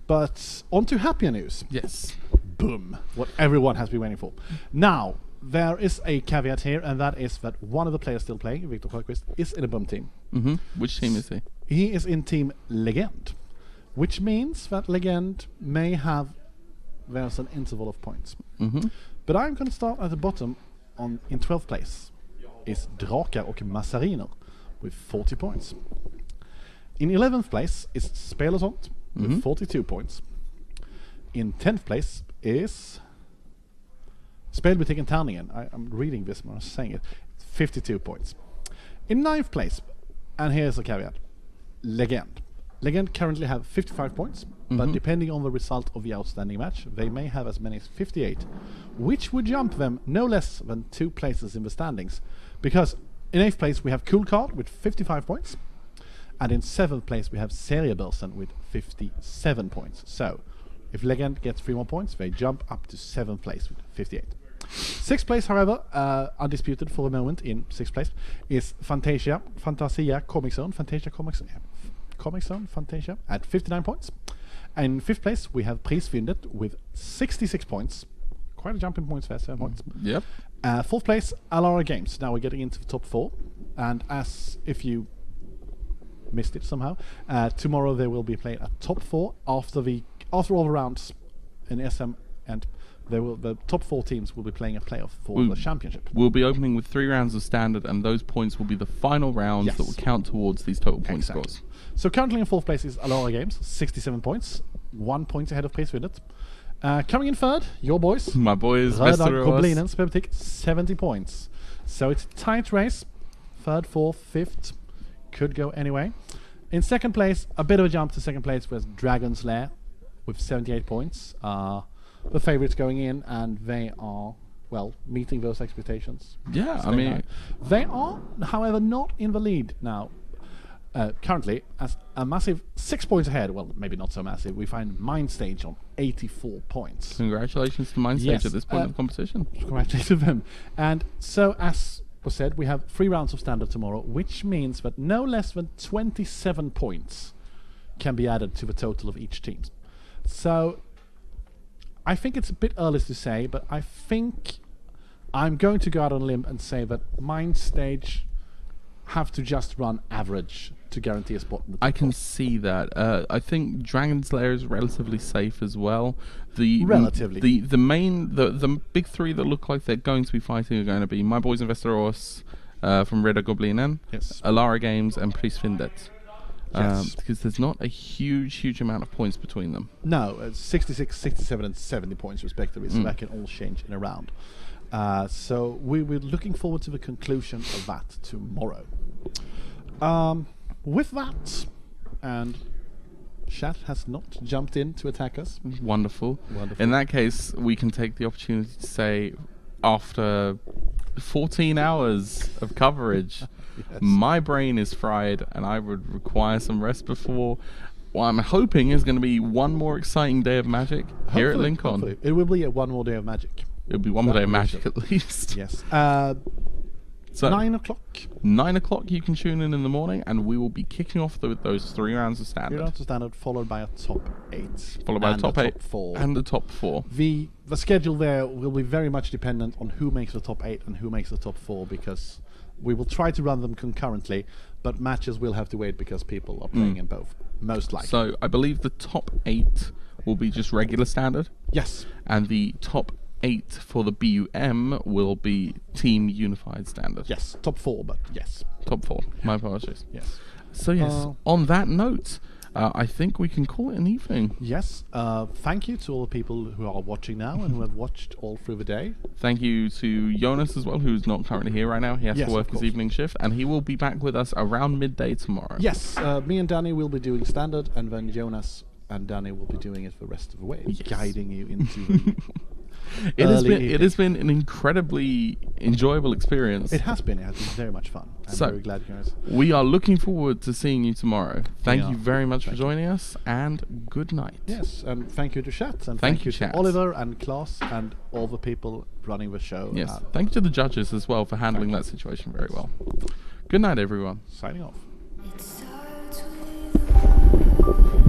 But on to happier news. Yes. Boom. What everyone has been waiting for. Now, there is a caveat here, and that is that one of the players still playing, Victor Sjöqvist, is in a bum team. Which team is he? He is in Team Legend, which means that Legend may have there's an interval of points. But I'm going to start at the bottom in 12th place is Drakar och Massariner with 40 points. In 11th place is Spel och sånt with 42 points. In 10th place is Spelbutiken Tärningen. I'm reading this when I'm saying it. 52 points. In 9th place, and here's a caveat, Legend. Legend currently have 55 points, but depending on the result of the outstanding match, they may have as many as 58, which would jump them no less than 2 places in the standings. Because in 8th place we have Cool Card with 55 points, and in 7th place we have Seriebörsen with 57 points. So, if Legend gets 3 more points, they jump up to 7th place with 58. 6th place, however, undisputed for the moment in 6th place, is Fantasia Comic Zone, Fantasia at 59 points. And in 5th place we have Prisfyndet with 66 points. Quite a jump in points there, 7 points. Yep. 4th place, Alara Games. Now we're getting into the top 4. And as if you missed it somehow, tomorrow they will be playing at top 4 after all the rounds in SM, and the top 4 teams will be playing a playoff for the championship. We'll be opening with 3 rounds of standard, and those points will be the final rounds that will count towards these total point scores. So currently in 4th place is Alara Games, 67 points, 1 point ahead of Prisfyndet. Coming in 3rd, your boys. My boys, Röda Goblinen, Spelbutik, 70 points. So it's a tight race. 3rd, 4th, 5th. Could go anyway. In 2nd place, a bit of a jump to 2nd place was Dragon's Lair with 78 points. The favourites going in, and they are, well, meeting those expectations. Yeah, I mean... They are, however, not in the lead now. Currently, as a massive 6 points ahead, well, maybe not so massive, we find Mindstage on 84 points. Congratulations to Mindstage at this point of the competition. Congratulations to them. And so, as was said, we have 3 rounds of standard tomorrow, which means that no less than 27 points can be added to the total of each team. So, I think it's a bit early to say, but I think I'm going to go out on a limb and say that Mindstage have to just run average to guarantee a spot in the top. I can see that. I think Dragon's Lair is relatively safe as well. The big 3 that look like they're going to be fighting are going to be My Boys in Västerås from Röda Goblinen, Alara Games, and Prisfyndet. Because there's not a huge amount of points between them. No, 66, 67 and 70 points respectively, so that can all change in a round. So we're looking forward to the conclusion of that tomorrow. With that, and chat has not jumped in to attack us. Wonderful. In that case, we can take the opportunity to say, after 14 hours of coverage, my brain is fried and I would require some rest before what I'm hoping is going to be one more exciting day of Magic here at Lincon. Hopefully. It will be one more day of Magic. It'll be one more day of Magic at least. Yes. So 9 o'clock. 9 o'clock you can tune in the morning, and we will be kicking off with those 3 rounds of standard. 3 rounds of standard, followed by a top 8. Followed by a top 8 top 4. and the top 4. The schedule there will be very much dependent on who makes the top 8 and who makes the top 4, because we will try to run them concurrently, but matches will have to wait because people are playing in both, most likely. So I believe the top 8 will be just regular standard. Yes. And the top 8 for the BUM will be Team Unified Standard. Yes, top 4, but yes. Top 4. My apologies. Yes. So yes, on that note, I think we can call it an evening. Yes. Thank you to all the people who are watching now and who have watched all through the day. Thank you to Jonas as well, who's not currently here right now. He has to work his evening shift, and he will be back with us around midday tomorrow. Yes. Me and Danny will be doing standard, and then Jonas and Danny will be doing it the rest of the way, guiding you into the It has been an incredibly enjoyable experience. It has been very much fun. I'm very glad you guys. We are looking forward to seeing you tomorrow. Thank you very much for joining us, and good night. Yes, and thank you to chat, and thank you to Oliver and Klaus and all the people running the show. Yes, thank you to the judges as well for handling that situation very well. Good night, everyone. Signing off. It starts with